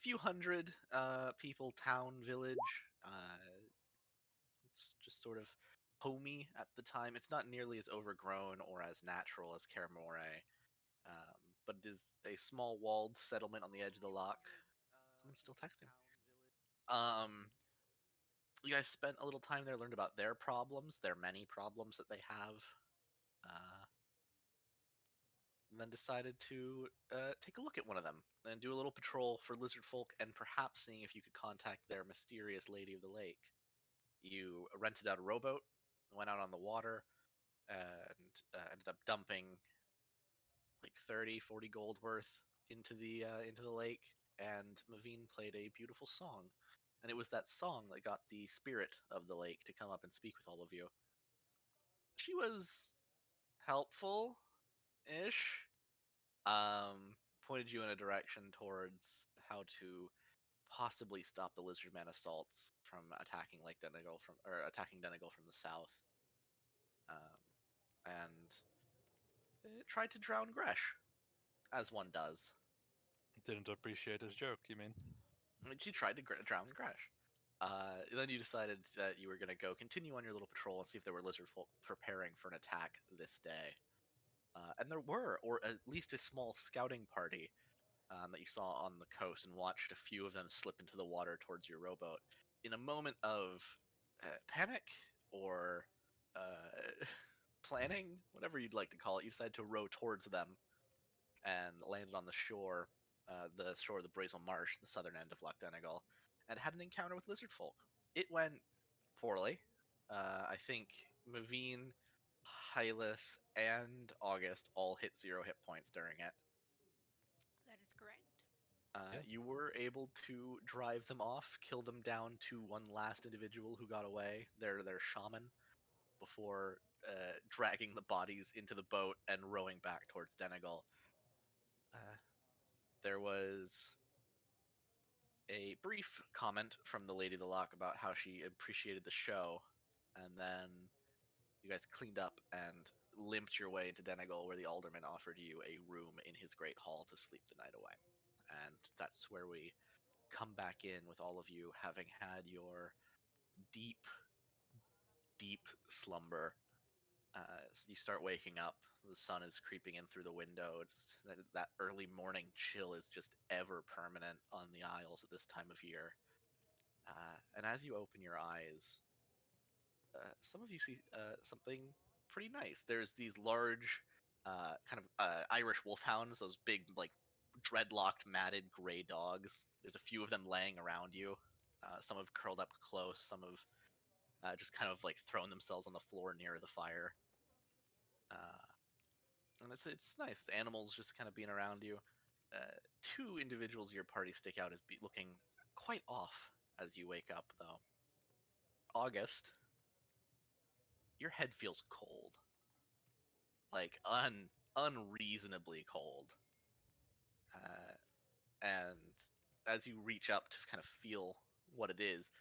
few hundred people, town, village. It's just sort of homey at the time. It's not nearly as overgrown or as natural as Karamore, but it is a small walled settlement on the edge of the loch. Someone's still texting. You guys spent a little time there, learned about their problems, their many problems that they have, and then decided to take a look at one of them and do a little patrol for lizard folk and perhaps seeing if you could contact their mysterious lady of the lake. You rented out a rowboat, went out on the water, and ended up dumping like 30, 40 gold worth into the lake, and Mavine played a beautiful song. And it was that song that got the spirit of the lake to come up and speak with all of you. She was helpful-ish. Pointed you in a direction towards how to possibly stop the lizardman assaults from attacking Lake Denegal attacking Denegal from the south. And it tried to drown Gresh, as one does. Didn't appreciate his joke, you mean? She tried to drown Gresh. Then you decided that you were going to go continue on your little patrol and see if there were lizard folk preparing for an attack this day. And there were, or at least a small scouting party that you saw on the coast, and watched a few of them slip into the water towards your rowboat. In a moment of panic or planning, whatever you'd like to call it, you decided to row towards them and landed on the shore of the Brazel Marsh, the southern end of Loch Denegal, and had an encounter with lizard folk. It went poorly. I think Mavine, Hylas, and August all hit 0 hit points during it. That is correct. You were able to drive them off, kill them down to one last individual who got away, their shaman, before dragging the bodies into the boat and rowing back towards Denegal. There was a brief comment from the Lady of the Loch about how she appreciated the show, and then you guys cleaned up and limped your way into Denegal, where the alderman offered you a room in his great hall to sleep the night away. And that's where we come back in with all of you having had your deep, deep slumber. So you start waking up. The sun is creeping in through the window. It's that early morning chill is just ever permanent on the Isles at this time of year. And as you open your eyes, some of you see something pretty nice. There's these large, kind of Irish wolfhounds, those big, like, dreadlocked, matted gray dogs. There's a few of them laying around you. Some have curled up close. Some have just kind of like thrown themselves on the floor near the fire. And it's nice. Animals just kind of being around you. 2 individuals of your party stick out as looking quite off as you wake up, though. August, your head feels cold. Like, unreasonably cold. And as you reach up to kind of feel what it is,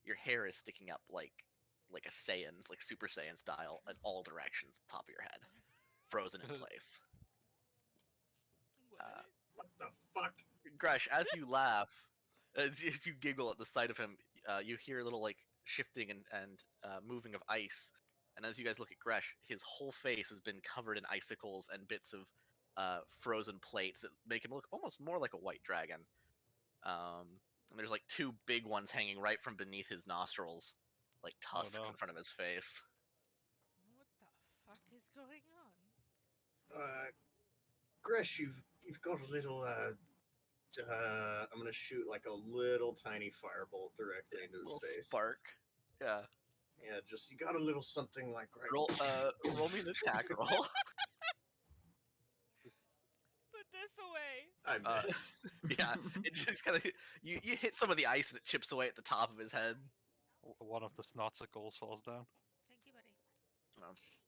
your hair is sticking up like a Saiyan's, like Super Saiyan style, in all directions at the top of your head. Frozen in place. What? What the fuck? Gresh, as you laugh, as you giggle at the sight of him, you hear a little like shifting and moving of ice. And as you guys look at Gresh, his whole face has been covered in icicles and bits of frozen plates that make him look almost more like a white dragon. And there's like 2 big ones hanging right from beneath his nostrils, like tusks in front of his face. What the fuck is going on? Gresh, you've got a little. I'm gonna shoot like a little tiny firebolt directly into his face. Spark. Yeah. Yeah, just you got a little something like right. Roll me an attack roll. Put this away. I missed. Yeah, it just kind of you hit some of the ice and it chips away at the top of his head. One of the snotsicles falls down. Thank you, buddy.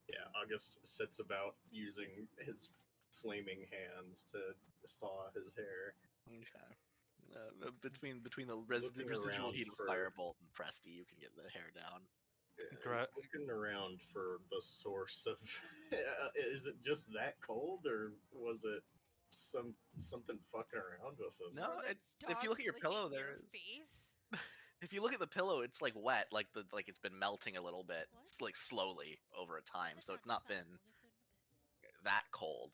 Yeah, August sets about using his flaming hands to thaw his hair. Okay. Between the Looking residual around heat of for- firebolt and Presty, you can get the hair down. Yeah, he's looking around for the source of. Is it just that cold, or was it something fucking around with us. No, Or the it's if you look at your dog's pillow, licking there your is. face. If you look at the pillow, it's like wet, like it's been melting a little bit, What? it's like slowly over a time. So it's Sit down, not it's fine. been We'll get food in a bit. that cold.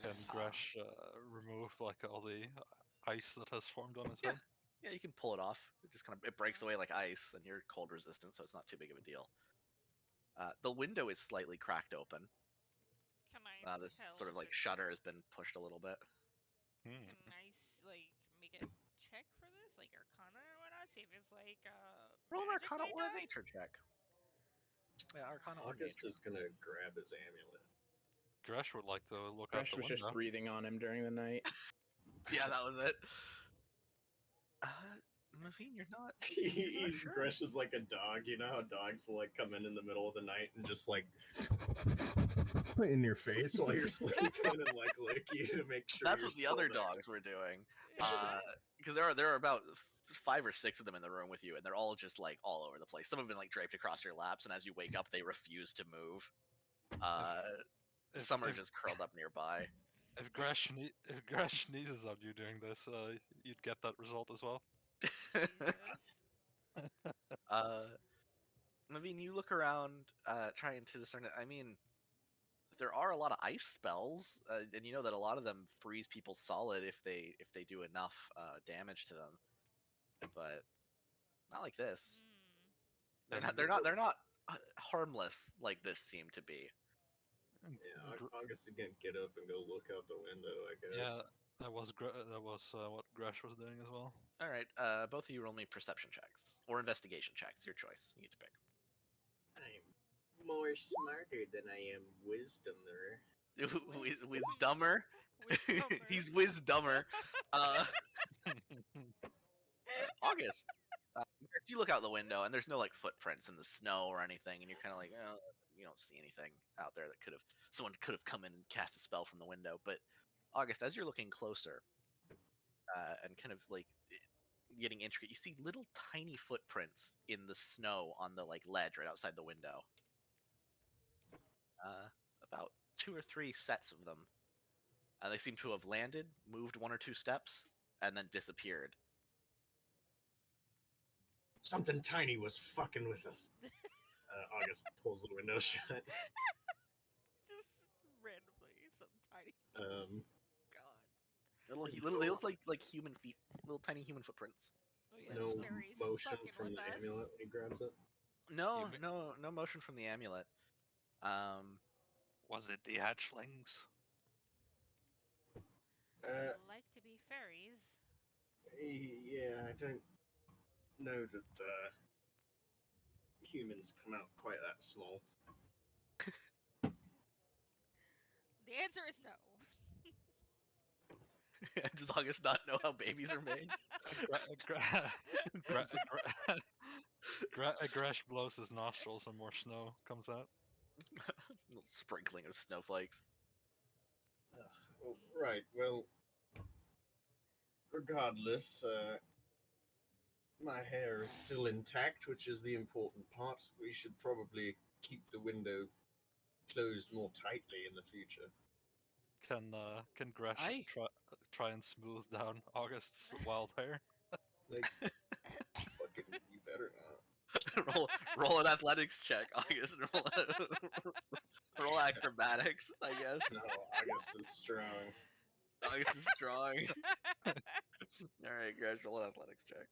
Can Gresh remove like all the ice that has formed on his head? Yeah, you can pull it off. It just kind of it breaks away like ice, and you're cold resistant, so it's not too big of a deal. The window is slightly cracked open. Can I This tell sort of if like it's- shutter has been pushed a little bit. Hmm. Can I like make a check for this, like Arcana or whatnot? See if it's like Roll an Arcana magically or a done? nature check. Yeah, Arcana or August nature. is gonna grab his amulet. Gresh would like to look out Crash the was just window. breathing on him during the night. Yeah, that was it. Mavine, you're not. He's sure. Gresh is like a dog. You know how dogs will like come in the middle of the night and just like in your face while you're sleeping and like lick you to make sure. That's you're what the still other there. dogs were doing. Because there are about 5 or 6 of them in the room with you, and they're all just like all over the place. Some have been like draped across your laps, and as you wake up, they refuse to move. Some are If- just curled up nearby. If Gresh sneezes on you doing this, you'd get that result as well. Jesus. I mean, you look around, trying to discern it. I mean, there are a lot of ice spells, and you know that a lot of them freeze people solid if they do enough damage to them. But not like this. Hmm. They're not harmless like this seem to be. Yeah, August is gonna get up and go look out the window. I guess. Yeah, that was what Gresh was doing as well. All right, both of you roll me perception checks or investigation checks. Your choice. You get to pick. I'm more smarter than I am wisdomer. Wisdomer. Wisdomer. He's wisdomer. August. You look out the window and there's no like footprints in the snow or anything, and you're kind of like, oh, you don't see anything out there that someone could have come in and cast a spell from the window. But August, as you're looking closer, and kind of like getting intricate, you see little tiny footprints in the snow on the like ledge right outside the window. About 2 or 3 sets of them. They seem to have landed, moved 1 or 2 steps, and then disappeared. Something tiny was fucking with us. August pulls the window shut. Just randomly, some tiny. God. They look like human feet, little tiny human footprints. Oh yeah, No there's fairies motion fucking from with the us. amulet when he grabs it. No, You no motion from the amulet. Was it the hatchlings? They like to be fairies. Yeah, I don't know that humans come out quite that small. The answer is no. Does August not know how babies are made? Gresh blows his nostrils and more snow comes out. Little sprinkling of snowflakes. Oh, right, well, regardless, my hair is still intact, which is the important part. We should probably keep the window closed more tightly in the future. Can Gresh I- try and smooth down August's wild hair? Like, fucking, you better not. roll an athletics check, August. Roll acrobatics, I guess. No, August is strong. August is strong. All right, guys, roll an athletics check.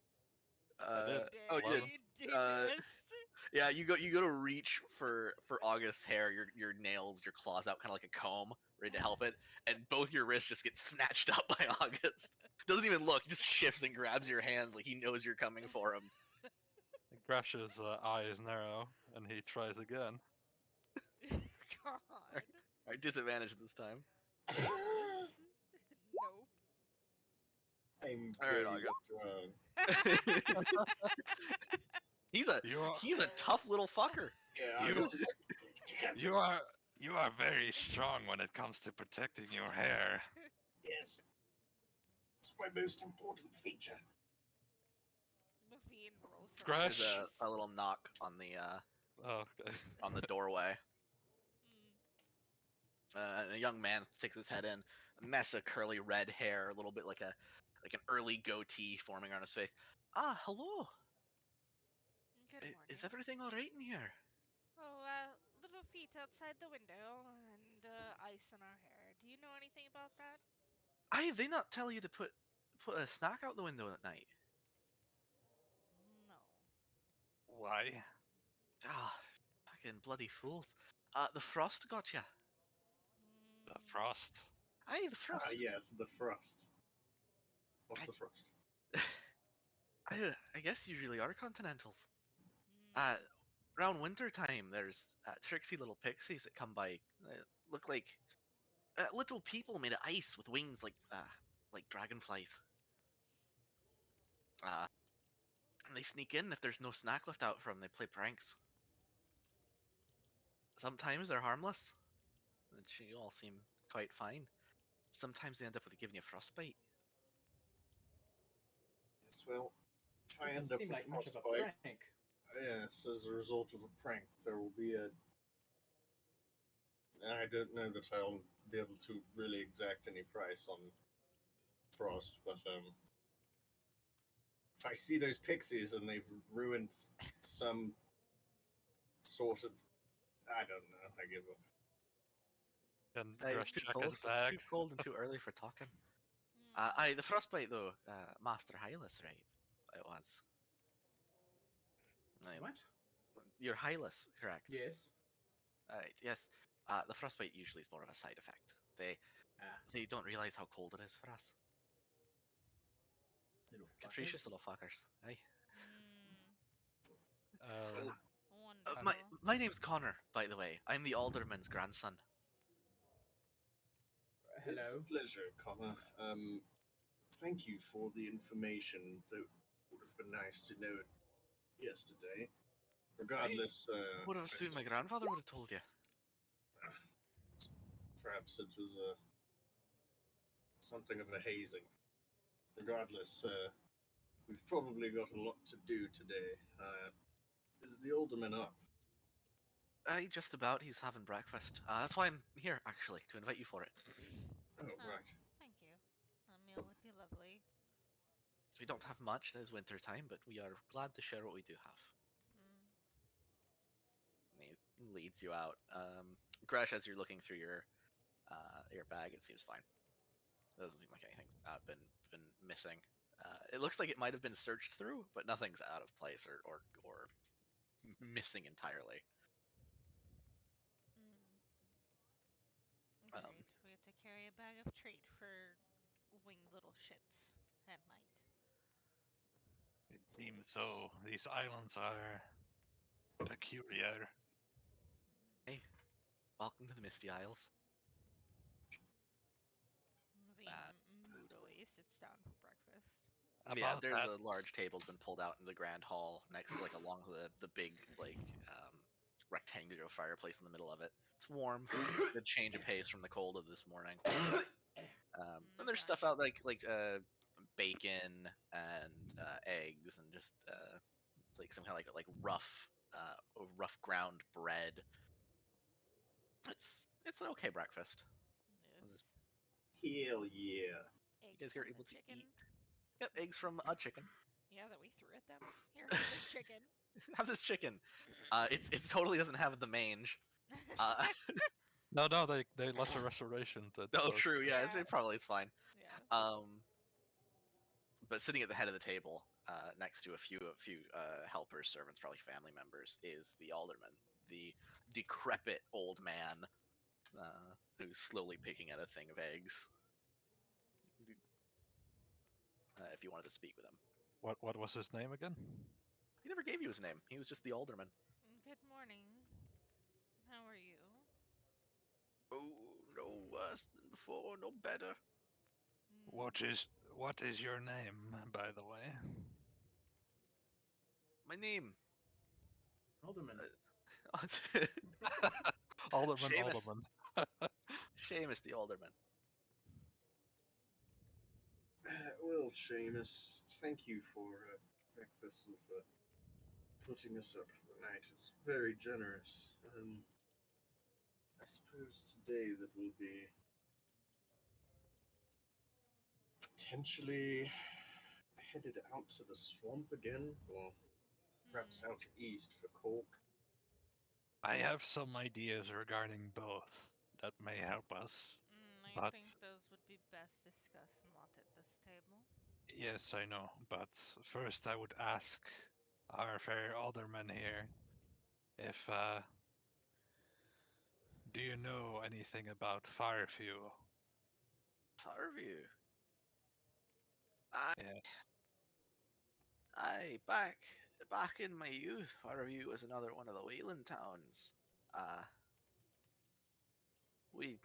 did. Oh, you did. Deepest. Yeah, you go to reach for August's hair, your nails, your claws out, kind of like a comb, ready to help it, and both your wrists just get snatched up by August. Doesn't even look, he just shifts and grabs your hands like he knows you're coming for him. Gresh's eye is narrow, and he tries again. God. All right, disadvantage this time. Nope. I'm All right, very August. strong. He's You are a tough little fucker. Yeah, You- August is... you are very strong when it comes to protecting your hair. Yes. It's my most important feature. Mavine rolls her Crash. There's eyes. a little knock on Oh, okay. the doorway. Mm. A young man sticks his head in. mess of curly red hair, a little bit like an early goatee forming on his face. Ah, hello. Good morning. Is everything all right in here? Oh, little feet outside the window and ice in our hair. Do you know anything about that? Aye, they not tell you to put a snack out the window at night. No. Why? Ah, fucking bloody fools. The frost got ya. The frost. Aye, the Ah, frost. yes, the frost. What's the frost? I guess you really are continentals. Mm. Around winter time, there's tricksy little pixies that come by. Look like little people made of ice with wings like dragonflies. And they sneak in if there's no snack left out for them. They play pranks. Sometimes they're harmless, which you all seem quite fine. Sometimes they end up with giving you frostbite. Yes, well, if I Doesn't end up seem with like much of a frostbite, prank. yes, as a result of a prank, there will be a. I don't know that I'll be able to really exact any price on frost, but if I see those pixies and they've ruined some sort of, I don't know, I give up. And It's Grush too check cold. his bag. Too cold and too early for talking. Mm. Aye, the frostbite though, Master Hylas, right? It was. Aye, What? You're Hylas, correct? Yes. Alright, yes. The frostbite usually is more of a side effect. Ah, They don't realize how cold it is for us. little Capricious fuckers. little fuckers. Aye. Uh, My Wonderful. my name's Connor, by the way. I'm the alderman's grandson. It's a Hello. pleasure, Connor. Thank you for the information. That would have been nice to know it yesterday. Regardless, Would have assumed my grandfather would have told you. perhaps it was something of a hazing. Regardless, we've probably got a lot to do today. Is the alderman up? Aye, just about. He's having breakfast. That's why I'm here, actually, to invite you for it. Oh, Oh. right. Thank you. A meal would be lovely. We don't have much. It is winter time, but we are glad to share what we do have. Mm. And he leads you out. Gresh, as you're looking through your bag, it seems fine. It doesn't seem like anything's been missing. It looks like it might have been searched through, but nothing's out of place or missing entirely. Mm. Um, Great. We have to carry a bag of treat for winged little shits at night. it seems so. These islands are peculiar. Hey, welcome to the Misty Isles. Mudoe sits down for breakfast. Yeah, About there's that, a large table's been pulled out in the grand hall next, like along the big rectangular fireplace in the middle of it. It's warm. Good change of pace from the cold of this morning. And there's stuff out like bacon and eggs and just it's like some kind of like rough ground bread. It's an okay breakfast. Yes. Hell yeah. Eggs You guys from are the able to chicken. eat. Yep, eggs from a chicken. Yeah, that we threw at them. Here, have this chicken. Have this chicken. It totally doesn't have the mange. no, they lesser restoration. Oh, So it's true. good. Yeah, Yeah. it probably is fine. Yeah. But sitting at the head of the table, next to a few helpers, servants, probably family members, is the alderman, the decrepit old man who's slowly picking at a thing of eggs. If you wanted to speak with him, What was his name again? he never gave you his name. He was just the alderman. Good morning. How are you? Oh, no worse than before, no better. Mm. What is your name, by the way? My name. Alderman. Alderman, Seamus. Alderman. Seamus, the alderman. Well, Seamus, thank you for breakfast and for putting us up for the night. It's very generous. I suppose today that will be potentially headed out to the swamp again, or perhaps out east for Cork. I have some ideas regarding both that may help us. I But- think those would be best discussed not at this table. Yes, I know, but first I would ask our fair alderman here if do you know anything about fire fuel? Farview. Yes. Back in my youth, Farview was another one of the whaling towns. We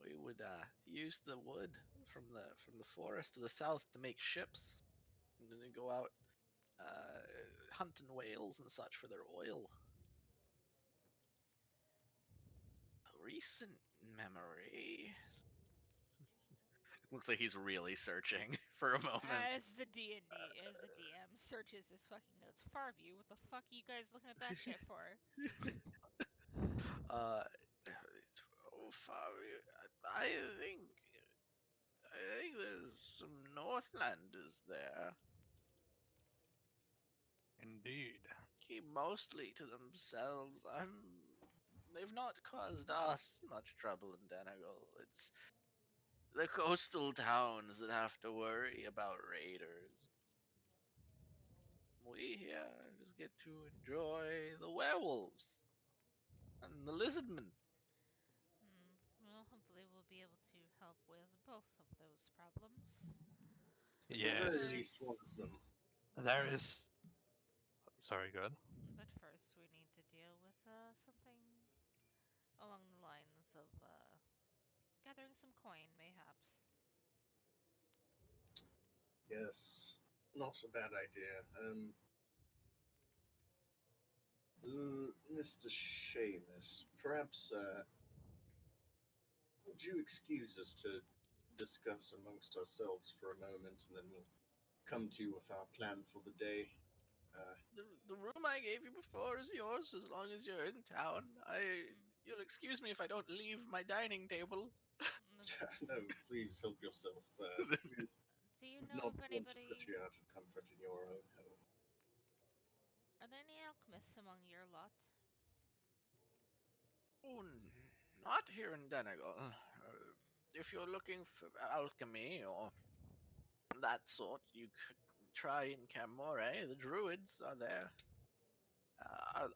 we would use the wood from the forest to the south to make ships, and then go out hunting whales and such for their oil. A recent memory. Looks like he's really searching for a moment. As the DM searches his fucking notes, Farview, what the fuck are you guys looking at that shit for? Oh, Farview, I think there's some Northlanders there. Indeed. Keep mostly to themselves. They've not caused us much trouble in Denegal. It's the coastal towns that have to worry about raiders. We here just get to enjoy the werewolves and the lizardmen. Well, hopefully we'll be able to help with both of those problems. At the very Yes. least, one of them. There is. Sorry, go ahead. But first, we need to deal with something along the lines of gathering some coin, mayhaps. Yes, not a bad idea. Mr. Seamus, perhaps would you excuse us to discuss amongst ourselves for a moment, and then we'll come to you with our plan for the day. The room I gave you before is yours as long as you're in town. You'll excuse me if I don't leave my dining table. No, please help yourself. We Do you would know not of want to anybody? put you out of comfort in your own home. Are there any alchemists among your lot? Oh, not here in Denegal. If you're looking for alchemy or that sort, you could try in Camore. The druids are there.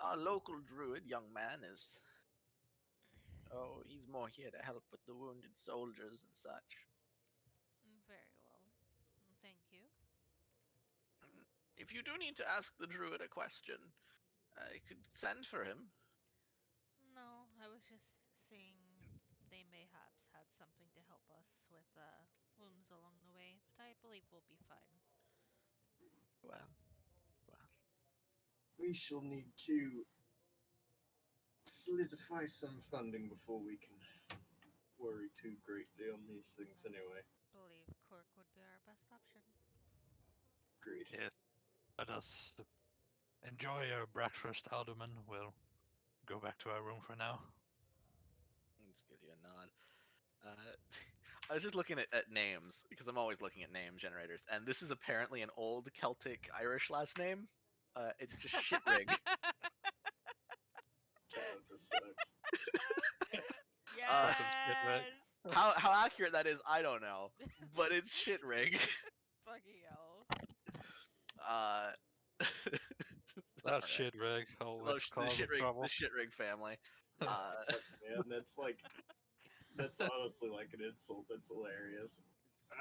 Our local druid, young man, is. Oh, he's more here to help with the wounded soldiers and such. Very well. Thank you. If you do need to ask the druid a question, I could send for him. No, I was just seeing they mayhaps had something to help us with wounds along the way, but I believe we'll be fine. Well, We shall need to solidify some funding before we can worry too greatly on these things anyway. Believe Cork would be our best option. Agreed. Yes. Let us enjoy our breakfast, Alderman. We'll go back to our room for now. I'll just give you a nod. I was just looking at names because I'm always looking at name generators, and this is apparently an old Celtic Irish last name. It's just Shitrig. Time to suck. Yes! How accurate that is, I don't know, but it's Shitrig. Fucking hell. That shit rig always the causes trouble. Shitrig family. Man, that's honestly like an insult. That's hilarious.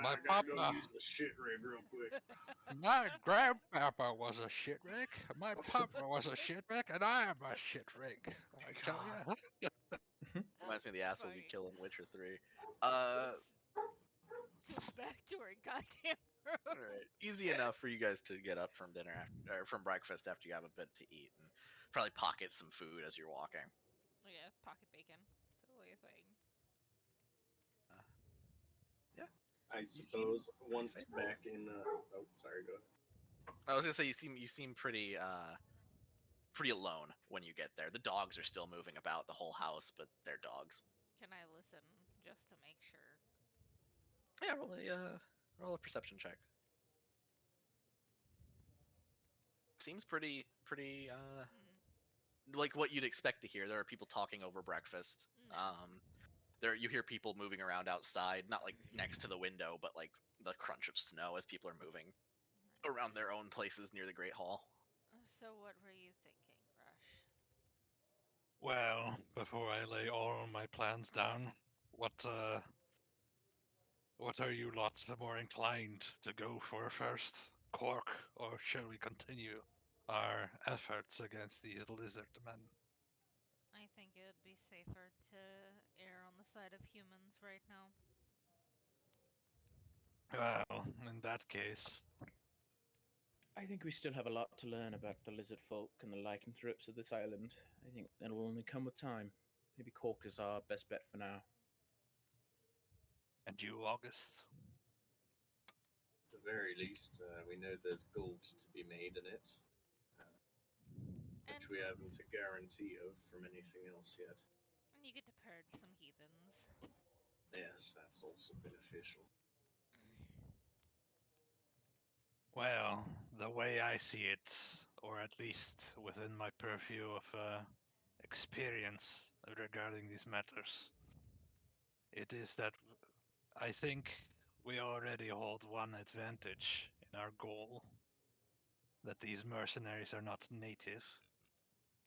My I gotta go papa. use the shit rig real quick. My grandpapa was a shit rig. My papa was a shit rig, and I am a shit rig. I tell ya. Reminds me of the assholes you Fucking- kill in Witcher 3. Let's go back to our goddamn room. Alright. Easy enough for you guys to get up from dinner or from breakfast after you have a bit to eat, and probably pocket some food as you're walking. Oh yeah, pocket bacon. Totally a thing. I seem suppose pretty once safe. back in. Oh, sorry. Go ahead. I was gonna say you seem pretty pretty alone when you get there. The dogs are still moving about the whole house, but they're dogs. Can I listen just to make sure? Yeah, roll a perception check. Seems pretty like what you'd expect to hear. There are people talking over breakfast. No. There you hear people moving around outside, not like next to the window, but like the crunch of snow as people are moving around their own places near the Great Hall. So what were you thinking, Rush? Well, before I lay all my plans down, what are you lots more inclined to go for first? Cork, or shall we continue our efforts against these lizard men? I think it would be safer to err on the side of humans right now. Well, in that case, I think we still have a lot to learn about the lizard folk and the lycanthropes of this island. I think that will only come with time. Maybe Cork is our best bet for now. and you, August? At the very least, we know there's gold to be made in it, And which we haven't a guarantee of from anything else yet. you get to purge some heathens. Yes, that's also beneficial. Well, the way I see it, or at least within my purview of experience regarding these matters, it is that I think we already hold one advantage in our goal, that these mercenaries are not native.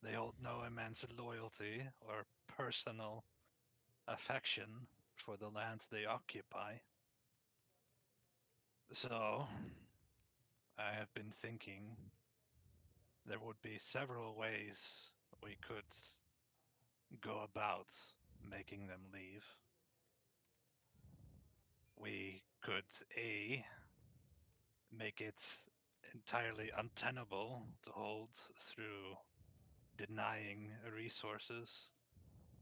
They hold no immense loyalty or personal affection for the land they occupy. So, I have been thinking there would be several ways we could go about making them leave. We could A, make it entirely untenable to hold through denying resources,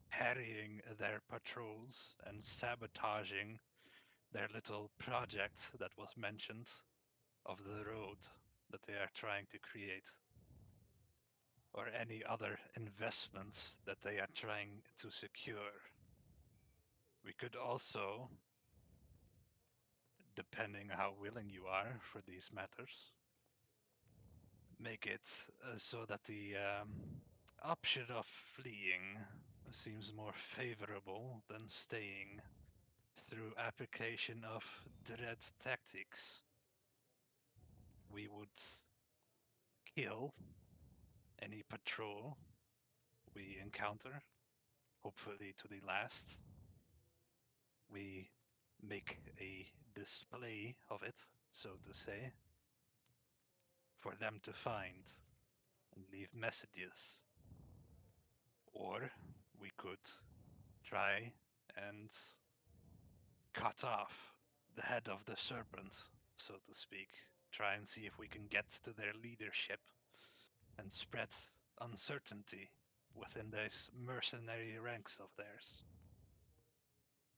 harrying their patrols, and sabotaging their little project that was mentioned of the road that they are trying to create, or any other investments that they are trying to secure. We could also, depending how willing you are for these matters, make it so that the option of fleeing seems more favorable than staying through application of dread tactics. We would kill any patrol we encounter, hopefully to the last. We make a display of it, so to say, for them to find and leave messages. Or we could try and cut off the head of the serpent, so to speak. Try and see if we can get to their leadership and spread uncertainty within those mercenary ranks of theirs.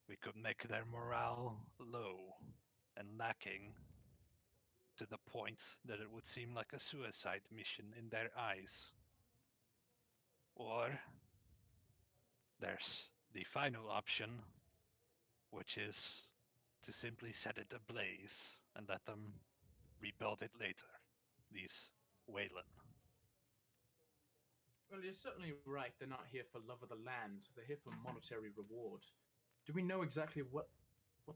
We could make their morale low and lacking to the point that it would seem like a suicide mission in their eyes. Or there's the final option, which is to simply set it ablaze and let them rebuild it later. These Wayland. Well, you're certainly right. They're not here for love of the land. They're here for monetary reward. Do we know exactly what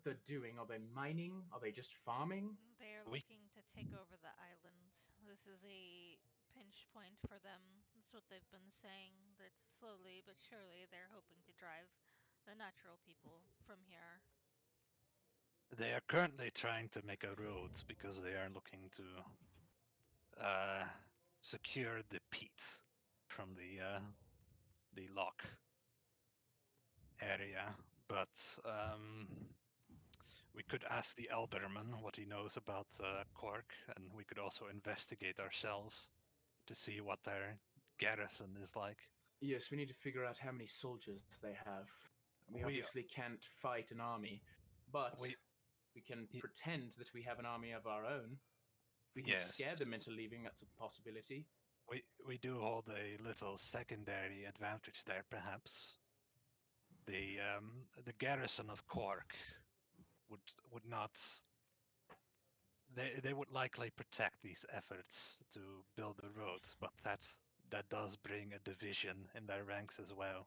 they're doing? Are they mining? Are they just farming? They are We looking to take over the island. This is a pinch point for them. That's what they've been saying. That slowly but surely they're hoping to drive the natural people from here. They are currently trying to make a road because they are looking to uh, secure the peat from the lock area. But we could ask the alderman what he knows about Cork, and we could also investigate ourselves to see what their garrison is like. Yes, we need to figure out how many soldiers they have. We We obviously can't fight an army, but we we can y- pretend that we have an army of our own. If we can yes, scare them into leaving, that's a possibility. we do hold a little secondary advantage there, perhaps. The garrison of Cork would not. They would likely protect these efforts to build the roads, but that does bring a division in their ranks as well.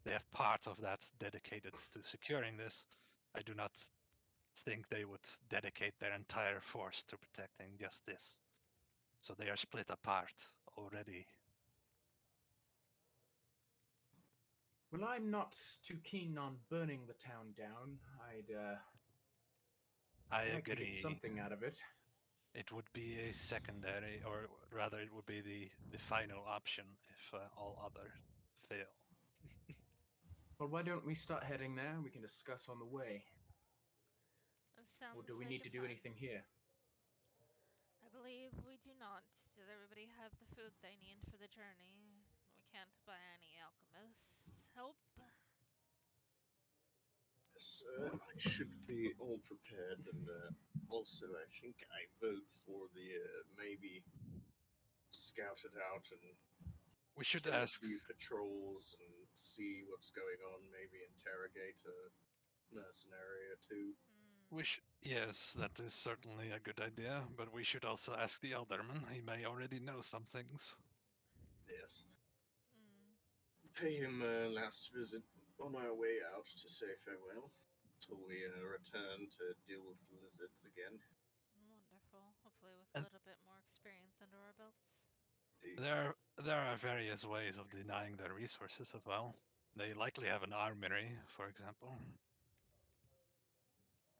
They have part of that dedicated to securing this. I do not think they would dedicate their entire force to protecting just this. So they are split apart already. Well, I'm not too keen on burning the town down. I'd I like to get agree. something out of it. It would be a secondary, or rather, it would be the final option if all other fail. Well, why don't we start heading there? We can discuss on the way. That sounds Or do we like need a to do plan. anything here? I believe we do not. Does everybody have the food they need for the journey? We can't buy any alchemist's help. Yes, I should be all prepared, and also I think I vote for the maybe scout it out and We should kill a ask. few patrols and see what's going on. Maybe interrogate a mercenary or two. Yes, that is certainly a good idea, but we should also ask the alderman. He may already know some things. Yes. Mm, Pay him a last visit on our way out to say farewell till we return to deal with the lizards again. wonderful. Hopefully with a And little bit more experience under our belts. there are various ways of denying their resources as well. They likely have an armory, for example.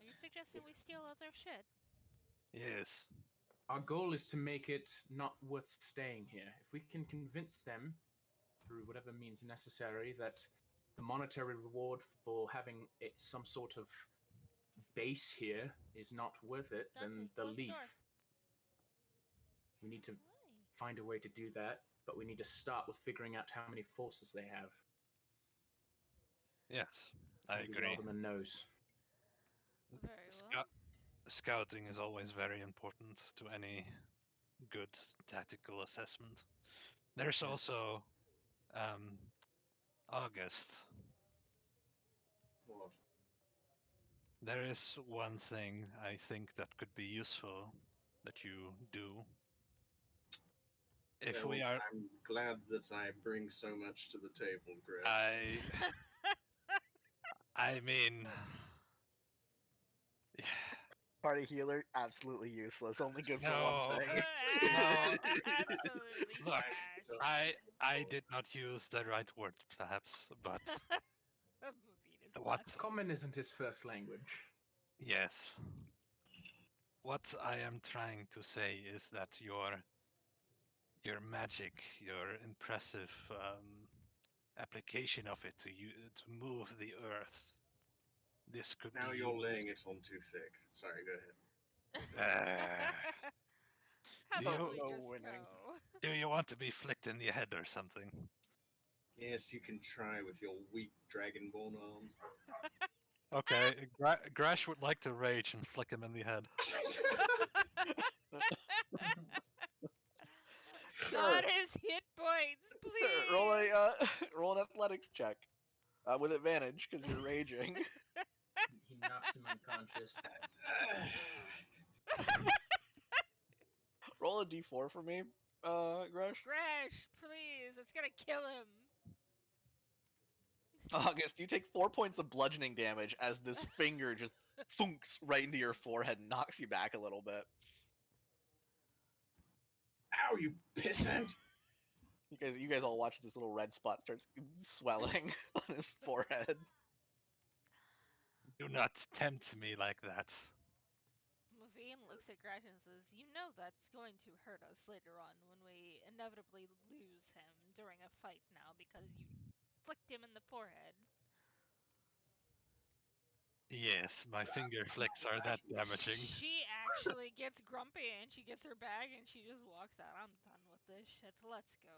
Are you suggesting we steal all their shit? Yes. Our goal is to make it not worth staying here. If we can convince them, through whatever means necessary, that the monetary reward for having some sort of base here is not worth it, Dante, then they'll close the leave. door. We need to Why? find a way to do that, but we need to start with figuring out how many forces they have. Yes, I Maybe the agree. alderman knows. Very well. Scouting is always very important to any good tactical assessment. There's Yes. also August. What? There is one thing I think that could be useful that you do. If Well, we are, I'm glad that I bring so much to the table, Greg. I mean, Party healer, absolutely useless. Only good for no, one thing. no. Absolutely Look, trash. I did not use the right word, perhaps, but Venus what? Common isn't his first language. Yes. What I am trying to say is that your magic, your impressive application of it to move the earth, this could Now be you're used. laying it on too thick. Sorry, go ahead. How Do about you we No just winning. go? do you want to be flicked in the head or something? Yes, you can try with your weak dragonborn arms. Okay, Grash would like to rage and flick him in the head. Not his hit points, please. Roll an athletics check with advantage because you're raging. He knocks him unconscious. Roll a d4 for me, Grush. Grash, please. It's gonna kill him. August, you take 4 points of bludgeoning damage as this finger just thunks right into your forehead and knocks you back a little bit. Ow, you pissant! You guys all watch this little red spot starts swelling on his forehead. Do not tempt me like that. Mavine looks at Grash and says, "You know that's going to hurt us later on when we inevitably lose him during a fight now because you flicked him in the forehead." Yes, my finger flicks are that damaging. She actually gets grumpy and she gets her bag and she just walks out. I'm done with this shit. Let's go.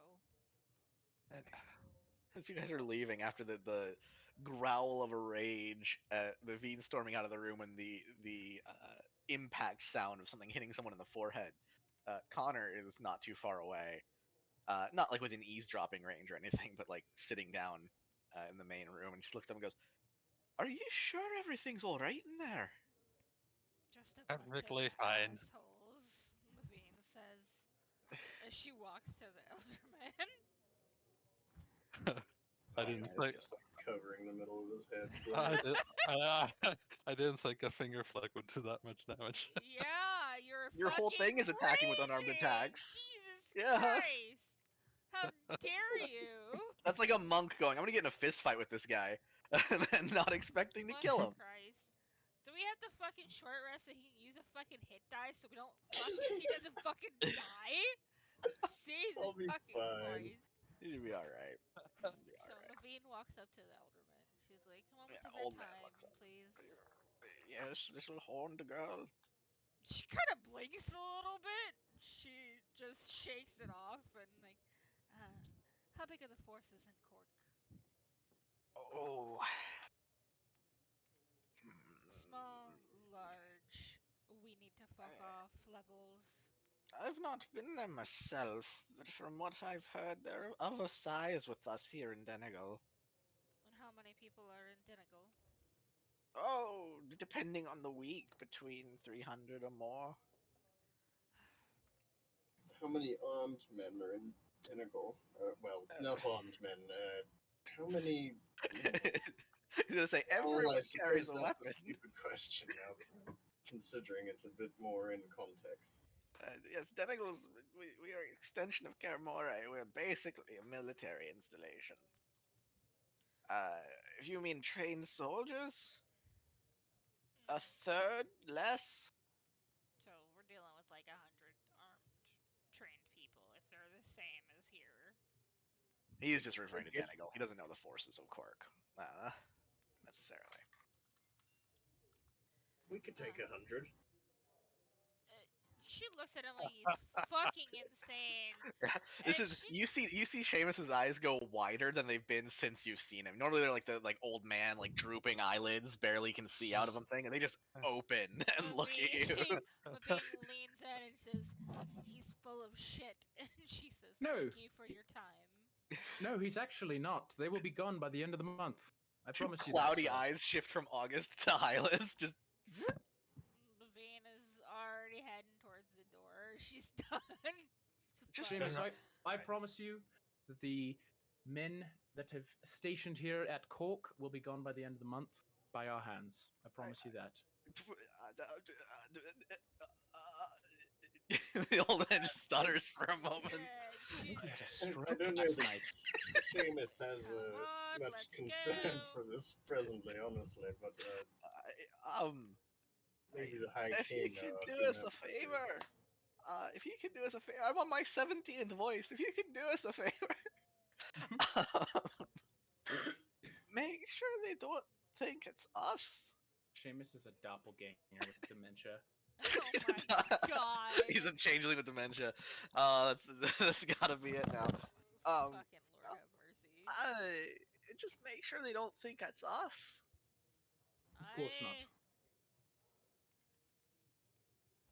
As you guys are leaving after the growl of a rage at Naveen storming out of the room and the impact sound of something hitting someone in the forehead, Connor is not too far away. Not like within eavesdropping range or anything, but like sitting down in the main room and just looks up and goes, Are you sure everything's all right in there? Just a bunch of Perfectly fine. assholes, Mavine says as she walks to the elder man. I didn't Ice is think. just like covering the middle of his head. I, did, I didn't think a finger flick would do that much damage. Yeah, you're Your whole fucking thing is attacking with unarmed raging! attacks. Jesus Yeah. Christ! How dare you? That's like a monk going, I'm gonna get in a fist fight with this guy, and then not expecting to kill him. Christ. Do we have to fucking short rest so he can use a fucking hit die so we don't he doesn't fucking die? Jesus I'll be fucking fine. Christ. You'll be alright. So Mavine walks up to the elderman. She's like, "Moments Yeah, of your old man time, walks up. please." Yes, little horned girl. She kind of blinks a little bit. She just shakes it off and like, how big are the forces in Cork? Oh. Small, large. We need to fuck off levels. I've not been there myself, but from what I've heard, they're of a size with us here in Denegal. And how many people are in Donegal? Oh, depending on the week, between 300 or more. How many armed men are in Tentacle? Well, not armed men. How many? He's gonna say Well, everyone I carries suppose a that's a weapon. stupid question now that I'm considering it a bit more in context. Yes, Denegal's, we are an extension of Karamore. We're basically a military installation. If you mean trained soldiers, a third less. So we're dealing with like 100 armed, trained people if they're the same as here. He's just referring to Okay. Denegal. He doesn't know the forces of Cork, necessarily. We could take 100. She looks at him like he's fucking insane. This And is she- you see Seamus's eyes go wider than they've been since you've seen him. Normally they're like the old man, like drooping eyelids, barely can see out of them thing, and they just open and look at you. Mavine leans in and says, "He's full of shit." And she says, No. "Thank you for your time." No, he's actually not. They will be gone by the end of the month. I Two promise you cloudy that, sir. eyes shift from August to Hylas. Just Mavine is already heading towards the door. She's done. Just fucking- Seamus, I promise you that the men that have stationed here at Cork will be gone by the end of the month by our hands. I promise you that. the old man just stutters for a moment. She- We had a I stroke don't know last that night. Seamus has Come on, much let's concern go. for this presently, honestly, but maybe the High If you King. could do can us a have favor, this. if you could do us a favor, I'm on my 17th voice. If you could do us a favor, make sure they don't think it's us. Seamus is a doppelganger with dementia. Oh my god. He's a changeling with dementia. That's gotta be it now. Fucking Lord have mercy. Just make sure they don't think it's us. Of course not.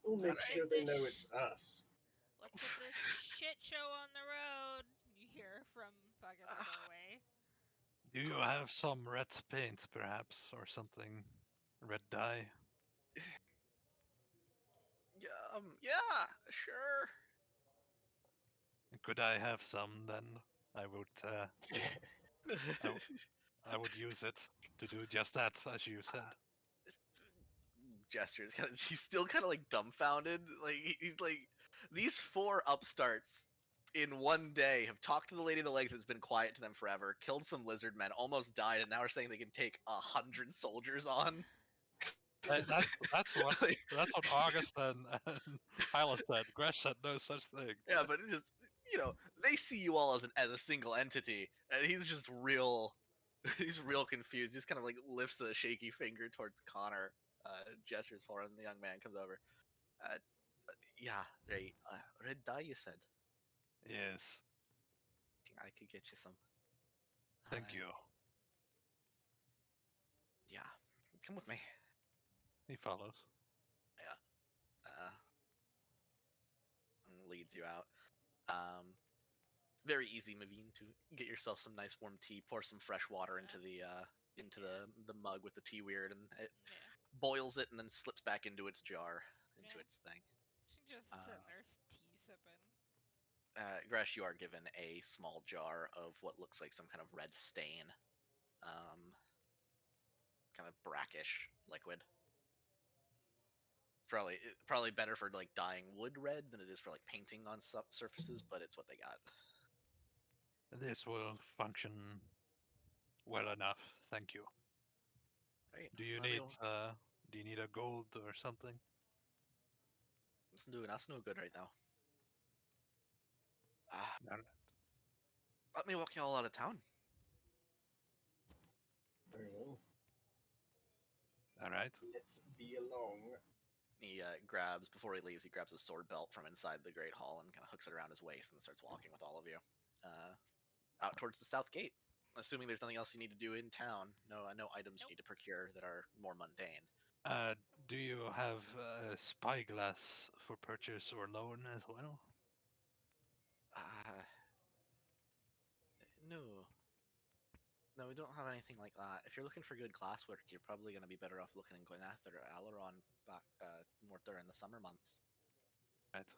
We'll make Alright. sure they know it's us. Let's get this shit show on the road. You hear from fucking the doorway. Do you have some red paint, perhaps, or something? Red dye? Yeah, sure. Could I have some then? I would I would use it to do just that, as you said. Gestures. He's still kind of like dumbfounded. Like he's like, these four upstarts in one day have talked to the Lady of the Lake that's been quiet to them forever, killed some lizard men, almost died, and now are saying they can take 100 soldiers on. That's what August and Hyla said. Gresh said no such thing. Yeah, but it just, they see you all as a single entity, and he's just real. He's real confused. He just kind of like lifts a shaky finger towards Connor, gestures for him. The young man comes over. Yeah, right. Red dye, you said. Yes, I could get you some. thank you. Yeah, come with me. He follows. And leads you out. Very easy, Mavine, to get yourself some nice warm tea. Pour some fresh water into the into the mug with the tea weird, and it Yeah. boils it and then slips back into its jar, into Yeah. its thing. She just sitting there tea sipping. Gresh, you are given a small jar of what looks like some kind of red stain, kind of brackish liquid. Probably better for like dyeing wood red than it is for like painting on surfaces, but it's what they got. This will function well enough, thank you. Right. Do you need a gold or something? It's doing us no good right now. Alright. Let me walk you all out of town. Very well. Alright. Let's be along. He grabs, before he leaves, he grabs a sword belt from inside the Great Hall and kind of hooks it around his waist and starts walking with all of you out towards the south gate. Assuming there's nothing else you need to do in town. No items you need to procure that are more mundane. Do you have a spyglass for purchase or loan as well? No. No, we don't have anything like that. If you're looking for good glasswork, you're probably going to be better off looking in Gwyneth or Aileron back more during the summer months. Right.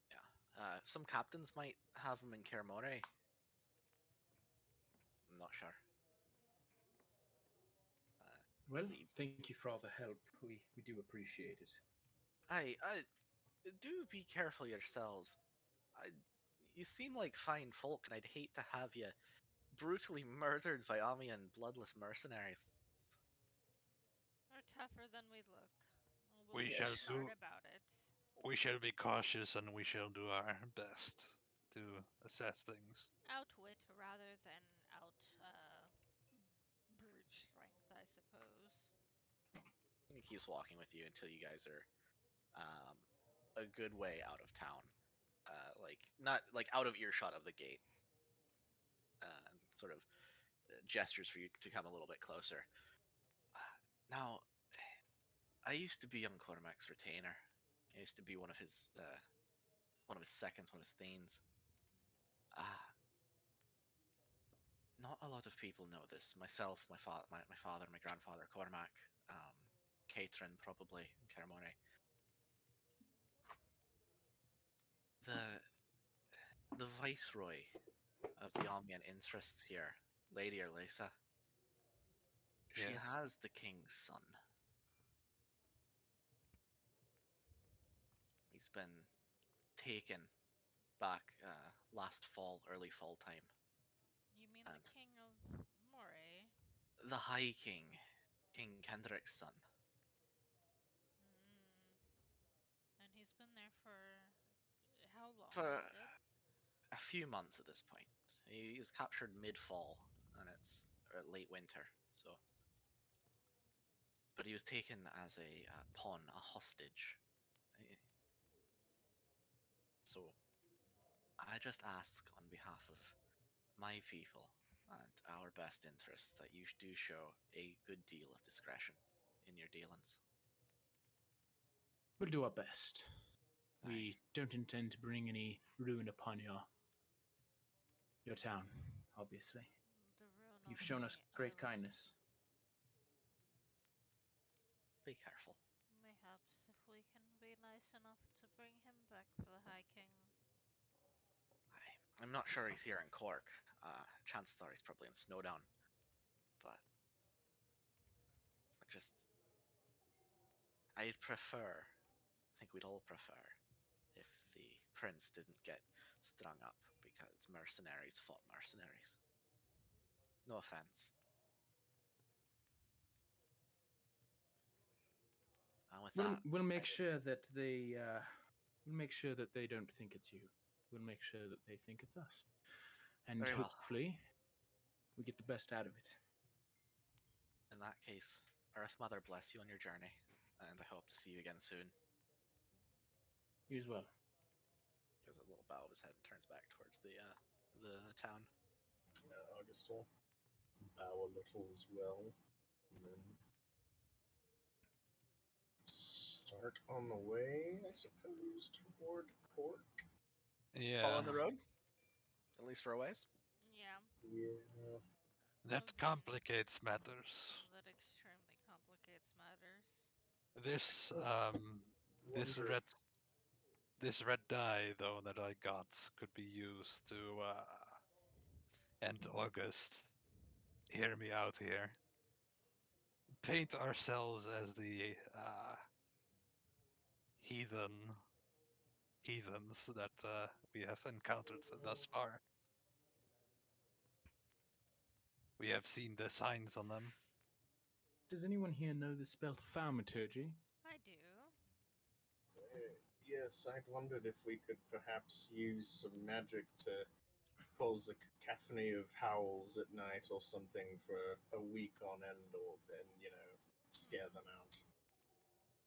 Yeah. Some captains might have them in Kaer Morhen. I'm not sure. Well, Lead. thank you for all the help. We do appreciate it. I do be careful yourselves. You seem like fine folk, and I'd hate to have you brutally murdered by Amian bloodless mercenaries. We're tougher than we look. We'll We be shall smart do. about it. We shall be cautious and we shall do our best to assess things. Outwit rather than out brute strength, I suppose. And he keeps walking with you until you guys are a good way out of town. Like not like out of earshot of the gate. And sort of gestures for you to come a little bit closer. Now, I used to be young Cormac's retainer. I used to be one of his seconds, one of his thanes. Not a lot of people know this. Myself, my father, my grandfather, Cormac, Catherine, probably, and Kaer Morhen. The viceroy of the Almian interests here, Lady Erlesa. She Yes. has the king's son. He's been taken back last fall, early fall time. You mean And the king of Moray? the High King, King Kendrick's son. Mm. And he's been there for how long For is it? a few months at this point. He was captured mid-fall, and it's late winter, so. But he was taken as a pawn, a hostage. So I just ask on behalf of my people and our best interests that you do show a good deal of discretion in your dealings. We'll do our best. Aye. We don't intend to bring any ruin upon your town, obviously. The ruin You've of shown the us great island. kindness. Be careful. Mayhaps if we can be nice enough to bring him back for the High King. I'm not sure he's here in Cork. Chances are he's probably in Snowdown. But I'd prefer, I think we'd all prefer, if the prince didn't get strung up because mercenaries fought mercenaries. No offense. And with that, We'll make sure that they don't think it's you. We'll make sure that they think it's us, and Very well. hopefully, we get the best out of it. In that case, Earth Mother bless you on your journey, and I hope to see you again soon. You as well. Gives a little bow of his head and turns back towards the town. August will bow a little as well, and then start on the way, I suppose, toward Cork. Yeah. Following the road, at least for a ways. Yeah. Yeah. That Okay. complicates matters. That extremely complicates matters. This this Wonder red if this red dye though that I got could be used to end August. Hear me out here. Paint ourselves as the heathens that we have encountered thus far. We have seen the signs on them. Does anyone here know the spell thaumaturgy? I do. yes, I'd wondered if we could perhaps use some magic to cause a cacophony of howls at night or something for a week on end, or then scare them out.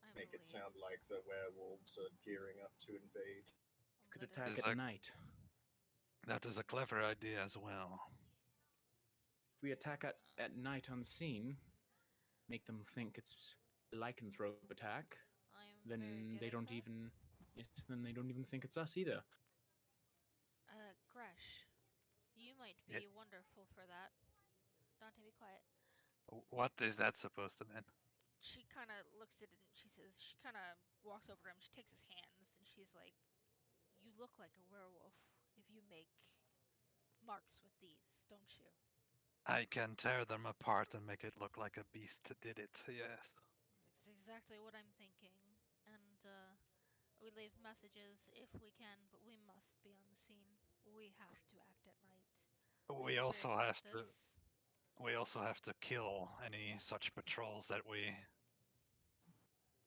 I Make it believe sound like the werewolves are gearing up to invade. Could that attack Is at that- night. That is a clever idea as well. If we attack at night unseen, make them think it's a lycanthrope attack, I'm very then good they at don't that. even then they don't even think it's us either. Gresh, you might Yeah. be wonderful for that. Dante, be quiet. What is that supposed to mean? She kind of looks at it and she says, she kind of walks over to him. She takes his hands and she's like, "You look like a werewolf if you make marks with these, don't you?" I can tear them apart and make it look like a beast did it, yes. It's exactly what I'm thinking. And we leave messages if we can, but we must be on the scene. We have to act at night. We I'm also very good have at to this. we also have to kill any such patrols that we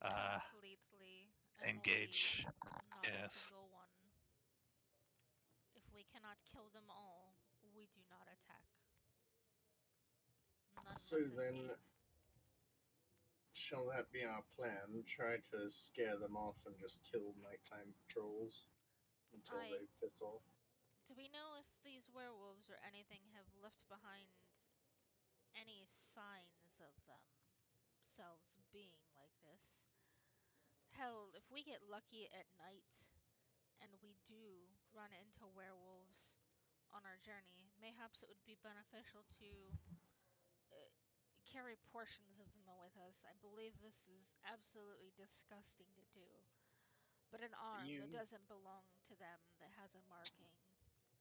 Completely and engage. leave not a Yes. single one. If we cannot kill them all, we do not attack. None So must then, escape. shall that be our plan? Try to scare them off and just kill nighttime patrols until I they piss off. Do we know if these werewolves or anything have left behind any signs of themselves being like this? Hell, if we get lucky at night and we do run into werewolves on our journey, mayhaps it would be beneficial to carry portions of them with us. I believe this is absolutely disgusting to do. But an arm that You, doesn't belong to them, that has a marking.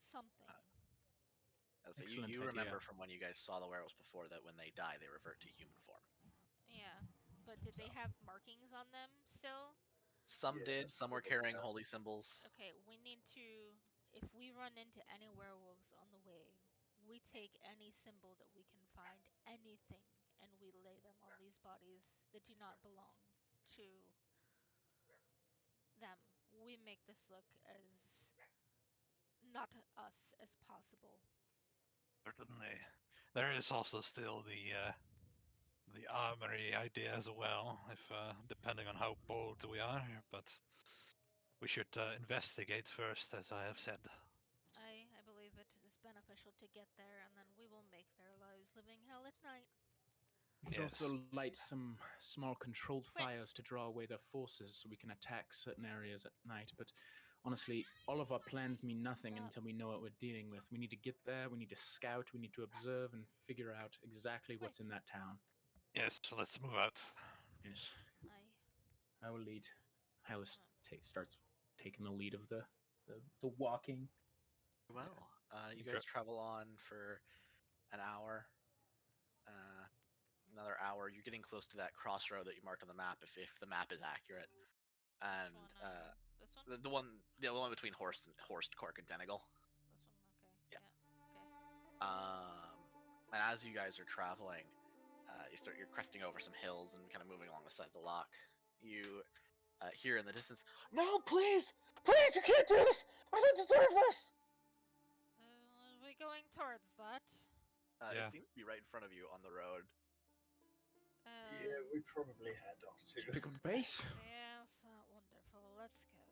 Something. so Excellent you idea. remember from when you guys saw the werewolves before that when they die, they revert to human form. Yeah. But did they So have markings on them still? some did, Yes, some they were did carrying have. holy symbols. Okay, we need to. If we run into any werewolves on the way, we take any symbol that we can find, anything, and we lay them on these bodies that do not belong to them. We make this look as not us as possible. Certainly. There is also still the armory idea as well, if depending on how bold we are, but we should investigate first, as I have said. I believe it is beneficial to get there, and then we will make their lives living hell at night. We could Yes. also light some small controlled Wait. fires to draw away their forces so we can attack certain areas at night. But honestly, all of our plans mean nothing Stop. until we know what we're dealing with. We need to get there, we need to scout, we need to observe and figure out exactly what's in Wait. that town. Yes, so let's move out. Yes, I I will lead. Hylas starts taking the lead of the walking. Well, you Okay. guys travel on for an hour. Another hour. You're getting close to that crossroad that you marked on the map, if the map is accurate. And Which one? This one? the one between Horst, Cork, and Denegal. This one? Okay. Yeah. Okay. And as you guys are traveling, you're cresting over some hills and kind of moving along the side of the lock. You hear in the distance, No, please! Please, you can't do this! I don't deserve this! Are we going towards that? Yeah. It seems to be right in front of you on the road. Yeah, we probably had ought to. Pick up the pace. Yes, wonderful. Let's go.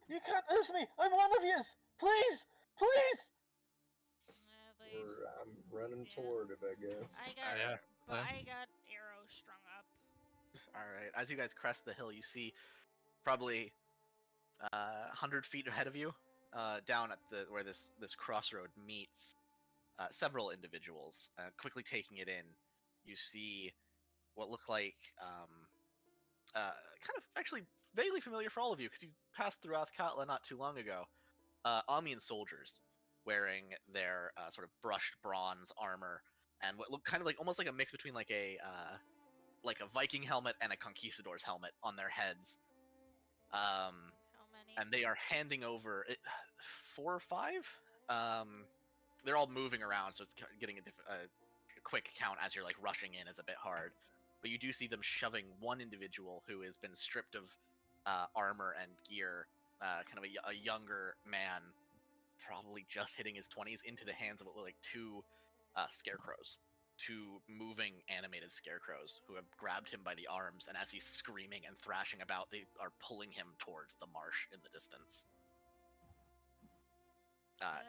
You can't lose me! I'm one of yous! Please! Please! I'm running Yeah. toward it, I guess. I got, Yeah. but I got arrows strung up. All right. As you guys crest the hill, you see probably 100 feet ahead of you, down at where this crossroad meets. several individuals. Quickly taking it in, you see what look like kind of actually vaguely familiar for all of you because you passed through Athkatla not too long ago. Amian soldiers wearing their sort of brushed bronze armor and what looked kind of like almost like a mix between like a Viking helmet and a conquistador's helmet on their heads. How many? And they are handing over 4 or 5. They're all moving around, so it's getting a quick count as you're like rushing in is a bit hard. But you do see them shoving one individual who has been stripped of armor and gear, kind of a younger man, probably just hitting his 20s, into the hands of what look like 2 scarecrows. 2 moving animated scarecrows who have grabbed him by the arms, and as he's screaming and thrashing about, they are pulling him towards the marsh in the distance.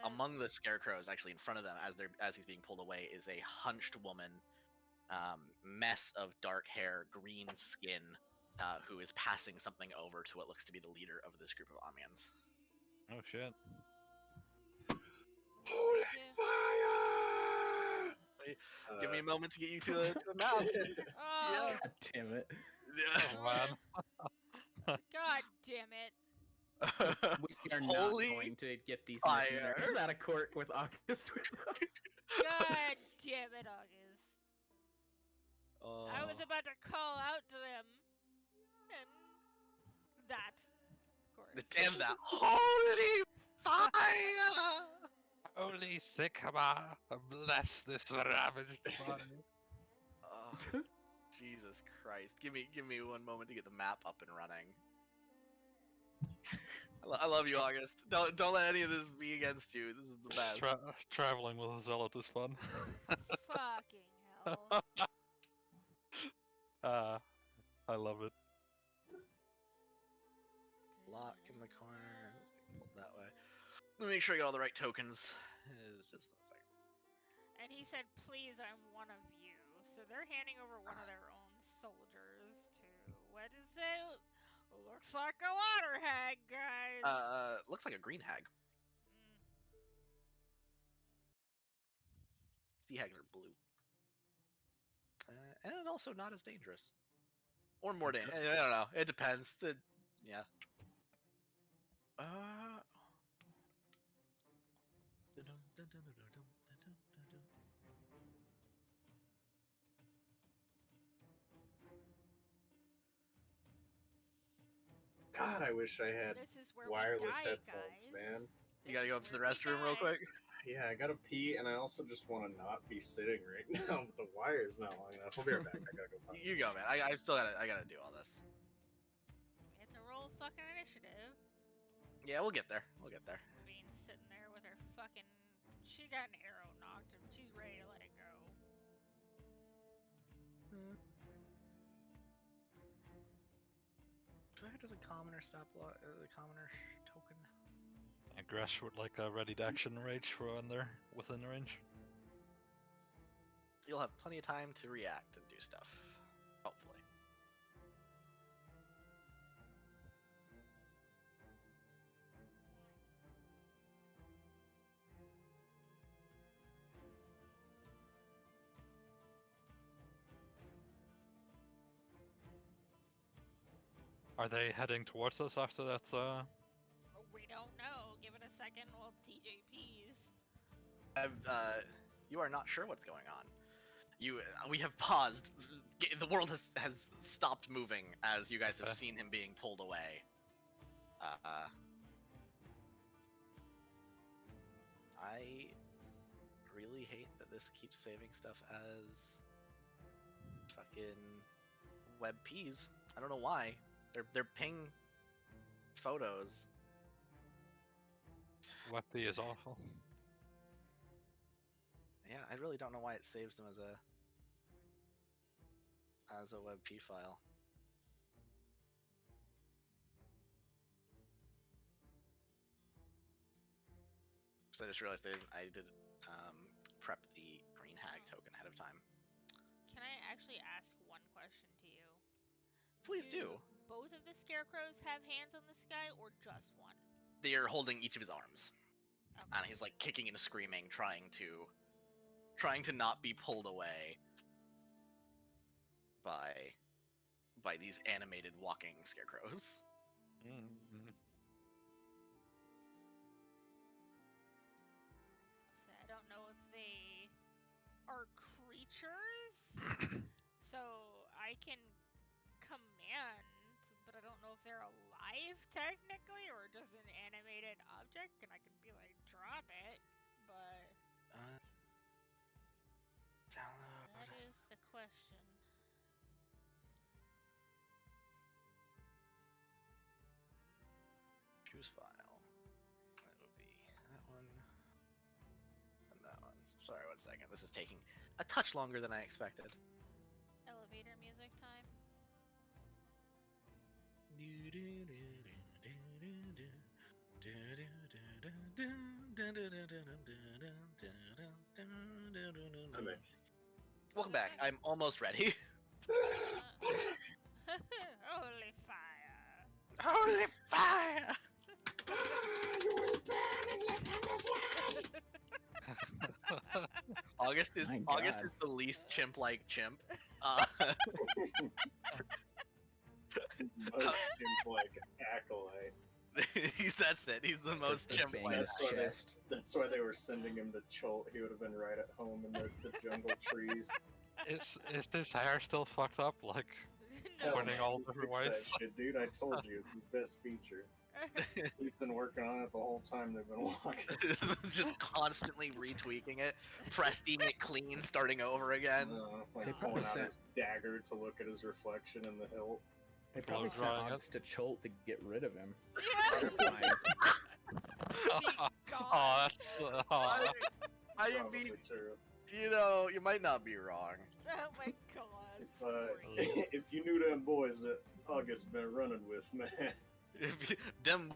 Among the scarecrows, actually in front of them, as he's being pulled away, is a hunched woman, mess of dark hair, green skin, who is passing something over to what looks to be the leader of this group of Amians. Oh shit. Holy Yeah. fire! Give me a moment to get you to a map. Oh, God damn it. Oh man. God damn it. We are Holy not going to get these fire. mercenaries out of court with August with us. God damn it, August. I was about to call out to them. And that, of course. Damn that. Holy fire! Holy Sycamore, bless this ravaged body. Oh, Jesus Christ. Give me one moment to get the map up and running. I love you, August. Don't let any of this be against you. This is the best. Traveling with a zealot is fun. Fucking hell. I love it. Lock in the corner. Let's be pulled that way. Let me make sure I got all the right tokens. It's just a second. And he said, please, I'm one of you. So they're handing over one of their own soldiers to, what is it? Looks like a water hag, guys. Looks like a green hag. Sea hags are blue. And also not as dangerous. Or more dangerous. I don't know. It depends. Yeah. God, I wish I had This is where wireless we die, headphones, guys. man. You gotta go up to the restroom real quick. Yeah, I gotta pee, and I also just want to not be sitting right now. But the wire's not long enough. I'll be right back. I gotta go. Pee. You go, man. I still gotta do all this. We have to roll fucking initiative. Yeah, we'll get there. We'll get there. Being sitting there with her fucking. She got an arrow knocked and she's ready to let it go. Does a commoner stop the commoner token? I Gresh would like a ready to action rage for when they're within range. You'll have plenty of time to react and do stuff. Hopefully. Are they heading towards us after that? We don't know. Give it a second. We'll TJPs. You are not sure what's going on. We have paused. The world has stopped moving as you guys have Okay. seen him being pulled away. I really hate that this keeps saving stuff as fucking web peas. I don't know why. They're ping photos. Weppy is awful. Yeah, I really don't know why it saves them as a WebP file. So I just realized I did prep the green hag token ahead of time. Can I actually ask one question to you? Please do. Both of the scarecrows have hands on the sky, or just one? They are holding each of his arms, Okay. and he's like kicking and screaming, trying to trying to not be pulled away by these animated walking scarecrows. Mm. So I don't know if they are creatures, so I can command, but I don't know if they're alive technically or just an animated object, and I can be like, drop it, but Download. that is the question. Choose file. That would be that one and that one. Sorry, 1 second. This is taking a touch longer than I expected. Elevator music time. Welcome back. I'm almost ready. Holy fire! Holy fire! You will burn and let them August is My August God. is the least chimp-like chimp. He's the most chimp-like acolyte. That's it. He's the most Just bang chimp-like. his chest. That's why they were sending him to Cholt. He would have been right at home in the jungle trees. Is his hair still fucked up? Like, No. Pointing all He different fixed that ways. shit, dude. I told you, it's his best feature. He's been working on it the whole time they've been walking. Just constantly retweaking it, pressing it clean, starting over again. Like They pulling probably out sent- his dagger to look at his reflection in the hilt. They probably sent drawing it. August to Cholt to get rid of him. Yeah. Fine. Oh, that's. I Probably mean, true. you know, you might not be wrong. Oh my god. If Scream. if you knew them boys that August been running with, man, If them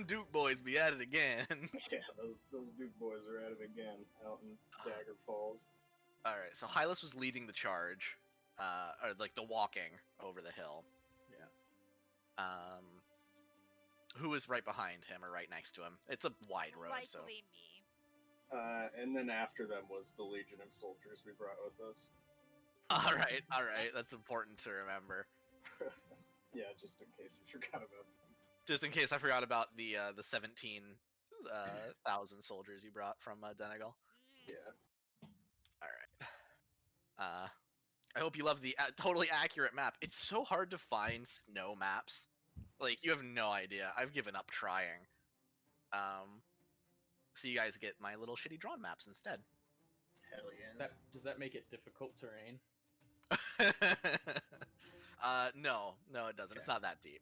Duke boys be at it again. yeah, those Duke boys are at it again out in Dagger Falls. All right, so Hylas was leading the charge, or like the walking over the hill. Yeah. Who was right behind him or right next to him? It's a wide road, Likely so. me. And then after them was the Legion of Soldiers we brought with us. All right, that's important to remember. Yeah, just in case you forgot about them. Just in case I forgot about the 17,000 soldiers you brought from Denegal. Yeah. All right. I hope you love the totally accurate map. It's so hard to find snow maps. Like, you have no idea. I've given up trying. So you guys get my little shitty drawn maps instead. Hell yeah. Does that make it difficult terrain? No, it doesn't. It's Okay. not that deep.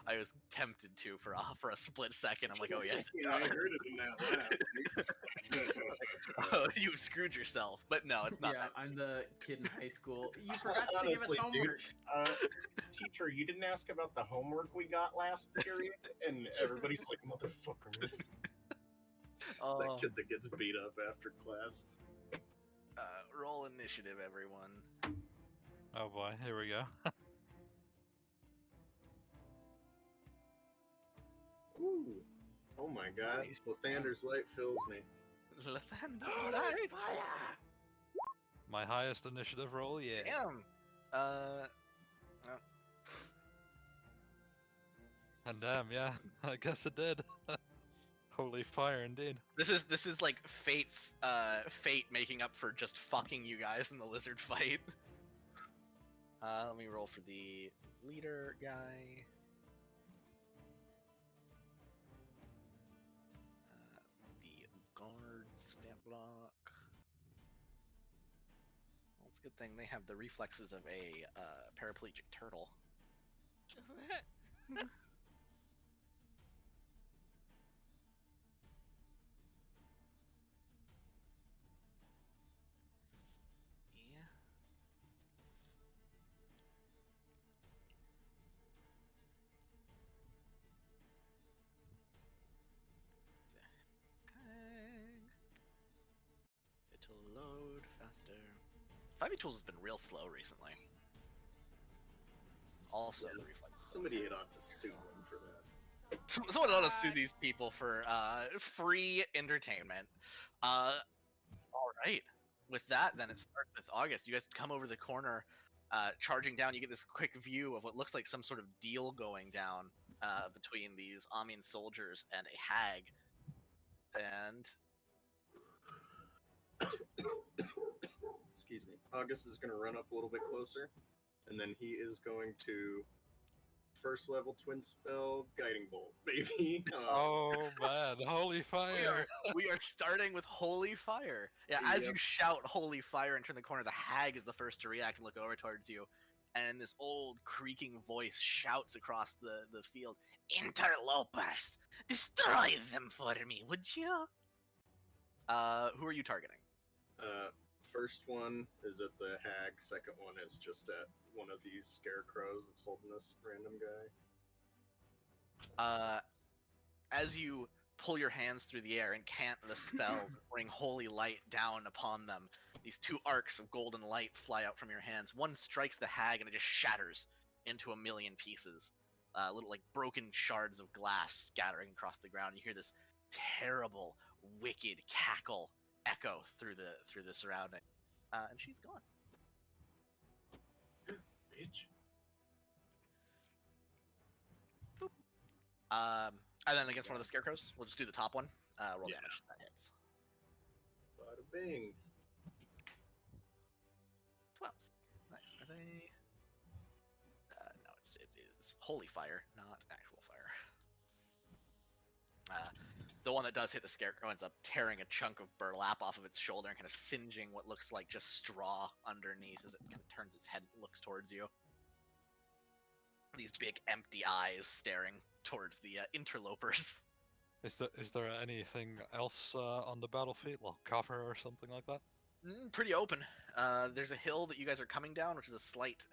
I was tempted to for a split second. I'm like, oh yes. Yeah, I heard it in that laugh. Oh, you screwed yourself. But no, it's not Yeah, that. I'm the kid in high school. You forgot to Honestly, give us dude. homework. Teacher, you didn't ask about the homework we got last period? And everybody's like, motherfucker. It's Oh, that kid that gets beat up after class. roll initiative, everyone. Oh boy, here we go. Ooh. Oh my god. Nice. Lathander's light fills me. Lathander, right? My highest initiative roll, yeah. Damn. And damn, yeah, I guess it did. Holy fire, indeed. This is like fate making up for just fucking you guys in the lizard fight. Let me roll for the leader guy. The guard stamp block. Well, it's a good thing they have the reflexes of a paraplegic turtle. Yeah. It'll load faster. 5e tools has been real slow recently. Also, Yeah. the reflexes. Somebody had ought to sue him for that. Someone ought to sue God. these people for free entertainment. All right. With that, then it starts with August. You guys come over the corner, charging down. You get this quick view of what looks like some sort of deal going down between these Amin soldiers and a hag. And Excuse me. August is going to run up a little bit closer, and then he is going to first level twin spell guiding bolt, baby. Oh man, holy fire! we are starting with holy fire. Yeah, as you Yep. shout holy fire and turn the corner, the hag is the first to react and look over towards you. And this old creaking voice shouts across the field, "Interlopers! Destroy them for me, would you?" Who are you targeting? First one is at the hag. Second one is just at one of these scarecrows that's holding this random guy. As you pull your hands through the air and cant the spells, bring holy light down upon them, these two arcs of golden light fly out from your hands. One strikes the hag and it just shatters into a million pieces. Little like broken shards of glass scattering across the ground. You hear this terrible, wicked cackle echo through the surrounding. And she's gone. Bitch. And then against one of the scarecrows, we'll just do the top one. Roll Yeah. damage. That hits. Bada bing. 12. Nice. Are they? No, it is holy fire, not actual fire. The one that does hit the scarecrow ends up tearing a chunk of burlap off of its shoulder and kind of singeing what looks like just straw underneath as it kind of turns its head and looks towards you. These big empty eyes staring towards the interlopers. Is there anything else on the battlefield, like cover or something like that? Pretty open. There's a hill that you guys are coming down, which is a slight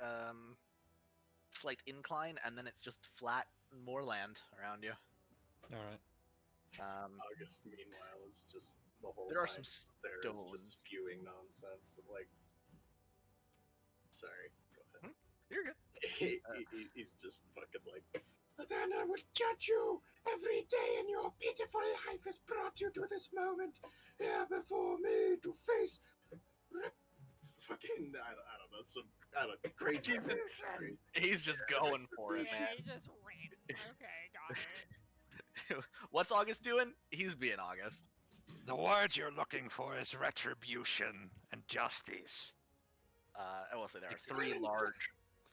incline, and then it's just flat moorland around you. All right. August, meanwhile, is just the whole There are time some there is stones. just spewing nonsense. Like, sorry, go ahead. You're good. He's just fucking like, "But then I will judge you. Every day in your pitiful life has brought you to this moment. Here before me to face fucking I don't know, some crazy. He's just going for it, Yeah, man. he just ran. Okay, got it. What's August doing? He's being August. The word you're looking for is retribution and justice. I will say there are Excellent.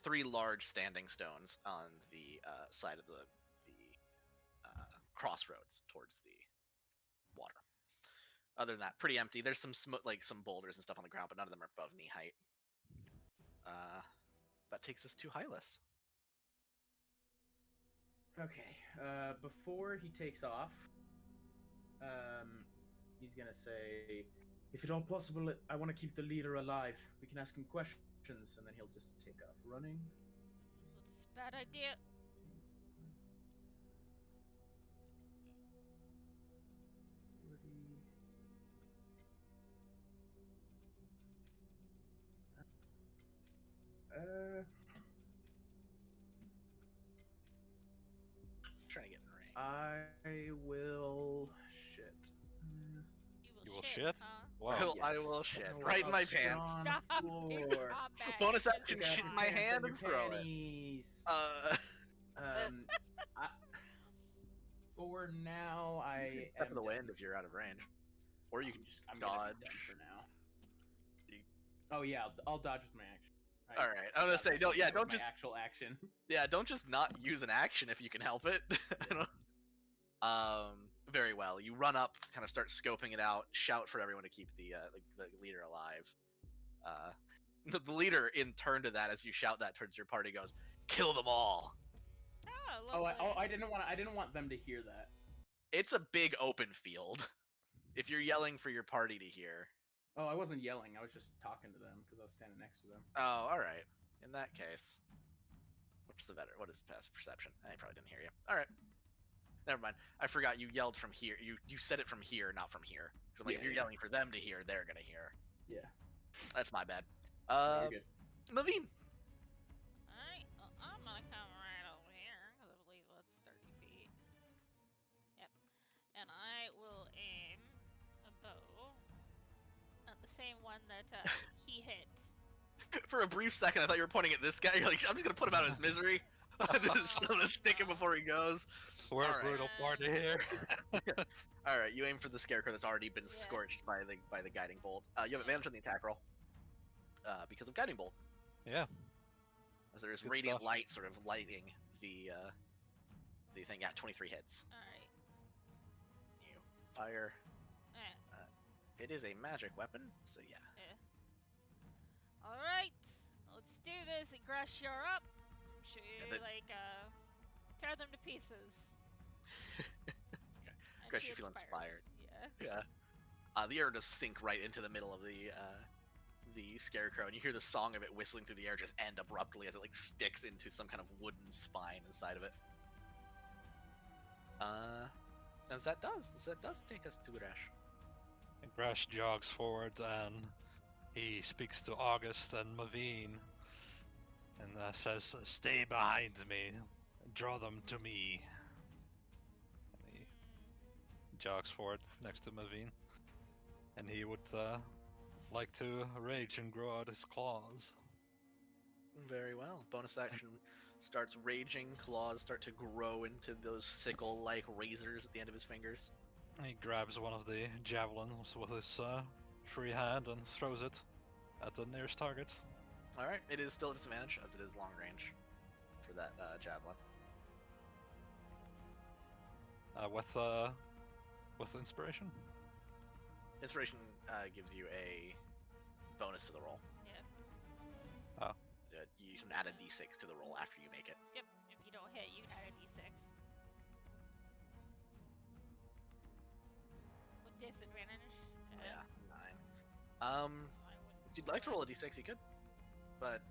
three large standing stones on the side of the crossroads towards the water. Other than that, pretty empty. There's some some boulders and stuff on the ground, but none of them are above knee height. That takes us to Hylas. Okay. Before he takes off, he's gonna say, "If at all possible, I want to keep the leader alive. We can ask him questions," and then he'll just take off running. So it's a bad idea. Trying to get in range. I will shit. You will shit, shit? huh? Wow. I will shit I'll right in my shit pants. on Stop the your floor. combat. Bonus It's action, just shit in fine. my Pants hand your and throw it. panties. For now, You I can step am in the done. wind if you're out of range, or you can just I'm gonna dodge. be done for now. You- Oh yeah, I'll dodge with my action. All right, I'm gonna say, don't With just my actual action. don't just not use an action if you can help it. Very well. You run up, kind of start scoping it out, shout for everyone to keep the leader alive. The leader, in turn to that, as you shout that towards your party, goes, "Kill them all." Oh, I didn't want them to hear that. It's a big open field. If you're yelling for your party to hear. Oh, I wasn't yelling. I was just talking to them because I was standing next to them. Oh, all right. In that case, what is passive perception? I probably didn't hear you. All right. Never mind. I forgot you yelled from here. You said it from here, not from here. Because I'm like, if you're yelling for them to hear, they're gonna hear. Yeah. That's my bad. No, you're good. Naveen. Alright, well, I'm gonna come right over here, because I believe that's 30 feet. Yep. And I will aim a bow one that he hit. For a brief second, I thought you were pointing at this guy. You're like, I'm just gonna put him out of his misery. I'm gonna stick him no. before he goes. We're All a right. brutal party here. All right, you aim for the scarecrow that's already been Yeah. scorched by the guiding bolt. You have advantage on the attack roll because of guiding bolt. Yeah. As there is Good radiant stuff. light sort of lighting the thing. Yeah, 23 hits. All right. You fire. Eh, It is a magic weapon, so yeah. All right. Let's do this. Grush, you're up. I'm sure you that- tear them to pieces. And Grush, she you feel inspires. inspired. Yeah. Yeah. The arrow does sink right into the middle of the scarecrow, and you hear the song of it whistling through the air just end abruptly as it like sticks into some kind of wooden spine inside of it. As that does take us to Urash. And Grash jogs forward and he speaks to August and Maveen and says, "Stay behind me. Draw them to me." And he jogs forward next to Maveen. And he would like to rage and grow out his claws. Very well. Bonus action starts raging. Claws start to grow into those sickle-like razors at the end of his fingers. He grabs one of the javelins with his free hand and throws it at the nearest target. All right, it is still a disadvantage as it is long range for that javelin. With inspiration. Inspiration gives you a bonus to the roll. Yeah. So you can add a d6 to the roll after you make it. Yep. If you don't hit, you can add a d6. With disadvantage. Yeah, 9. I wouldn't If you'd do like to it. roll a d6, you could, but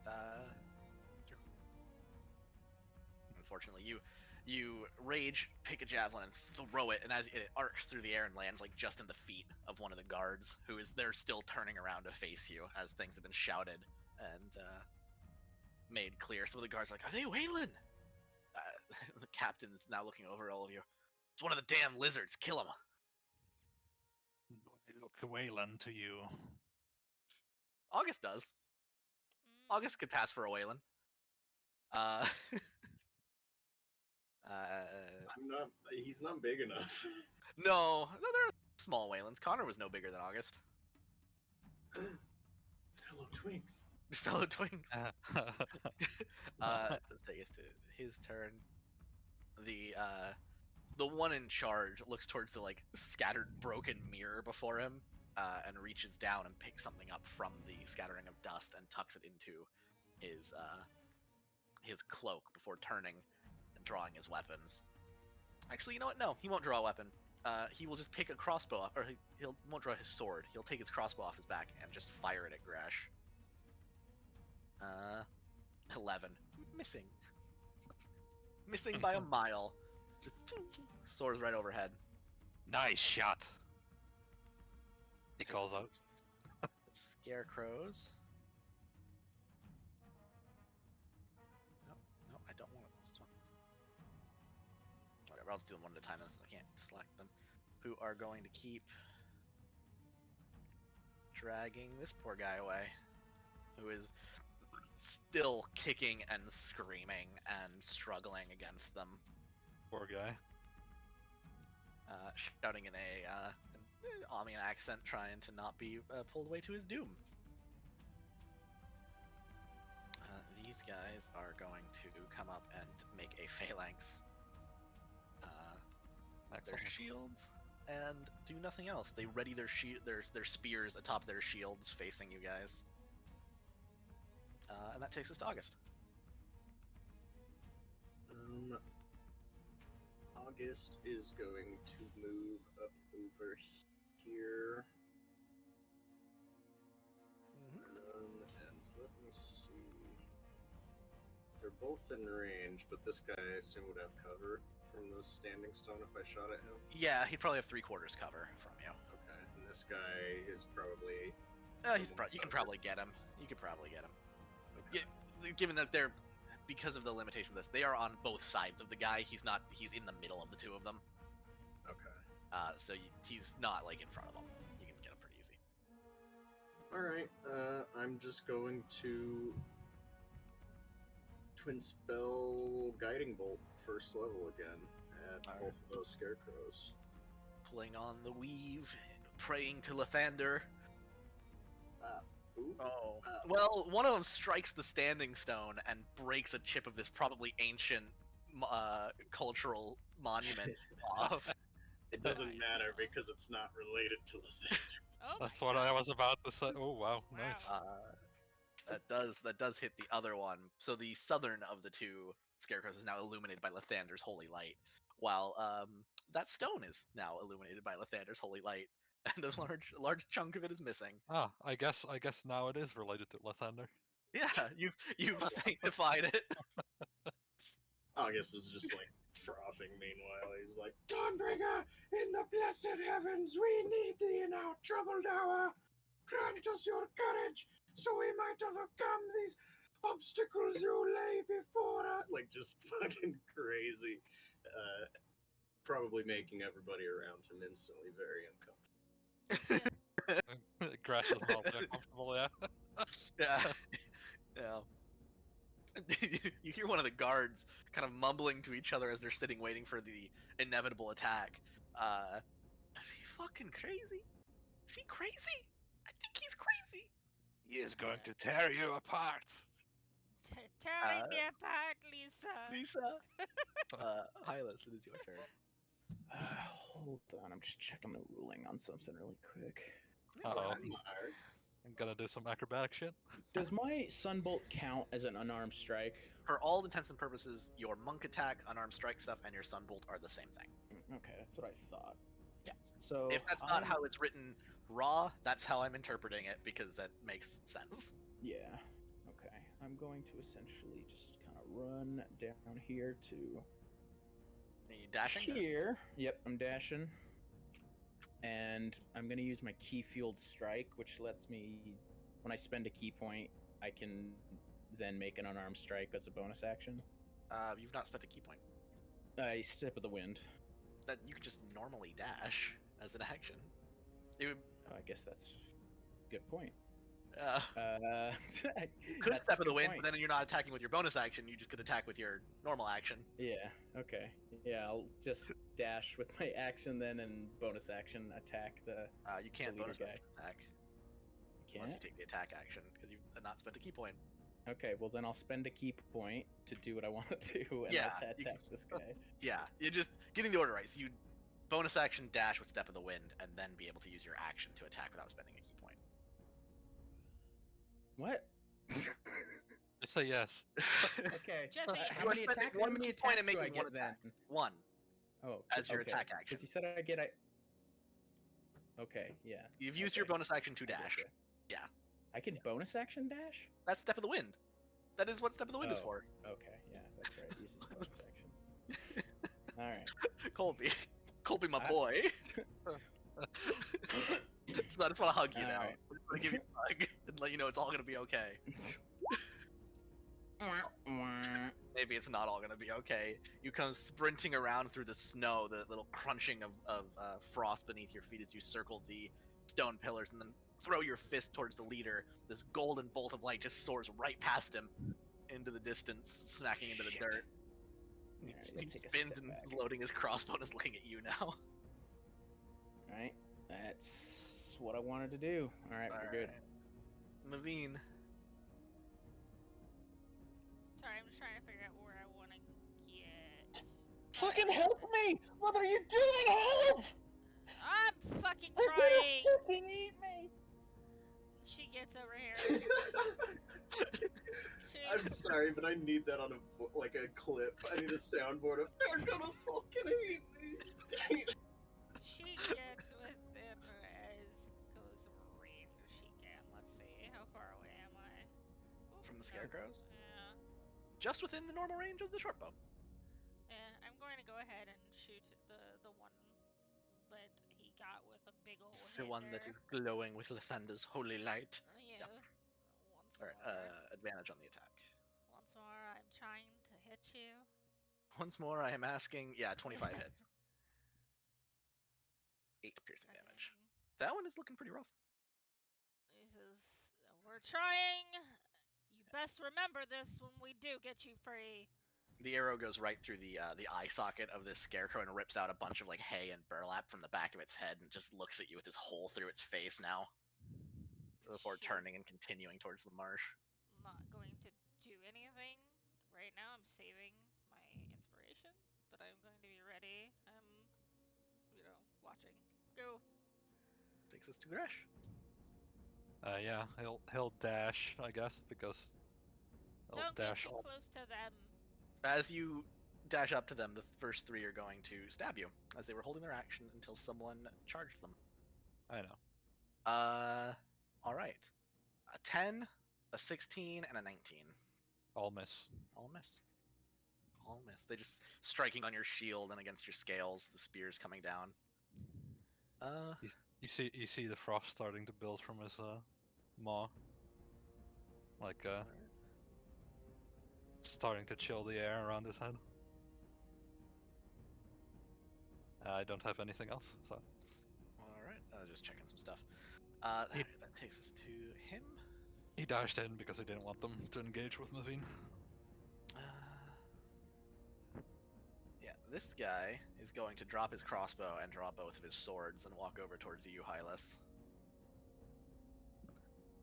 unfortunately, you rage, pick a javelin, and throw it, and as it arcs through the air and lands like just in the feet of one of the guards, who is there still turning around to face you as things have been shouted and made clear. Some of the guards are like, "Are they Waylon?" The captain's now looking over all of you. It's one of the damn lizards. Kill him. I look Wayland to you. August does. August could pass for a Waylon. I'm not. He's not big enough. No, they're small Waylons. Connor was no bigger than August. Fellow twinks. Fellow twins. Let's take us to his turn. The one in charge looks towards the like scattered broken mirror before him, and reaches down and picks something up from the scattering of dust and tucks it into his cloak before turning and drawing his weapons. Actually, you know what? No, he won't draw a weapon. He will just pick a crossbow up, or he won't draw his sword. He'll take his crossbow off his back and just fire it at Grash. 11. Missing. Missing by a mile. Just soars right overhead. Nice shot. He calls out. The scarecrows. No, I don't want this one. Whatever, I'll just do them one at a time since I can't select them. Who are going to keep dragging this poor guy away. Who is still kicking and screaming and struggling against them. Poor guy. Shouting in an Amian accent, trying to not be pulled away to his doom. These guys are going to come up and make a phalanx. Their Excellent. shields and do nothing else. They ready their their spears atop their shields, facing you guys. And that takes us to August. August is going to move up over here. And let me see. They're both in range, but this guy I assume would have cover from the standing stone if I shot at him. Yeah, he'd probably have 3/4 cover from you. Okay, and this guy is probably. You can probably get him. You could probably get him. Okay. Yeah, given that they're, because of the limitation of this, they are on both sides of the guy. He's in the middle of the two of them. Okay. So he's not like in front of them. You can get him pretty easy. All right. I'm just going to twin spell guiding bolt first level again at All both of those scarecrows. Pulling on the weave, praying to Lathander. Ooh. Oh. Well, one of them strikes the standing stone and breaks a chip of this probably ancient cultural monument off. It doesn't Right, matter yeah. because it's not related to Lathander. Oh That's my what God. I was about to say. Oh wow, Wow. nice. That does hit the other one. So the southern of the two scarecrows is now illuminated by Lathander's holy light, while that stone is now illuminated by Lathander's holy light, and a large chunk of it is missing. Ah, I guess now it is related to Lathander. Yeah, you've sanctified it. I guess it's just like frothing. Meanwhile, he's like, Dawnbringer, in the blessed heavens, we need thee in our troubled hour. Grant us your courage, so we might overcome these obstacles you lay before us. Like, just fucking crazy. Probably making everybody around him instantly very uncomfortable. Grass is mildly uncomfortable, yeah. Yeah, yeah. You hear one of the guards kind of mumbling to each other as they're sitting waiting for the inevitable attack. Is he fucking crazy? Is he crazy? I think he's crazy. He is going to tear you apart. Tearing me apart, Lisa. Lisa. Hylas, it is your turn. Hold on, I'm just checking the ruling on something really quick. Uh-oh. Mark. I'm gonna do some acrobatic shit. Does my sunbolt count as an unarmed strike? For all intents and purposes, your monk attack, unarmed strike stuff, and your sunbolt are the same thing. Okay, that's what I thought. Yeah. So If that's not how it's written raw, that's how I'm interpreting it because that makes sense. Yeah. Okay. I'm going to essentially just kind of run down here to Are you dashing? here. Yep, I'm dashing. And I'm going to use my key fueled strike, which lets me, when I spend a key point, I can then make an unarmed strike as a bonus action. You've not spent a key point. I step of the wind. That you can just normally dash as an action. It would, I guess that's a good point. you could that's step a of the good wind, point. but then you're not attacking with your bonus action. You just could attack with your normal action. Yeah, okay. Yeah, I'll just dash with my action then and bonus action attack the You can't leader bonus guy. attack unless you can't. take the attack action because you've not spent a key point. Okay, well then I'll spend a key point to do what I want to do and Yeah, I'll you attack can- this guy. Yeah, you're just getting the order right. So you bonus action dash with step of the wind, and then be able to use your action to attack without spending a key point. What? I say yes. Okay. Jesse, How You are many spending attacks? one How many key point attacks and do I making one get then? attack. One Oh, as your okay. attack action. Because you said I get. Okay, yeah. You've used your Okay. bonus action to I get dash. ya. Yeah. I can bonus action dash? That's step of the wind. That is what step of the wind is Oh. for. Okay, yeah, that's right. It uses bonus action. Alright. Colby, Colby, my I- boy. So I just want to hug you now. Alright. I just want to give you a hug and let you know it's all gonna be okay. Maybe it's not all gonna be okay. You come sprinting around through the snow, the little crunching of frost beneath your feet as you circle the stone pillars, and then throw your fist towards the leader. This golden bolt of light just soars right past him into the distance, smacking into the Shit. dirt. Alright, He let's take a spins step and back. is loading his crossbow and is looking at you now. Alright, that's what I wanted to do. Alright, we're good. Alright. Naveen. Sorry, I'm just trying to figure out where I want to get. Fucking help me! What are you doing? Help! I'm fucking I'm gonna trying. fucking eat me! She gets over here. I'm sorry, but I need that on a clip. I need a soundboard of "They're gonna fucking eat me." She gets within as close of range as she can. Let's see, how far away am I? Ooh, From the no. scarecrows? Yeah. Just within the normal range of the short bow. Yeah, I'm going to go ahead and shoot the one that he got with a big ol' It's the one that hinder. is glowing with Lathander's holy light. Yeah. Once Alright, more. advantage on the attack. Once more, I'm trying to hit you. Once more, I am asking. Yeah, 25 hits. 8 piercing damage. Okay. That one is looking pretty rough. This is We're trying. You best remember this when we do get you free. The arrow goes right through the eye socket of this scarecrow and rips out a bunch of like hay and burlap from the back of its head and just looks at you with this hole through its face now. Before She's turning and continuing towards the marsh. not going to do anything right now. I'm saving my inspiration, but I'm going to be ready. I'm, watching. Go. Takes us to Gresh. Yeah, he'll dash, I guess, because he'll Don't get dash too all. close to them. As you dash up to them, the first three are going to stab you, as they were holding their action until someone charged them. I know. All right. A 10, a 16, and a 19. All miss. All miss. All miss. They just striking on your shield and against your scales, the spears coming down. You see the frost starting to build from his maw. Like alright. starting to chill the air around his head. I don't have anything else, so. Alright, just checking some stuff. He- That takes us to him. He dashed in because he didn't want them to engage with Naveen. Yeah, this guy is going to drop his crossbow and draw both of his swords and walk over towards you, Hylas.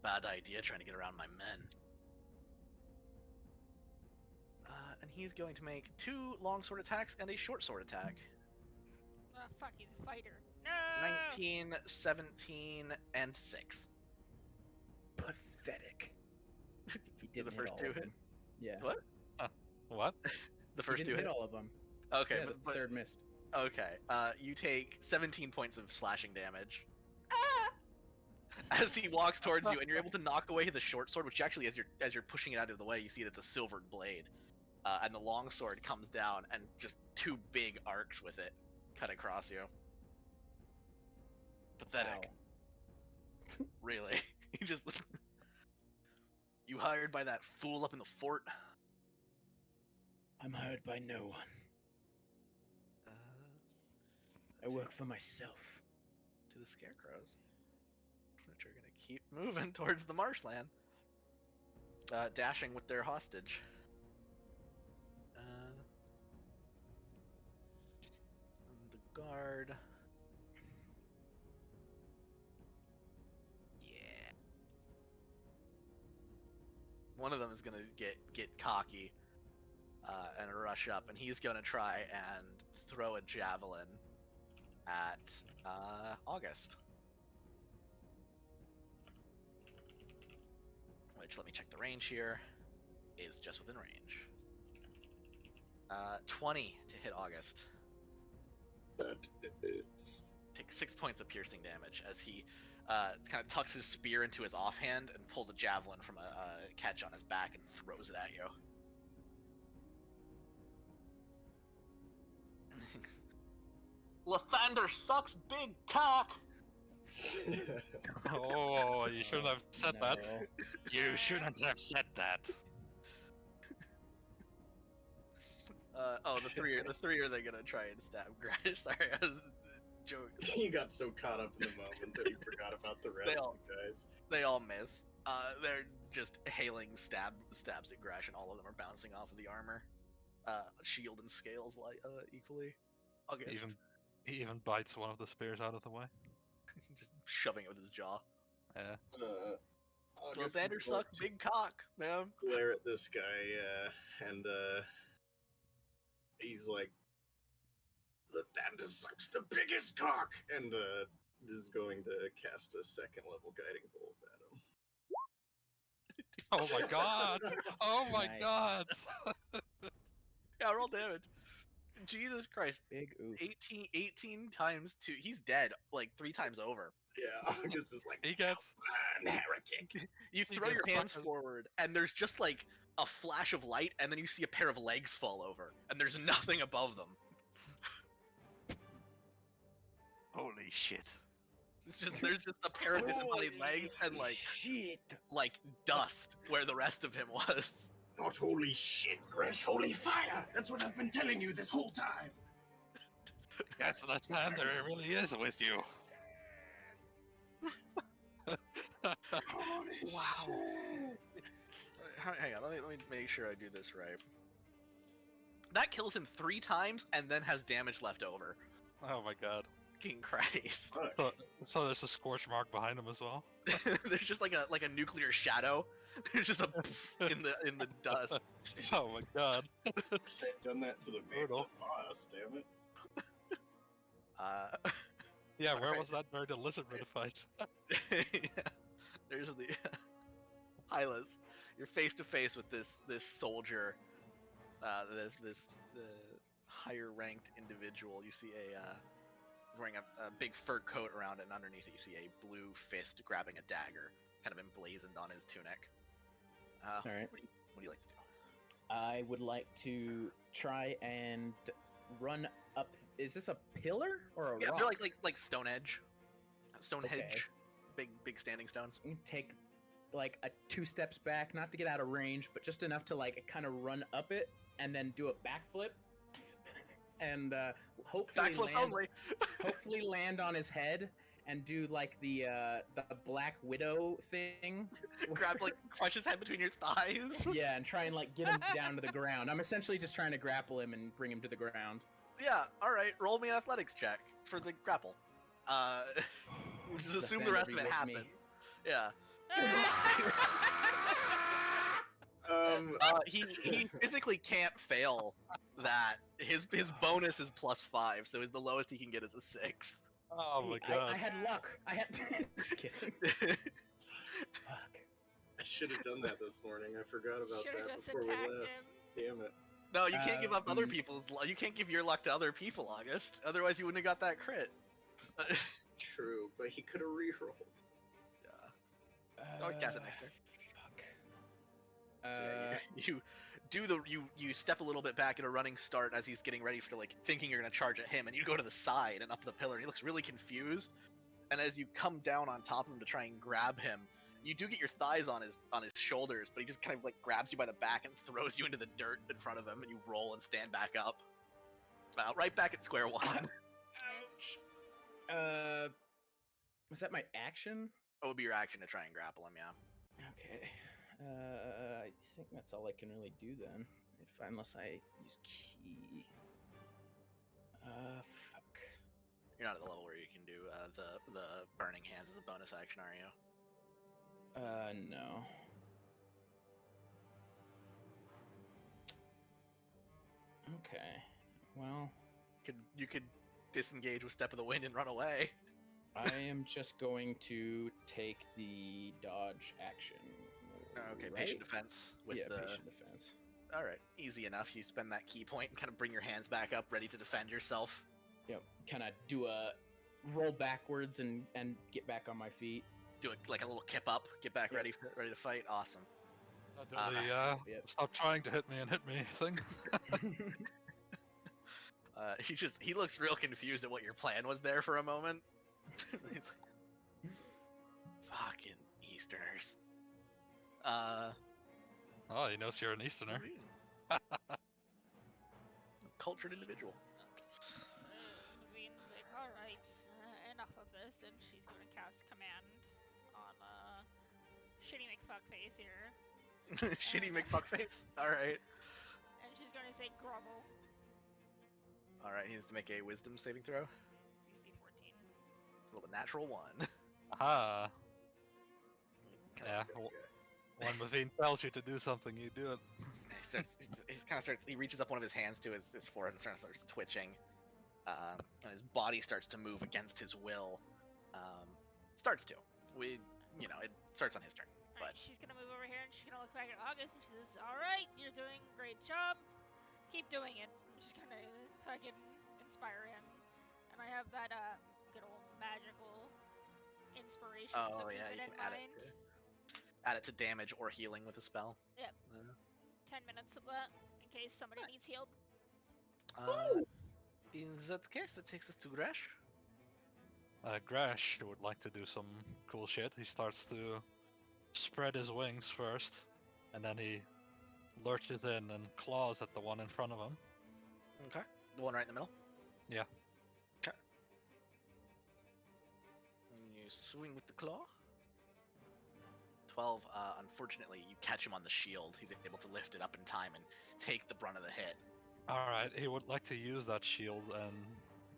Bad idea trying to get around my men. And he's going to make 2 longsword attacks and a short sword attack. Oh, fuck, he's a fighter. No! 19, 17, and 6. Pathetic. He Did didn't the hit first all 2 of hit? them. Yeah. What? What? The first he 2 didn't hit? hit all of them. Okay, Yeah, but, the third missed. okay. You take 17 points of slashing damage Ah! as he walks towards you, and you're able to knock away the short sword, which actually, as you're pushing it out of the way, you see that it's a silvered blade, and the long sword comes down, and just 2 big arcs with it cut across you. Pathetic. Wow. Really. You just you hired by that fool up in the fort. I'm hired by no one. I work for myself. To the scarecrows, which are gonna keep moving towards the marshland, dashing with their hostage. And the guard. Yeah. One of them is gonna get cocky and rush up, and he's gonna try and throw a javelin at August. Which, let me check the range here, is just within range. 20 to hit August. That it's Take 6 points of piercing damage as he kind of tucks his spear into his offhand and pulls a javelin from a catch on his back and throws it at you. Lathander sucks big cock! Oh, you shouldn't have said that. No. You shouldn't have said that. The three are they gonna try and stab Grash? Sorry, I was joking. You got so caught up in the moment that you forgot about the rest of the guys. They all miss. They're just hailing stabs at Grash, and all of them are bouncing off of the armor. Shield and scales equally. August. He even bites one of the spears out of the way. Just shoving it with his jaw. Yeah. August is Lathander going sucks to big cock, man. glare at this guy, and he's like, Lathander sucks the biggest cock, and is going to cast a 2nd level guiding bolt at him. Oh my god! Oh my Nice. god! Yeah, roll damage. Jesus Christ. Big oof. 18 times 2. He's dead like 3 times over. Yeah, August is like, He gets. "Man, heretic." You He throw your gets hands fucking- forward, and there's just like a flash of light, and then you see a pair of legs fall over, and there's nothing above them. Holy shit! There's just a pair of disembodied legs and shit. like dust where the rest of him was. Not holy shit, Gresh, holy fire! That's what I've been telling you this whole time. Yes, Lathander really is with you. Holy Wow. shit! Hang on, let me make sure I do this right. That kills him 3 times and then has damage left over. Oh my god. King Christ. Fuck. So there's a scorch mark behind him as well. There's just like a nuclear shadow. There's just a in the dust. Oh my god. They've done that to the Brutal. boss, damn it. Yeah, where Alright. was that during the lizard man fight? Yeah. There's the Hylas. You're face to face with this soldier, this higher ranked individual. You see wearing a big fur coat around it, and underneath it you see a blue fist grabbing a dagger, kind of emblazoned on his tunic. All right. What do you like to do? I would like to try and run up. Is this a pillar or a Yeah, rock? they're like Stonehenge, Stonehenge, big standing stones. Take like 2 steps back, not to get out of range, but just enough to like kind of run up it and then do a backflip, and hopefully Backflips land, only. hopefully land on his head and do like the Black Widow thing. Grab crush his head between your thighs. Yeah, and try and like get him down to the ground. I'm essentially just trying to grapple him and bring him to the ground. Yeah, alright, roll me an athletics check for the grapple. Just assume the rest of it Defender be with happened. me. Yeah. He physically can't fail that. His bonus is +5, so the lowest he can get is a 6. Oh my Hey, god. I had luck. I had. Just kidding. Fuck. I should have done that this morning. I forgot about Should've that just before we attacked left. him. Damn it. No, you can't give up other Um, people's luck. You can't give your luck to other people, August. Otherwise, you wouldn't have got that crit. True, but he could have rerolled. Yeah. Always cast it next turn. Fuck. So yeah, you step a little bit back at a running start as he's getting ready for thinking you're gonna charge at him, and you go to the side and up the pillar. And he looks really confused. And as you come down on top of him to try and grab him, you do get your thighs on his shoulders, but he just kind of grabs you by the back and throws you into the dirt in front of him, and you roll and stand back up. Right back at square one. Ouch. Was that my action? What would be your action to try and grapple him? Yeah. Okay. I think that's all I can really do then. Unless I use key. Fuck. You're not at the level where you can do the burning hands as a bonus action, are you? No. Okay. Well, You could disengage with Step of the Wind and run away. I am just going to take the dodge action. Okay, right? patient defense with yeah, the. patient defense. All right, easy enough. You spend that key point and kind of bring your hands back up, ready to defend yourself. Yep. Kind of do a roll backwards and get back on my feet. Do it like a little kip up. Get back Yep. ready to fight. Awesome. Do the Yep. stop trying to hit me and hit me thing. He looks real confused at what your plan was there for a moment. He's like, fucking Easterners. Oh, he knows you're an Easterner. Cultured individual. Queen's like, alright, enough of this, and she's gonna cast command on Shitty McFuckface here. Shitty McFuckface. All right. And she's gonna say grovel. All right. He needs to make a Wisdom saving throw. DC 14. Roll a natural 1. Aha. Kinda Yeah. When Mavine tells you to do something, you do it. He reaches up one of his hands to his forehead and starts twitching. And his body starts to move against his will. It starts on his turn. Alright, she's gonna move over here and she's gonna look back at August and she says, alright, you're doing a great job. Keep doing it. I'm just gonna fucking inspire him. And I have that good old magical inspiration. Oh, so yeah, keep you it in can add it mind. Add it to damage or healing with a spell. Yep. Uh, 10 minutes of that in case somebody needs healed. In that case, that takes us to Gresh. Grash would like to do some cool shit. He starts to spread his wings first, and then he lurches in and claws at the one in front of him. Okay. The one right in the middle? Yeah. Okay. And you swing with the claw. 12. Unfortunately, you catch him on the shield. He's able to lift it up in time and take the brunt of the hit. Alright, he would like to use that shield and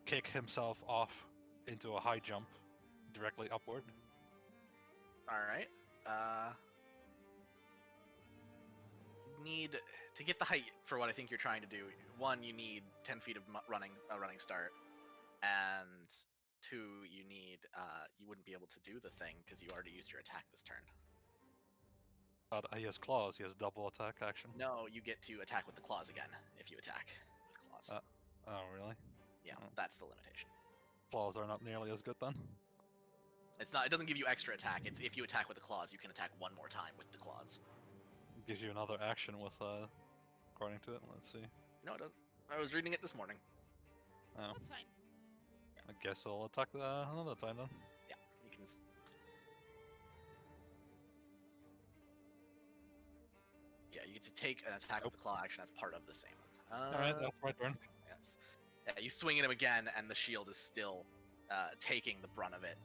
kick himself off into a high jump directly upward. All right. Need to get the height for what I think you're trying to do. One, you need 10 feet of running start, and two, you need you wouldn't be able to do the thing because you already used your attack this turn. But he has claws, he has double attack action. No, you get to attack with the claws again if you attack with claws. Oh, really? Yeah, oh. that's the limitation. Claws are not nearly as good then? It's not. It doesn't give you extra attack. It's if you attack with the claws, you can attack one more time with the claws. Gives you another action with, according to it. Let's see. No, it doesn't. I was reading it this morning. Oh, That's fine. I guess I'll attack another time then. Yeah, you can. Yeah, you get to take an attack with the claw action as part of the same. Alright, that's my turn. Yes. Yeah, you swing at him again, and the shield is still taking the brunt of it,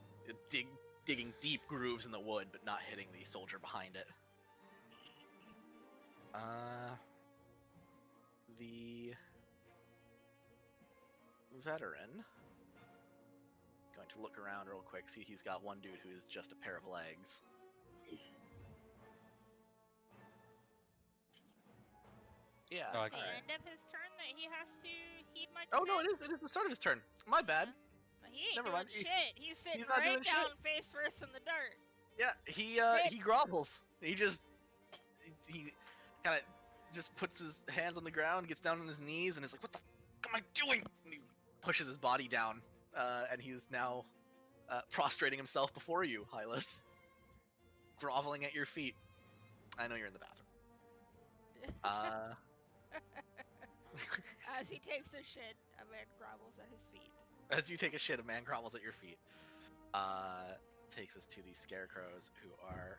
digging deep grooves in the wood, but not hitting the soldier behind it. The veteran going to look around real quick, see he's got one dude who is just a pair of legs. Yeah. Oh, The okay. end of his turn that he has to heed my Oh no, command? it is the start of his turn. My bad. He ain't Never doing mind. shit. He's sitting he's not right doing shit. down face first in the dirt. Yeah, Sit. he grovels. He kind of just puts his hands on the ground, gets down on his knees, and is like, "What the fuck am I doing?" And he pushes his body down, and he's now prostrating himself before you, Hylas, groveling at your feet. I know you're in the bathroom. As he takes a shit, a man grovels at his feet. As you take a shit, a man grovels at your feet. Takes us to the scarecrows, who are.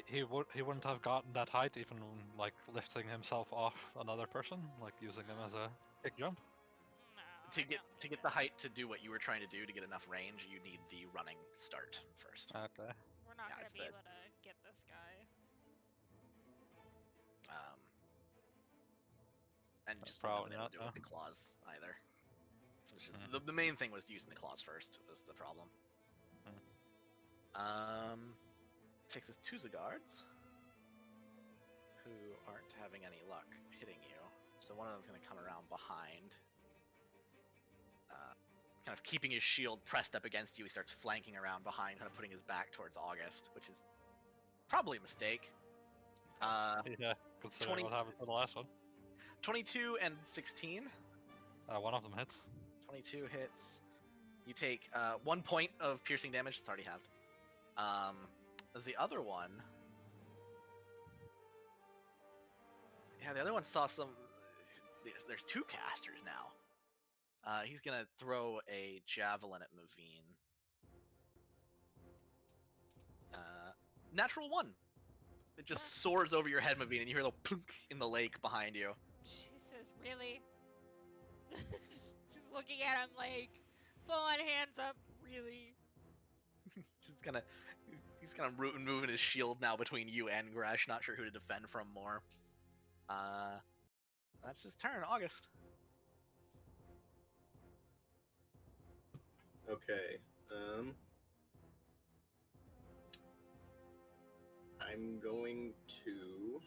He wouldn't have gotten that height even like lifting himself off another person, like using him as a kick jump. No, To I get don't to think get the height to do what you were trying to do to get enough range, you need the running start first. Okay. We're not Yeah, gonna it's be the- able to get this guy. And you That's just wouldn't have probably been able to do it not, with the claws either. It's just Mm. the main thing was using the claws first was the problem. Takes us to Zagards, who aren't having any luck hitting you. So one of them's going to come around behind, kind of keeping his shield pressed up against you. He starts flanking around behind, kind of putting his back towards August, which is probably a mistake. Yeah, considering 20 what happened to the last one. 22 and 16. One of them hits. 22 hits. You take 1 point of piercing damage. It's already halved. The other one. Yeah, the other one saw some. There's two casters now. He's gonna throw a javelin at Maveen. Natural 1. It just soars over your head, Maveen, and you hear a little plunk in the lake behind you. She says, really? She's looking at him like, full on hands up, really? He's kind of moving his shield now between you and Gresh, not sure who to defend from more. That's his turn, August. Okay. I'm going to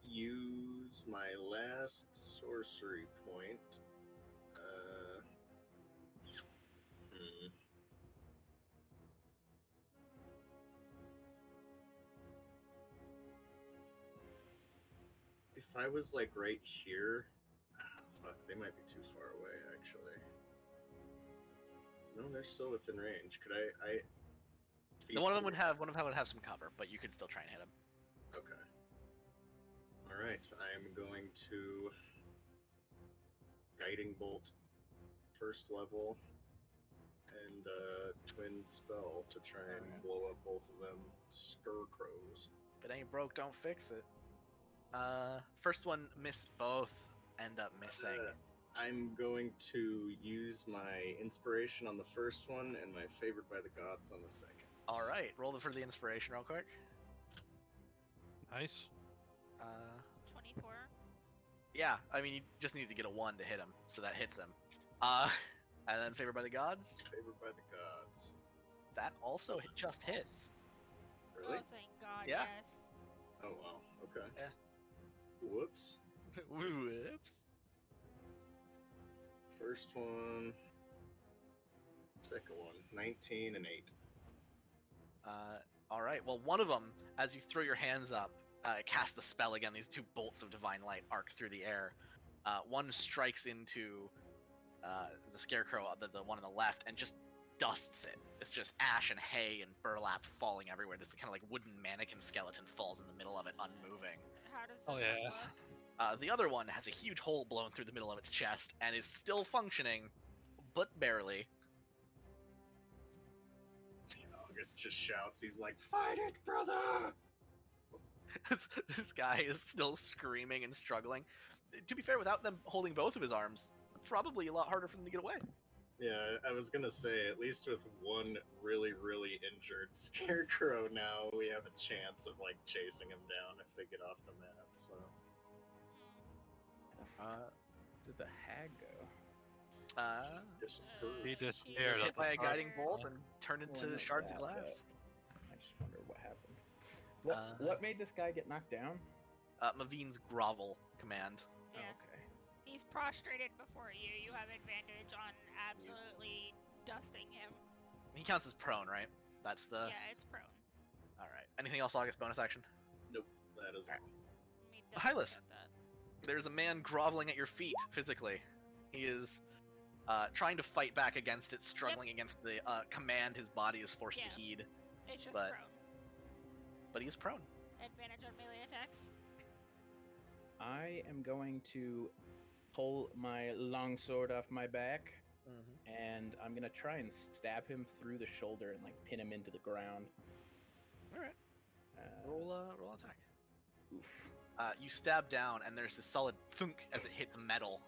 use my last sorcery point. If I was like right here, fuck, they might be too far away. Actually, no, they're still within range. Could I? One of them would have some cover, but you could still try and hit him. Okay. All right, I am going to guiding bolt, first level, and twin spell to try and Alright. blow up both of them scarecrows. If it ain't broke, don't fix it. First one missed both. End up missing. I'm going to use my inspiration on the first one and my favored by the gods on the second. All right, roll for the inspiration real quick. Nice. 24. Yeah, I mean, you just need to get a 1 to hit him, so that hits him. And then favored by the gods, Favored by the gods. that also just hits. Really? Oh, thank God, Yeah. yes. Oh wow. Okay. Yeah. Whoops. Whoops. First one. Second one. 19 and 8. All right. Well, one of them, as you throw your hands up, cast the spell again. These 2 bolts of divine light arc through the air. One strikes into the scarecrow, the one on the left, and just dusts it. It's just ash and hay and burlap falling everywhere. This kind of like wooden mannequin skeleton falls in the middle of it, unmoving. How does this Oh, one yeah. look? The other one has a huge hole blown through the middle of its chest and is still functioning, but barely. August just shouts. He's like, "Fight it, brother!" This guy is still screaming and struggling. To be fair, without them holding both of his arms, probably a lot harder for them to get away. Yeah, I was gonna say, at least with one really, really injured scarecrow now, we have a chance of like chasing him down if they get off the map. So Did the hag go? disapprove. He She disappeared Hit at the by a start. guiding bolt Yeah. and turned into Well, I know shards of that, glass. I just wonder what happened. What made this guy get knocked down? Mavine's grovel command. Yeah. Oh, okay. He's prostrated before you. You have advantage on absolutely dusting him. He counts as prone, right? That's the. Yeah, it's prone. All right. Anything else? August bonus action. That is Alright. Let me Hylas. double check that. There's a man groveling at your feet physically. He is trying to fight back against it, struggling against the command his body is forced Yeah. to heed, It's just But- prone. but he is prone. Advantage on melee attacks. I am going to pull my longsword off my back, Mm-hmm. and I'm gonna try and stab him through the shoulder and like pin him into the ground. All right. Uh, Roll attack. Oof. You stab down, and there's this solid thunk as it hits metal.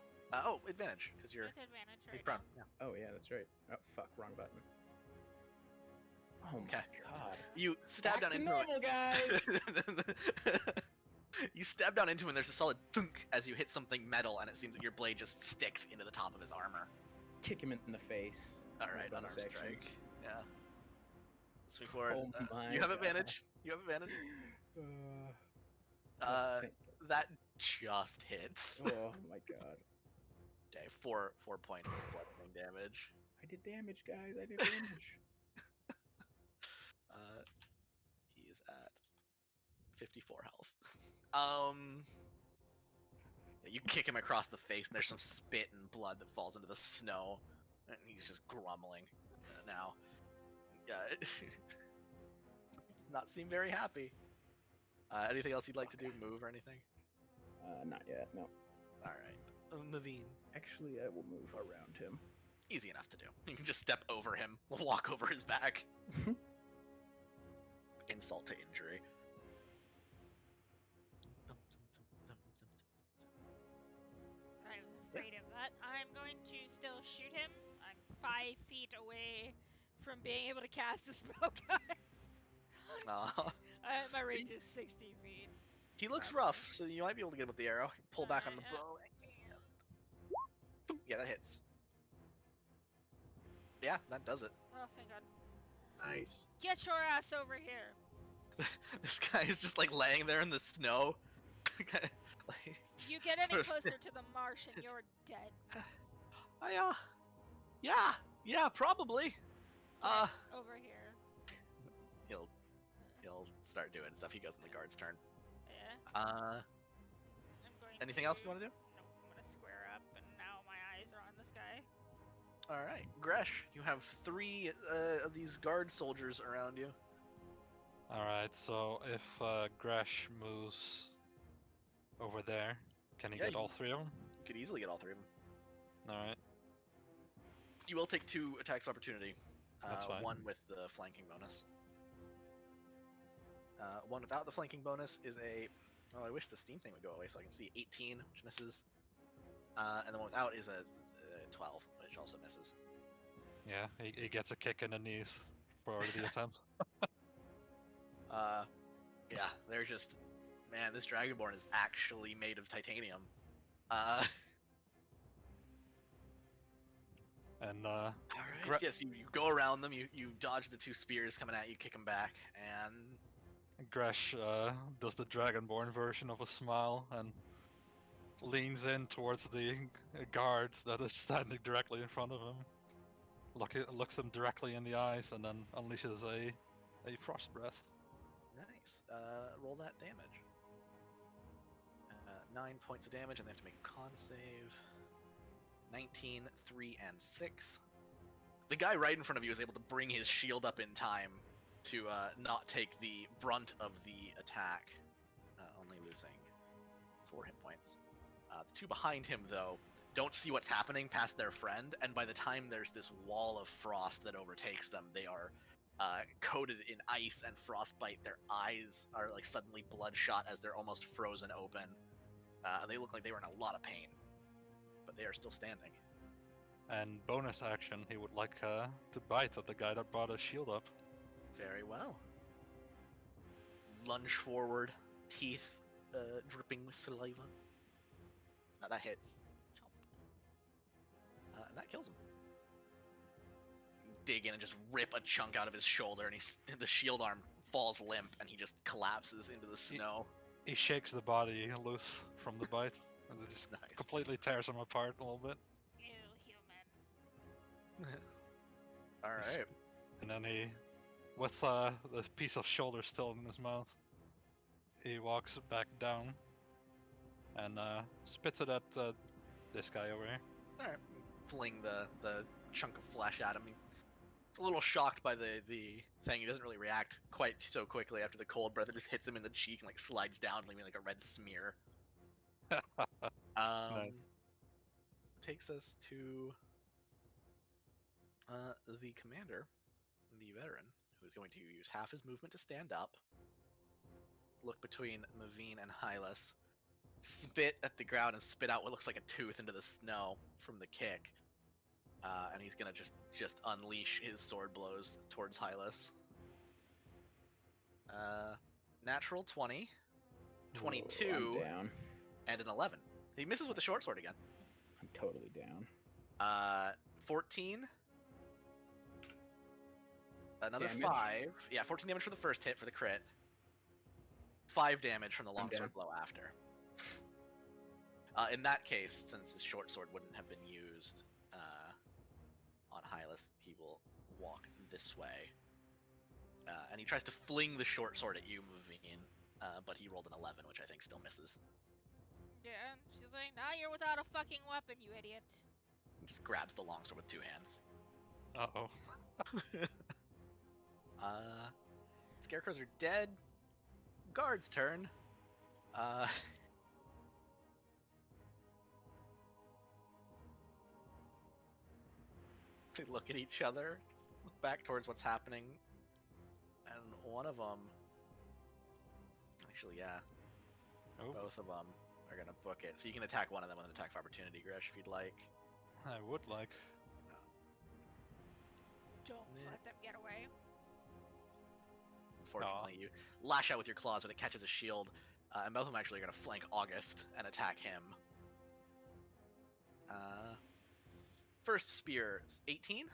Advantage because you're It's advantage he's right prone. now. Yeah. Oh yeah, that's right. Oh fuck, wrong button. Oh my Okay. god. You stab Back down to into normal, guys. it. You stab down into him, and there's a solid thunk as you hit something metal, and it seems that your blade just sticks into the top of his armor. Kick him in the face. All My right, bonus unarmed action. strike. Yeah. Swing forward. Oh my you have God. advantage. You have advantage. Thank- That just hits. oh my god. Okay, 4 points of bludgeoning damage. I did damage, guys. I did damage. He is at 54 health. Yeah, you kick him across the face, and there's some spit and blood that falls into the snow, and he's just grumbling now. Yeah, does not seem very happy. Anything else you'd like to do? Move or anything? Not yet. No. All right, Naveen. Actually, I will move around him. Easy enough to do. You can just step over him, walk over his back. Insult to injury. I was afraid of that. I'm going to still shoot him. I'm 5 feet away from being able to cast a spell, guys. My range is 60 feet. He looks rough, so you might be able to get him with the arrow. Pull back on the Alright, bow, and yeah, that hits. Yeah, that does it. Oh, thank God. Nice. Get your ass over here. This guy is just like laying there in the snow. Like, You get any sort of closer to the marsh and you're dead. yeah, probably. Over here. He'll start doing stuff. He goes in the guard's turn. Yeah. I'm going Anything else you want to do? Nope, I'm gonna square up and now my eyes are on this guy. All right, Gresh, you have 3 of these guard soldiers around you. Alright, so if Gresh moves over there, can he Yeah, get you- all 3 of them? You could easily get all 3 of them. Alright. You will take 2 attacks of opportunity. That's fine. One with the flanking bonus. One without the flanking bonus is a. Oh, I wish the steam thing would go away so I can see 18, which misses. And the one without is a 12, which also misses. Yeah, he gets a kick in the knees. for the attempt. Yeah, they're just, man, this Dragonborn is actually made of titanium. Uh, And all right. Yes, you go around them. You dodge the two spears coming at you, kick them back, and Gresh does the Dragonborn version of a smile and leans in towards the guard that is standing directly in front of him. Looks him directly in the eyes and then unleashes a frost breath. nice. Roll that damage. 9 points of damage, and they have to make a con save. 19, 3, and 6. The guy right in front of you is able to bring his shield up in time to not take the brunt of the attack, only losing 4 hit points. The two behind him, though, don't see what's happening past their friend, and by the time there's this wall of frost that overtakes them, they are coated in ice and frostbite. Their eyes are like suddenly bloodshot as they're almost frozen open. They look like they were in a lot of pain, but they are still standing. And bonus action, he would like to bite at the guy that brought his shield up. Very well. Lunge forward, teeth dripping with saliva. That hits. And that kills him. You dig in and just rip a chunk out of his shoulder, and the shield arm falls limp, and he just collapses into the snow. He shakes the body loose from the bite, and it just Nice. completely tears him apart a little bit. Ew, human. All It's- right. And then he, with the piece of shoulder still in his mouth, he walks back down and spits it at this guy over here. All right. Fling the chunk of flesh at him. He's a little shocked by the thing. He doesn't really react quite so quickly after the cold breath. It just hits him in the cheek and like slides down, leaving like a red smear. Nice. Takes us to the commander, the veteran, who is going to use half his movement to stand up, look between Maveen and Hylas, spit at the ground and spit out what looks like a tooth into the snow from the kick. And he's gonna just unleash his sword blows towards Hylas. Natural 20, 22, Whoa, I'm down. and an 11. He misses with the short sword again. I'm totally down. 14. Another Damage? 5. Yeah, 14 damage for the first hit for the crit. 5 damage from the I'm longsword blow after. In that case, since his short sword wouldn't have been used on Hylas, he will walk this way. And he tries to fling the short sword at you, Maveen, but he rolled an 11, which I think still misses. Yeah, and she's like, now you're without a fucking weapon, you idiot. He just grabs the longsword with 2 hands. Uh-oh. Scarecrows are dead. Guard's turn. They look at each other, look back towards what's happening, and one of them, actually, yeah, Oh, both of them are gonna book it. So you can attack one of them with an attack of opportunity, Gresh, if you'd like. I would like. Don't Yeah. let them get away. Unfortunately, you lash out with your claws, but it catches a shield, and both of them actually are gonna flank August and attack him. First spear, 18.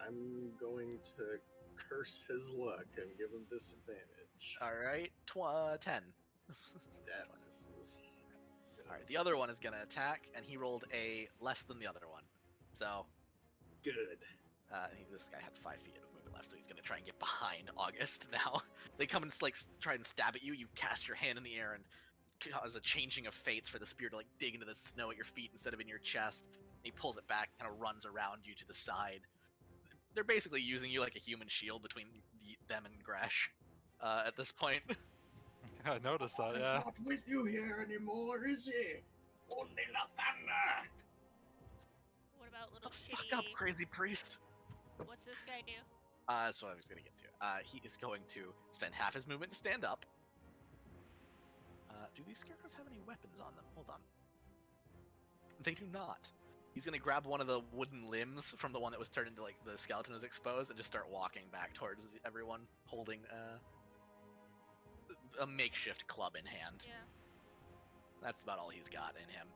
I'm going to curse his luck and give him disadvantage. All right, 10. That misses. All right, the other one is gonna attack, and he rolled a less than the other one. So Good. this guy had 5 feet of movement left, so he's gonna try and get behind August now. They come and like try and stab at you. You cast your hand in the air and cause a changing of fates for the spear to like dig into the snow at your feet instead of in your chest. He pulls it back, kind of runs around you to the side. They're basically using you like a human shield between them and Gresh at this point. I noticed that, He's yeah. not with you here anymore, is he? Only Lathander. What about Shut little the fuck shitty... up, crazy priest. What's this guy do? That's what I was gonna get to. He is going to spend half his movement to stand up. Do these scarecrows have any weapons on them? Hold on. They do not. He's gonna grab one of the wooden limbs from the one that was turned into like the skeleton was exposed and just start walking back towards everyone, holding a makeshift club in hand. Yeah. That's about all he's got in him.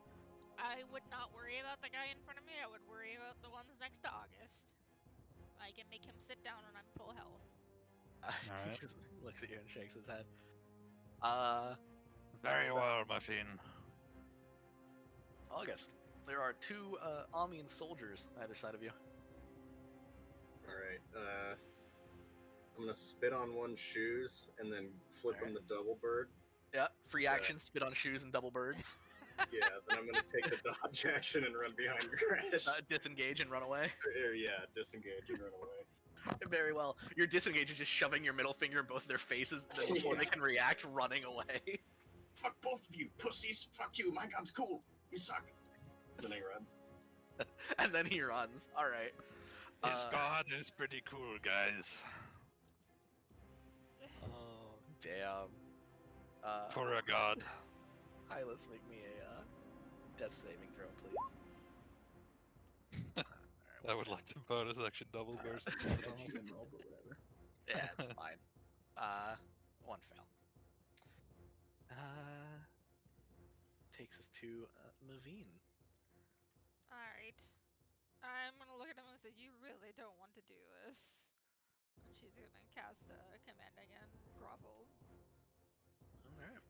I would not worry about the guy in front of me. I would worry about the ones next to August. I can make him sit down when I'm full health. He Alright. just looks at you and shakes his head. Very well, machine. August, there are two Amian soldiers either side of you. Alright, I'm gonna spit on one's shoes and then flip him the double bird. Yeah, free action, spit on shoes and double birds. Yeah, then I'm gonna take the dodge action and run behind Crash. Disengage and run away. Yeah, disengage and run away. Very well. You're disengaged, just shoving your middle finger in both their faces, and before they can react, running away. Fuck both of you, pussies! Fuck you, my god's cool! You suck! Then he runs. And then he runs. Alright. His god is pretty cool, guys. Oh, damn. For a god. Hi, let's make me a death saving throw, please. I would like to bonus action double burst. Human roll, but whatever. Yeah, it's fine. One fail. Takes us to Maveen. Alright. I'm gonna look at him and say, you really don't want to do this. And she's gonna cast a command again, grovel, Alright.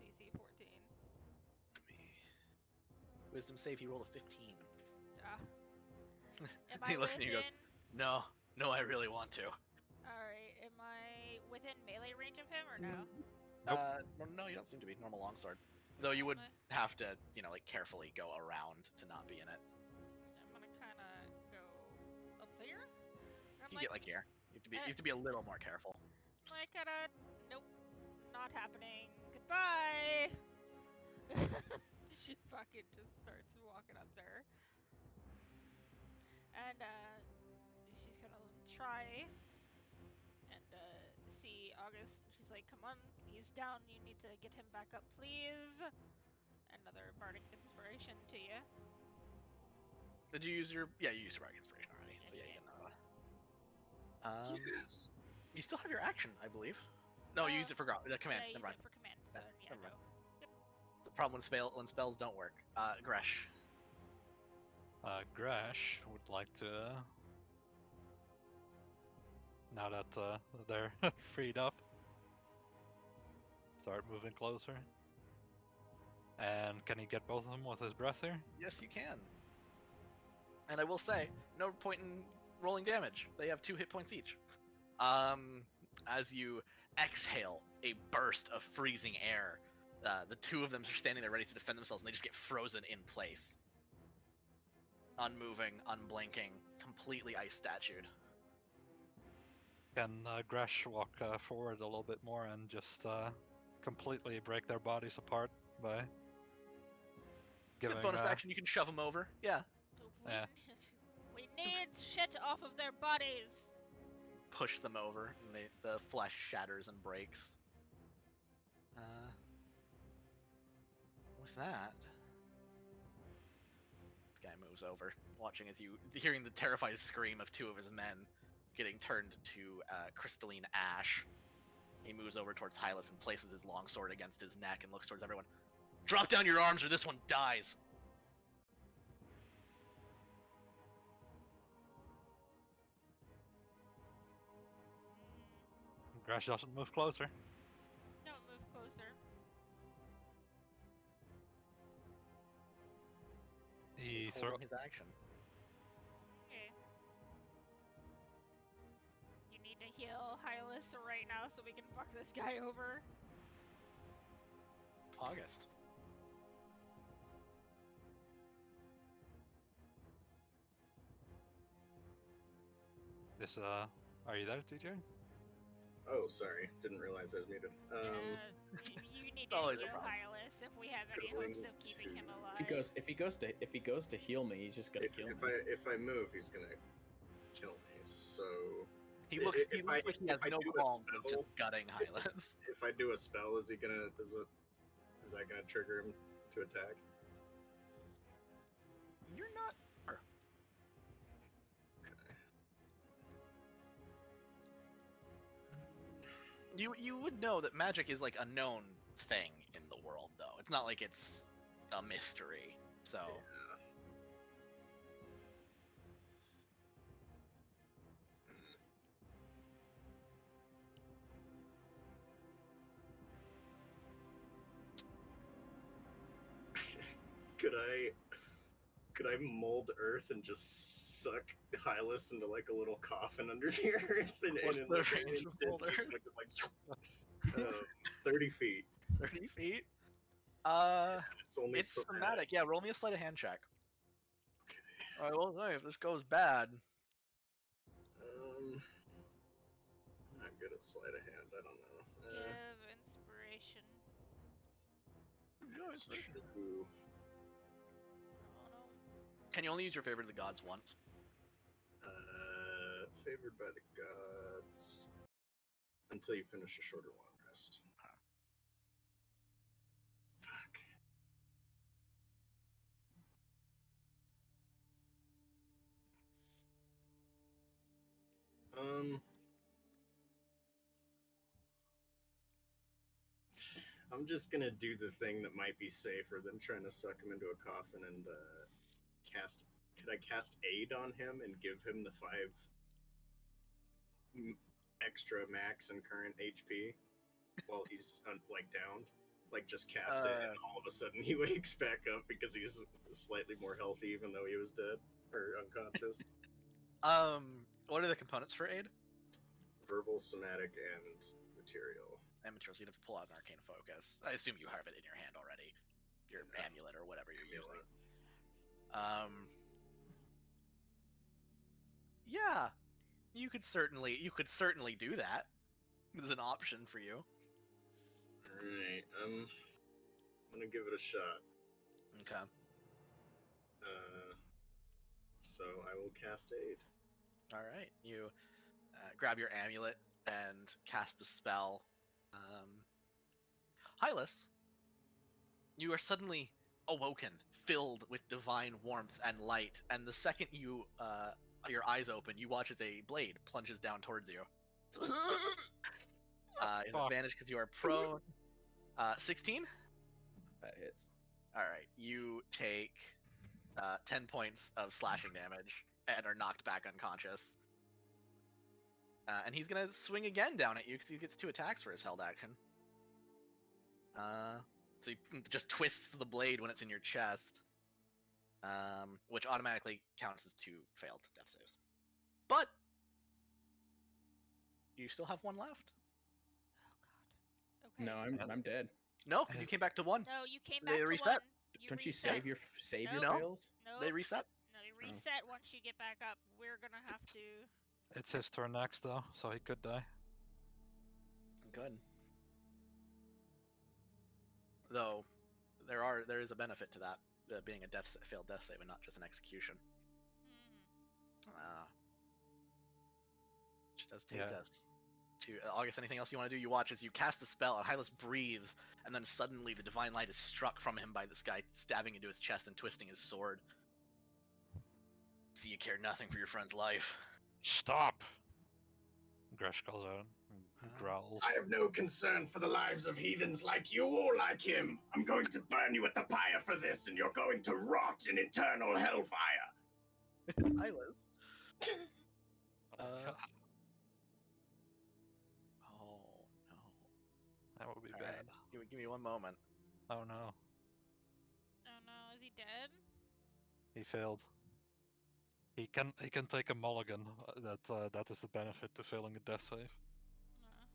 DC 14. Wisdom save, he rolled a 15. Ah. Am He I looks at you and goes, within... No, I really want to. Alright, am I within melee range of him or no? No, you don't seem to be. Normal longsword. Though you would Am I- have to, like, carefully go around to not be in it. I'm gonna kinda go up there. I'm You get, like, here. You have to be a little more careful. like kinda, nope, not happening. Goodbye! She fucking just starts walking up there. And, she's gonna try and, see August. She's like, come on, he's down, you need to get him back up, please. Another bardic inspiration to you. Did you use your... Yeah, you used your bardic inspiration already. Yeah, So you yeah, you did. get another one. Yes. You still have your action, I believe. No, you used it for the command. Yeah, Never use mind. it for command, so Yeah, yeah, never mind. no. It's the problem when spells don't work. Gresh. Grash would like to, now that they're freed up, start moving closer. And can he get both of them with his breath here? Yes, you can. And I will say, no point in rolling damage. They have 2 hit points each. As you exhale a burst of freezing air, the two of them are standing there ready to defend themselves, and they just get frozen in place. Unmoving, unblinking, completely ice statued. Can Gresh walk forward a little bit more and just completely break their bodies apart by giving Good bonus action, you can shove them over. Yeah. Yeah. We need shit off of their bodies. Push them over, and the flesh shatters and breaks. With that, this guy moves over, watching as hearing the terrified scream of 2 of his men getting turned to crystalline ash. He moves over towards Hylas and places his longsword against his neck and looks towards everyone. Drop down your arms or this one dies! Gresh doesn't move closer. Don't move closer. He He's holding his action. Okay. You need to heal Hylas right now so we can fuck this guy over. August. This are you there, TJ? Oh, sorry. Didn't realize I was muted. You need to always a heal problem. Hylas if we have any Going hopes of keeping him to- alive. If he goes to heal me, he's just gonna kill me. If I move, he's gonna kill me. So He looks If like he has if I no do a qualms of spell- just gutting Hylas. if I do a spell, is that gonna trigger him to attack? You're not You would know that magic is like a known thing in the world, though. It's not like it's a mystery. So Could I mold earth and just suck Hylas into like a little coffin under the earth and What's in the like an range of instant mold just earth? like 30 feet. 30 feet. It's only It's somatic. somatic. Yeah, roll me a sleight of hand check. All right. Well, hey, if this goes bad, I'm not good at sleight of hand. I don't know. Give inspiration. That's true. Oh no. can you only use your favorite of the gods once? Favored by the gods until you finish a shorter long rest. Fuck. I'm just gonna do the thing that might be safer than trying to suck him into a coffin and cast. Could I cast aid on him and give him the 5 extra max and current HP while he's like downed? Like just cast it, and all of a sudden he wakes back up because he's slightly more healthy, even though he was dead or unconscious. What are the components for aid? Verbal, somatic, and material. And materials. You'd have to pull out an arcane focus. I assume you have it in your hand already. Your amulet or whatever you're using. Yeah, you could certainly do that. There's an option for you. All right, I'm gonna give it a shot. Okay. So I will cast aid. All right. You grab your amulet and cast a spell. Hylas, you are suddenly awoken, filled with divine warmth and light, and the second you your eyes open, you watch as a blade plunges down towards you. Is advantage because you are prone. 16? That hits. All right. You take 10 points of slashing damage and are knocked back unconscious. And he's gonna swing again down at you because he gets 2 attacks for his held action. So he just twists the blade when it's in your chest, which automatically counts as 2 failed death saves. But you still have 1 left. Oh god. Okay. No, I'm dead. No, because you came back to 1. No, you came They back to reset. 1. Don't you reset. save your Nope. fails? Nope. They reset. No, they reset once you get back up. We're gonna have to. It's his turn next, though, so he could die. Good. Though there is a benefit to that, being a failed death save and not just an execution. Which does take us to August. Anything else you want to do? You watch as you cast a spell, and Hylas breathes, and then suddenly the divine light is struck from him by this guy stabbing into his chest and twisting his sword. See, you care nothing for your friend's life. Stop! Gresh calls out and growls. I have no concern for the lives of heathens like you or like him. I'm going to burn you at the pyre for this, and you're going to rot in eternal hellfire. Hylas. Oh, God. Oh no. That would be All bad. right. Give me 1 moment. Oh no. Oh no, is he dead? He failed. He can take a mulligan. That is the benefit to failing a death save. No.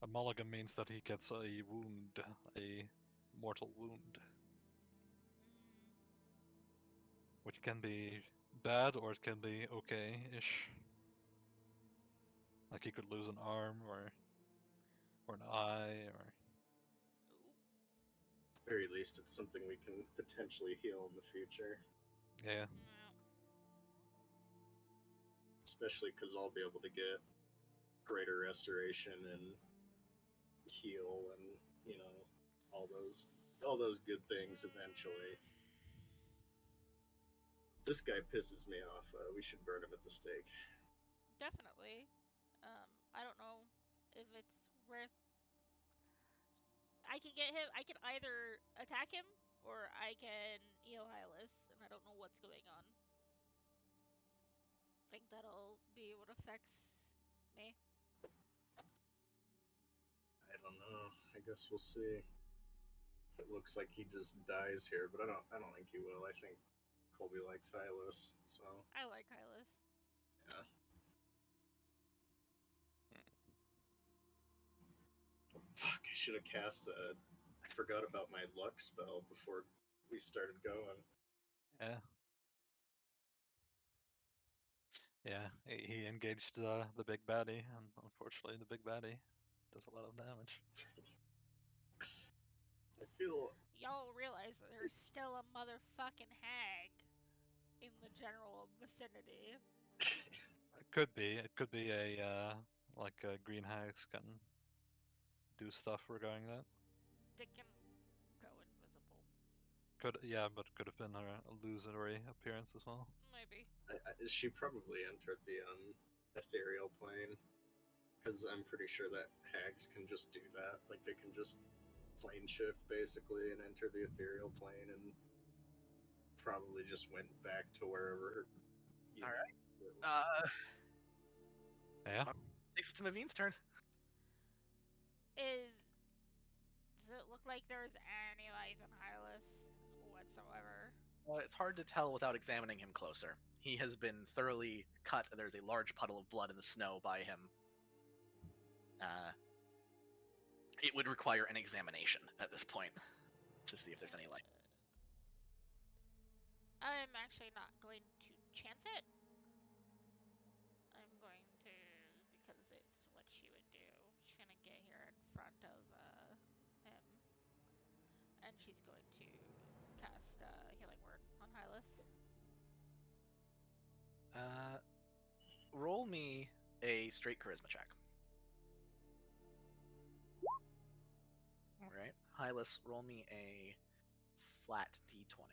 A mulligan means that he gets a wound, a mortal wound, which can be bad or it can be okay-ish. Like he could lose an arm or an eye or. At the very least, it's something we can potentially heal in the future. Yeah. Especially because I'll be able to get greater restoration and heal and all those good things eventually. This guy pisses me off. We should burn him at the stake. Definitely. I don't know if it's Where's I can get him. I can either attack him or I can heal Hylas, and I don't know what's going on. Think that'll be what affects me. I don't know. I guess we'll see. It looks like he just dies here, but I don't think he will. I think Colby likes Hylas, so I like Hylas. yeah. Fuck, I should have cast a. I forgot about my luck spell before we started going. Yeah. Yeah, he engaged the big baddie, and unfortunately the big baddie does a lot of damage. I feel Y'all realize that there's It's- still a motherfucking hag in the general vicinity. It could be. It could be a like a green house can do stuff regarding that. They can go invisible. But could have been her illusory appearance as well. Maybe. she probably entered the ethereal plane because I'm pretty sure that hags can just do that. Like they can just plane shift basically and enter the ethereal plane and probably just went back to wherever. All right. Yeah. Takes us to Mavine's turn. Does it look like there's any life in Hylas whatsoever? It's hard to tell without examining him closer. He has been thoroughly cut. There's a large puddle of blood in the snow by him. It would require an examination at this point to see if there's any life. I'm actually not going to chance it. I'm going to, because it's what she would do. She's gonna get here in front of him, and she's going to cast Healing Word on Hylas. Roll me a straight charisma check. All right, Hylas, roll me a flat d20.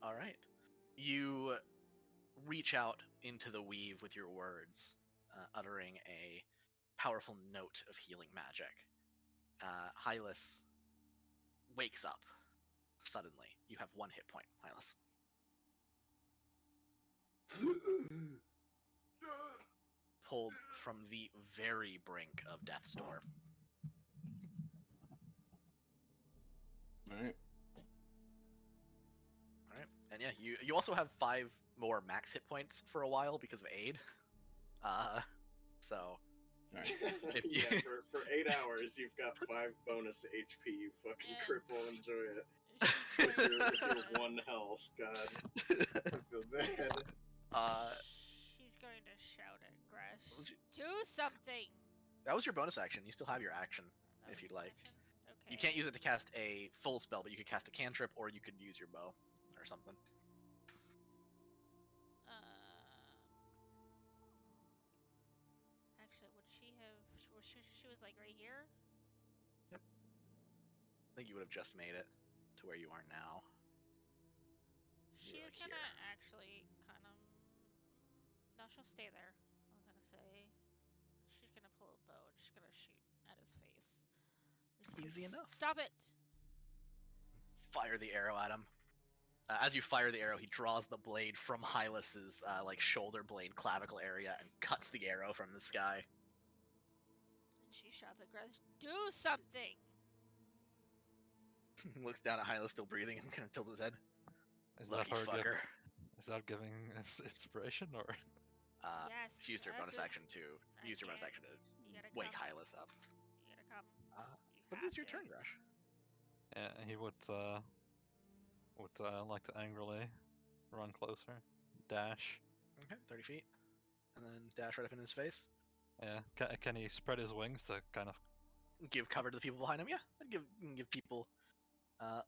All right. You reach out into the weave with your words, uttering a powerful note of healing magic. Hylas wakes up suddenly. You have 1 hit point, Hylas. Pulled from the very brink of death's door. Alright. All right, and yeah, you also have 5 more max hit points for a while because of aid. So Alright. Yeah, for 8 hours you've got 5 bonus HP. You fucking Yeah. cripple. Enjoy it. She's With going your to, 1 health, God, I feel bad. she's going to shout at Gresh. Was you- Do something! that was your bonus action. You still have your action That if was you'd an like. action? Okay. You can't use it to cast a full spell, but you could cast a cantrip, or you could use your bow or something. Actually, would she have? She was like right here. I think you would have just made it to where you are now. She's like gonna here. actually kind of. No, she'll stay there. I was gonna say. She's gonna pull a bow and she's gonna shoot at his face. Easy enough. Stop it! Fire the arrow at him. As you fire the arrow, he draws the blade from Hylas's like shoulder blade clavicle area and cuts the arrow from the sky. And she shouts at Gresh, "Do something!" Looks down at Hylas, still breathing, and kind of tilts his head. Is Lucky that her fucker. Is that giving inspiration or? Yes. She used her that's bonus it. action to I use her bonus can't- action to You gotta wake come. Hylas up. You gotta come. You But it have is your to. turn, Rush. Yeah, he would like to angrily run closer, dash. Okay, 30 feet. And then dash right up in his face. Yeah, can he spread his wings to kind of? Give cover to the people behind him. Yeah, I'd give people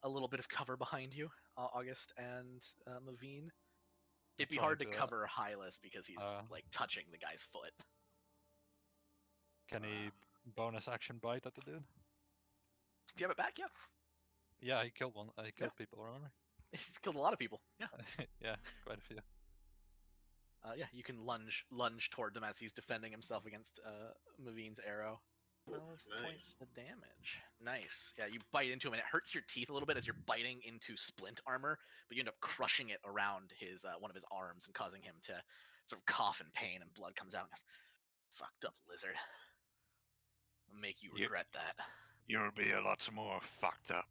a little bit of cover behind you, August and Mavine. It'd be Trying hard to to, cover Hylas because he's uh, like touching the guy's foot. Can he bonus action bite at the dude? If you have it back, yeah. Yeah, he killed one. He killed people. Remember? He's killed a lot of people. Yeah. Yeah, quite a few. Yeah, you can lunge toward him as he's defending himself against Mavine's arrow. 12 points of damage. Nice. Yeah, you bite into him and it hurts your teeth a little bit as you're biting into splint armor, but you end up crushing it around his one of his arms and causing him to sort of cough in pain, and blood comes out and goes, "Fucked up lizard. I'll make you regret that." You'll be a lot more fucked up.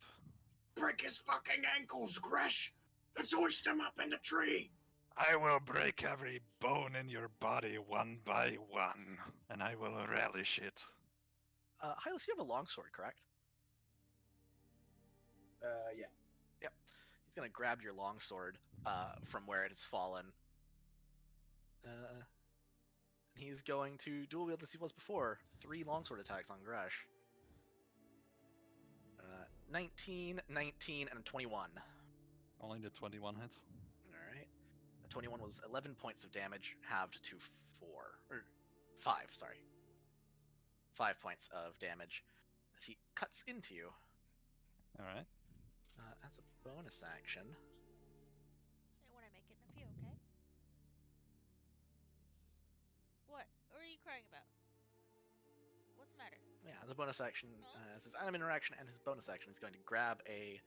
Break his fucking ankles, Gresh! Let's hoist him up in the tree! I will break every bone in your body one by one, and I will relish it. Hylas, you have a longsword, correct? Yeah. Yep. He's gonna grab your longsword from where it has fallen. And he's going to dual wield as he was before. 3 longsword attacks on Gresh. 19, 19, and 21. Only the 21 hits. Alright. The 21 was 11 points of damage, halved to 5, sorry. 5 points of damage as he cuts into you. Alright. As a bonus action. And when I make it in a few, okay? What? What are you crying about? What's the matter? Yeah, as a bonus action, as his item interaction and his bonus action, he's going to grab a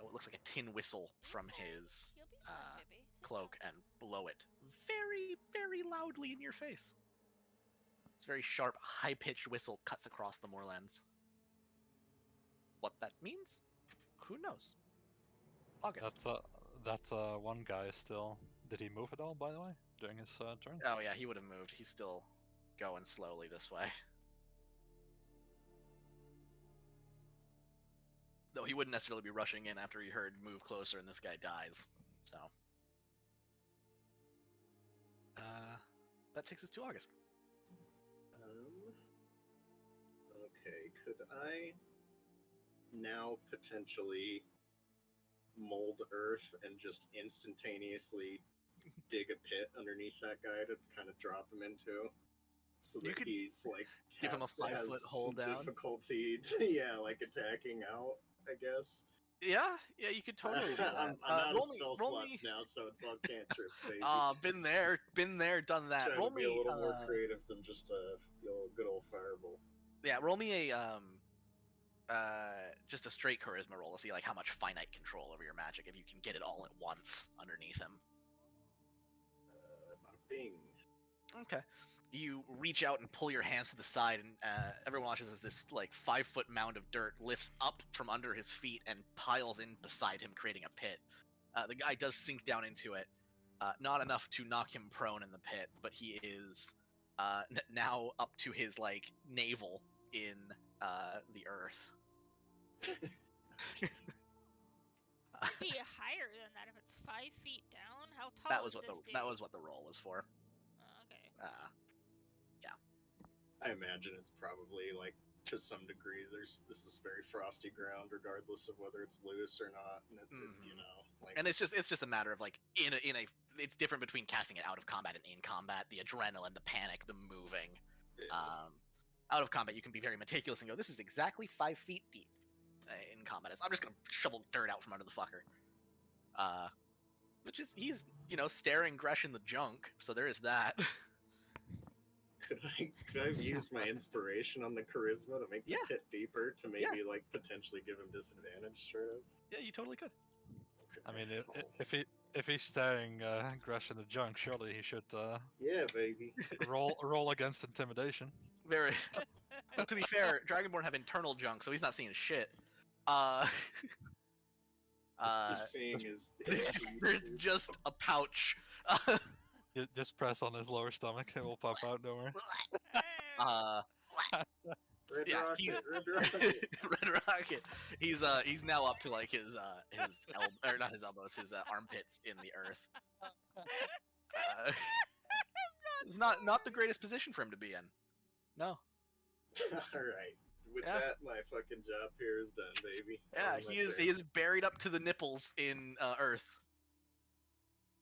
what looks like a tin whistle from his You'll be fine, baby. Sit cloak down. and blow it very, very loudly in your face. This very sharp, high-pitched whistle cuts across the moorlands. What that means, who knows? August. That one guy is still. Did he move at all, by the way, during his turn? Oh yeah, he would have moved. He's still going slowly this way. Though he wouldn't necessarily be rushing in after he heard move closer and this guy dies. So. That takes us to August. Okay, could I now potentially mold earth and just instantaneously dig a pit underneath that guy to kind of drop him into? So You that could he's like give him a 5-foot has hold some down. difficulty to, like attacking out, I guess. Yeah, you could totally do that. I'm out of roll spell roll slots now, so it's all cantrips, baby. been there, done that. Trying Roll to be a me, little more creative than just the good old fireball. yeah, roll me a just a straight charisma roll to see like how much finite control over your magic if you can get it all at once underneath him. Bada bing. Okay. You reach out and pull your hands to the side, and everyone watches as this like 5-foot mound of dirt lifts up from under his feet and piles in beside him, creating a pit. The guy does sink down into it, not enough to knock him prone in the pit, but he is now up to his like navel in the earth. Be higher than that if it's 5 feet down. How tall That was is what this the dude? that was what the roll was for. Okay. I imagine it's probably like to some degree. This is very frosty ground, regardless of whether it's loose or not. And you know, like And it's just a matter of like in a it's different between casting it out of combat and in combat. The adrenaline, the panic, the moving. Out of combat, you can be very meticulous and go, "This is exactly 5 feet deep." In combat, I'm just gonna shovel dirt out from under the fucker. Which is he's staring Gresh in the junk. So there is that. Could I use my inspiration on the charisma to make the Yeah. pit deeper to maybe like potentially give him disadvantage? Straight up. Yeah, you totally could. I mean, Okay. if he's staring Gresh in the junk, surely he should Yeah, baby. roll against intimidation. Very. To be fair, Dragonborn have internal junk, so he's not seeing shit. Just seeing his There's just a pouch. Just press on his lower stomach, it will pop out. Don't worry. Red Yeah, Rocket, he's- Red Rocket. Red Rocket. He's now up to like his or not his elbows, his armpits in the earth. It's not the greatest position for him to be in. No. All right. With Yeah. that, my fucking job here is done, baby. Yeah, On my he turn. is buried up to the nipples in earth.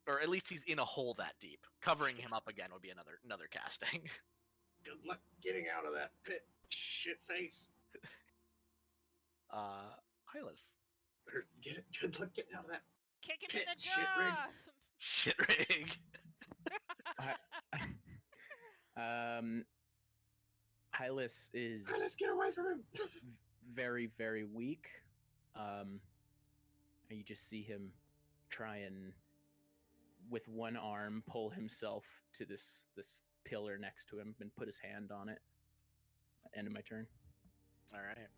Or at least he's in a hole that deep. Covering him up again would be another casting. Good luck getting out of that pit, shit face. Hylas. Or good luck getting out of that Kick him Pit in the shit rig. jaw! Shit rig. Hylas is Let's get away from him. very, very weak. And you just see him try and, with one arm, pull himself to this pillar next to him and put his hand on it. End of my turn. All right.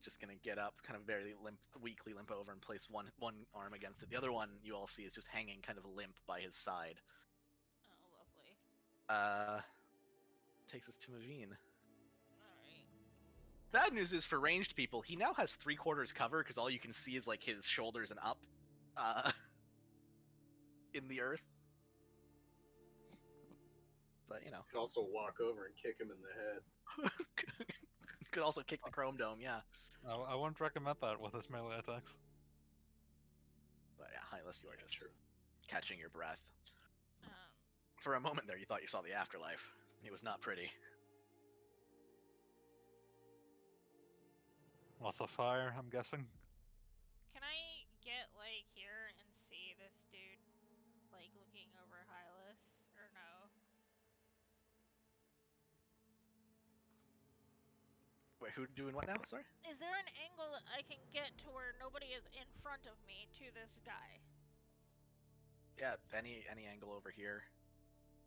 Just gonna get up, kind of very weakly limp over and place one arm against it. The other one you all see is just hanging kind of limp by his side. Oh, lovely. Takes us to Maveen. Alright. Bad news is for ranged people, he now has 3/4 cover because all you can see is like his shoulders and up, in the earth. But you know, Could also walk over and kick him in the head. could also kick the chrome dome, yeah. I won't recommend that with his melee attacks. But yeah, Hylas, you are just True. catching your breath. Um, For a moment there, you thought you saw the afterlife. It was not pretty. Lots of fire, I'm guessing. can I get, like, here and see this dude, like, looking over Hylas? Or no? Wait, who doing what now? Sorry? Is there an angle that I can get to where nobody is in front of me to this guy? Yeah, any angle over here.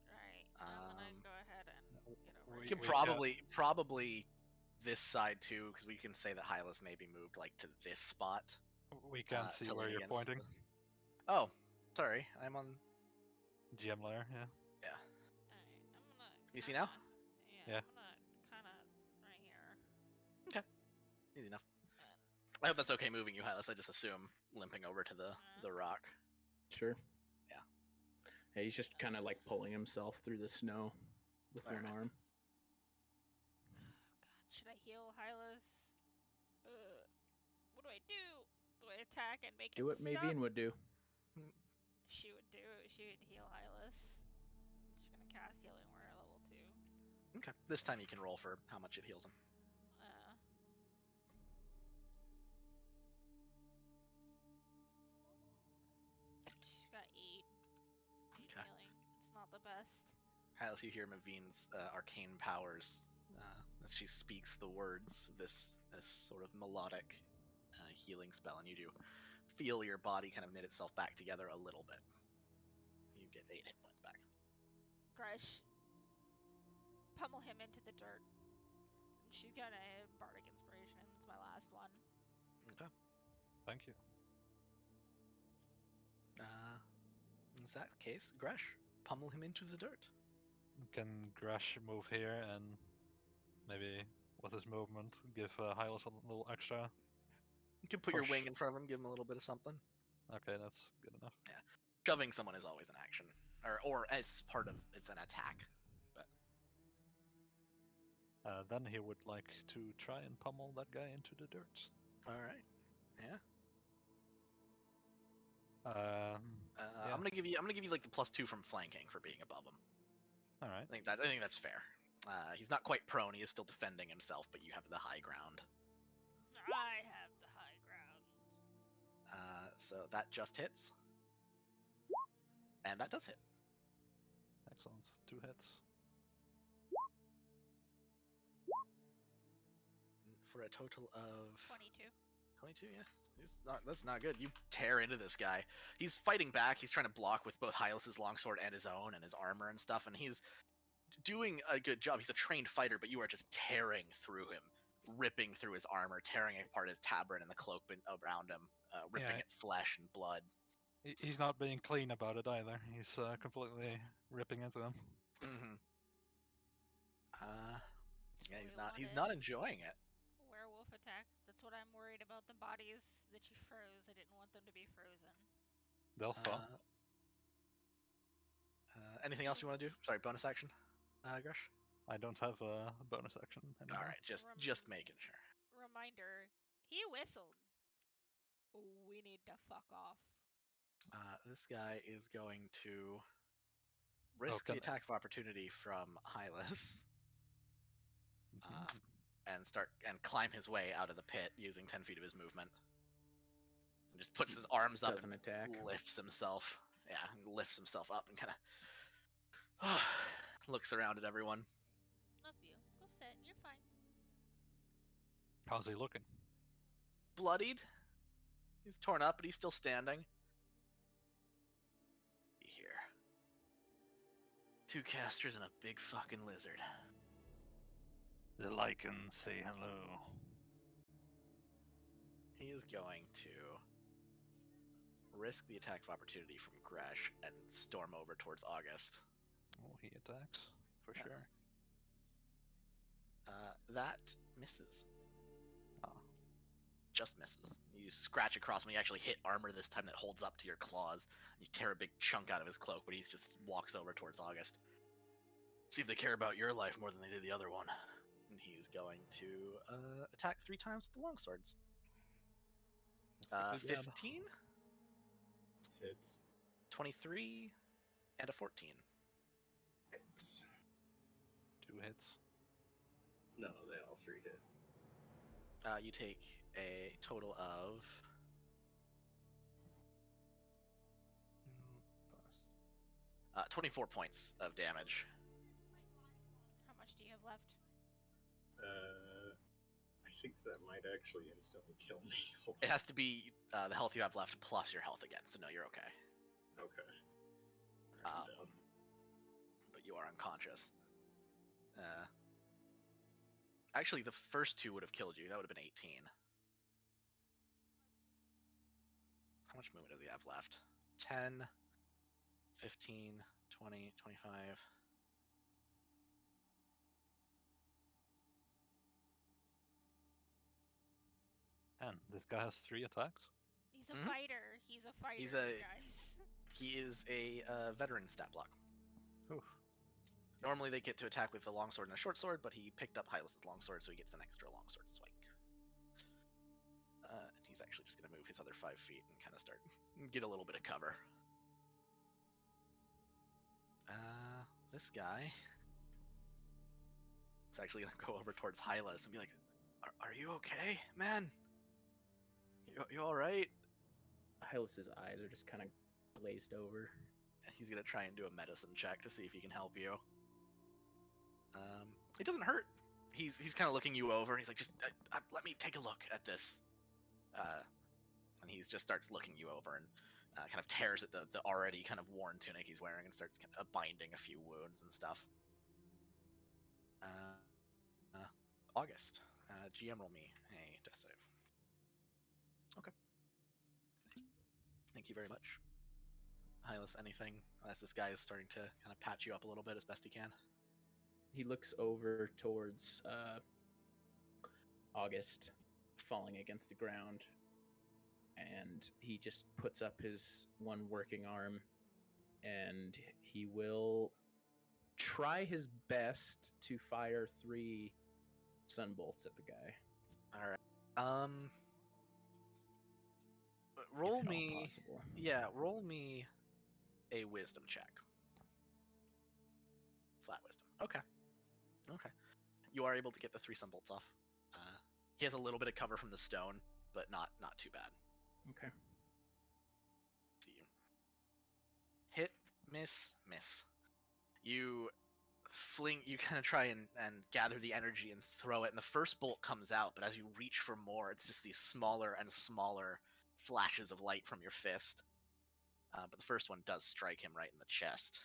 Alright, I'm gonna go ahead and get over we You here. can got- probably this side too, because we can say that Hylas maybe moved like to this spot. We can't see to where lean you're against pointing. Oh, sorry, I'm on. GM layer, yeah. Yeah. Alright, I'm gonna. You see now? Yeah. Yeah. I'm gonna kinda right here. Easy enough. And, I hope that's okay moving you, Hylas. I just assume limping over to the rock. Sure. Yeah. Yeah, he's just kind of like pulling himself through the snow with one Alright. arm. God, should I heal Hylas? What do I do? Do I attack and make Do him what stop? Maveen would do. She would heal Hylas. She's gonna cast Healing Word at level 2. Okay. This time you can roll for how much it heals him. She's got 8 Okay. healing. It's not the best. Hylas, you hear Maveen's arcane powers as she speaks the words of this sort of melodic healing spell, and you do feel your body kind of knit itself back together a little bit. You get 8 hit points back. Grush, pummel him into the dirt. She's got a bardic inspiration. It's my last one. Okay. Thank you. In that case, Gresh, pummel him into the dirt. Can Gresh move here and maybe with his movement give Hylas a little extra? You can put your Push. wing in front of him, give him a little bit of something. Okay, that's good enough. Shoving someone is always an action, or as part of it's an attack. Then he would like to try and pummel that guy into the dirt. All right. Yeah. Yeah. I'm gonna give you like the +2 from flanking for being above him. All right. I think that's fair. He's not quite prone; he is still defending himself, but you have the high ground. I have the high ground. So that just hits, and that does hit. Excellent. 2 hits. For a total of 22. 22, yeah. That's not good. You tear into this guy. He's fighting back. He's trying to block with both Hylas's longsword and his own and his armor and stuff, and he's doing a good job. He's a trained fighter, but you are just tearing through him, ripping through his armor, tearing apart his tabard and the cloak around him, ripping Yeah. at flesh and blood. He's not being clean about it either. He's completely ripping into him. Mm-hmm. Yeah, We he's wanted not enjoying it. werewolf attack. That's what I'm worried about. The bodies that you froze. I didn't want them to be frozen. They'll fall. Anything else you want to do? Sorry, bonus action, Grush? I don't have a bonus action anymore. All right, just making sure. Reminder, he whistled. We need to fuck off. This guy is going to risk the Okay. attack of opportunity from Hylas Mhm. and climb his way out of the pit using 10 feet of his movement. And just puts his arms up Doesn't and attack. lifts himself. Yeah, lifts himself up and kind of looks around at everyone. Love you. Go sit. You're fine. How's he looking? Bloodied. He's torn up, but he's still standing. Here. 2 casters and a big fucking lizard. The Lycans say hello. He is going to risk the attack of opportunity from Gresh and storm over towards August. Oh, he attacks for Yeah. sure. That misses. Ah. Just misses. You scratch across him. You actually hit armor this time that holds up to your claws. You tear a big chunk out of his cloak, but he just walks over towards August. See if they care about your life more than they did the other one. And he's going to attack 3 times with the longswords. Good job. 15, Hits. 23, and a 14. Hits. 2 hits. No, they all 3 hit. You take a total of 24 points of damage. How much do you have left? I think that might actually instantly kill me. Hold It has to be the health you have left plus your health again, so no, you're okay. on. Okay. I'm Um, down. but you are unconscious. Actually, the first 2 would have killed you. That would have been 18. How much movement does he have left? 10, 15, 20, 25. And this guy has 3 attacks? He's a Mhm. fighter. He's a fighter, He's a- you guys. He is a veteran stat block. Ooh. Normally they get to attack with a longsword and a short sword, but he picked up Hylas's longsword, so he gets an extra longsword swipe. And he's actually just going to move his other 5 feet and kind of start get a little bit of cover. This guy is actually going to go over towards Hylas and be like, "Are you okay, man? You all right?" Hylas's eyes are just kind of glazed over. He's going to try and do a medicine check to see if he can help you. It doesn't hurt. He's kind of looking you over. And he's like, "Just let me take a look at this." And he just starts looking you over and kind of tears at the already kind of worn tunic he's wearing and starts kind of binding a few wounds and stuff. August, GM roll me a death save. Okay. Thank you very much. Hylas, anything? As this guy is starting to kind of patch you up a little bit as best he can. He looks over towards August, falling against the ground, and he just puts up his one working arm, and he will try his best to fire 3 sunbolts at the guy. All right. Roll if at all me. possible. Yeah, roll me a wisdom check. Flat wisdom. Okay. Okay. You are able to get the 3 sunbolts off. He has a little bit of cover from the stone, but not too bad. Okay. See. Hit, miss, miss. You kind of try and gather the energy and throw it, and the first bolt comes out, but as you reach for more, it's just these smaller and smaller flashes of light from your fist. But the first one does strike him right in the chest,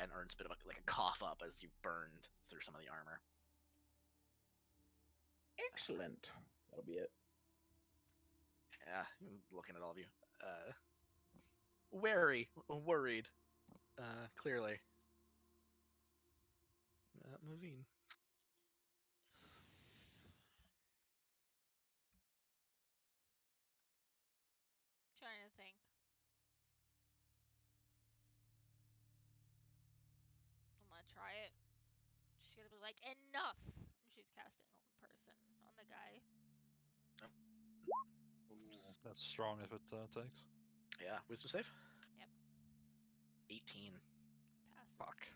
and earns a bit of a cough up as you burned through some of the armor. Excellent. That'll be it. Yeah, looking at all of you. Worried. Clearly. Moving. Trying to think. I'm gonna try it. She's gonna be like, enough! And she's casting Hold Person on the guy. That's strong if it takes. Yeah, wisdom save? Yep. 18. Passes. Fuck.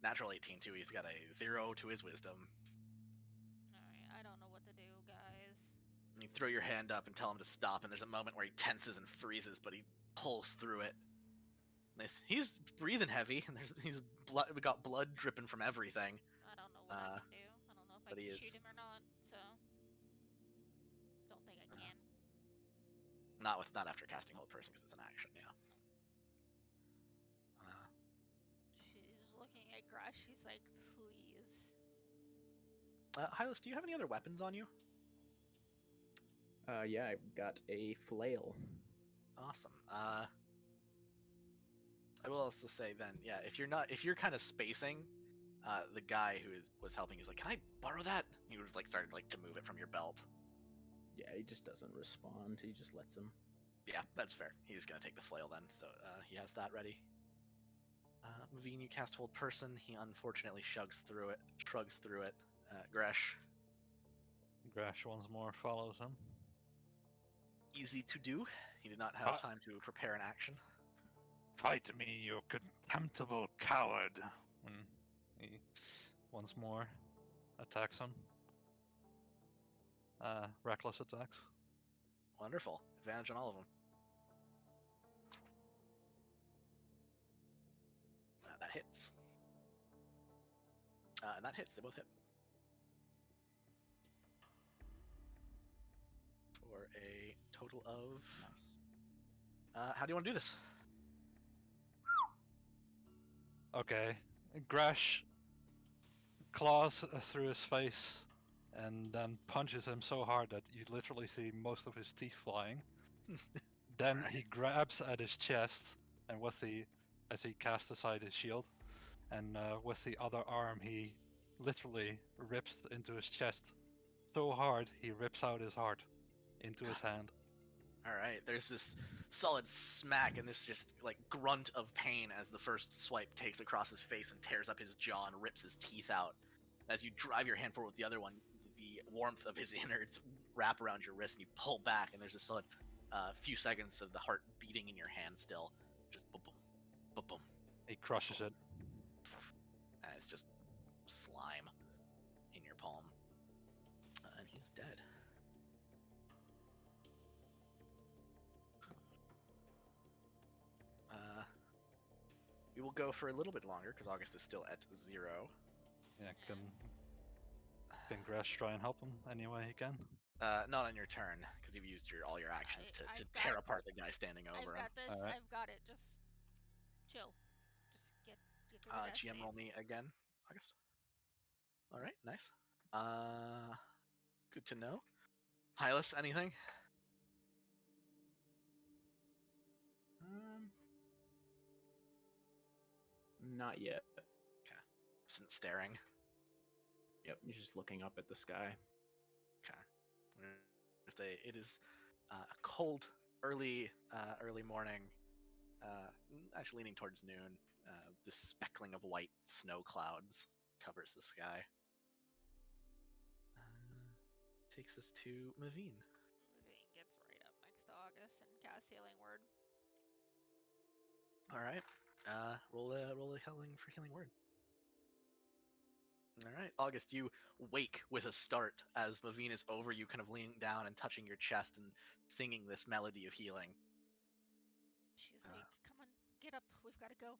Natural 18 too. He's got a 0 to his wisdom. Alright, I don't know what to do, guys. You throw your hand up and tell him to stop, and there's a moment where he tenses and freezes, but he pulls through it. He's breathing heavy, and we got blood dripping from everything. I don't know what I can do. I don't know if I but he can is- shoot him or not, so don't think I can. Not after casting Hold Person, because it's an action. Yeah. She's looking at Grash. She's like, please. Hylas, do you have any other weapons on you? Yeah, I've got a flail. Awesome. I will also say then, yeah, if you're kind of spacing, the guy who was helping is like, "Can I borrow that?" He would have started to move it from your belt. Yeah, he just doesn't respond. He just lets him. Yeah, that's fair. He's gonna take the flail then, so he has that ready. Mavine, you cast Hold Person. He unfortunately shrugs through it. Gresh, Grash once more follows him. easy to do. He did not have time to prepare an action. Fight me, you contemptible coward! When he once more attacks him. Reckless attacks. Wonderful. Advantage on all of them. That hits. And that hits. They both hit. For a total of... how do you want to do this? Okay. Grash claws through his face and then punches him so hard that you literally see most of his teeth flying. Then he grabs at his chest, and as he casts aside his shield, and with the other arm he literally rips into his chest so hard he rips out his heart into his hand. All right, there's this solid smack and this just grunt of pain as the first swipe takes across his face and tears up his jaw and rips his teeth out. As you drive your hand forward with the other one, the warmth of his innards wrap around your wrist and you pull back, and there's a solid few seconds of the heart beating in your hand still. Just boom, boom, boom, boom. He crushes it. And it's just slime in your palm. And he's dead. We will go for a little bit longer because August is still at 0. Yeah, can Grash try and help him any way he can? Not on your turn because you've used all your actions to tear apart the guy standing over I've him. got this. Alright. I've got it. Just chill. Just get through the rest. GM roll me again, August. All right, nice. Good to know. Hylas, anything? Not yet. Isn't staring. Yep, he's just looking up at the sky. It is a cold, early morning. Actually, leaning towards noon. This speckling of white snow clouds covers the sky. Takes us to Mavine. Mavine gets right up next to August and casts Healing Word. All right. Roll a healing word. All right, August, you wake with a start as Mavine is over you, kind of leaning down and touching your chest and singing this melody of healing. She's like, "Come on, get up. We've got to go."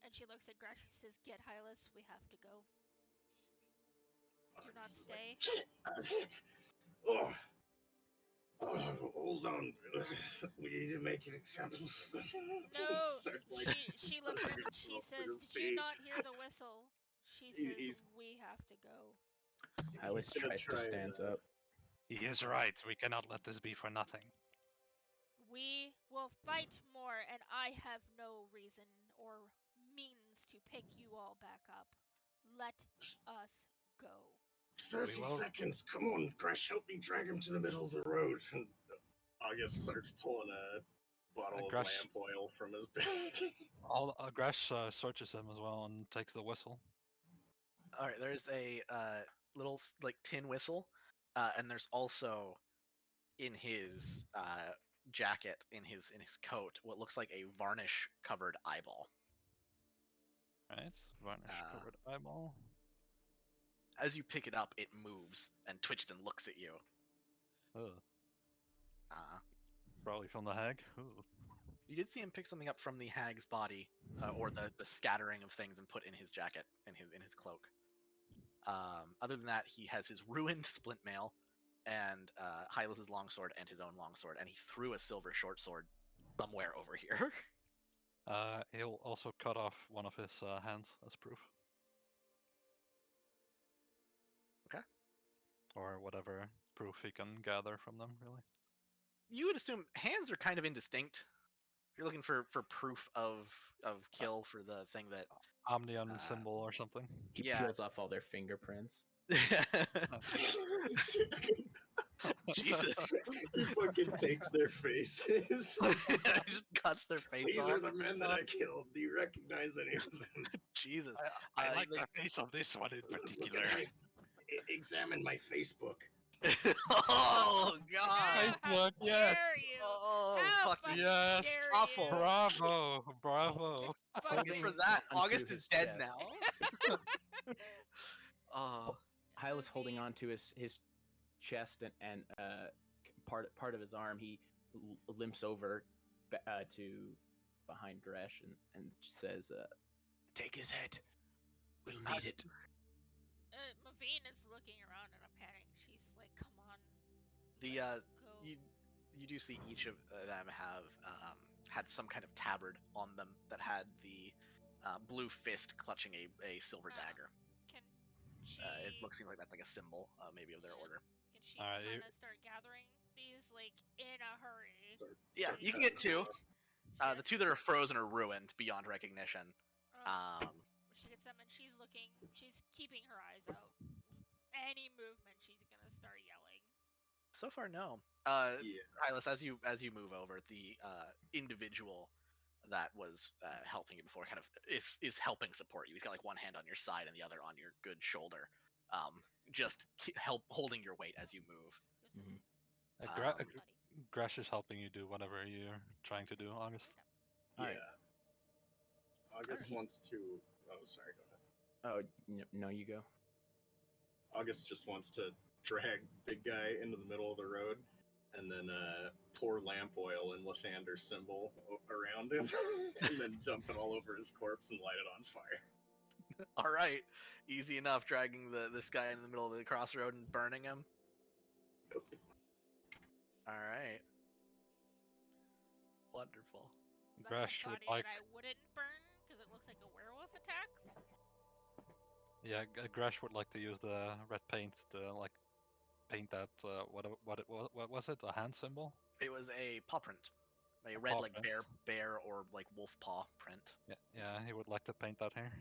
And she looks at Grash. She says, "Get Hylas. We have to go. Do not stay." Oh, hold on. We need to make an example of them. No, she looks at him. She says, "Did you not hear the whistle?" She says, "We have to go." Hylas tries to stand up. He is right. We cannot let this be for nothing. We will fight more, and I have no reason or means to pick you all back up. Let us go. 30 seconds. Come on, Grash, help me drag him to the middle of the road. And August starts pulling a bottle of lamp oil from his bag. Grash searches him as well and takes the whistle. All right, there's a little tin whistle, and there's also in his jacket, in his coat, what looks like a varnish covered eyeball. Right, varnish covered eyeball. As you pick it up, it moves, and Twitchton looks at you. Oh, Uh, probably from the hag. Ooh. you did see him pick something up from the hag's body, or the scattering of things, and put in his jacket, in his cloak. Other than that, he has his ruined splint mail, and Hylas's longsword, and his own longsword, and he threw a silver short sword somewhere over here. He'll also cut off one of his hands as proof. Okay. Or whatever proof he can gather from them, really. You would assume hands are kind of indistinct. If you're looking for proof of kill for the thing that Omnium symbol or something. He Yeah. peels off all their fingerprints. Jesus. He fucking takes their faces. Just cuts their face These off. are the men that I killed. Do you recognize any of them? Jesus. I Uh, like like- the face of this one in Look particular. at examine my Facebook. Oh God. How yes. dare you? Oh How fucking fucking Yes. dare awful. you? Bravo, bravo. fucking Fucking for that. onto August his is dead chest. now. Oh. Hylas holding Movie. on to his chest and part of his arm. He limps over to behind Gresh and says, "Take his head. We'll need it." Mavine is looking around in a panic. She's like, "Come on, The go." you do see each of them have had some kind of tabard on them that had the blue fist clutching a silver Oh. dagger. Can she? It looks like that's like a symbol, maybe of their Yeah. order. Can she Alright, kind of start gathering these like in a hurry? Yeah, Start you can get cutting two. them off. The two that are frozen are ruined beyond recognition. She gets them and she's looking. She's keeping her eyes out. Any movement, she's gonna start yelling. So far, no. Yeah. Hylas, as you move over, the individual that was helping you before kind of is helping support you. He's got like one hand on your side and the other on your good shoulder, just holding your weight as you move. Goes, Mhm. "Buddy." Gresh is helping you do whatever you're trying to do, August. Yeah. Alright. August Alright. wants to. Oh, sorry. Go ahead. Oh no, you go. August just wants to drag big guy into the middle of the road, and then pour lamp oil and Lathander's symbol around him, and then dump it all over his corpse and light it on fire. All right, easy enough dragging this guy in the middle of the crossroad and burning him. All right, wonderful. That's Gresh a would body like. that I wouldn't burn because it looks like a werewolf attack. Yeah, Gresh would like to use the red paint to like paint that. What was it? A hand symbol? It was a paw print, a A red paw like print. bear or like wolf paw print. Yeah, he would like to paint that here,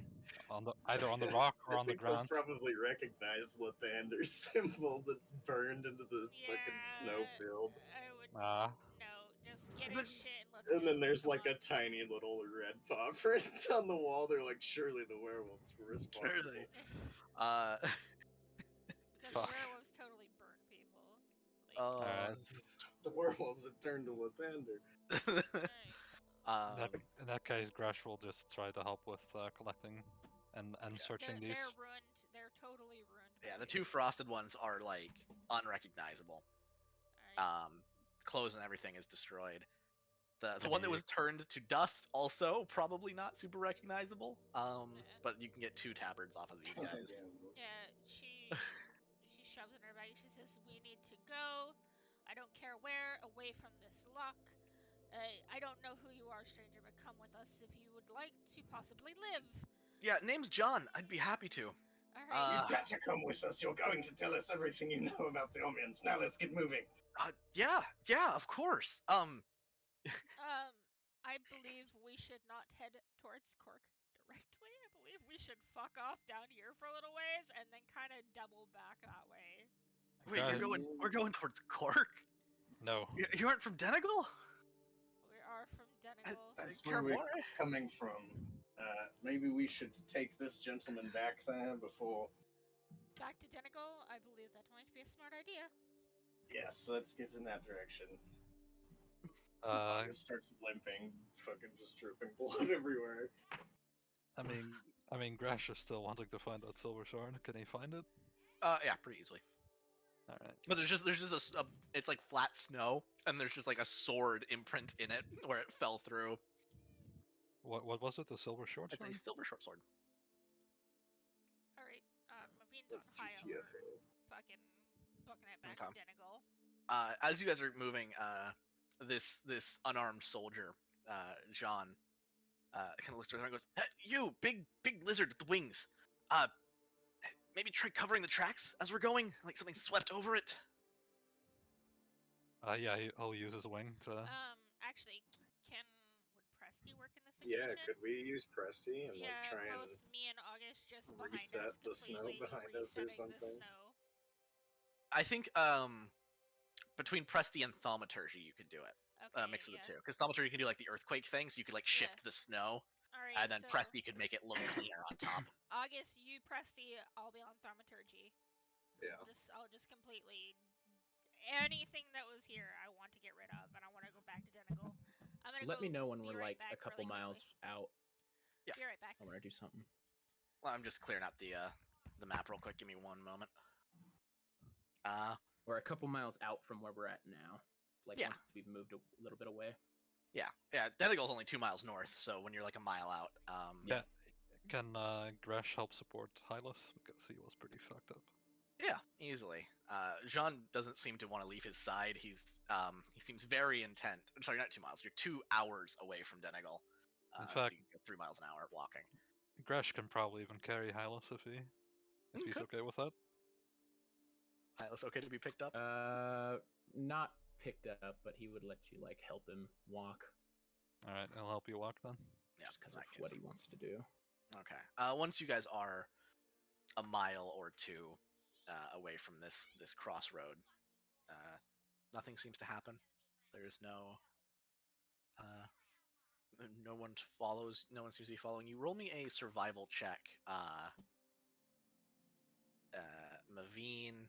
either on the rock or I on the think they'll ground. probably recognize Lathander's symbol that's burned into the fucking Yeah, snowfield. I would Ah, no. Just get his shit and let's And go. then there's Come like a on. tiny little red paw print on the wall. They're like, surely the werewolves were responsible. Surely. Uh, Because Fuck. werewolves totally burn people. Like, oh. The werewolves have turned to Lathander. alright. in that case, Gresh will just try to help with collecting and searching these. They're ruined. They're totally ruined. Yeah, by the it. two frosted ones are like unrecognizable. Alright. Clothes and everything is destroyed. The one that was turned to dust also probably not super recognizable. But you can get two tabards off of these guys. Yeah, she shoves in her bag. She says, "We need to go. I don't care where. Away from this lock. I don't know who you are, stranger, but come with us if you would like to possibly live." Yeah, name's John. I'd be happy to. Alright. You better come with us. You're going to tell us everything you know about the Omnians. Now let's get moving. Yeah, of course. I believe we should not head towards Cork directly. I believe we should fuck off down here for a little ways and then kind of double back that way. Wait, Guys. we're going towards Cork? No. You aren't from Denegal? We are from Denegal. That's where Karamore? we're coming from. Maybe we should take this gentleman back there before. Back to Denegal, I believe that might be a smart idea. Yes, let's get in that direction. August starts limping, fucking just dripping blood everywhere. I mean, Gresh is still wanting to find that silver sword. Can he find it? Yeah, pretty easily. All right. But there's just it's like flat snow, and there's just like a sword imprint in it where it fell through. What was it? The silver short It's sword? a silver short sword. All right. Mavine's That's on high GTFO. alert. Fucking booking it back Okay. to Denegal. As you guys are moving, this unarmed soldier, Jean, kind of looks around and goes, hey, "You big lizard with the wings. Maybe try covering the tracks as we're going, like something swept over it." Yeah, I'll use his wing to. Actually, would Presty work in this Yeah, occasion? could we use Presty and Yeah, try and both me and August just behind reset us, the snow completely behind us or resetting the something? snow. I think between Presty and Thaumaturgy, you could do it. Okay, Mix of the yeah. two, because Thaumaturgy can do like the earthquake thing, so you could like shift the snow, All right, and then so Presty could make it look cleaner on top. August, you Presty, I'll be on Thaumaturgy. Yeah. I'll just completely anything that was here I want to get rid of, and I want to go back to Denegal. I'm gonna Let me know when be we're right like back a couple really miles quickly. out. Yeah. Be right back. I want to do something. Well, I'm just clearing out the map real quick. Give me one moment. We're a couple miles out from where we're at now. Like Yeah. once we've moved a little bit away. Yeah, Denegal's only 2 miles north, so when you're like a mile out, Yeah. Can Gresh help support Hylas? Because he was pretty fucked up. yeah, easily. Jean doesn't seem to want to leave his side. He seems very intent. Sorry, not 2 miles. You're 2 hours away from Denegal. In so fact- you can go 3 miles an hour walking. Gresh can probably even carry Hylas if he's Okay. okay with that. Hylas okay to be picked up? Not picked up, but he would let you like help him walk. All right, I'll help you walk then. Yeah, Just because in of that case. what he wants to do. Okay. Once you guys are a mile or two away from this crossroad, nothing seems to happen. There is no one follows. No one seems to be following you. Roll me a survival check. Mavine,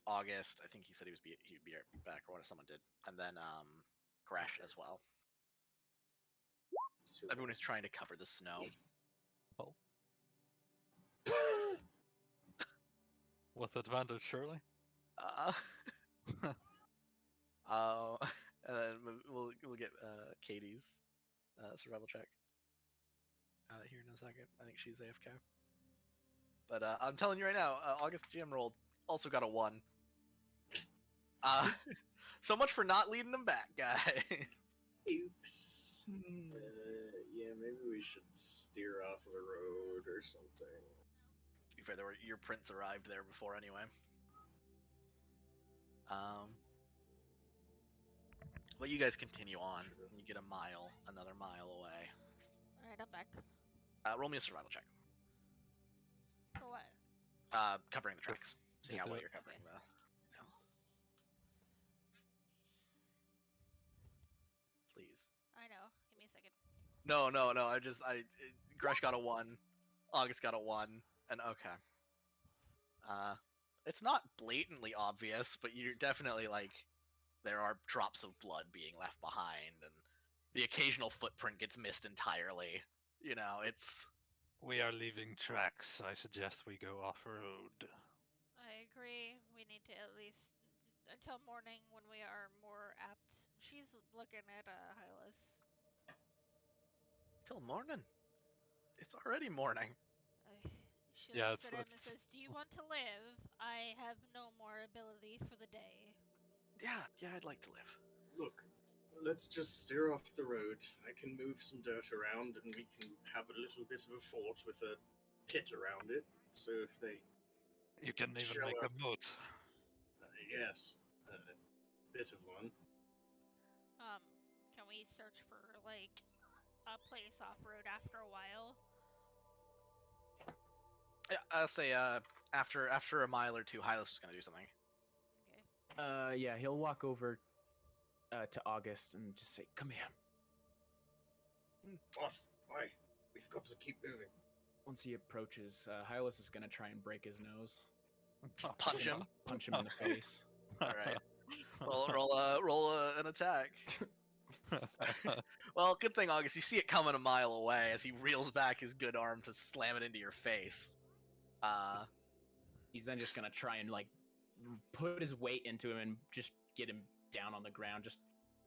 August. I think he said he'd be right back, or what if someone did, and then Gresh as well. Super. Everyone is trying to cover the snow. With advantage, surely. And then we'll get Katie's survival check here in a second. I think she's AFK. But I'm telling you right now, August GM rolled also got a 1. So much for not leading them back, guy. Oops. Yeah, maybe we should steer off the road or something. To be fair, your prints arrived there before anyway. But you guys continue on. You get another mile away. All right, I'm back. Roll me a survival check. For what? Covering the tracks. Seeing how well you're covering Okay. the. Please. I know. Give me a second. No. Gresh got a 1. August got a 1. And okay. It's not blatantly obvious, but you're definitely like, there are drops of blood being left behind, and the occasional footprint gets missed entirely. You know, it's. We are leaving tracks. I suggest we go off-road. I agree. We need to at least until morning when we are more apt. She's looking at Hylas. Till morning. It's already morning. She Yeah, looks at him and it's- says, "Do you want to live? I have no more ability for the day." Yeah, I'd like to live. Look, let's just steer off the road. I can move some dirt around and we can have a little bit of a fort with a pit around it. So if they. You can even Show make up. a moat. Yes, a bit of one. Can we search for like a place off road after a while? Yeah, I'll say after a mile or two, Hylas is gonna do something. Okay. Yeah, he'll walk over to August and just say, "Come here." What? Why? We've got to keep moving. Once he approaches, Hylas is gonna try and break his nose. Just punch him. Punch him in the face. All right. Roll an attack. Well, good thing, August. You see it coming a mile away as he reels back his good arm to slam it into your face. He's then just gonna try and like put his weight into him and just get him down on the ground, just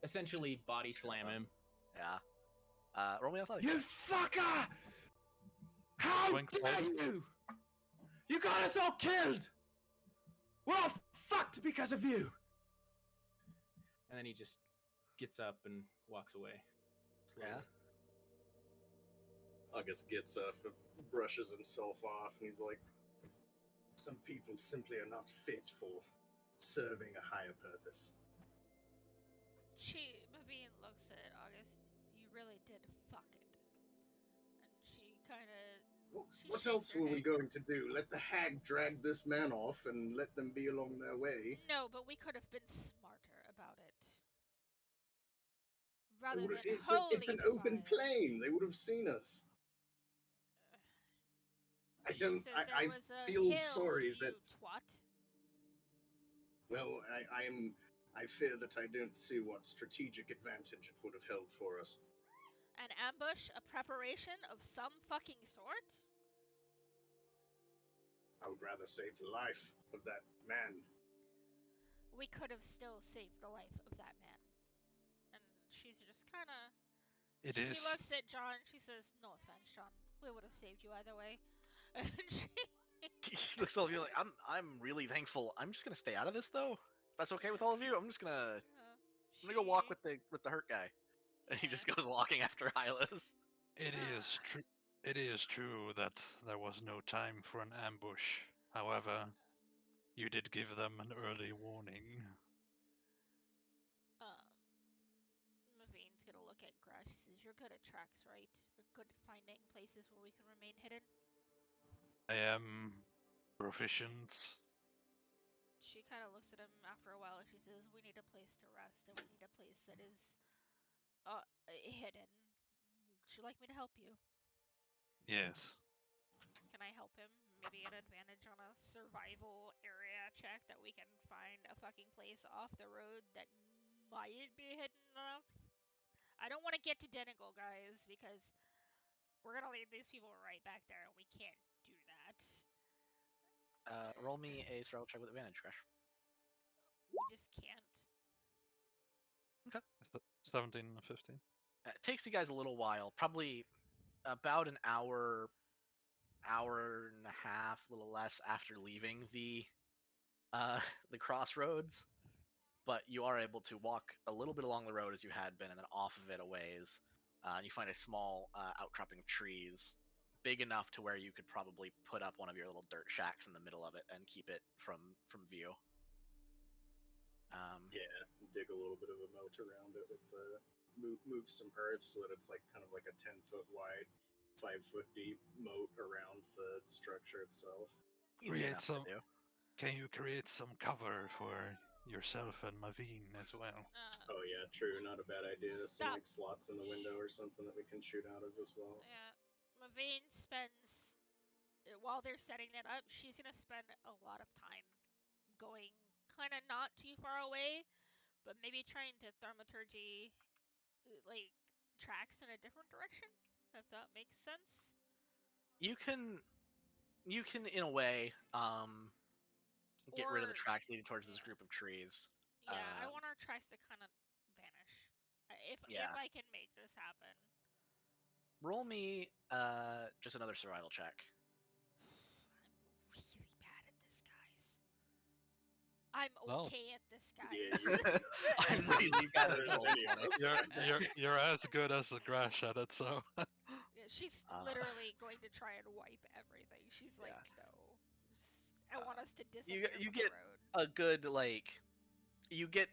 essentially body slam him. Yeah. Roll me athletics. You fucker! How Wink dare forward. you! You got us all killed! We're all fucked because of you! And then he just gets up and walks away. Yeah. August gets up, brushes himself off, and he's like, "Some people simply are not fit for serving a higher purpose." Mavine looks at August. You really did fuck it. And she kind of. What else were we going to do? Let the hag drag this man off and let them be along their way? No, but we could have been smarter about it. They Rather than would've- it's holy an open fire. plain. They would have seen us. I She don't. says I there was a feel hill, sorry you that. twat. Well, I fear that I don't see what strategic advantage it would have held for us. An ambush, a preparation of some fucking sort? I would rather save the life of that man. We could have still saved the life of that man. And she's just kind of. It She is. looks at John. She says, "No offense, John. We would have saved you either way." And she. He looks at you like, I'm really thankful. I'm just gonna stay out of this though. If that's okay with all of you. I'm gonna go walk with the hurt guy. And he just goes walking after Hylas. It is true. It is true that there was no time for an ambush. However, you did give them an early warning. Mavine's gonna look at Grash. She says, "You're good at tracks, right? You're good at finding places where we can remain hidden." I am proficient. She kind of looks at him after a while and she says, "We need a place to rest, and we need a place that is hidden. Would you like me to help you?" Yes. Can I help him? Maybe get advantage on a survival area check that we can find a fucking place off the road that might be hidden enough? I don't want to get to Denigal, guys, because we're gonna lead these people right back there, and we can't do that. Roll me a survival check with advantage, Crash. We just can't. 17 and 15. It takes you guys a little while, probably about an hour and a half, a little less after leaving the crossroads. But you are able to walk a little bit along the road as you had been, and then off of it a ways. And you find a small outcropping of trees, big enough to where you could probably put up one of your little dirt shacks in the middle of it and keep it from view. Yeah, dig a little bit of a moat around it with the move some earth so that it's like kind of like a 10-foot wide, 5-foot deep moat around the structure itself. Easy Create enough some. to do. Can you create some cover for yourself and Mavine as well? Oh yeah, true. Not a bad idea. Some Stop. like slots in the window or something that we can shoot out of as well. Yeah, Mavine spends while they're setting that up. She's gonna spend a lot of time going kind of not too far away, but maybe trying to thaumaturgy like tracks in a different direction. If that makes sense. You can in a way get rid of the Or- tracks leading towards this yeah. group of trees. Yeah, I want our tracks to kind of vanish. If I can make this happen. Roll me just another survival check. I'm really bad at this, guys. I'm Well. okay at this, guys. Yeah, I'm really bad at this roll. Any of us. You're as good as the Grash at it, so. Yeah, she's Uh. literally going to try and wipe everything. She's like, Yeah. no. I want us to disappear you from get the road. a good you get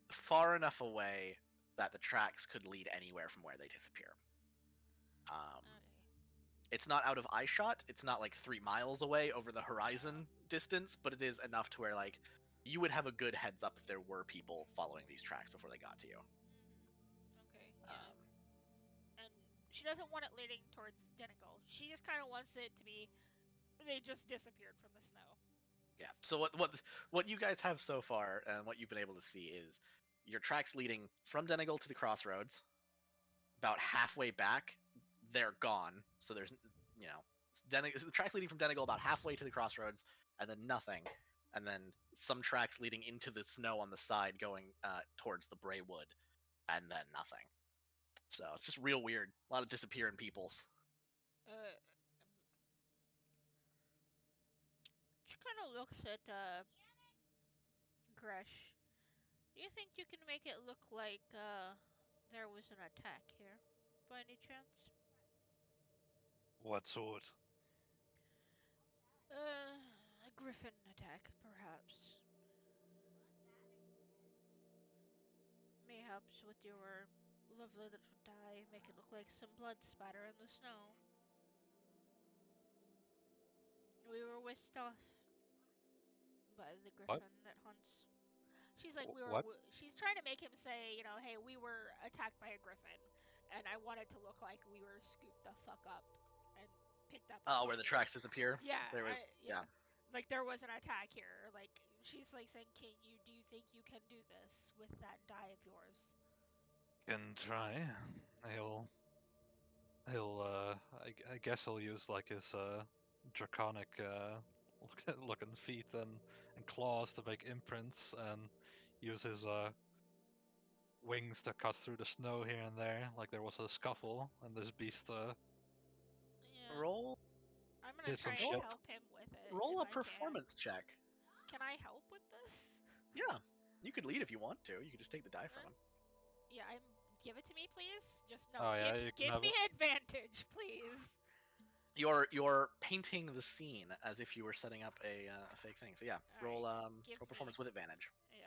far enough away that the tracks could lead anywhere from where they disappear. Okay. It's not out of eye shot. It's not like 3 miles away over the horizon distance, but it is enough to where you would have a good heads up if there were people following these tracks before they got to you. Okay, yeah. And she doesn't want it leading towards Denigal. She just kind of wants it to be they just disappeared from the snow. Yeah. So what you guys have so far and what you've been able to see is your tracks leading from Denigal to the crossroads. About halfway back, they're gone. So there's the tracks leading from Denigal about halfway to the crossroads and then nothing, and then some tracks leading into the snow on the side going towards the Braywood, and then nothing. So it's just real weird. A lot of disappearing peoples. She kind of looks at Gresh. Do you think you can make it look like there was an attack here, by any chance? What sort? A griffin attack, perhaps. Mayhaps with your lovely little dye, make it look like some blood spatter in the snow. We were whisked off by the What? griffin that hunts. She's like, What? she's trying to make him say, hey, we were attacked by a griffin, and I want it to look like we were scooped the fuck up and picked up. Oh, where the tracks disappear? Yeah, There was, yeah. Like there was an attack here. Like she's like saying, do you think you can do this with that dye of yours? Can try. I guess he'll use like his draconic looking feet and claws to make imprints, and use his wings to cut through the snow here and there, like there was a scuffle, and this beast Yeah. Roll I'm gonna did try some and shit. help him with it. roll if a I performance check. Can I help with this? Yeah, you could lead if you want to. You could just take the die from him. Yeah, give it to me, please. Just no. Oh yeah, you can give have me it. advantage, please. You're painting the scene as if you were setting up a fake thing. So yeah, roll give roll performance with advantage. Yeah,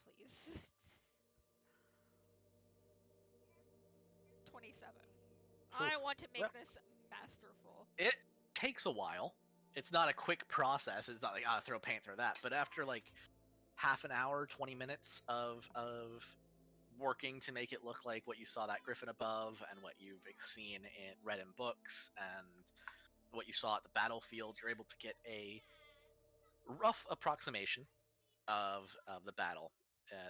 please. 27. I want to make this masterful. It takes a while. It's not a quick process. It's not like throw paint, throw that. But after like half an hour, 20 minutes of working to make it look like what you saw that griffin above, and what you've seen read in books, and what you saw at the battlefield, you're able to get a rough approximation of the battle.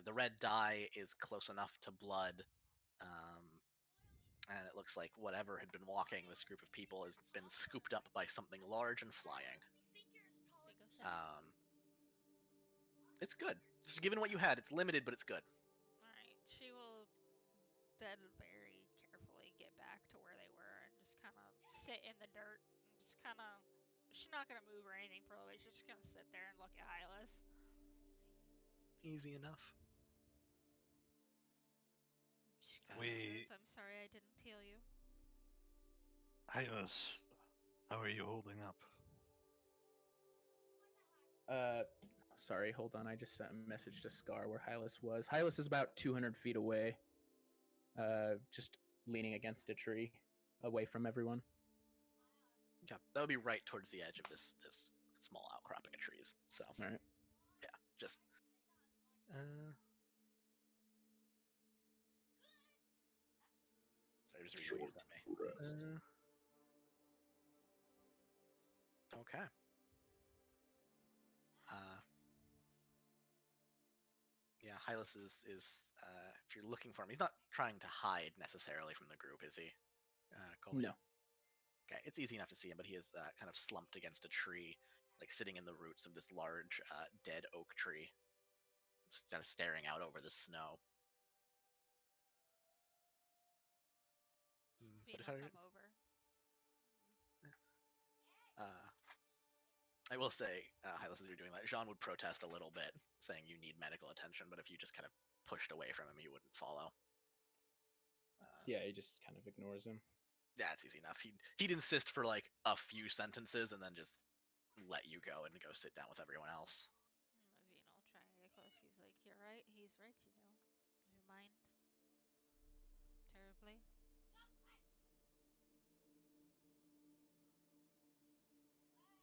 The red dye is close enough to blood, and it looks like whatever had been walking this group of people has been scooped up by something large and flying. It's good. Given what you had, it's limited, but it's good. Alright, she will then very carefully get back to where they were and just kind of sit in the dirt. And just kind of, she's not going to move or anything for a little bit. She's just going to sit there and look at Hylas. Easy enough. She says, I'm sorry I didn't heal you. Hylas, how are you holding up? Sorry, hold on. I just sent a message to Scar where Hylas was. Hylas is about 200 feet away, just leaning against a tree, away from everyone. Okay, that would be right towards the edge of this small outcropping of trees. So, All right. yeah, just. Sorry, just read what you sent me. Rest. Okay. Yeah, Hylas is if you're looking for him, he's not trying to hide necessarily from the group, is he? Colby? No. Okay, it's easy enough to see him, but he is kind of slumped against a tree, like sitting in the roots of this large dead oak tree, just kind of staring out over the snow. But if I come over. I will say, Hylas, as you're doing that, Jean would protest a little bit, saying you need medical attention, but if you just kind of pushed away from him, he wouldn't follow. Yeah, he just kind of ignores him. Yeah, it's easy enough. He'd insist for like a few sentences and then just let you go and go sit down with everyone else. I'll try to get close. He's like, you're right. He's right, you know. You mind? Terribly?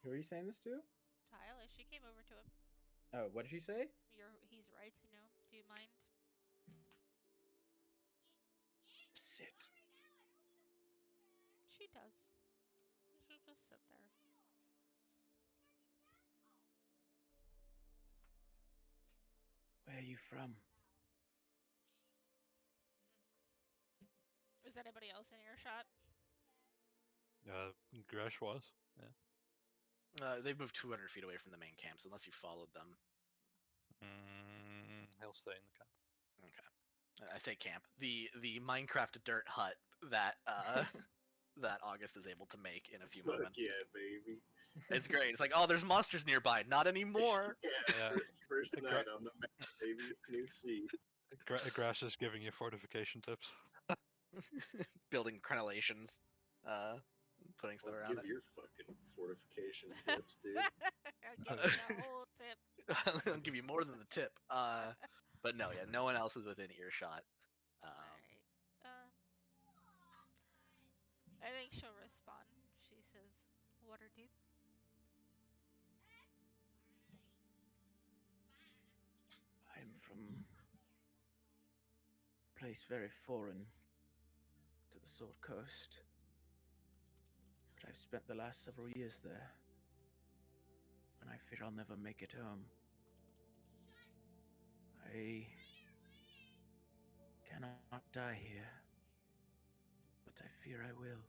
Who are you saying this to? Tyler, she came over to him. Oh, what did she say? He's right, you know. Do you mind? Sit. She does. She'll just sit there. Where are you from? Is anybody else in earshot? Gresh was. Yeah. They've moved 200 feet away from the main camp, so unless you followed them. He'll stay in the camp. Okay. I say camp. The Minecraft dirt hut that that August is able to make in a few Fuck moments. yeah, baby. It's great. It's like, oh, there's monsters nearby. Not anymore. Yeah, Yeah. first The night on the map, baby. New sea. Grass is giving you fortification tips. Building crenellations, putting stuff I'll around give it. your fucking fortification tips, dude. I'll give you the whole tip. I'll give you more than the tip. But no, yeah, no one else is within earshot. Alright. I think she'll respond. She says, water deep. I'm from a place very foreign to the Sword Coast, but I've spent the last several years there, and I fear I'll never make it home. I cannot die here, but I fear I will.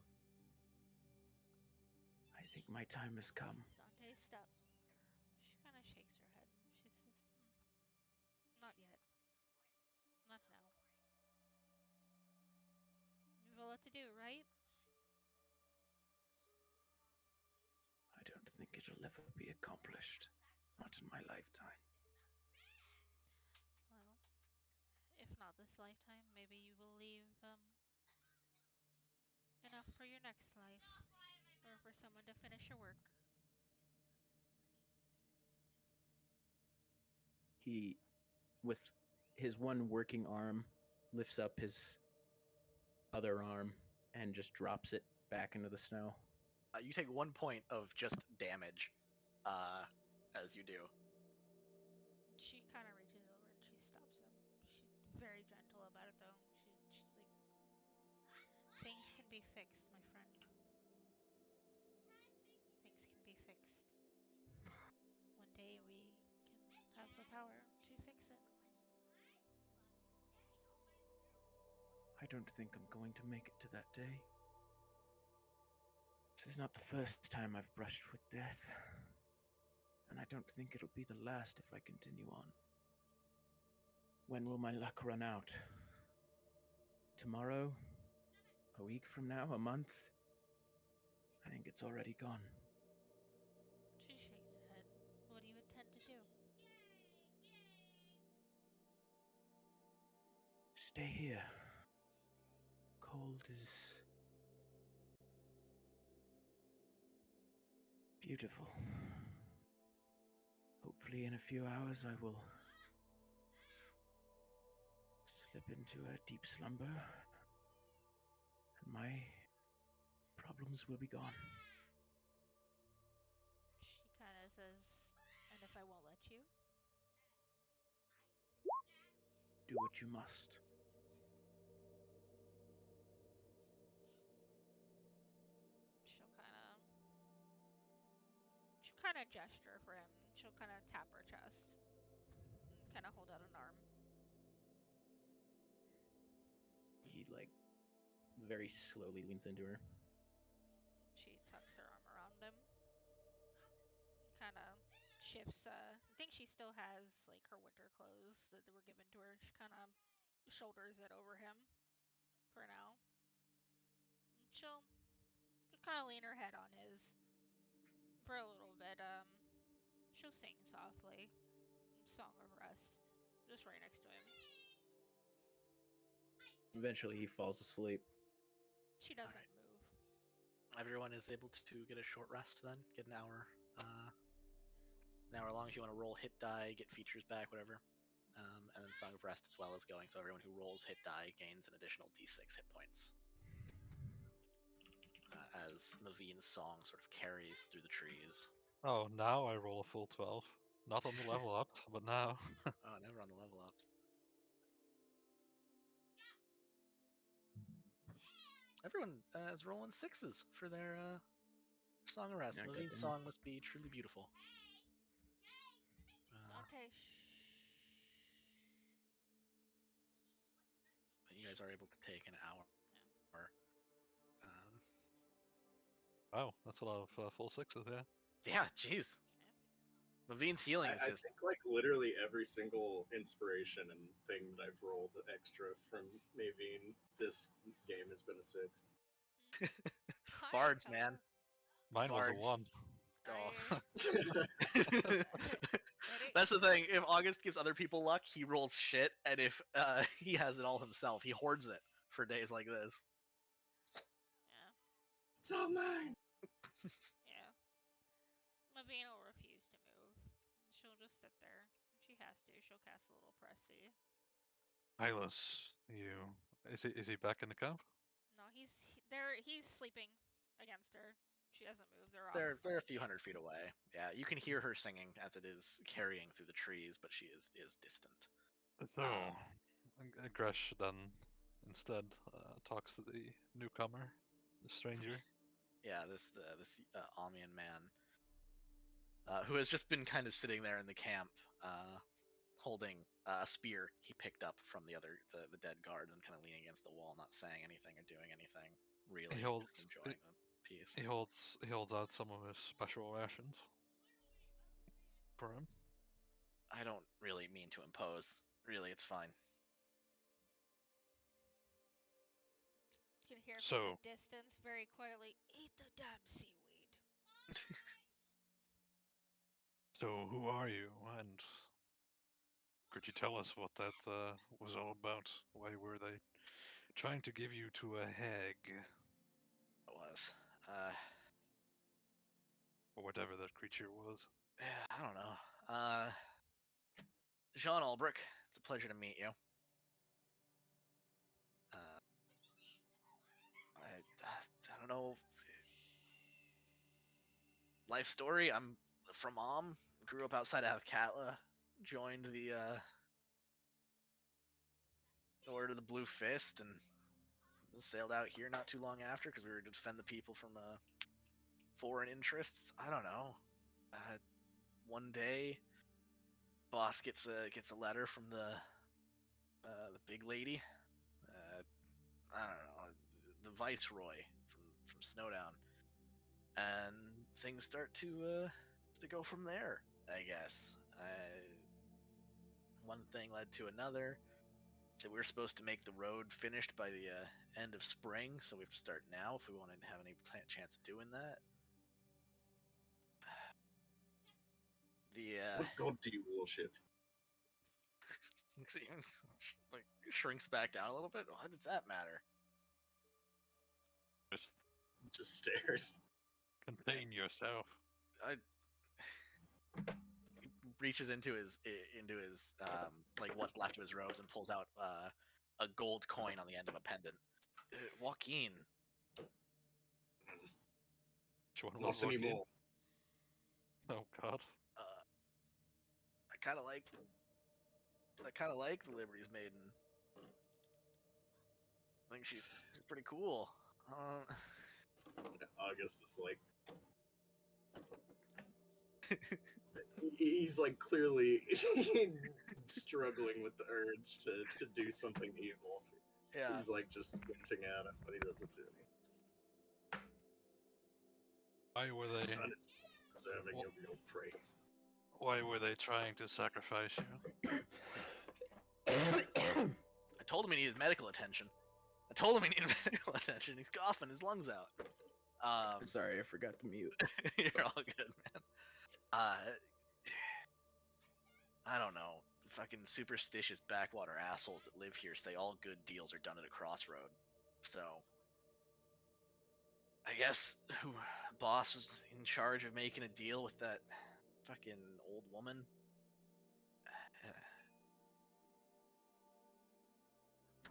I think my time has come. Dante, stop. She kind of shakes her head. She says, not yet. Not now. You've a lot to do, right? I don't think it'll ever be accomplished. Not in my lifetime. Well, if not this lifetime, maybe you will leave enough for your next life, or for someone to finish your work. He, with his one working arm, lifts up his other arm and just drops it back into the snow. You take 1 point of just damage as you do. She kind of reaches over and she stops him. She's very gentle about it, though. She's like, things can be fixed, my friend. Things can be fixed. One day we can have the power to fix it. I don't think I'm going to make it to that day. This is not the first time I've brushed with death, and I don't think it'll be the last if I continue on. When will my luck run out? Tomorrow? A week from now? A month? I think it's already gone. She shakes her head. What do you intend to do? Stay here. Cold is beautiful. Hopefully in a few hours I will slip into a deep slumber and my problems will be gone. She kind of says, and if I won't let you? Do what you must. She'll kind of gesture for him. She'll kind of tap her chest and kind of hold out an arm. He, very slowly leans into her. She tucks her arm around him. Kind of shifts. I think she still has, her winter clothes that were given to her. She kind of shoulders it over him for now. She'll kind of lean her head on his for a little bit. She'll sing softly. Song of Rest. Just right next to him. Eventually he falls asleep. She doesn't Alright. move. Everyone is able to get a short rest then. Get an hour long if you want to roll hit die, get features back, whatever. And then Song of Rest as well is going, so everyone who rolls hit die gains an additional d6 hit points. As Mavine's song sort of carries through the trees. Oh, now I roll a full 12. Not on the level up, but now. Oh, never on the level ups. Everyone is rolling sixes for their Song of Rest. Yeah, good Mavine's for song must be truly beautiful. Dante, But you guys are able to take an hour. Wow, that's a lot of full sixes, yeah. Yeah, jeez. Levine's healing is I just. think like literally every single inspiration and thing that I've rolled extra from Mavine this game has been a 6. Hi, Bards, hello. man. Mine was a Bards. 1. Oh. Ready? That's the thing. If August gives other people luck, he rolls shit, and if he has it all himself, he hoards it for days like this. Yeah. It's all mine. Yeah. Mavina will refuse to move. She'll just sit there. If she has to, she'll cast a little pressy. Hylas, you is he back in the camp? No, he's sleeping against her. She doesn't move. They're off. They're a few flanking. hundred feet away. Yeah, you can hear her singing as it is carrying through the trees, but she is distant. So, Gresh then instead talks to the newcomer, the stranger. Yeah, this Amian man who has just been kind of sitting there in the camp, holding a spear he picked up from the dead guards and kind of leaning against the wall, not saying anything or doing anything. Really, He holds just enjoying the peace. he holds out some of his special rations for him. I don't really mean to impose. Really, it's fine. You can hear from So- the distance very quietly, eat the damn seaweed. So, who are you, and could you tell us what that was all about? Why were they trying to give you to a hag, It was. or whatever that creature was? I don't know. Jean Ulbrich, it's a pleasure to meet you. I don't know. Life story. I'm from Mom. Grew up outside of Athkatla. Joined the Order of the Blue Fist and sailed out here not too long after because we were to defend the people from foreign interests. I don't know. One day, boss gets a letter from the big lady. I don't know, the viceroy from Snowdown, and things start to go from there. I guess. One thing led to another. So we were supposed to make the road finished by the end of spring, so we have to start now if we want to have any chance of doing that. The What god do you worship? like shrinks back down a little bit. How does that matter? Just stares. Contain yourself. He reaches into his like what's left of his robes and pulls out a gold coin on the end of a pendant. Joaquin, Which one was Not Joaquin? anymore. Oh God. I kind of like the Liberty's Maiden. I think she's pretty cool. August is like he's like clearly struggling with the urge to do something evil. Yeah, He's like just squinting at it, but he doesn't do anything. Why were they? Son is deserving of your praise. Why were they trying to sacrifice you? I told him he needed medical attention. He's coughing his lungs out. Sorry, I forgot to mute. You're all good, man. I don't know. Fucking superstitious backwater assholes that live here say all good deals are done at a crossroad. So, I guess boss is in charge of making a deal with that fucking old woman.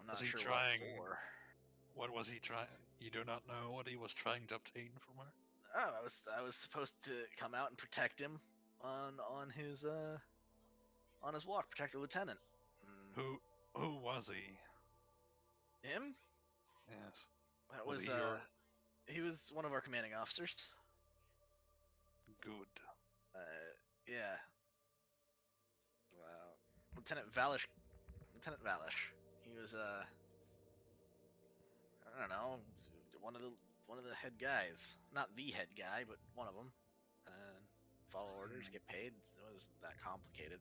I'm not Was he sure trying- what for. What was he trying? You do not know what he was trying to obtain from her. Oh, I was supposed to come out and protect him on his walk, protect the lieutenant. Who was he? Him? Yes. That Was was he your- he was one of our commanding officers. Good. Yeah. Lieutenant Valish. He was I don't know, one of the head guys. Not the head guy, but one of them. follow orders, get paid. It wasn't that complicated.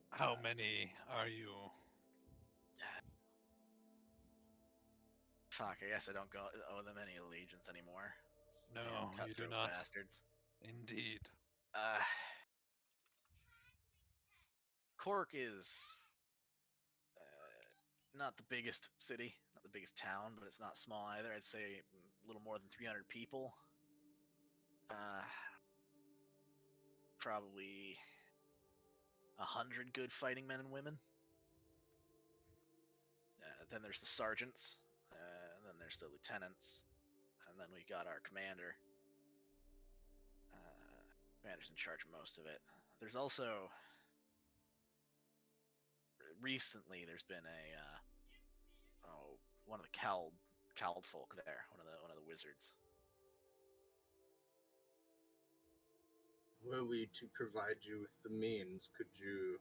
How many are you? Fuck, I guess I don't owe them any allegiance anymore. No, Damn you do cutthroat not. bastards. Indeed. Cork is not the biggest city, not the biggest town, but it's not small either. I'd say a little more than 300 people. Probably 100 good fighting men and women. Then there's the sergeants, and then there's the lieutenants, and then we got our commander. Commander's in charge of most of it. There's also recently there's been one of the cowled folk there, one of the wizards. Were we to provide you with the means, could you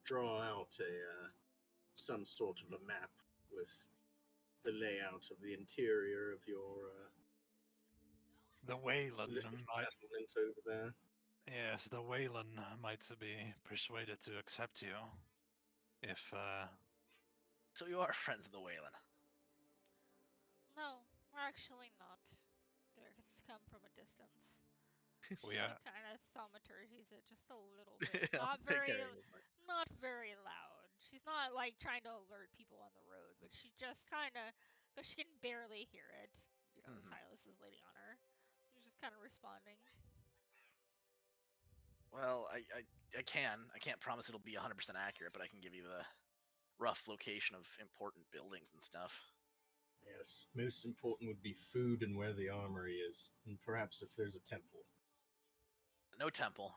draw out some sort of a map with the layout of the interior of your The Wayland little might. settlement over there? Yes, the Wayland might be persuaded to accept you. If So you are friends of the Wayland. No, we're actually not. Derek's come from a distance. we She are. kind of thaumaturgies it just a little bit. I'll Not take very, care of it myself. not very loud. She's not like trying to alert people on the road, but she just kind of, because she can barely hear it. You know, Mhm. Silas is waiting on her. She's just kind of responding. Well, I can't promise it'll be 100% accurate, but I can give you the rough location of important buildings and stuff. Yes, most important would be food and where the armory is, and perhaps if there's a temple. No temple.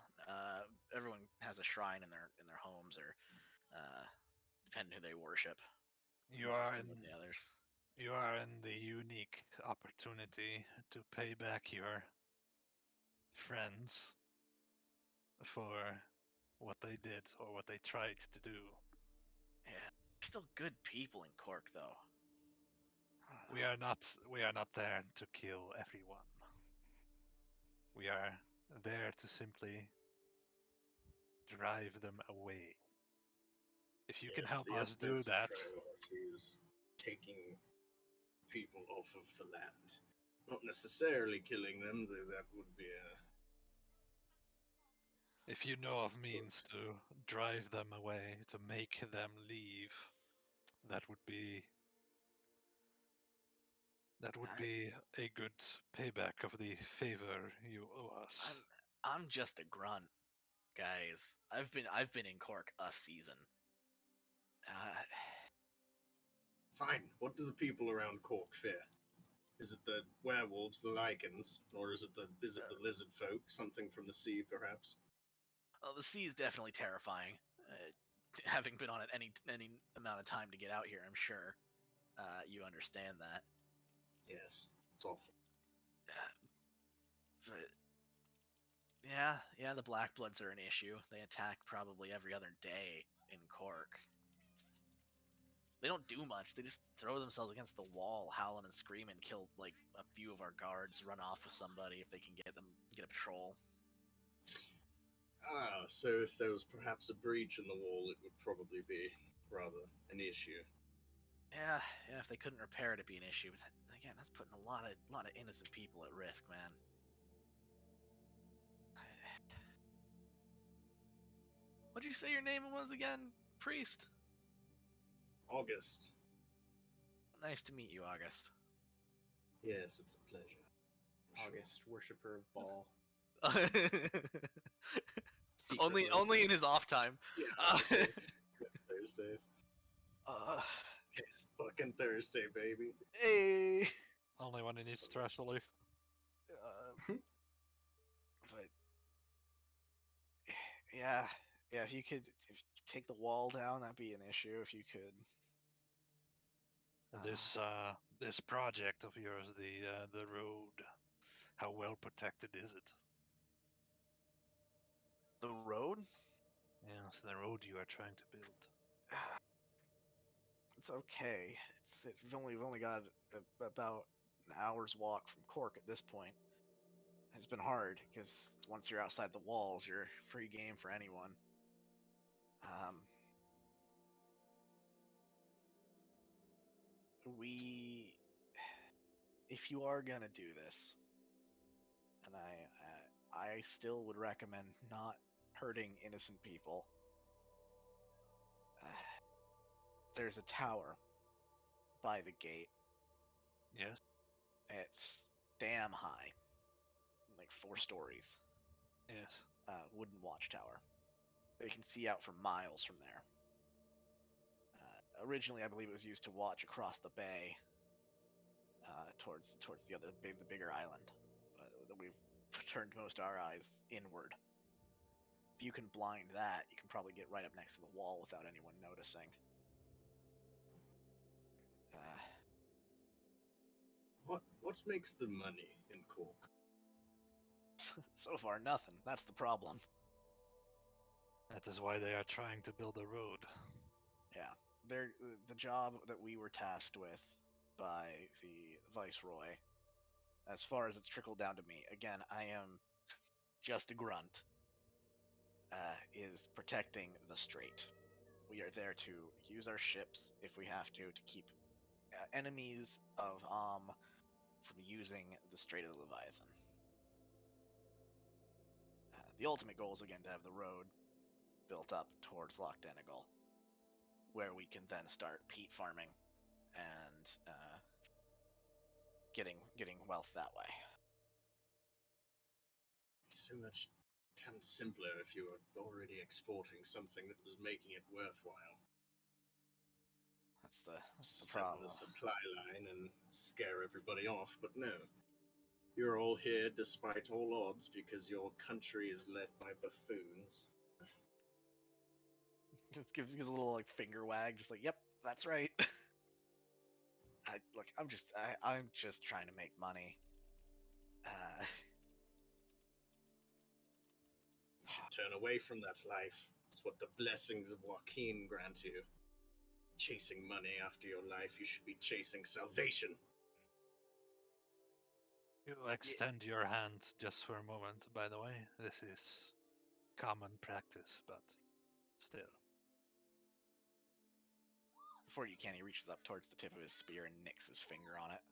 Everyone has a shrine in their homes, or depending who they worship. You More are than in. the others. You are in the unique opportunity to pay back your friends for what they did or what they tried to do. Yeah, still good people in Cork, though. We are not there to kill everyone. We are there to simply drive them away. If you can Yes, help the us do utmost that, priority is taking people off of the land. Not necessarily killing them, though that would be a... if you know of means to drive them away, to make them leave, that would be a good payback of the favor you owe us. I'm just a grunt, guys. I've been in Cork a season. Fine, what do the people around Cork fear? Is it the werewolves, the lichens, or is it the lizard folk, something from the sea, perhaps? Well, the sea is definitely terrifying. Having been on it any amount of time to get out here, I'm sure you understand that. Yes, it's awful. But yeah, the Black Bloods are an issue. They attack probably every other day in Cork. They don't do much. They just throw themselves against the wall, howling and screaming, kill like a few of our guards, run off with somebody if they can get a patrol. Ah, so if there was perhaps a breach in the wall, it would probably be rather an issue. Yeah, if they couldn't repair it, it'd be an issue. But again, that's putting a lot of innocent people at risk, man. What'd you say your name was again, priest? August. Nice to meet you, August. Yes, it's a pleasure. I'm sure. August, worshipper of Baal. only Secretly. only in his off time. Yeah, obviously. Thursdays. It's fucking Thursday, baby. Hey. Only when he needs stress relief. But yeah, if you could take the wall down, that'd be an issue. If you could. This project of yours, the road, how well protected is it? The road? Yes, the road you are trying to build. It's okay. We've only got about an hour's walk from Cork at this point, It's been hard because once you're outside the walls, you're free game for anyone. We, if you are gonna do this, and I still would recommend not hurting innocent people. There's a tower by the gate. Yes. It's damn high, like 4 stories. Yes. Wooden watchtower. They can see out for miles from there. Originally, I believe it was used to watch across the bay towards the bigger island. But we've turned most of our eyes inward. If you can blind that, you can probably get right up next to the wall without anyone noticing. What makes the money in Cork? So far, nothing. That's the problem. That is why they are trying to build a road. Yeah, the job that we were tasked with by the Viceroy, as far as it's trickled down to me, again, I am just a grunt, is protecting the Strait. We are there to use our ships, if we have to keep enemies of from using the Strait of the Leviathan. The ultimate goal is, again, to have the road built up towards Loch Denegal, where we can then start peat farming and getting wealth that way. So much simpler if you were already exporting something that was making it worthwhile. That's the Set problem. the supply line and scare everybody off, but no. You're all here despite all odds because your country is led by buffoons. Just gives a little like finger wag, just like, yep, that's right. I'm just trying to make money. You should turn away from that life. It's what the blessings of Joaquin grant you. Chasing money after your life, you should be chasing salvation. You extend your hand just for a moment, by the way. This is common practice, but still. Before you can, he reaches up towards the tip of his spear and nicks his finger on it.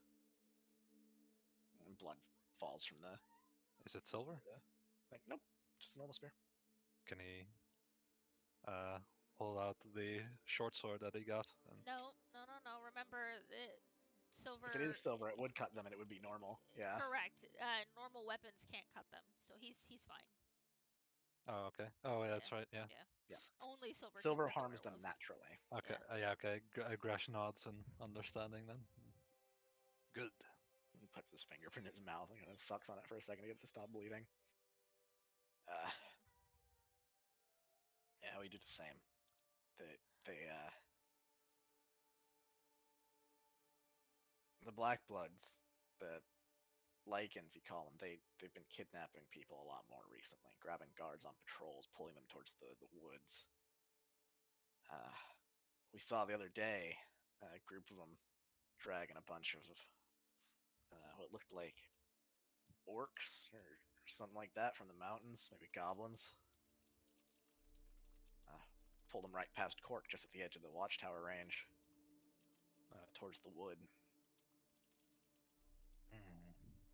And blood falls from the... Is it silver? Like, nope, just a normal spear. Can he hold out the short sword that he got? And No. Remember, silver. If it is silver, it would cut them and it would be normal. Yeah. Correct. Normal weapons can't cut them, so he's fine. oh, okay. Oh, yeah, that's right. Yeah. Yeah. Only silver. Silver can cut the harms them werewolves. naturally. Okay. Yeah. Okay. Gresh nods and understanding then. Good. He puts his fingerprint in his mouth and kind of sucks on it for a second to get it to stop bleeding. Yeah, we do the same. The Black Bloods, the Lycans, you call them, they've been kidnapping people a lot more recently, grabbing guards on patrols, pulling them towards the woods. We saw the other day a group of them dragging a bunch of what looked like orcs or something like that from the mountains, maybe goblins. Pulled them right past Cork, just at the edge of the watchtower range, towards the wood.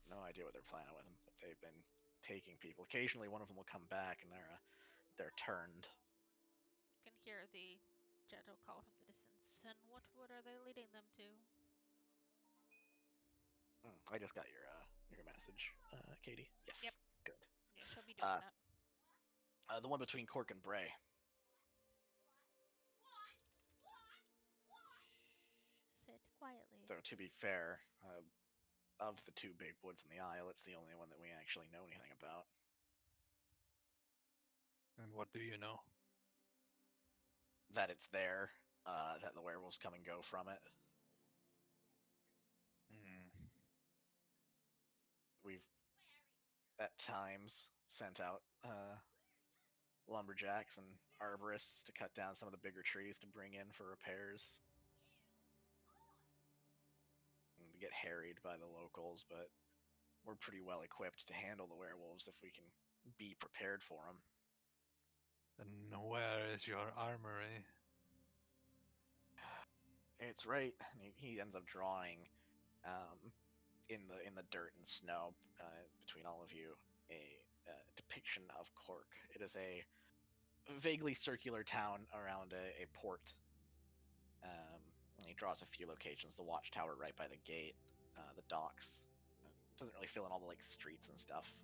No idea what they're planning with them, but they've been taking people. Occasionally, one of them will come back, and they're turned. You can hear the gentle call from the distance. And what wood are they leading them to? I just got your message, Katie. Yes. Yep. Good. Yeah, she'll be doing that. The one between Cork and Bray. Sit quietly. Though, to be fair, of the 2 big woods in the Isle, it's the only one that we actually know anything about. And what do you know? That it's there, that the werewolves come and go from it. We've, at times, sent out lumberjacks and arborists to cut down some of the bigger trees to bring in for repairs. And to get harried by the locals, but we're pretty well equipped to handle the werewolves if we can be prepared for them. And where is your armory? It's right. And he ends up drawing, in the dirt and snow between all of you, a depiction of Cork. It is a vaguely circular town around a port. And he draws a few locations: the watchtower right by the gate, the docks. Doesn't really fill in all the like streets and stuff.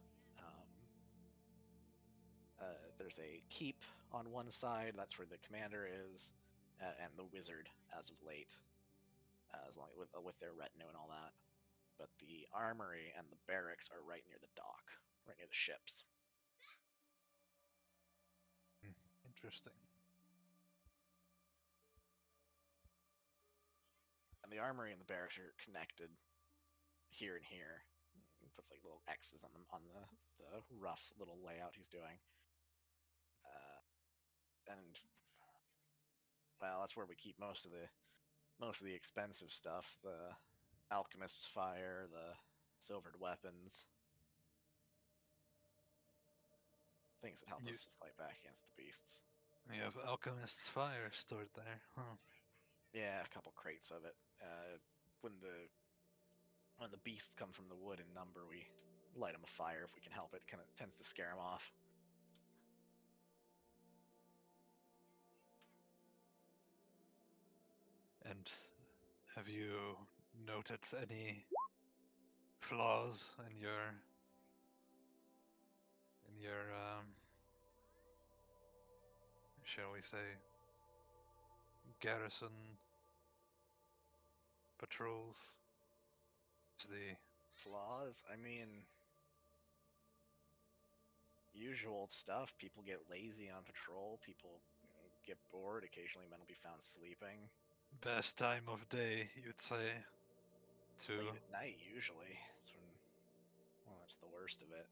There's a keep on one side. That's where the commander is, and the wizard as of late, as long with their retinue and all that. But the armory and the barracks are right near the dock, right near the ships. Interesting. And the armory and the barracks are connected here and here. He puts like little X's on the rough little layout he's doing. And well, that's where we keep most of the expensive stuff: the alchemist's fire, the silvered weapons, things that help You- us fight back against the beasts. You have alchemist's fire stored there, huh? Yeah, a couple crates of it. When the beasts come from the wood in number, we light them a fire if we can help it. Kind of tends to scare them off. And have you noted any flaws in your shall we say, garrison patrols? Is the Flaws? I mean, usual stuff. People get lazy on patrol. People get bored. Occasionally, men will be found sleeping. best time of day, you'd say, to Late at night, usually. That's when. Well, that's the worst of it.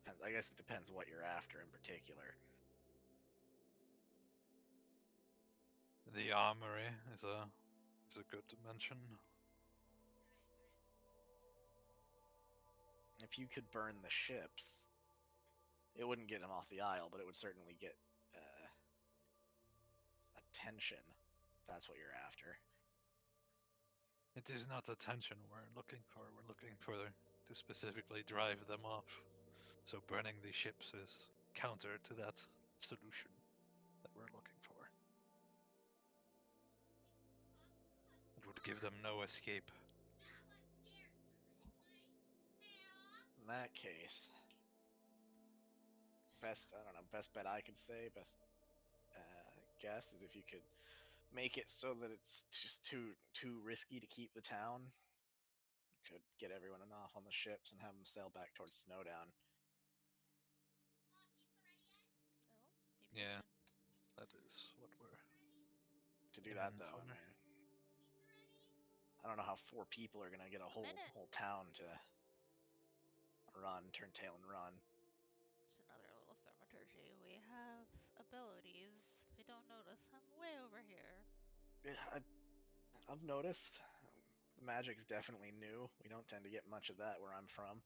good. I guess it depends what you're after in particular. The armory is a good mention. If you could burn the ships, it wouldn't get them off the isle, but it would certainly get attention. If that's what you're after. It is not attention we're looking for. We're looking for to specifically drive them off. So burning the ships is counter to that solution that we're looking for. It would give them no escape. In that case, best bet I could say, best guess is if you could make it so that it's just too risky to keep the town. You could get everyone off on the ships and have them sail back towards Snowdown. Oh, people Yeah. can. That is what we're To do that aiming though, for. I mean, I don't know how 4 people are gonna get a whole Minute. town to run, turn tail and run. It's another little thaumaturgy. We have abilities. If you don't notice, I'm way over here. Yeah, I've noticed. The magic's definitely new. We don't tend to get much of that where I'm from.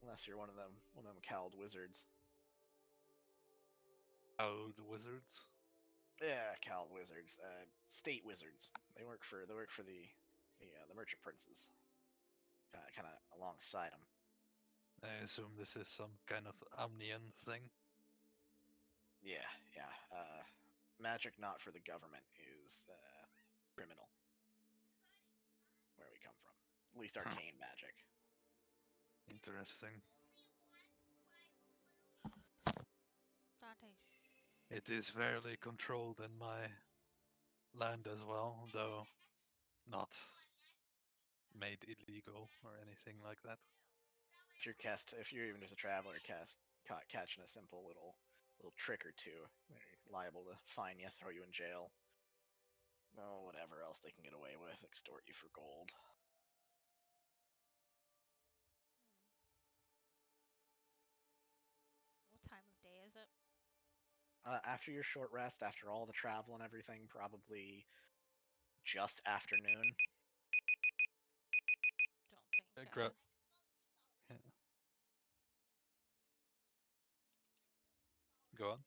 Unless you're one of them cowled wizards. Cloud wizards. Yeah, cowled wizards. State wizards. They work for the merchant princes. Kind of alongside them. I assume this is some kind of Omnian thing. Yeah. Magic not for the government is criminal. Where we come from. At least Huh. arcane magic. Interesting. Dante, It is fairly controlled in my land as well, though not made illegal or anything like that. If you're even just a traveler, caught catching a simple little trick or two, they're liable to fine you, throw you in jail. Oh, whatever else they can get away with, extort you for gold. What time of day is it? After your short rest, after all the travel and everything, probably just afternoon. Don't think. Grab. Yeah. Go on.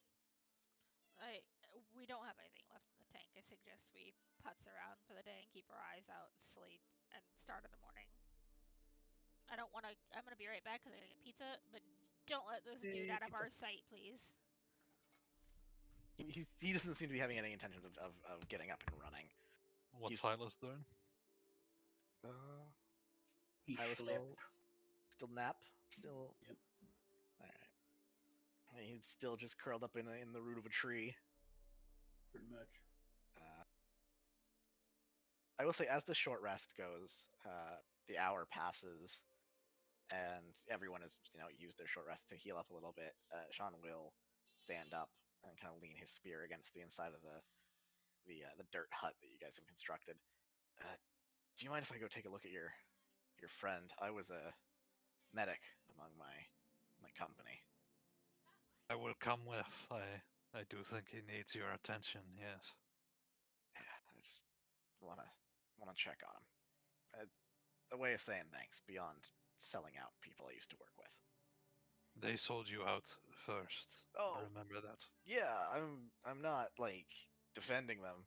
We don't have anything left in the tank. I suggest we putz around for the day and keep our eyes out, sleep, and start in the morning. I don't want to. I'm gonna be right back because I gotta get pizza. But don't let this dude out of Pizza. our sight, please. He doesn't seem to be having any intentions of getting up and running. What's He's- Silas doing? He I was schlep. still nap, still. Yep. All right. He's still just curled up in the root of a tree. Pretty much. I will say, as the short rest goes, the hour passes, and everyone has used their short rest to heal up a little bit. Sean will stand up and kind of lean his spear against the inside of the dirt hut that you guys have constructed. Do you mind if I go take a look at your friend? I was a medic among my company. I will come with. I do think he needs your attention. Yes. Yeah, I just wanna check on him. A way of saying thanks beyond selling out people I used to work with. They sold you out first. Oh. Remember that. Yeah, I'm not like defending them.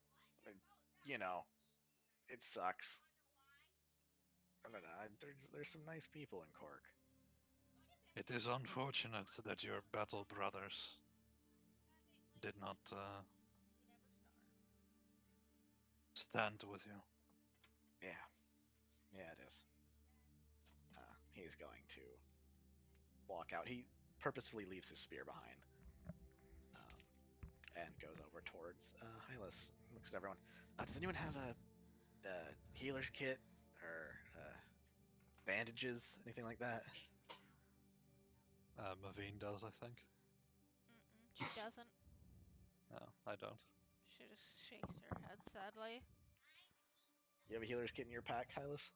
It sucks. I don't know. There's some nice people in Cork. It is unfortunate that your battle brothers did not stand with you. Yeah, it is. He's going to walk out. He purposefully leaves his spear behind, and goes over towards Hylas. Looks at everyone. Does anyone have a healer's kit or bandages, anything like that? Mavine does, I think. She doesn't. No, I don't. She just shakes her head sadly. You have a healer's kit in your pack, Hylas?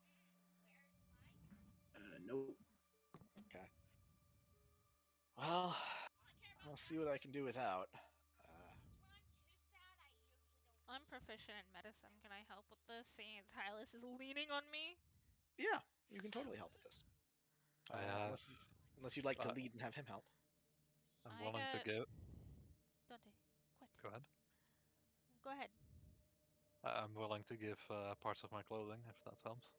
Nope. Okay. Well, I'll see what I can do without. I'm proficient in medicine. Can I help with this? Seeing as Hylas is leaning on me. Yeah, you can totally help with this. I have. Unless you'd like to lead and have him help. I'm I willing to got- give. Dante, quit. Go ahead. Go ahead. I'm willing to give parts of my clothing if that helps.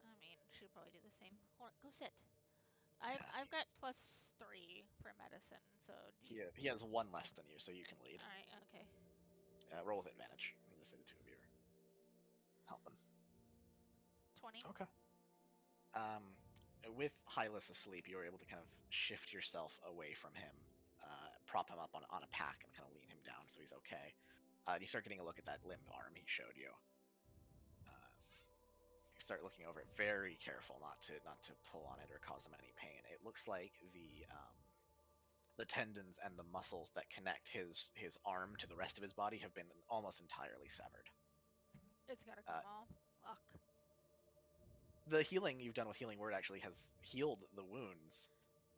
I mean, she'll probably do the same. Hold on, go sit. I've got +3 for medicine, so. He has one less than you, so you can lead. All right. Okay. Roll with advantage. I'm gonna say the two of you are helping. 20. Okay. With Hylas asleep, you were able to kind of shift yourself away from him, prop him up on a pack, and kind of lean him down so he's okay. And you start getting a look at that limp arm he showed you. You start looking over it, very careful not to pull on it or cause him any pain. It looks like the tendons and the muscles that connect his arm to the rest of his body have been almost entirely severed. It's gotta come off. Fuck. The healing you've done with Healing Word actually has healed the wounds.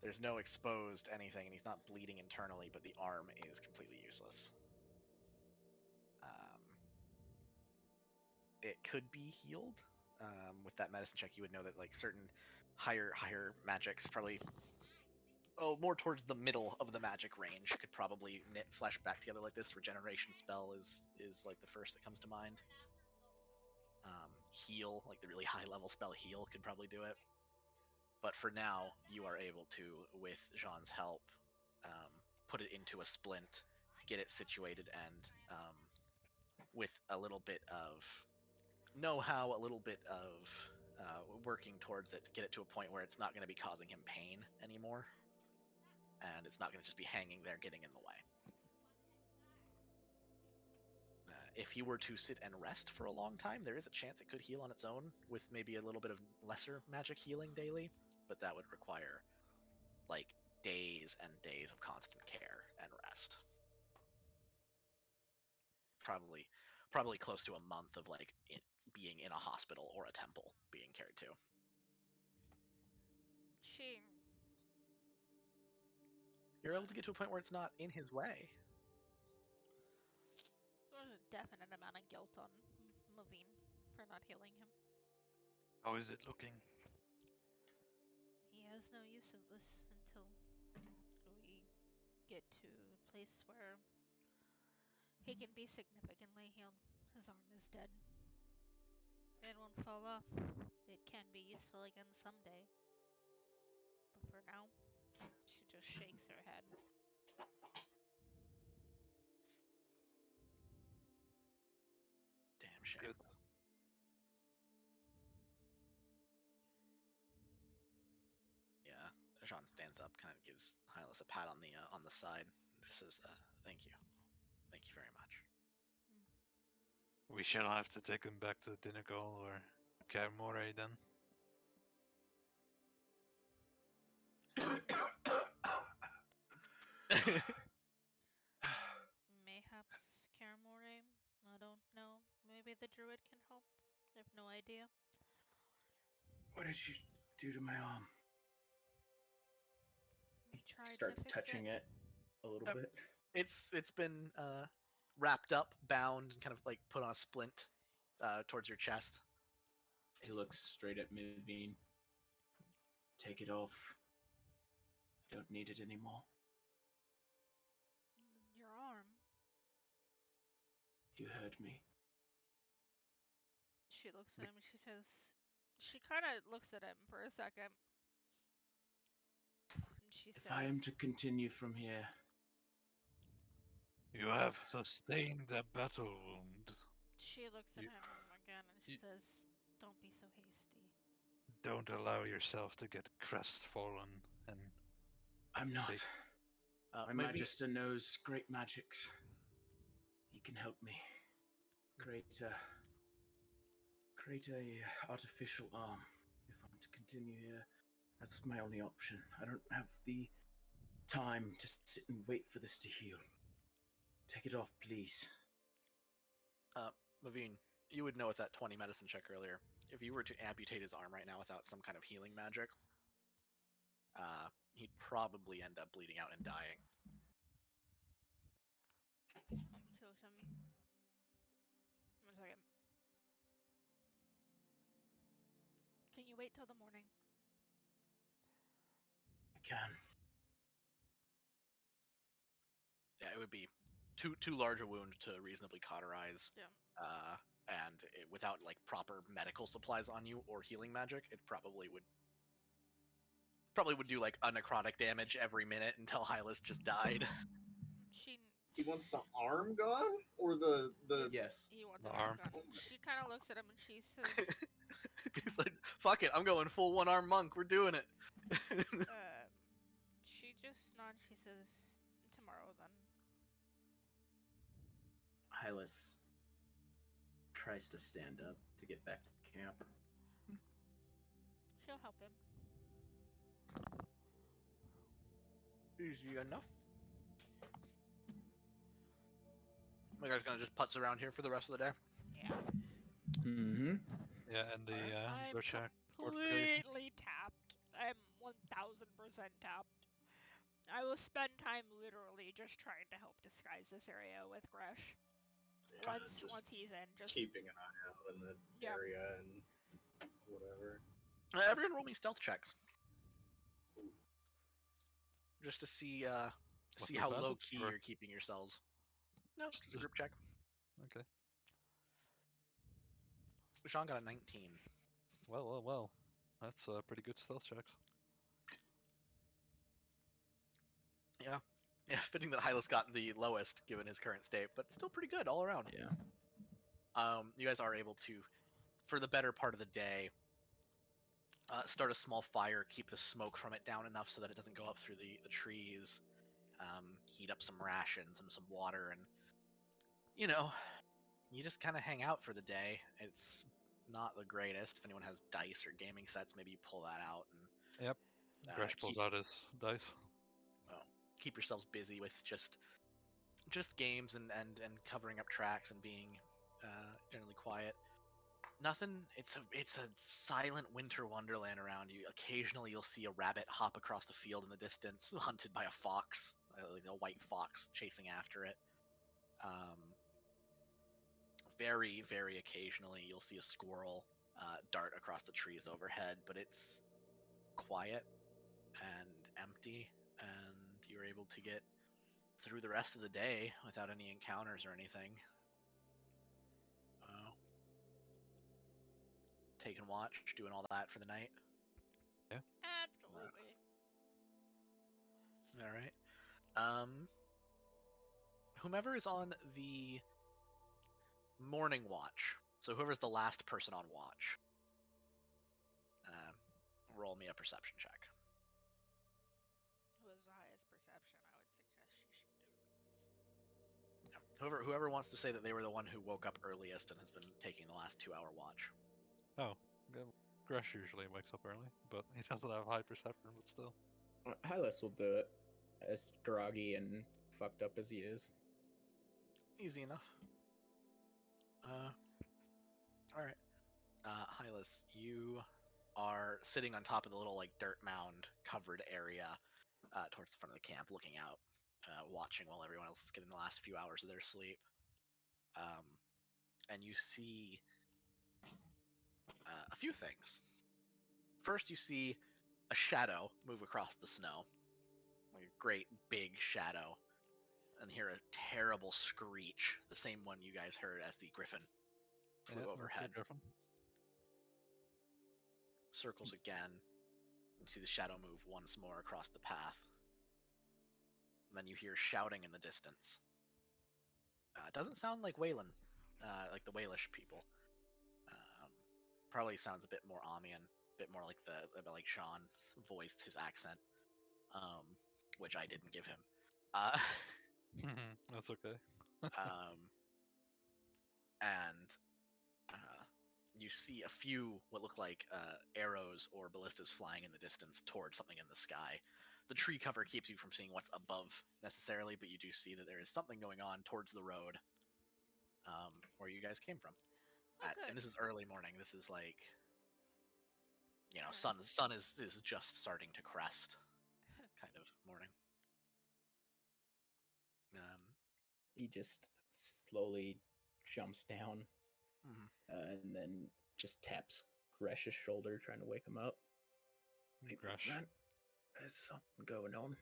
There's no exposed anything, and he's not bleeding internally, but the arm is completely useless. It could be healed. With that medicine check, you would know that like certain higher magics, probably more towards the middle of the magic range, could probably knit flesh back together like this. Regeneration spell is like the first that comes to mind. Heal, like the really high level spell Heal, could probably do it. But for now, you are able to, with Jean's help, put it into a splint, get it situated, and with a little bit of know-how, a little bit of working towards it, get it to a point where it's not going to be causing him pain anymore, and it's not going to just be hanging there getting in the way. If he were to sit and rest for a long time, there is a chance it could heal on its own with maybe a little bit of lesser magic healing daily, but that would require like days and days of constant care and rest. Probably close to a month of like being in a hospital or a temple being cared to. You're able to get to a point where it's not in his way. healing him. How is it looking? He has no use of this until we get to a place where he can be significantly healed. His arm is dead. It won't fall off. It can be useful again someday. But for now, she just shakes her head. Damn shame. Good. Yeah, Sean stands up, kind of gives Hylas a pat on the side, and just says, "Thank you very much." We shall have to take him back to Dinagal or Kermore then. Mayhaps Karamore? I don't know. Maybe the druid can help? I have no idea. What did you do to my arm? We tried Starts to fix touching it a little bit. It's been wrapped up, bound, and kind of like put on a splint towards your chest. He looks straight at Mivine. Take it off. I don't need it anymore. Your arm. You heard me. She looks at him and she says, she kind of looks at him for a second. And she says, If I am to continue from here, You have sustained a battle wound. she looks at You- him again and she you- says, don't be so hasty. Don't allow yourself to get crestfallen and I'm not. Take- My Maybe- Magister knows great magics. He can help me create a artificial arm. If I'm to continue here, that's my only option. I don't have the time to sit and wait for this to heal. Take it off, please. Levine, you would know with that 20 medicine check earlier, if you were to amputate his arm right now without some kind of healing magic, he'd probably end up bleeding out and dying. Shows him. 1 second. Can you wait till the morning? I can. Yeah, it would be too large a wound to reasonably cauterize. Yeah. And without like proper medical supplies on you or healing magic, it probably would do like necrotic damage every minute until Hylas just died. He wants the arm gone, or the Yes. He wants The an arm. arm gun. She kind of looks at him and she says, He's like, "Fuck it, I'm going full one-arm monk. We're doing it." she just nods. She says, tomorrow then. Hylas tries to stand up to get back to the camp. She'll help him. Easy enough. My guy's gonna just putz around here for the rest of the day. Yeah. Mm-hmm. yeah, and the I'm Berserk fortification. completely tapped. I'm 1000% tapped. I will spend time literally just trying to help disguise this area with Gresh. Kinda Once just he's in, just keeping an eye out in the Yeah. area and whatever. Everyone roll me stealth checks. Just to see What's the how battle low key for? you're keeping yourselves. No, just a Just- group check. Okay. Sean got a 19. Well. That's pretty good stealth checks. Yeah, fitting that Hylas got the lowest given his current state, but still pretty good all around. Yeah. You guys are able to, for the better part of the day, start a small fire, keep the smoke from it down enough so that it doesn't go up through the trees, heat up some rations and some water, and, you just kind of hang out for the day. It's not the greatest. If anyone has dice or gaming sets, maybe you pull that out and Yep. Gresh pulls keep, out his dice. keep yourselves busy with just games and covering up tracks and being generally quiet. Nothing. It's a silent winter wonderland around you. Occasionally, you'll see a rabbit hop across the field in the distance, hunted by a fox, like a white fox chasing after it. very, very occasionally you'll see a squirrel dart across the trees overhead, but it's quiet and empty, and you're able to get through the rest of the day without any encounters or anything. Taking watch, doing all that for the night. Absolutely. All right. Whomever is on the morning watch, so whoever's the last person on watch, roll me a perception check. Who has the highest perception? I would suggest she should do this. Yeah. Whoever wants to say that they were the one who woke up earliest and has been taking the last 2-hour watch. Oh, Gresh usually wakes up early, but he doesn't have high perception, but still. Hylas will do it, as groggy and fucked up as he is. Easy enough. All right. Hylas, you are sitting on top of the little like dirt mound covered area towards the front of the camp, looking out, watching while everyone else is getting the last few hours of their sleep. And you see a few things. First, you see a shadow move across the snow, like a great big shadow, and hear a terrible screech, the same one you guys heard as the griffin flew overhead. Griffin. Circles again. You see the shadow move once more across the path. And then you hear shouting in the distance. It doesn't sound like Wayland, like the Walish people. Probably sounds a bit more Amian, a bit more like Sean voiced his accent, which I didn't give him. That's okay. And you see a few what look like arrows or ballistas flying in the distance towards something in the sky. The tree cover keeps you from seeing what's above necessarily, but you do see that there is something going on towards the road where you guys came from. And this is early morning. This is like, sun is just starting to crest kind of morning. He just slowly jumps down and then just taps Gresh's shoulder, trying to wake him up. Hey, Gresh. Man, there's something going on.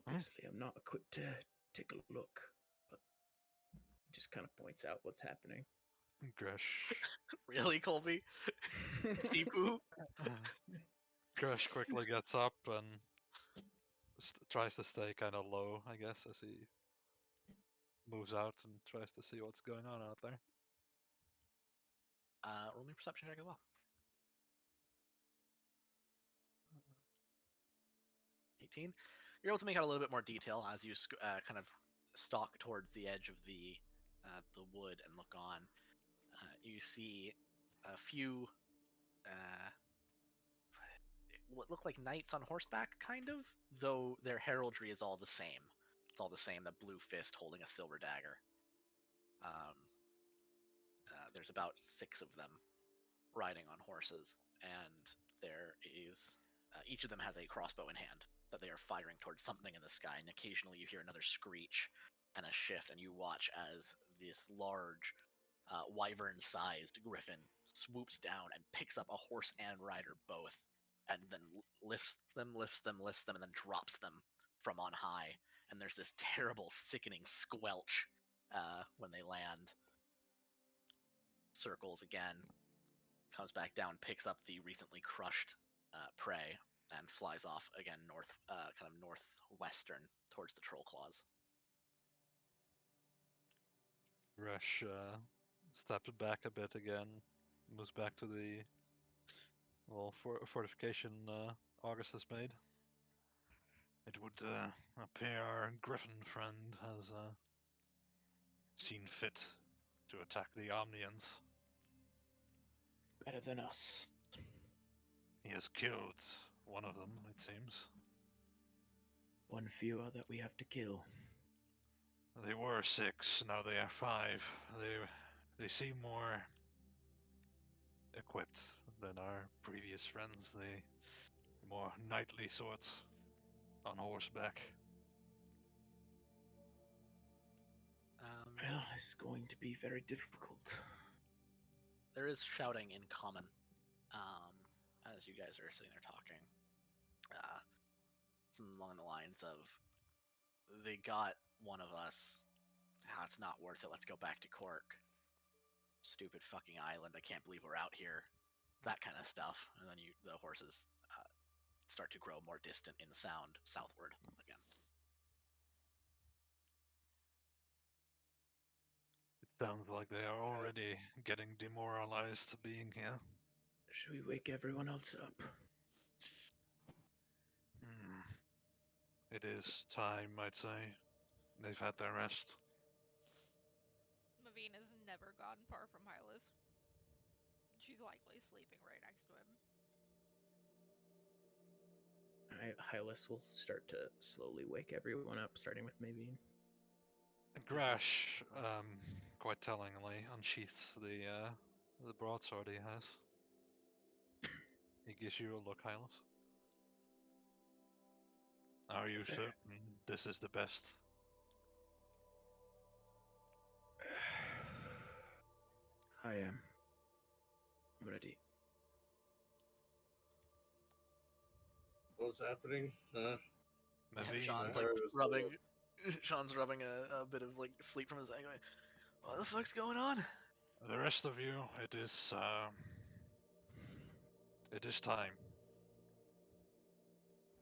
Obviously, I'm not equipped to take a look, but he just kind of points out what's happening. Gresh. Really, Colby? Sheepoo? Gresh quickly gets up and tries to stay kind of low, I guess, as he moves out and tries to see what's going on out there. Roll me perception check as well. 18. You're able to make out a little bit more detail as you kind of stalk towards the edge of the wood and look on. You see a few what look like knights on horseback, kind of, though their heraldry is all the same. It's all the same, the blue fist holding a silver dagger. There's about 6 of them riding on horses, and there is each of them has a crossbow in hand that they are firing towards something in the sky, and occasionally you hear another screech and a shift, and you watch as this large wyvern-sized griffin swoops down and picks up a horse and rider both, and then lifts them, and then drops them from on high, and there's this terrible, sickening squelch when they land. Circles again, comes back down, picks up the recently crushed prey, and flies off again kind of northwestern towards the troll claws. Gresh steps back a bit again, moves back to the little fortification August has made. It would appear our griffin friend has seen fit to attack the Omnians. Better than us. He has killed one of them, it seems. One fewer that we have to kill. They were 6, now they are 5. They seem more equipped than our previous friends. They more knightly sorts on horseback. Well, it's going to be very difficult. There is shouting in common as you guys are sitting there talking. Something along the lines of, they got one of us. It's not worth it. Let's go back to Cork. Stupid fucking island. I can't believe we're out here. That kind of stuff. And then the horses start to grow more distant in sound southward again. It sounds like they are already getting demoralized being here. Should we wake everyone else up? It is time, I'd say. They've had their rest. Mavine has never gone far from Hylas. She's likely sleeping right next to him. Hylas will start to slowly wake everyone up, starting with Mavine. Grash, quite tellingly, unsheaths the broadsword he has. He gives you a look, Hylas. Are you Fair. certain this is the best? I am ready. What's happening? Huh? Naveen, Sean's I like heard it was rubbing. Sean's rubbing a bit of like sleep from his eye. Going, what the fuck's going on? the rest of you, it is time.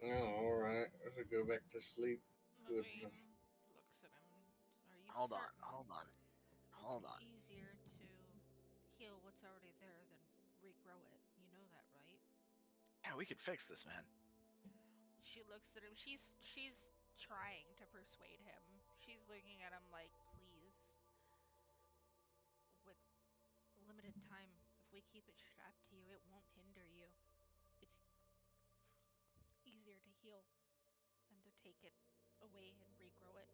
Oh, alright. I should go back to sleep. Good. Mavine looks at him. Are you Hold on, certain hold on, hold on. it's easier to heal what's already there than regrow it? You know that, right? Yeah, we could fix this, man. She looks at him. She's trying to persuade him. She's looking at him like, please. With limited time, if we keep it strapped to you, it won't hinder you. It's easier to heal than to take it away and regrow it.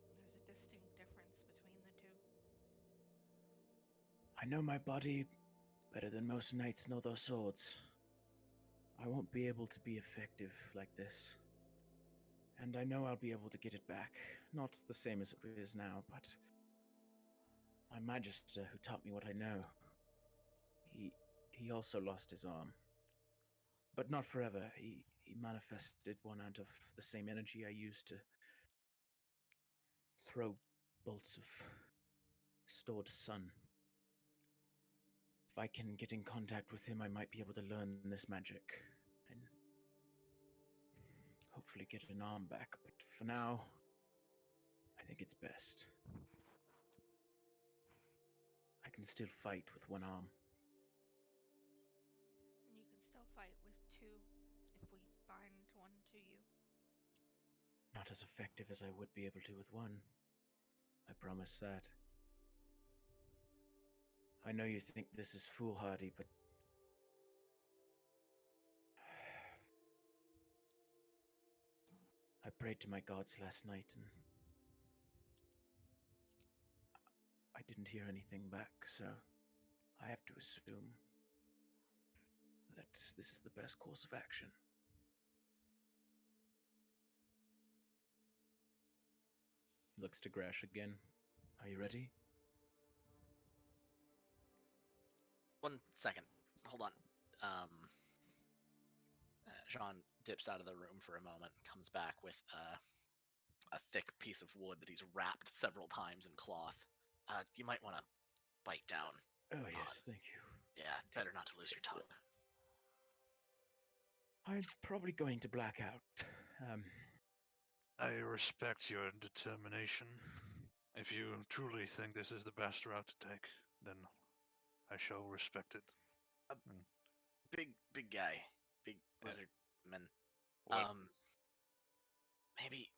There's a distinct difference between the two. I know my body better than most knights know their swords. I won't be able to be effective like this. And I know I'll be able to get it back. Not the same as it is now, but my Magister, who taught me what I know, he also lost his arm. But not forever. He manifested one out of the same energy I used to throw bolts of stored sun. If I can get in contact with him, I might be able to learn this magic and hopefully get an arm back. But for now, I think it's best. I can still fight with one arm. You can still fight with two if we bind one to you. Not as effective as I would be able to with one. I promise that. I know you think this is foolhardy, but I prayed to my gods last night and I didn't hear anything back, so I have to assume that this is the best course of action. Looks to Grash again. Are you ready? 1 second. Hold on. Jean dips out of the room for a moment, comes back with a thick piece of wood that he's wrapped several times in cloth. You might want to bite down. Oh, yes, thank you. Yeah, better not to lose your tongue. I'm probably going to black out. I respect your determination. If you truly think this is the best route to take, then I shall respect it. Big guy, big Yeah. lizard man. What?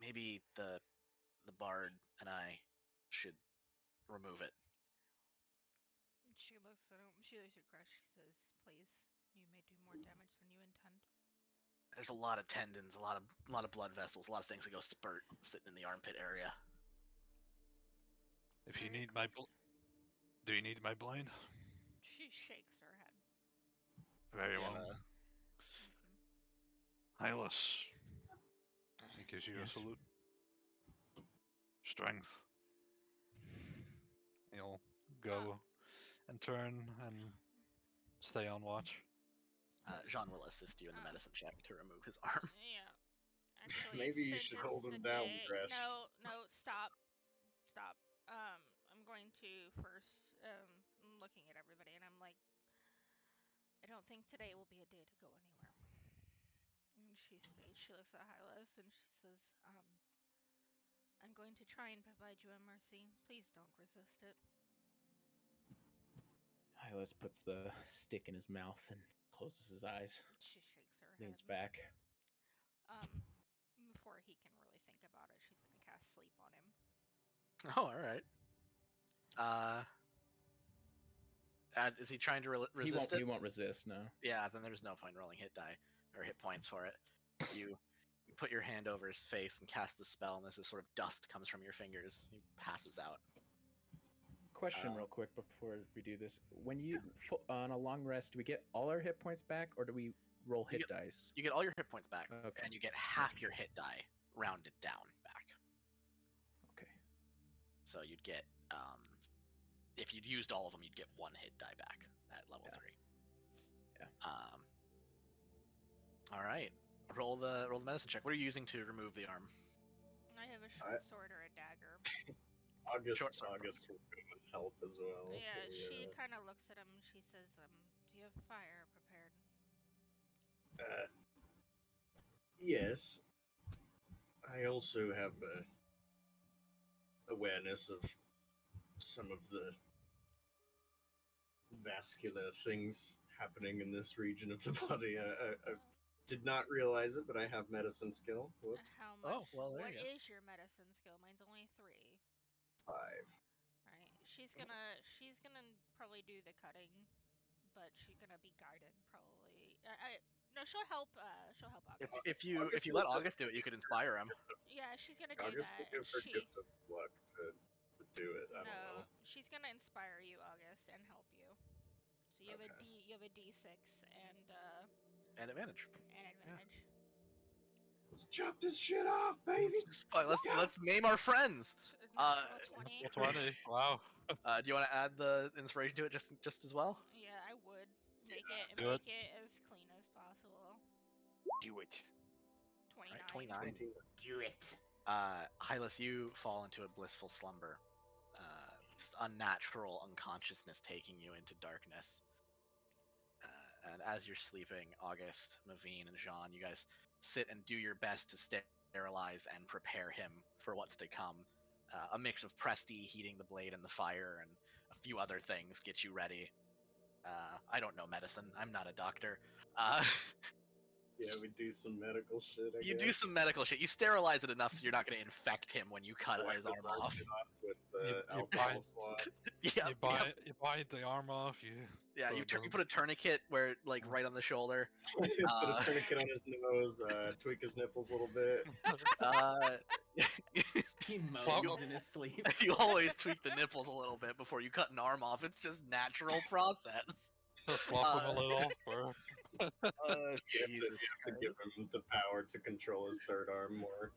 Maybe the bard and I should remove it. She looks at him. She looks at Crush. She says, please, you may do more damage than you intend. There's a lot of tendons, a lot of blood vessels, a lot of things that go spurt sitting in the armpit area. If you Very need my close. do you need my blade? She shakes her head. Very Yeah, well. Mm-hmm. Hylas. He gives you a Yes. salute. Strength. he'll go and turn and stay on watch. Jean will assist you in the medicine check to remove his arm. Yeah. Actually, Maybe you since should it's hold the him down, day- Gresh. No, stop. I'm going to first, I'm looking at everybody, and I'm like, I don't think today will be a day to go anywhere. And she looks at Hylas and she says, I'm going to try and provide you a mercy. Please don't resist it. Hylas puts the stick in his mouth and closes his eyes, She shakes her leans head. back. Before he can really think about it, she's gonna cast sleep on him. Oh, all right. Is he trying to resist He it? won't resist. No. Yeah, then there's no point in rolling hit die or hit points for it. You put your hand over his face and cast the spell, and this sort of dust comes from your fingers. He passes out. Question, real quick, before we do this: when you on a long rest, do we get all our hit points back, or do we roll hit dice? You get all your hit points back, Okay. and you get half your hit die rounded down back. Okay. So you'd get, if you'd used all of them, you'd get 1 hit die back at level 3. Yeah. All right. Roll the medicine check. What are you using to remove the arm? I have a short sword or a dagger. August will come and help as well. Yeah, she kind of looks at him and she says, do you have fire prepared? Yes. I also have awareness of some of the vascular things happening in this region of the body. I did not realize it, but I have medicine skill. Whoops. How much? Oh, well, there What you go. is your medicine skill? Mine's only 3. 5. Right. She's gonna probably do the cutting, but she's gonna be guided probably. No, she'll help. She'll help August. If you let August do it, you could inspire him. Yeah, she's gonna do August that. will give her gift of luck to do it. I don't know. She's gonna inspire you, August, and help you. So you have Okay. you have a D6 and advantage. advantage. Let's chop this shit off, baby. Let's name our friends. 20. 20. Wow. Do you want to add the inspiration to it just as well? Yeah, I would make Do it as clean as possible. Do it. 29. Right, 29. Do it. Hylas, you fall into a blissful slumber. This unnatural unconsciousness taking you into darkness. And as you're sleeping, August, Mavine, and Jean, you guys sit and do your best to sterilize and prepare him for what's to come. A mix of Presti heating the blade and the fire and a few other things get you ready. I don't know medicine. I'm not a doctor. Yeah, we do some medical shit. I You guess. do some medical shit. You sterilize it enough so you're not going to infect him when you cut his arm off. With the You alcohol swab. Yeah, You bite the arm off. you put a tourniquet where right on the shoulder. Put a tourniquet on his nose. Tweak his nipples a little bit. He moans in his sleep. You always tweak the nipples a little bit before you cut an arm off. It's just natural process. Fluff him a little. You have to give him the power to control his third arm more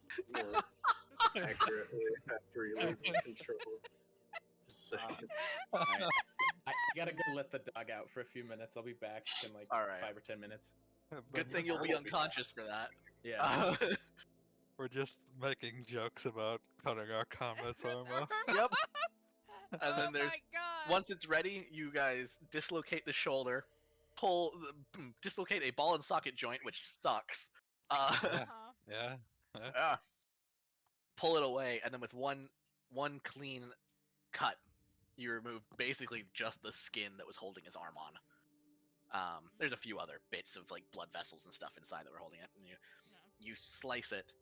accurately after he loses control of his second. I gotta go let the dog out for a few minutes. I'll be back in like All right. 5 or 10 minutes. Good thing you'll be unconscious for that. Yeah. We're just making jokes about cutting our comrade's arm off. Yep. And then there's my God. once it's ready, you guys dislocate the shoulder, dislocate a ball and socket joint, which sucks. Yeah. Pull it away, and then with one clean cut, you remove basically just the skin that was holding his arm on. There's a few other bits of blood vessels and stuff inside that were holding it. And you slice it.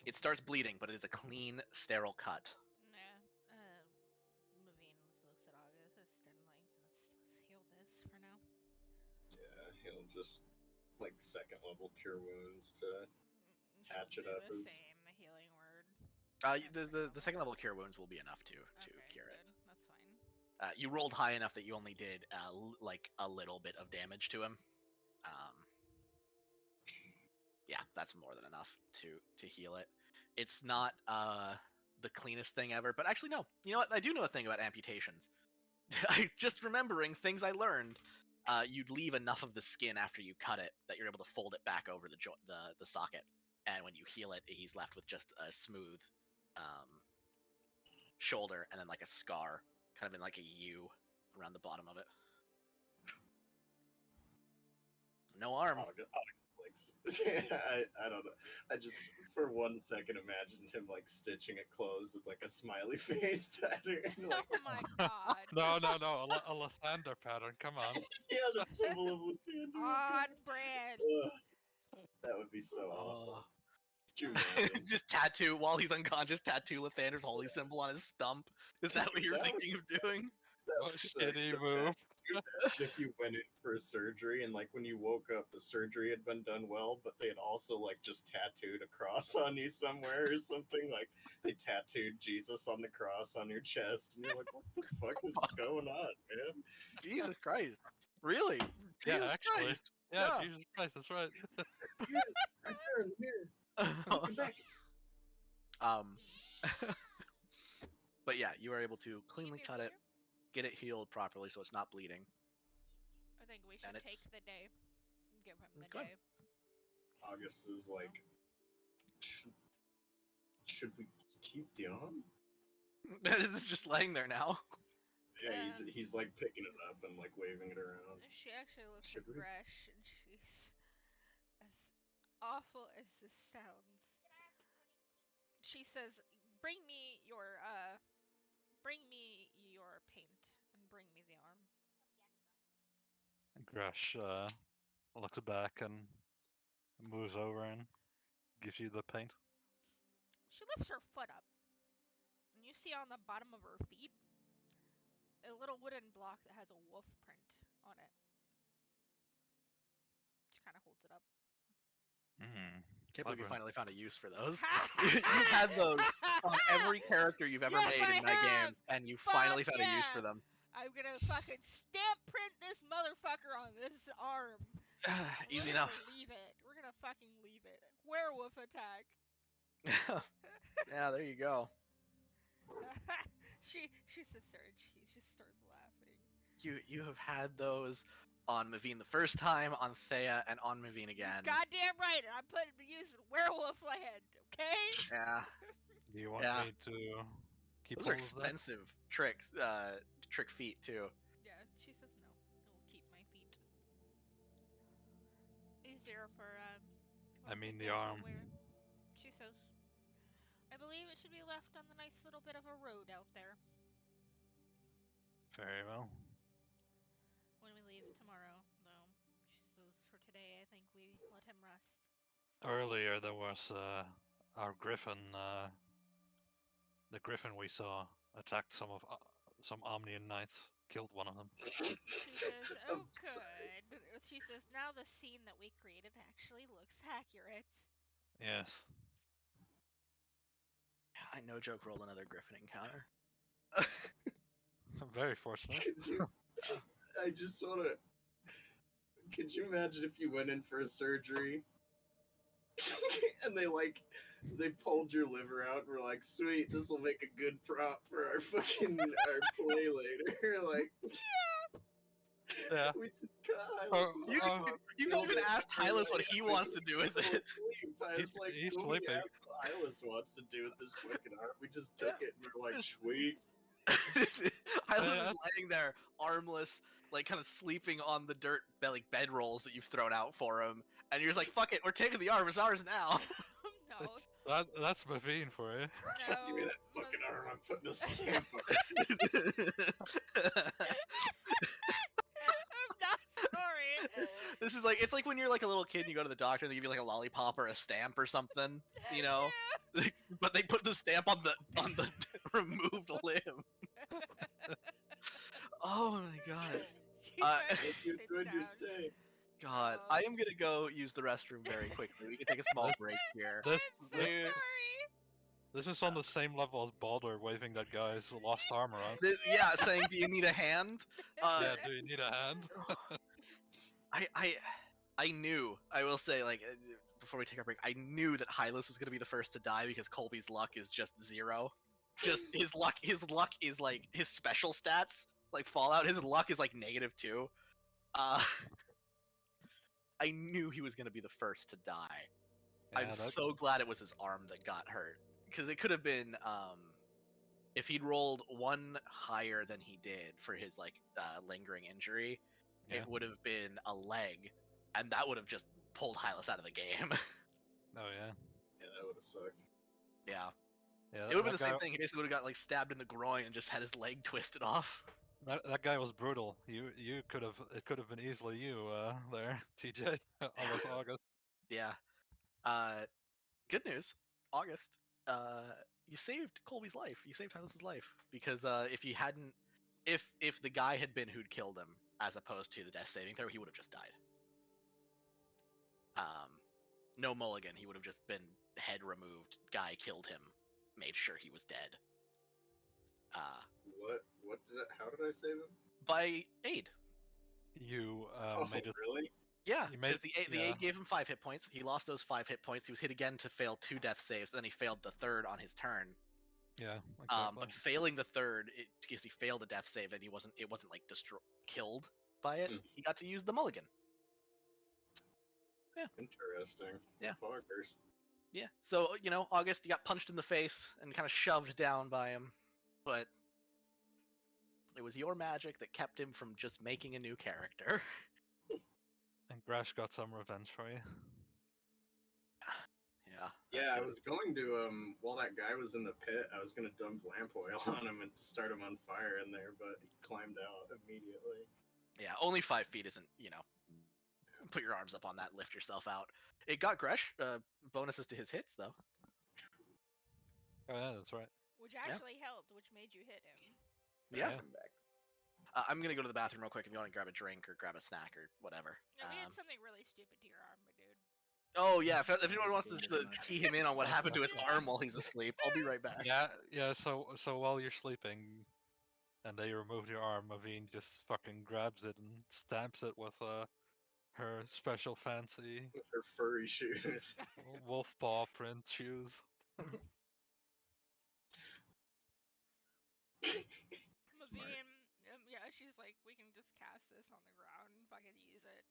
It starts bleeding, but it is a clean, sterile cut. Mavine looks at August. Let's heal this for now. Yeah, he'll just second level cure wounds to patch it up. The same healing word. The second level cure wounds will be enough to cure it. That's fine. You rolled high enough that you only did a little bit of damage to him. Yeah, that's more than enough to heal it. It's not the cleanest thing ever. But actually, no. You know what? I do know a thing about amputations. I just remembering things I learned. You'd leave enough of the skin after you cut it that you're able to fold it back over the socket, and when you heal it, he's left with just a smooth shoulder and then like a scar, kind of in like a U around the bottom of it. No arm. I don't know. I just for 1 second imagined him like stitching it closed with like a smiley face pattern. Like, Oh my god. No, a Lathander pattern. Come on. yeah, the symbol of Lathander. On brand. That would be so awful. Oh. Could you imagine? Just tattoo while he's unconscious. Tattoo Lathander's holy symbol on his stump. Is that what you're That thinking of doing? That What would a suck shitty so move. bad. If you went in for a surgery and like when you woke up, the surgery had been done well, but they had also like just tattooed a cross on you somewhere or something. Like they tattooed Jesus on the cross on your chest, and you're like, "What the fuck is going on, man?" Jesus Christ. Really? Yeah, Jesus actually. Christ. Yeah, Yeah. Jesus Christ, that's right. Yeah, right there in the mirror. Looking back. But yeah, you are able to cleanly Keep cut your it, get it healed properly so it's not bleeding. I think we should And take it's- the day. Give him the Good. day. August is like, should we keep the arm? This is just laying there now. Yeah, Yeah. he's like picking it up and like waving it around. She actually looks Should at we? Gresh and she's as awful as this sounds. She says, "Bring me your paint and bring me the arm." Gresh looks back and moves over and gives you the paint. She lifts her foot up, and you see on the bottom of her feet a little wooden block that has a wolf print on it. She kind of holds it up. Can't believe you Clever. finally found a use for those. You've had those on every character you've ever Yes, made I in my have! games, and you Fuck finally found a use yeah! for them. I'm gonna fucking stamp print this motherfucker on this arm. Easy We're enough. gonna leave it. We're gonna fucking leave it. Werewolf attack. Yeah, there you go. she sits there and she just starts laughing. You have had those on Mavine the first time, on Thea, and on Mavine again. Goddamn right, and I'm using werewolf land, okay? Yeah, Do you want Yeah. me to keep those all are of that? expensive tricks. Trick feet too. Yeah, she says no. It'll keep my feet. Easier for I people mean to the arm. wear. She says, "I believe it should be left on the nice little bit of a road out there Very well. when we leave tomorrow." Though she says, "For today, I think we let him rest." Earlier there was our griffin. The griffin we saw attacked some Omnian knights. Killed one of them. She says, "Oh, I'm sorry. good." She says, "Now the scene that we created actually looks accurate." Yes. I no joke rolled another Griffin encounter. Very fortunate. Could you? I just want to. Could you imagine if you went in for a surgery and they pulled your liver out and were like, "Sweet, this will make a good prop for our fucking our play later." Like, Yeah. we just got Oh, You Killed even it. asked Hylas what he wants to do with it. I was like, He's when we sleeping. asked what Hylas wants to do with this fucking art, we just took it and we're like, sweet. Hylas Yeah. is laying there, armless, like kind of sleeping on the dirt like bedrolls that you've thrown out for him, and you're just like, "Fuck it, we're taking the arm. It's ours now." No, That's Mavine for you. no. Give me that fucking arm. I'm putting a stamp on it. I'm not sorry. This is like, it's like when you're like a little kid and you go to the doctor and they give you like a lollipop or a stamp or something, you know. But they put the stamp on the removed limb. Oh my god. She Uh, finally Hope you sits enjoyed your down. stay. God, I am gonna go use the restroom very quickly. We can take a small break here. This, I'm so this, Dude. sorry. this is on the same level as Baldur waving that guy's lost arm around. Yeah, saying, "Do you need a hand?" Yeah, do you need a hand? I knew. I will say, like, before we take our break, I knew that Hylas was gonna be the first to die because Colby's luck is just 0. just his luck is like his special stats like Fallout. His luck is like -2. I knew he was gonna be the first to die. Yeah, I'm so glad it was his arm that got hurt, because it could have been if he'd rolled one higher than he did for his like lingering injury, Yeah. it would have been a leg, and that would have just pulled Hylas out of the game. Oh yeah. Yeah, that would have sucked. Yeah, Yeah. it would have been the that same guy- thing. He basically would have got like stabbed in the groin and just had his leg twisted off. That guy was brutal. You could have it could have been easily you there, TJ. Almost August. Yeah. Good news, August. You saved Colby's life. You saved Hylas's life, because if he hadn't, if the guy had been who'd killed him, as opposed to the death saving throw, he would have just died. No mulligan. He would have just been head removed. Guy killed him. Made sure he was dead. What did how did I save him? By aid. You Oh, made it. really? Yeah, You made- because the yeah. aid gave him 5 hit points. He lost those 5 hit points. He was hit again to fail 2 death saves. Then he failed the third on his turn. Yeah. Exactly. But failing the third, because he failed a death save and it wasn't like killed by it. Hmm. He got to use the mulligan. Interesting. Yeah. Poggers. Yeah. So August, you got punched in the face and kind of shoved down by him, but it was your magic that kept him from just making a new character. And Grash got some revenge for you. Yeah. Yeah, I was going to while that guy was in the pit, I was gonna dump lamp oil on him and start him on fire in there, but he climbed out immediately. Yeah. Only 5 feet isn't put your arms up on that, lift yourself out. It got Gresh bonuses to his hits though. Oh yeah, that's right. Which actually helped, which made you hit him. Yeah. I'm back. I'm gonna go to the bathroom real quick if you want to grab a drink or grab a snack or whatever. No, we did something really stupid to your arm, my dude. Oh yeah, if anyone wants to key him in on what happened to his arm while he's asleep, I'll be right back. Yeah. So while you're sleeping, and they remove your arm, Mavine just fucking grabs it and stamps it with her special fancy With her furry shoes. wolf paw print shoes. Mavine, yeah, she's like, we can just cast this on the ground if I can use it,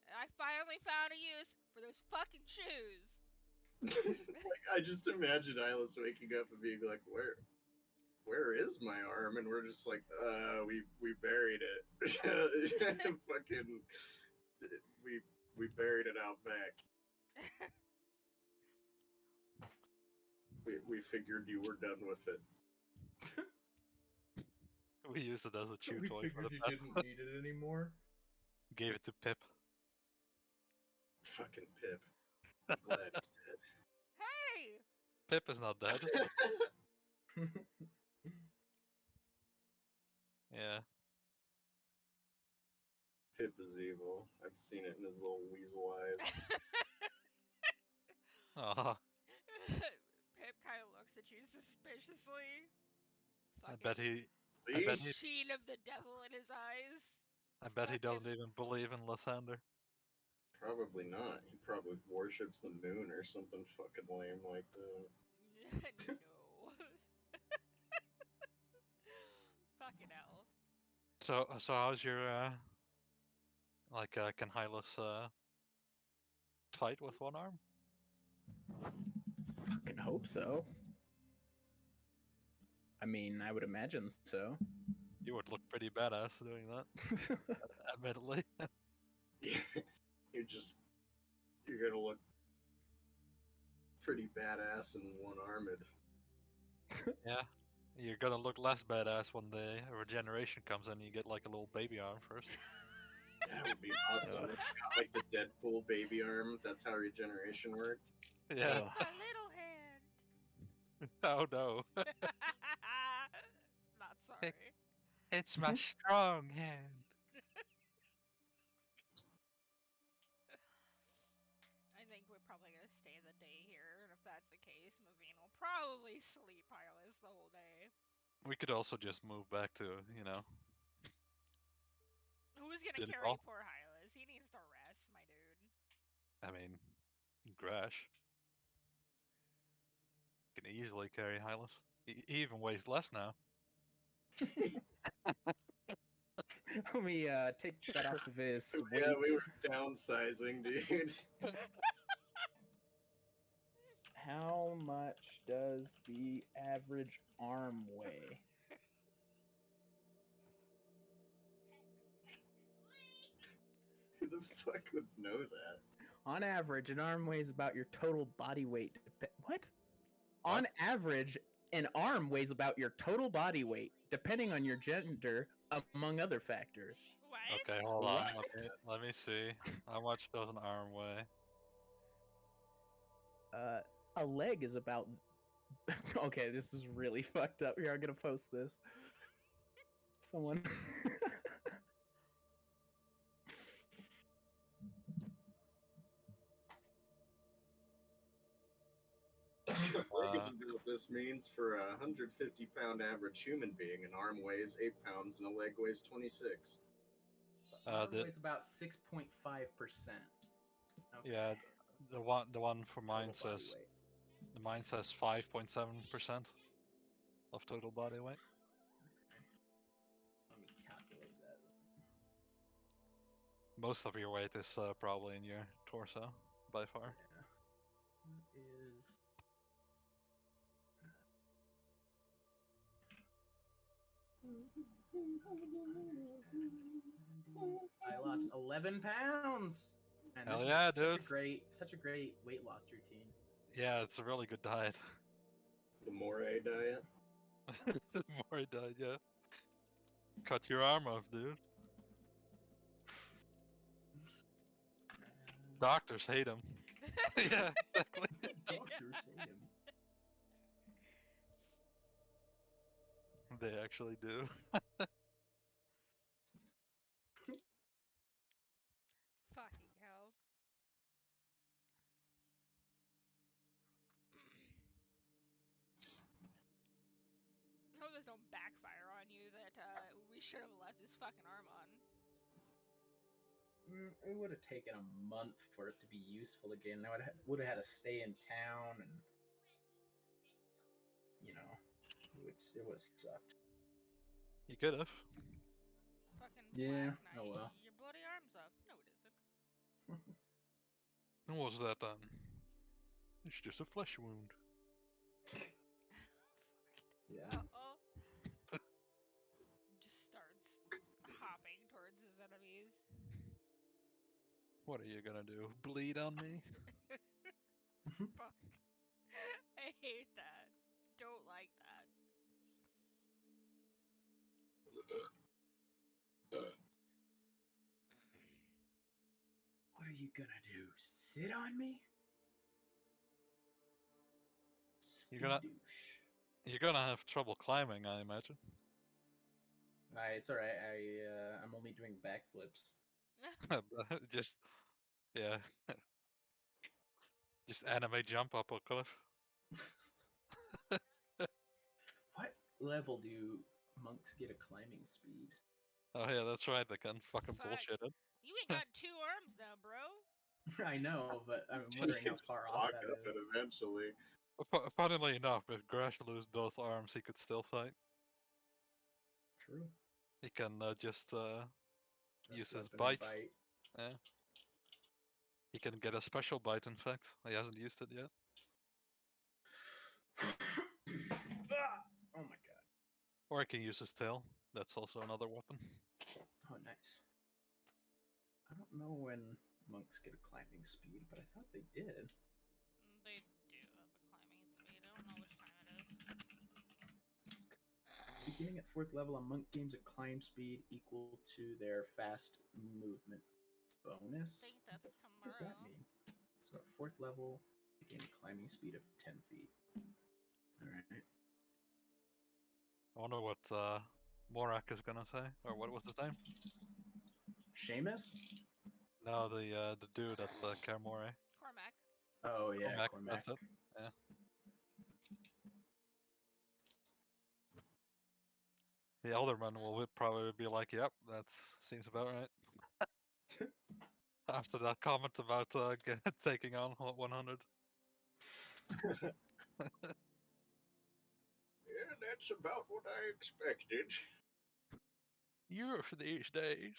And I finally found a use for those fucking shoes. Like, I just imagine Hylas waking up and being like, where is my arm? And we're just like, we buried it. Fucking, we buried it out back. We figured you were done with it. We used it as a chew We toy for figured the you pet. didn't need it anymore. Gave it to Pip. Fucking Pip. I'm glad he's dead. Hey! Pip is not dead. Yeah. Pip is evil. I've seen it in his little weasel eyes. Aw, Pip kind of looks at you suspiciously. I Fucking bet he See? bet he- sheen of the devil in his eyes. I bet he doesn't Fucking- even believe in Lathander. Probably not. He probably worships the moon or something fucking lame like that. No. Fucking hell. So how's your can Hylas fight with one arm? Fucking hope so. I mean, I would imagine so. You would look pretty badass doing that, admittedly. You're gonna look pretty badass and one-armed. Yeah. You're gonna look less badass when the regeneration comes in. You get like a little baby arm first. That would be awesome. If you got, like the Deadpool baby arm. That's how regeneration worked. Yeah. Ugh. A little hand. Oh no. Not sorry. It's my strong hand. I think we're probably gonna stay the day here, and if that's the case, Mavine will probably sleep Hylas the whole day. We could also just move back to, Who's gonna Didn't carry fall. poor Hylas? He needs to rest, my dude. I mean, Grash. Can can easily carry Hylas. He even weighs less now. Let me take that off of his weight. Yeah, we were downsizing, dude. How much does the average arm weigh? Who the fuck would know that? On average, an arm weighs about your total body weight. What? On What? average, an arm weighs about your total body weight, depending on your gender, among other factors. What? Okay, hold on. What? Let me see. How much does an arm weigh? A leg is about. Okay, this is really fucked up. Here, I'm gonna post this. Someone. Leg is about this means for a 150-pound average human being, an arm weighs 8 pounds and a leg weighs 26. Arm the- weighs about 6.5%. Yeah, the one for mine Total body says weight. mine says 5.7% of total body weight. Let me calculate that. Most of your weight is probably in your torso, by far. Yeah. That is. I lost 11 pounds. Man, Hell this yeah, is dude. such a great weight loss routine. Yeah, it's a really good diet. The Moray diet. The more I died, yeah. Cut your arm off, dude. Doctors hate him. Yeah, exactly. Doctors hate him. They actually do. Fucking hell. I hope this don't backfire on you that we should have left his fucking arm on. It would have taken a month for it to be useful again. I would have had to stay in town, and you know, it would have sucked. You could have. Fucking Yeah, Black Knight, oh well. your bloody arm's up. No, it isn't. What was that then? It's just a flesh wound. Yeah. Just starts hopping towards his enemies. What are you gonna do? Bleed on me? Fuck. I hate that. Don't like that. What are you gonna do? Sit on me? You're gonna- Skadoosh. You're gonna have trouble climbing, I imagine. It's all right. I'm only doing backflips. Just, yeah. Just anime jump up a cliff. What level do monks get a climbing speed? Oh yeah, that's right. They can fucking Fuck. bullshit it. You ain't got 2 arms now, bro. I know, but I'm wondering how far off Walk that up is. it eventually. Funnily enough, if Grash loses both arms, he could still fight. True. He can just use his Weapon and bite. Yeah. He can get a special bite, in fact. He hasn't used it yet. Oh my god. Or he can use his tail. That's also another weapon. Oh, nice. I don't know when monks get a climbing speed, but I thought they did. They do have a climbing speed. I don't know which time it is. Beginning at 4th level, a monk gains a climb speed equal to their fast movement bonus. I think that's What the fuck does that tomorrow. mean? So at 4th level, you gain a climbing speed of 10 feet. Alright. I wonder what Morak is gonna say. Or what was his name? Seamus? No, the dude at the Kermore. Cormac. Oh yeah, Cormac, Cormac. that's it. Yeah. The Elderman will probably be like, "Yep, that seems about right." After that comment about taking on 100. that's about what I expected. You're for these days.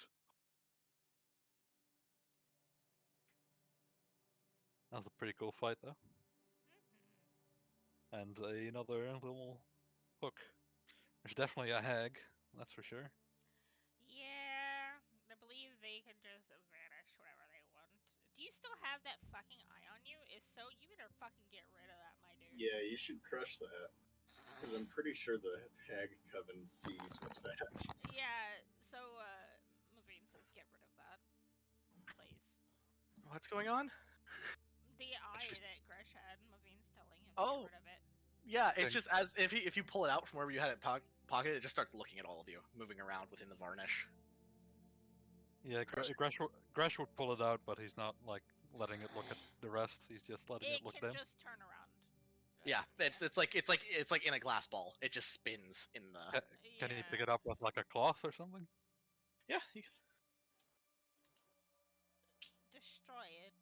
That was a pretty cool fight, though. Mhm. And another little hook. There's definitely a hag, that's for sure. Yeah, I believe they can just vanish whenever they want. Do you still have that fucking eye on you? If so, you better fucking get rid of that, my dude. Yeah, you should crush that. Because I'm pretty sure the Hag Coven sees with that. Yeah, so, Mavine says get rid of that. Please. What's going on? The eye just- that Gresh had, Mavine's telling him to Oh. get rid of it. Yeah, it's Thing. just as if you pull it out from wherever you had it pocket, it just starts looking at all of you, moving around within the varnish. Yeah, Crush it. Gresh would pull it out, but he's not like letting it look at the rest. He's just letting it It look can at him. just turn around. Yeah, it's like in a glass ball. It just spins in the. Can he pick it up with like a cloth or something? Yeah, you can. Destroy it.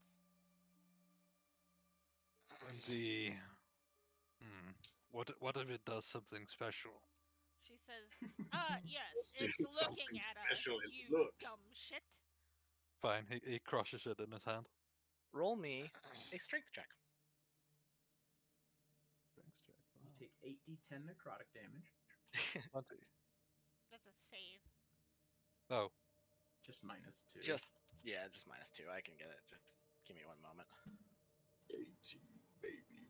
And the what if it does something special? She says, yes, Just it's do looking something at special, us, it you looks. dumb shit. Fine, he crushes it in his hand. Roll me a strength check. Strength check. You Wow. take 8d10 necrotic damage. 20. That's a save. Oh, Just -2. Just -2. I can get it. Just give me one moment. 18, baby.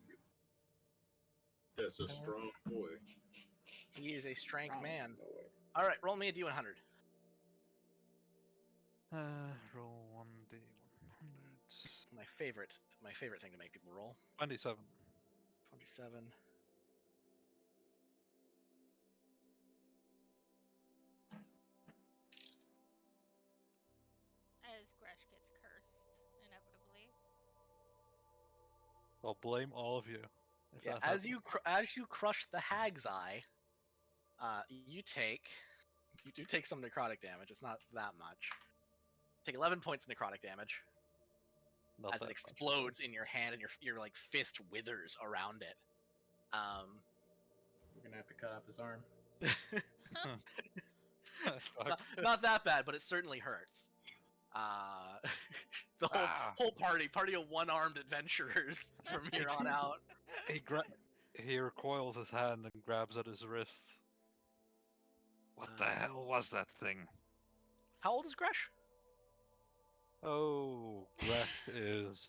That's a strong boy. He is a strength Strong man. boy. All right, roll me a d100. roll 1d100. My favorite thing to make people roll. 27. 27. As Gresh gets cursed, inevitably. I'll blame all of you. If Yeah, that as happens. you crush the hag's eye, you do take some necrotic damage. It's not that much. Take 11 points of necrotic damage Not as that it much. explodes in your hand and your like fist withers around it. We're gonna have to cut off his arm. It's not that bad, but it certainly hurts. The whole party of one-armed adventurers from here on out. He recoils his hand and grabs at his wrist. What the hell was that thing? How old is Gresh? Oh, Gresh is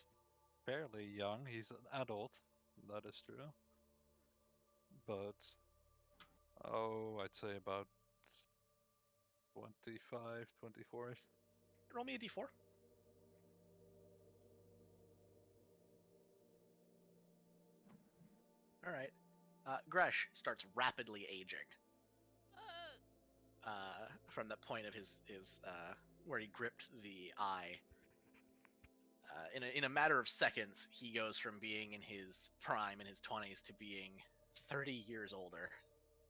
fairly young. He's an adult. That is true. But, I'd say about 25, 24-ish. Roll me a d4. All right. Gresh starts rapidly aging. From the point of his where he gripped the eye. In a matter of seconds, he goes from being in his prime in his 20s to being 30 years older.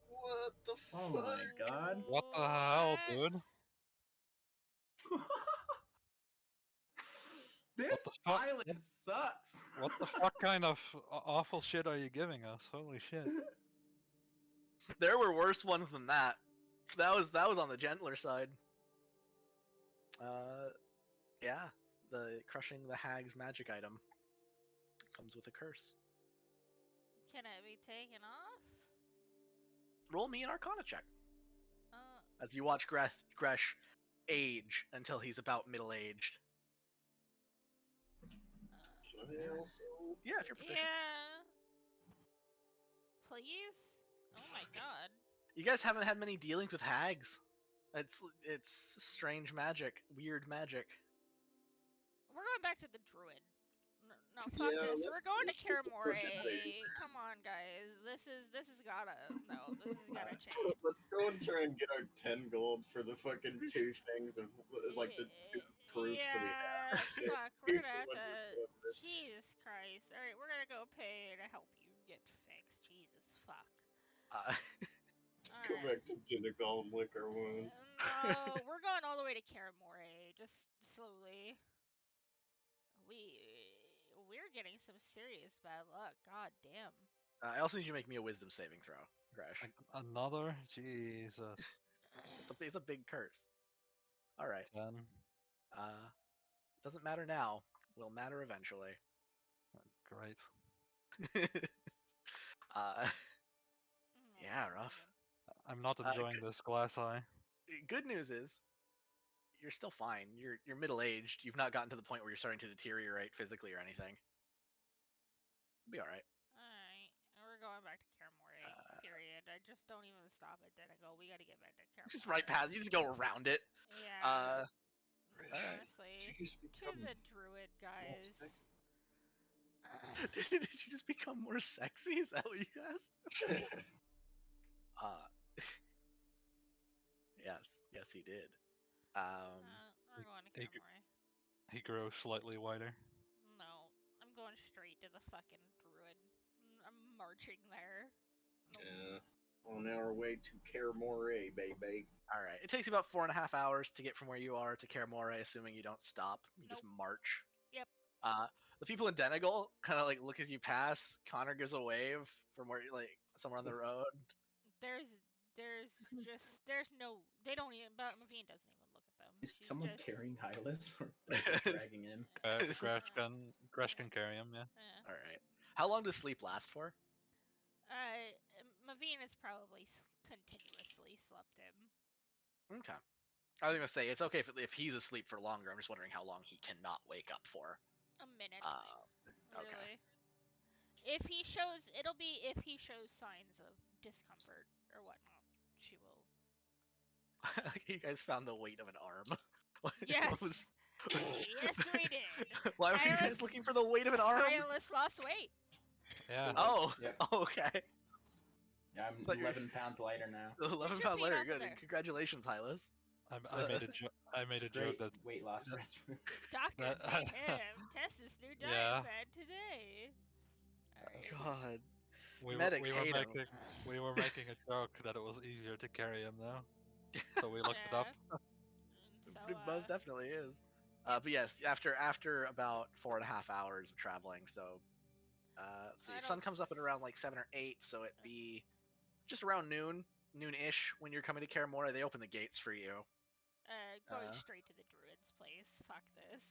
What the Oh fuck? my god. What the hell, dude? This the fuck? island sucks. What the fuck kind of awful shit are you giving us? Holy shit. There were worse ones than that. That was on the gentler side. Yeah, the crushing the hag's magic item comes with a curse. Can it be taken off? Roll me an Arcana check Uh, as you watch Gresh age until he's about middle-aged. Can I also? Yeah, if you're proficient. yeah. Please? Oh my god. You guys haven't had many dealings with hags. It's strange magic, weird magic. We're going back to the druid. No, fuck Yeah, this. We're let's- going to let's get the fuck outta Karamore. here. Come on, guys. This has gotta change. Let's go and try and get our 10 gold for the fucking 2 things of like the 2 proofs that we have. Yeah, fuck. We're gonna have If we to. want to- Jesus Christ. All right, we're gonna go pay to help you get fixed. Jesus fuck. Let's go Alright. back to Dinagol and lick our wounds. No, we're going all the way to Karamore. Just slowly. We're getting some serious bad luck. God damn. I also need you to make me a wisdom saving throw. Gresh. Another? Jesus. It's a big curse. All right. 10. Doesn't matter now. Will matter eventually. Great. uh, Oh, yeah, my rough. God. I'm not enjoying this glass eye. Good news is, you're still fine. You're middle aged. You've not gotten to the point where you're starting to deteriorate physically or anything. You'll be all right. Alright, we're going back to Karamori. Period. I just don't even stop at Denago. We gotta get back to Karamori. Just right past. You just go around it. Yeah. Alright. Honestly, Did you just to become the druid more guys. sexy? Did you just become more sexy? Is that what you asked? Yes, he did. We're going to He- Karamori. He grows slightly wider. No, I'm going straight to the fucking druid. I'm marching there. Nope. Yeah. On our way to Karamore, baby. All right. It takes you about 4.5 hours to get from where you are to Karamore, assuming you don't stop. You just march. Yep. The people in Denegal kind of like look as you pass. Connor gives a wave from where, like, somewhere on the road. There's no. They don't even. But Mavine doesn't even look at them. Is She's someone just, carrying Hylas or like, dragging in? Gresh can carry him, yeah. All right. How long does sleep last for? Mavine has probably continuously slept him. Okay. I was gonna say it's okay if he's asleep for longer. I'm just wondering how long he cannot wake up for. A minute. Okay. Really. If he shows, it'll be if he shows signs of discomfort or whatnot. She will. You guys found the weight of an arm. Yes. Yes, we did. Why were you guys Hylas- looking for the weight of an arm? Hylas lost weight. Yeah. Oh. Yep. Okay. Yeah, I'm Thought you were- 11 pounds lighter now. 11 your pounds feet later. up Good. there. Congratulations, Hylas. I made a joke Great that weight loss regimen. Doctor That- said him. Test this new diet Yeah. plan today. Alright. God. we Medics hate him. were making a joke that it was easier to carry him now. So we looked it up. So, It most definitely is. But yes, after about 4.5 hours of traveling, so let's see, I sun don't comes up at around like 7 or 8, so it'd be just around noon-ish when you're coming to Karamora. They open the gates for you. going straight to the druid's place. Fuck this.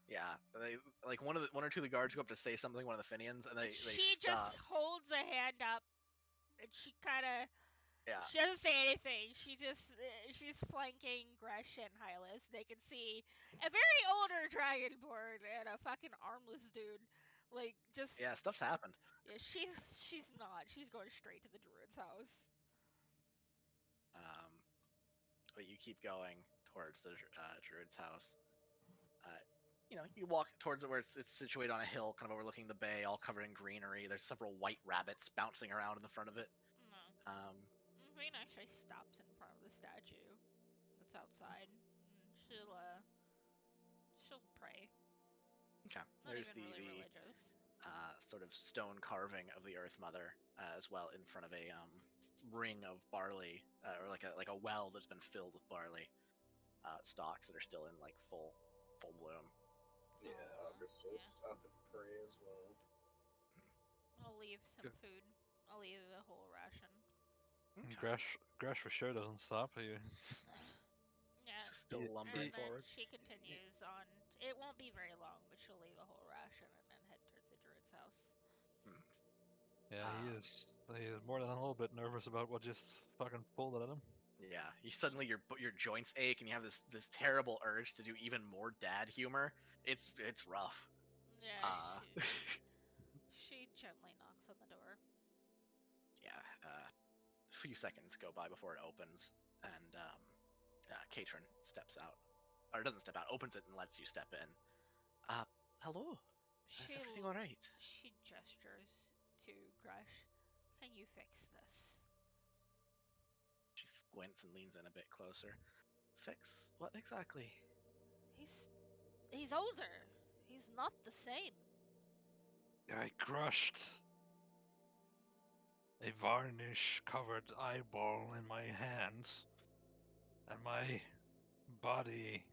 Yeah, they like one or two of the guards go up to say something. One of the Finians, and they She stop. just holds a hand up, and she kind of. Yeah. She doesn't say anything. She just she's flanking Gresh and Hylas. They can see a very older dragonborn and a fucking armless dude. Like just Yeah, stuff's happened. yeah, she's not. She's going straight to the druid's house. But you keep going towards the druid's house. You walk towards it where it's situated on a hill, kind of overlooking the bay, all covered in greenery. There's several white rabbits bouncing around in the front of it. No. Vane actually stops in front of the statue that's outside. And she'll pray. Okay. Not There's even the really religious. sort of stone carving of the Earth Mother as well in front of a ring of barley, or like a well that's been filled with barley stalks that are still in like full bloom. Yeah, Aw, August will yeah. stop and pray as well. I'll leave some Good. food. I'll leave a whole ration. Okay. Gresh for sure doesn't stop. Yeah. Just still He- lumbering And then forward. she continues on. It won't be very long, but she'll leave a whole ration and then head towards the druid's house. Yeah, he is more than a little bit nervous about what just fucking pulled it at him. Yeah, you suddenly your joints ache and you have this terrible urge to do even more dad humor. It's rough. Yeah. She gently knocks on the door. Yeah, a few seconds go by before it opens, and Katrin steps out, or doesn't step out, opens it and lets you step in. Hello. Is everything all right? She gestures to Gresh. Can you fix this? She squints and leans in a bit closer. Fix what exactly? He's older. He's not the same. I crushed a varnish-covered eyeball in my hands, and my body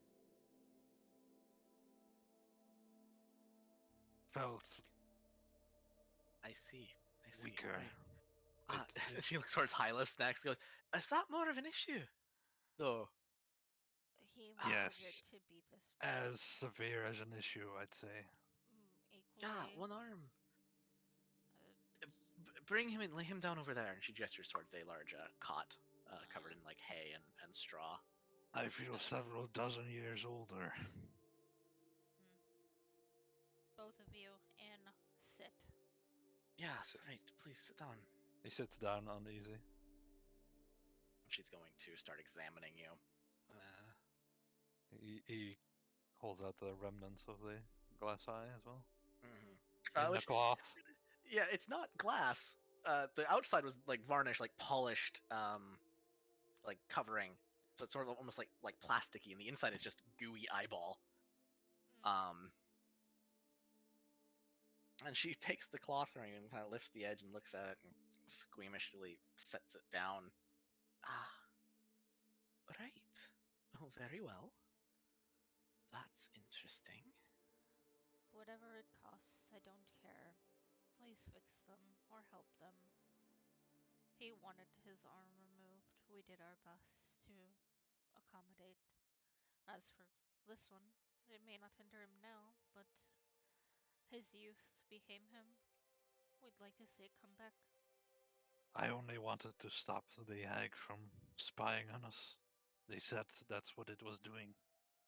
felt I see. weaker. She looks towards Hylas next. Goes, is that more of an issue? Though. He wanted Yes. it to be this way. As severe as an issue, I'd say. Equally. Yeah, one arm. Uh, Bring him in, lay him down over there. And she gestures towards a large cot covered in like hay and straw. I feel several dozen years older. both of you in. Sit. Yeah, Sit. right. Please sit down. He sits down uneasy. She's going to start examining you. He holds out the remnants of the glass eye as well. Mm-hmm. In the cloth. Yeah, it's not glass. The outside was like varnished, like polished, like covering. So it's sort of almost like plasticky, and the inside is just gooey eyeball. And she takes the cloth ring and kind of lifts the edge and looks at it and squeamishly sets it down. Ah, right. Oh, very well. That's interesting. Whatever it costs, I don't care. Please fix them or help them. He wanted his arm removed. We did our best to accommodate. As for this one, it may not hinder him now, but his youth became him. We'd like to see it come back. I only wanted to stop the hag from spying on us. They said that's what it was doing.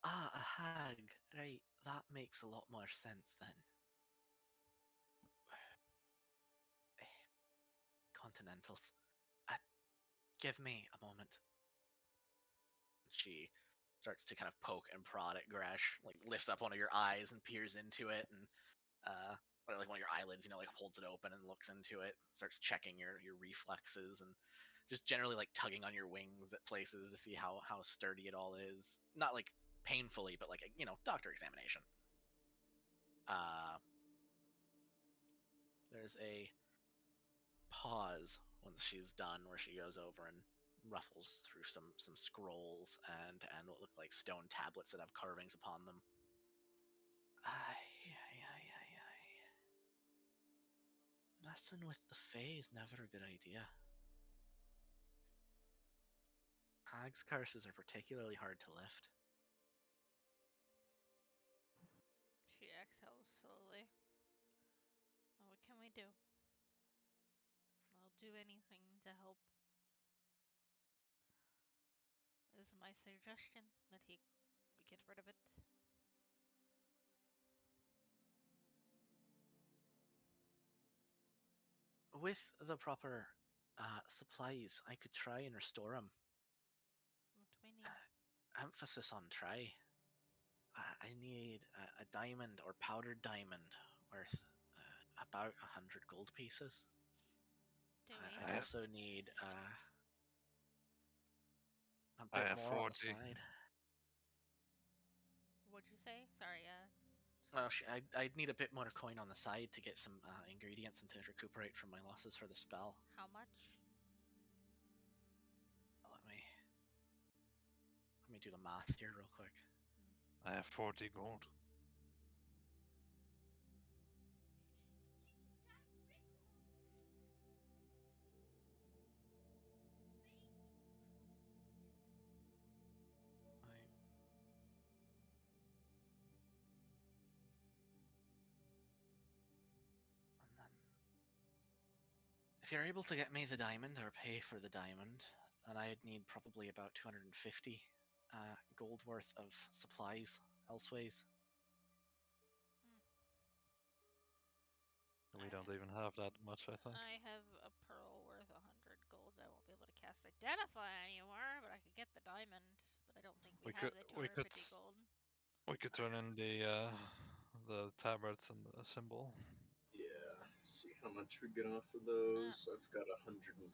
Ah, a hag. Right, that makes a lot more sense then. Continentals. Give me a moment. She starts to kind of poke and prod at Gresh, like lifts up one of your eyes and peers into it, and or like one of your eyelids, like holds it open and looks into it, starts checking your reflexes and just generally like tugging on your wings at places to see how sturdy it all is. Not like painfully, but like doctor examination. There's a pause when she's done, where she goes over and ruffles through some scrolls and what look like stone tablets that have carvings upon them. Messing with the Fae is never a good idea. Hag's curses are particularly hard to lift. She exhales slowly. What can we do? I'll do anything to help. This is my suggestion that he get rid of it. With the proper supplies, I could try and restore him. What do we need? Emphasis on try. I need a diamond or powdered diamond worth about 100 gold pieces. Do we? I also need a I bit have more on the 40. side. What'd you say? Sorry, Well, I'd need a bit more coin on the side to get some ingredients and to recuperate from my losses for the spell. How much? Let me do the math here real quick. I have 40 gold. And then, if you're able to get me the diamond or pay for the diamond, then I'd need probably about 250 gold worth of supplies elseways. We don't even have that much, I think. I have a pearl worth 100 gold. I won't be able to cast Identify anymore, but I could get the diamond. But I don't think we have the 250 gold. We could turn in the tabards and the symbol. Yeah, see how much we get off of those. I've got 125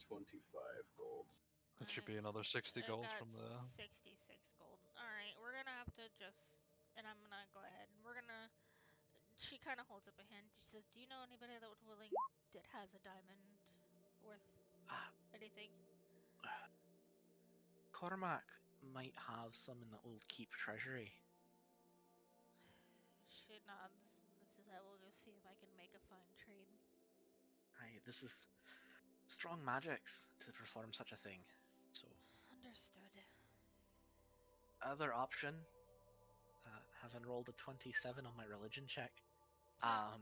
gold. It should be another 60 gold got from the... 66 gold. Alright, we're gonna have to just... And I'm gonna go ahead. We're gonna... She kind of holds up a hand. She says, do you know anybody that has a diamond worth anything? Cormac might have some in the old keep treasury. She nods. This is I will go see if I can make a fine trade. This is strong magics to perform such a thing. So, Understood. other option, having rolled a 27 on my religion check, um,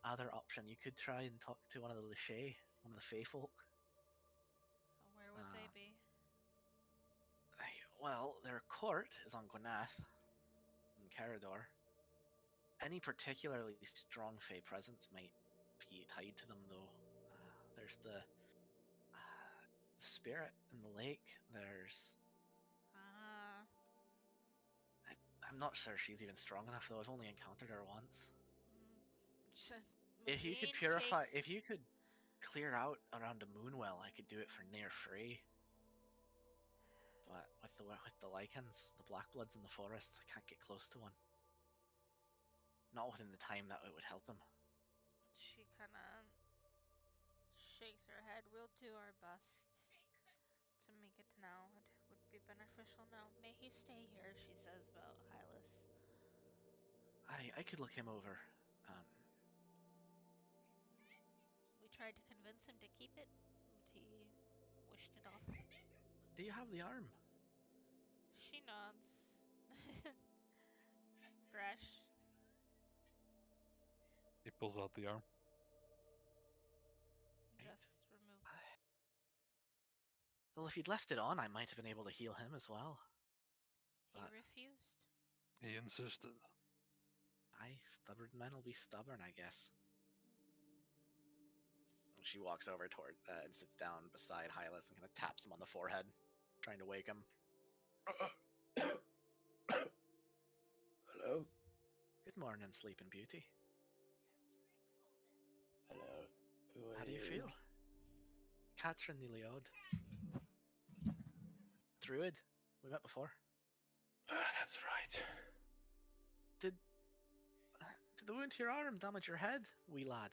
other option, you could try and talk to one of the Lachey, one of the Fey folk. Where would they Uh, be? Well, their court is on Gwyneth, in Carador. Any particularly strong Fey presence might be tied to them, though. There's the spirit in the lake. There's. I'm not sure she's even strong enough, though. I've only encountered her once. If you could purify, if you could clear out around a moonwell, I could do it for near free. But with the lichens, the black bloods in the forest, I can't get close to one. Not within the time that it would help him. She kind of shakes her head. We'll do our best to make it now. It would be beneficial now. May he stay here, she says about Hylas. I could look him over. We tried to convince him to keep it, but he wished it off. Do you have the arm? She nods. Gresh. He pulls out the arm. Just remove. Well, if you'd left it on, I might have been able to heal him as well. He But refused. He insisted. aye, stubborn men will be stubborn, I guess. She walks over toward and sits down beside Hylas and kind of taps him on the forehead, trying to wake him. Hello? Good morning, Sleeping Beauty. Hello. How do you feel? Catherine Niliod. Druid. We met before. That's right. Did the wound to your arm damage your head, wee lad?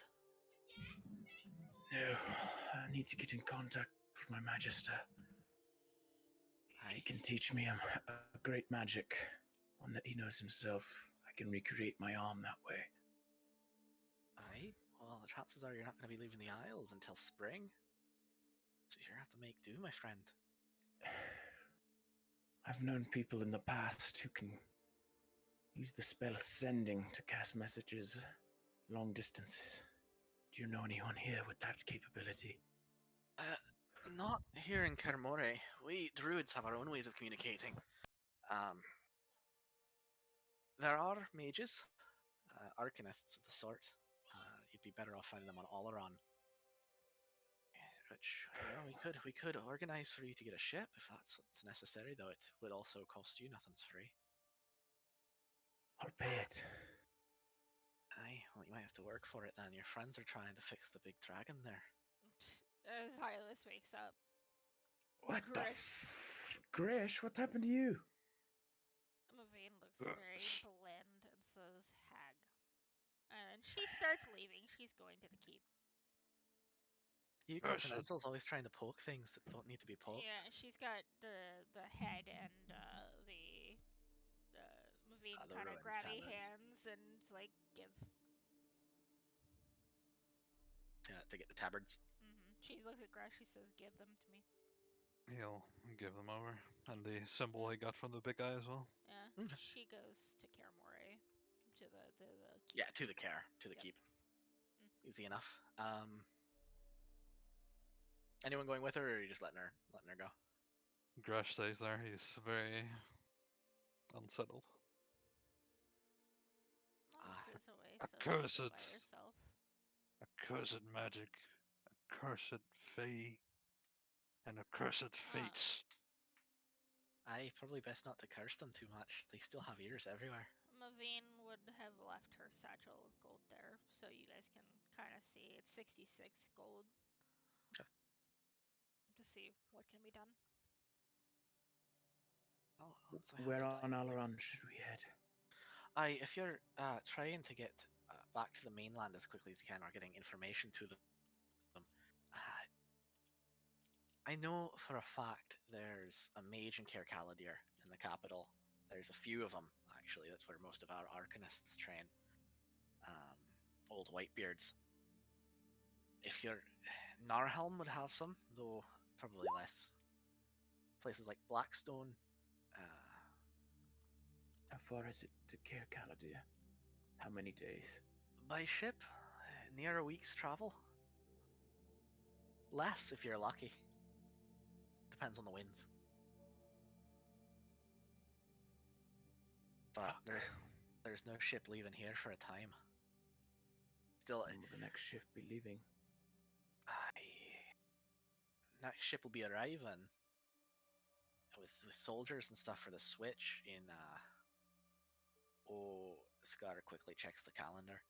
No, I need to get in contact with my Magister. He Aye. can teach me a great magic, one that he knows himself. I can recreate my arm that way. Aye. Well, the chances are you're not going to be leaving the Isles until spring. So you're going to have to make do, my friend. I've known people in the past who can use the spell Sending to cast messages long distances. Do you know anyone here with that capability? Not here in Kermore. We druids have our own ways of communicating. There are mages, arcanists of the sort. You'd be better off finding them on Oleron. Which, we could organize for you to get a ship if that's what's necessary. Though it would also cost you. Nothing's free. I'll pay it. Aye, well, you might have to work for it then. Your friends are trying to fix the big dragon there. As Hylas wakes up. What Grish. Grish, what happened to you? Mavane looks very bland and says, hag. And she starts leaving. She's going to the keep. You Oh, shit. Continentals always trying to poke things that don't need to be poked. Yeah, she's got the head and the Mavane The kind of ruined grabby tabards. hands and it's like, give. To get the tabards. She looks at Gresh, she says, give them to me. He'll give them over. And the symbol I got from the big guy as well. Yeah, she goes to Karamore, to the keep. Yeah, to the Yep. keep. Easy enough. Anyone going with her, or are you just letting her go? Gresh stays there. He's very unsettled. Monks is away, so Accursed. you by yourself. Accursed magic, accursed fey, and accursed fates. Aye, probably best not to curse them too much. They still have ears everywhere. Mavane would have left her satchel of gold there, so you guys can kind of see it's 66 gold. Okay. To see what can be done. Oh, once I have Where the on time. Alaron should we head? Aye, if you're trying to get back to the mainland as quickly as you can, or getting information to them, I know for a fact there's a mage in Caer Caladir in the capital. There's a few of them, actually. That's where most of our arcanists train. Old Whitebeards. If you're Narhelm would have some, though probably less. Places like Blackstone. How far is it to Cair Caladir? How many days? By ship, near a week's travel. Less if you're lucky. Depends on the winds. But Fuck. there's no ship leaving here for a time. Still, When will the next shift be leaving? next ship will be arriving with soldiers and stuff for the switch in. Scar quickly checks the calendar.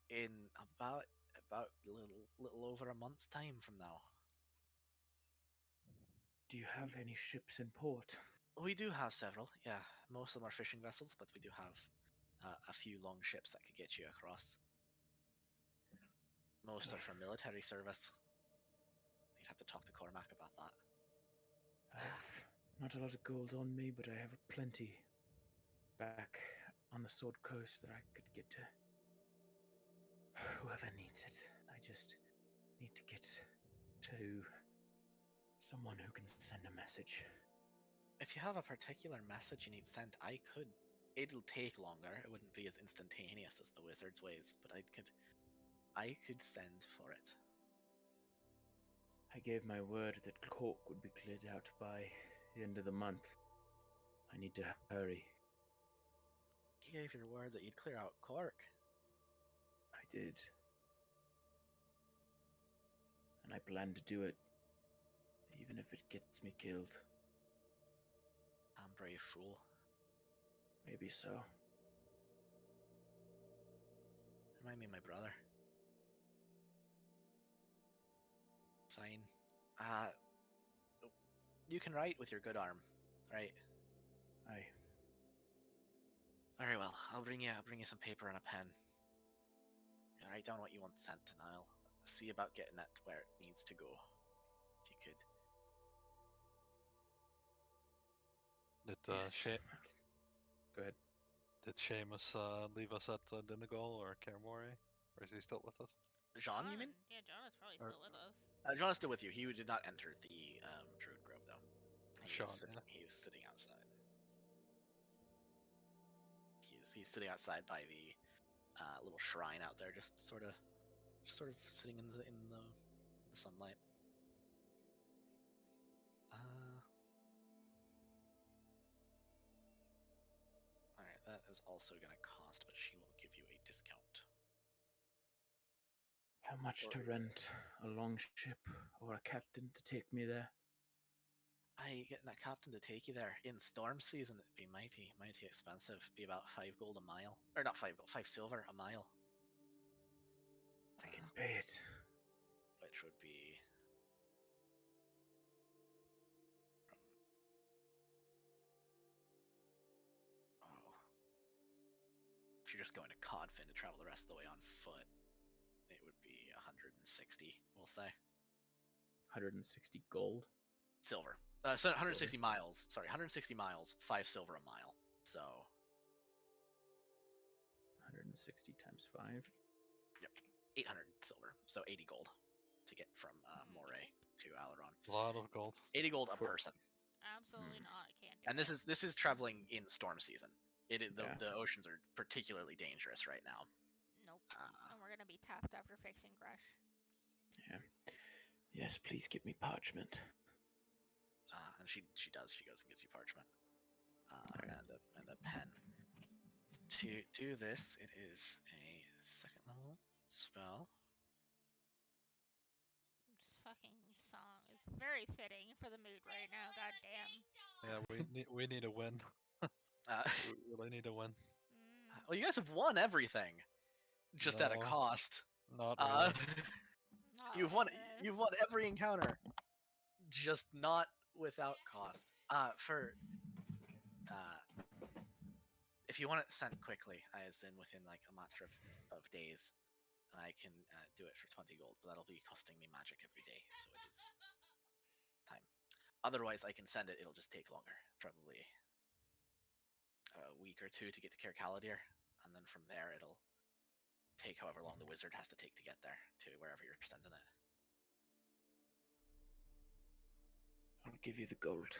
In about little over a month's time from now. Do you have any ships in port? We do have several, yeah. Most of them are fishing vessels, but we do have a few long ships that could get you across. Most are for military service. You'd have to talk to Cormac about that. I've not a lot of gold on me, but I have plenty back on the Sword Coast that I could get to whoever needs it. I just need to get to someone who can send a message. If you have a particular message you need sent, I could. It'll take longer. It wouldn't be as instantaneous as the wizard's ways, but I could send for it. I gave my word that Cork would be cleared out by the end of the month. I need to hurry. You gave your word that you'd clear out Cork. I did. And I plan to do it, even if it gets me killed. I'm brave fool. Maybe so. Remind me of my brother. Fine. You can write with your good arm, right? Aye. Very well. I'll bring you some paper and a pen. You write down what you want sent, and I'll see about getting it where it needs to go. If you could. Yes. Go ahead. Did Seamus leave us at Donegal or Kermore? Or is he still with us? John, you mean? Yeah, John is probably Or- still with us. John is still with you. He did not enter the Druid Grove, though. Sean, yeah. He's sitting outside. He's sitting outside by the little shrine out there, just sort of sitting in the sunlight. All right, that is also going to cost, but she will give you a discount. How much to rent a longship or a captain to take me there? Getting a captain to take you there in storm season, it'd be mighty expensive. It'd be about 5 gold a mile, or not 5 gold, 5 silver a mile. I can pay it. Which would be if you're just going to Codfin to travel the rest of the way on foot, it would be 160, we'll say. 160 gold? Silver. So 160 miles. Sorry, 160 miles, 5 silver a mile. So 160 times 5. yep, 800 silver. So 80 gold to get from Moray to Aileron. A lot of gold. 80 gold a person. Absolutely not. I can't do And that. this is traveling in storm season. The Yeah. oceans are particularly dangerous right now. Nope. And we're gonna be tapped after fixing Gresh. Yeah. Yes, please give me parchment. And she does. She goes and gives you parchment Alright. and a pen. To do this, it is a 2nd level spell. This fucking song is very fitting for the mood right now. God damn. Yeah, we need a win. We really need a win. Well, you guys have won everything, just at a No. cost. Not really. Not You've like won this. every encounter, just not without cost. If you want it sent quickly, as in within like a matter of days, I can do it for 20 gold, but that'll be costing me magic every day, so it is time. Otherwise, I can send it. It'll just take longer, probably a week or two to get to Cair Caladir, and then from there it'll take however long the wizard has to take to get there, to wherever you're sending it. I'll give you the gold.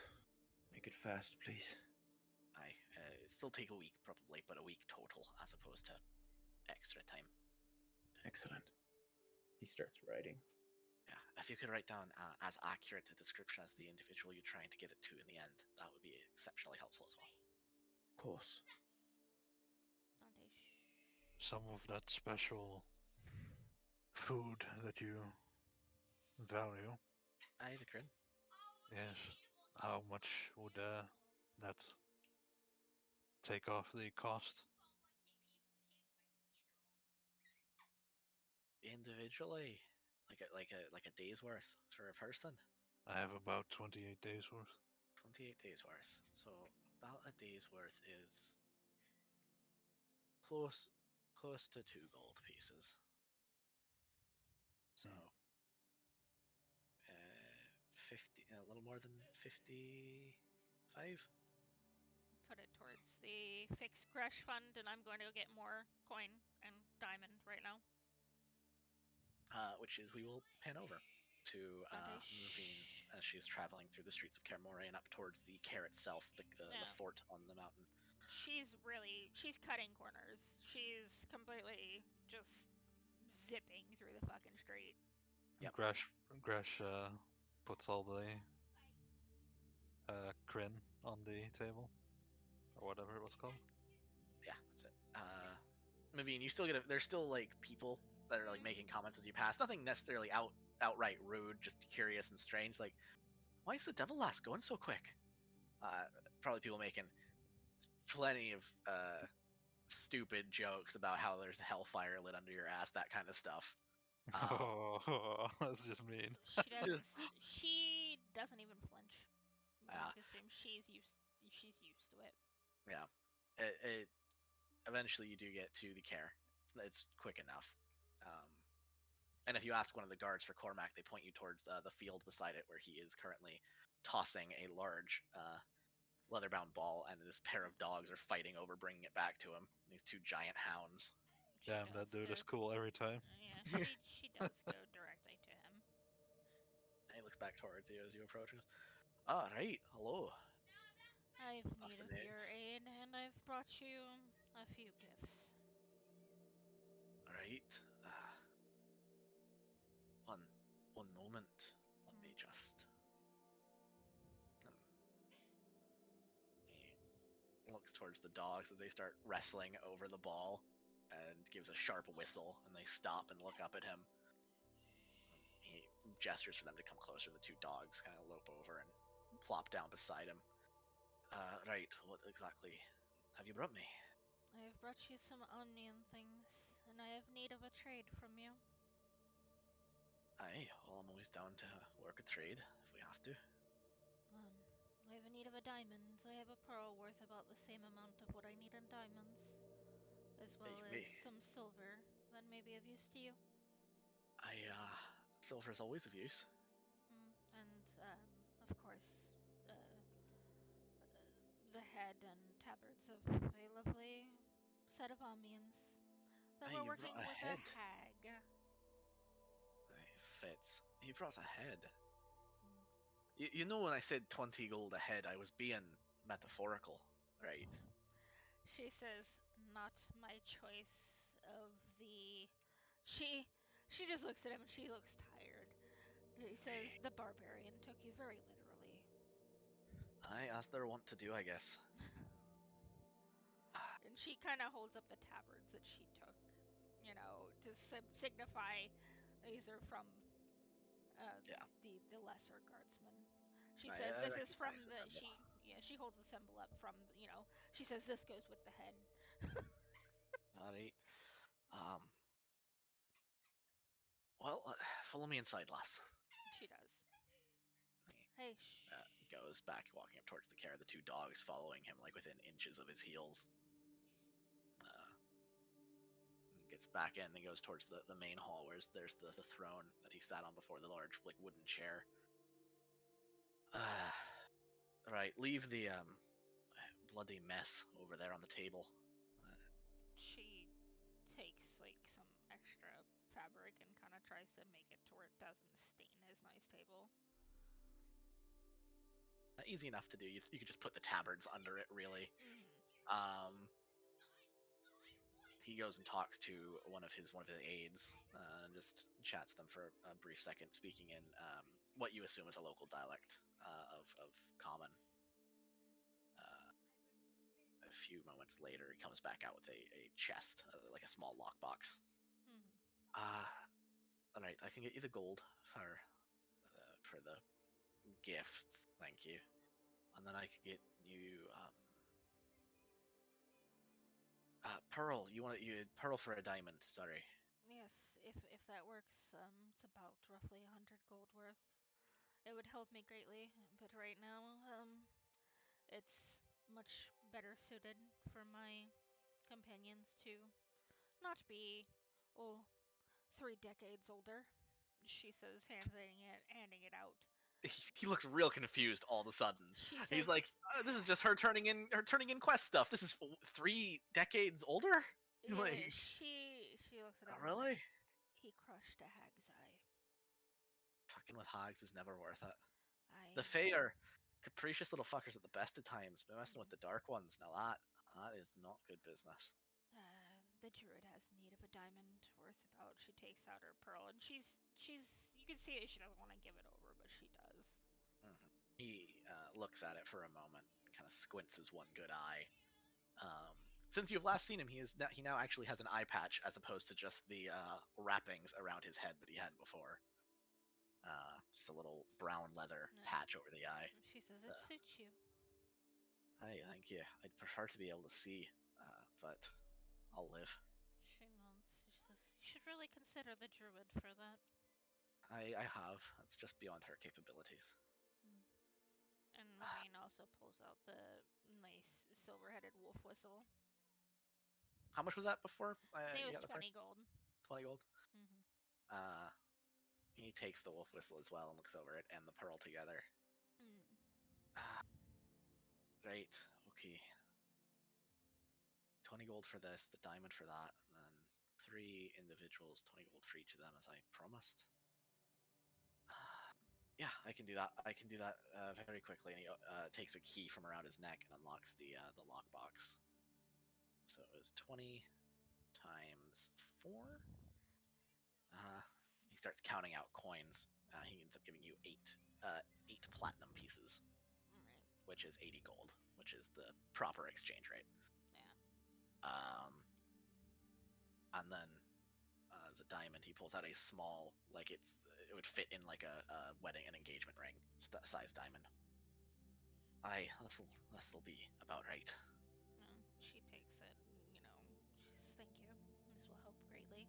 Make it fast, please. Aye, still take a week probably, but a week total as opposed to extra time. Excellent. He starts writing. Yeah, if you could write down as accurate a description as the individual you're trying to get it to in the end, that would be exceptionally helpful as well. Of course. Dante, shh. Some of that special food that you value. Aye, the crin. Yes. How much would that take off the cost? Individually, like a day's worth for a person. I have about 28 days worth. 28 days worth. So about a day's worth is close to 2 gold pieces. So 50, a little more than 55. Put it towards the fixed crush fund, and I'm going to go get more coin and diamond right now. Which is we will pan over to Dante, Ravine shh. as she is traveling through the streets of Kaer and up towards the Care itself, the Yeah. fort on the mountain. She's cutting corners. She's completely just zipping through the fucking street. Yep. Gresh puts all the crin on the table, or whatever it was called. Yeah, that's it. Mavine, you still get there's still like people that are like making comments as you pass. Nothing necessarily outright rude, just curious and strange. Like, why is the devil lass going so quick? Probably people making plenty of stupid jokes about how there's hellfire lit under your ass, that kind of stuff. Oh, that's just mean. She doesn't even flinch. Yeah. I assume she's used to it. Yeah. It eventually you do get to the Care. It's quick enough. And if you ask one of the guards for Cormac, they point you towards the field beside it, where he is currently tossing a large leather-bound ball, and this pair of dogs are fighting over bringing it back to him. These 2 giant hounds. Damn, that dude is cool every time. Yeah, she does go directly to him. And he looks back towards you as you approach him. Ah, right. Hello. I've need of Afternoon. your aid, and I've brought you a few gifts. Right. One moment. Let me just. He looks towards the dogs as they start wrestling over the ball, and gives a sharp whistle, and they stop and look up at him. He gestures for them to come closer. The 2 dogs kind of lope over and plop down beside him. Right. What exactly have you brought me? I have brought you some onion things, and I have need of a trade from you. Aye, well, I'm always down to work a trade if we have to. I have a need of a diamond. I have a pearl worth about the same amount of what I need in diamonds, as well as some silver that may be of use to you. Silver is always of use. And, of course, the head and tabards of a lovely set of onions that Aye, we're you working brought a with head. a hag. Aye, fits. You brought a head. You know when I said 20 gold a head, I was being metaphorical, right? She says, not my choice of the... She just looks at him and she looks tired. He says, the barbarian took you very literally. Aye, as they're wont to do, I guess. And she kind of holds up the tabards that she took, to signify these are from the lesser guardsmen. She says this is from the she holds the symbol up from she says this goes with the head. Alright. Well, follow me inside, lass. She does. Hey, shh. Goes back, walking up towards the Care, the 2 dogs following him, like within inches of his heels. Gets back in and goes towards the main hall, where there's the throne that he sat on before, the large like wooden chair. Right, leave the bloody mess over there on the table. She takes like some fabric and kind of tries to make it to where it doesn't stain his nice table. Easy enough to do. You could just put the tabards under it, really. Mm-hmm. He goes and talks to one of his aides and just chats them for a brief second, speaking in what you assume is a local dialect of Common. A few moments later, he comes back out with a chest, like a small lockbox. Mm-hmm. All right, I can get you the gold for the gifts, thank you, and then I could get you pearl. You want pearl for a diamond? Sorry. Yes, if that works, it's about roughly 100 gold worth. It would help me greatly, but right now, it's much better suited for my companions to not be, 3 decades older. She says, handing it out. He looks real confused all of a sudden. She He's like, says, "This is just her turning in quest stuff. This is 3 decades older." yeah, Like, she looks at him. really? He crushed a hag's eye. Fucking with hogs is never worth it. I The Fae are capricious little fuckers at the best of times, but messing with the Dark Ones, now that is not good business. The druid has need of a diamond worth about. She takes out her pearl, and she's you can see that she doesn't want to give it over, but she does. Mm-hmm. He looks at it for a moment, kind of squints his one good eye. Since you've last seen him, he now actually has an eye patch as opposed to just the wrappings around his head that he had before. Just a little brown leather patch over the eye. She says it suits you. Hey, thank you. I'd prefer to be able to see, but I'll live. She nods. She says, you should really consider the druid for that. I have. That's just beyond her capabilities. And Marine also pulls out the nice silver-headed wolf whistle. How much was that before? I think it you was got the 20 first? gold. 20 gold? Mm-hmm. He takes the wolf whistle as well and looks over it and the pearl together. Right, okay. 20 gold for this, the diamond for that, and then 3 individuals, 20 gold for each of them, as I promised. Yeah, I can do that. I can do that very quickly. And he takes a key from around his neck and unlocks the lockbox. So it was 20 times 4. He starts counting out coins. He ends up giving you 8 platinum pieces, Right. which is 80 gold, which is the proper exchange rate. Yeah. And then the diamond, he pulls out a small, like it would fit in like a wedding and engagement ring size diamond. Aye, this'll be about right. She takes it. She says, thank you. This will help greatly.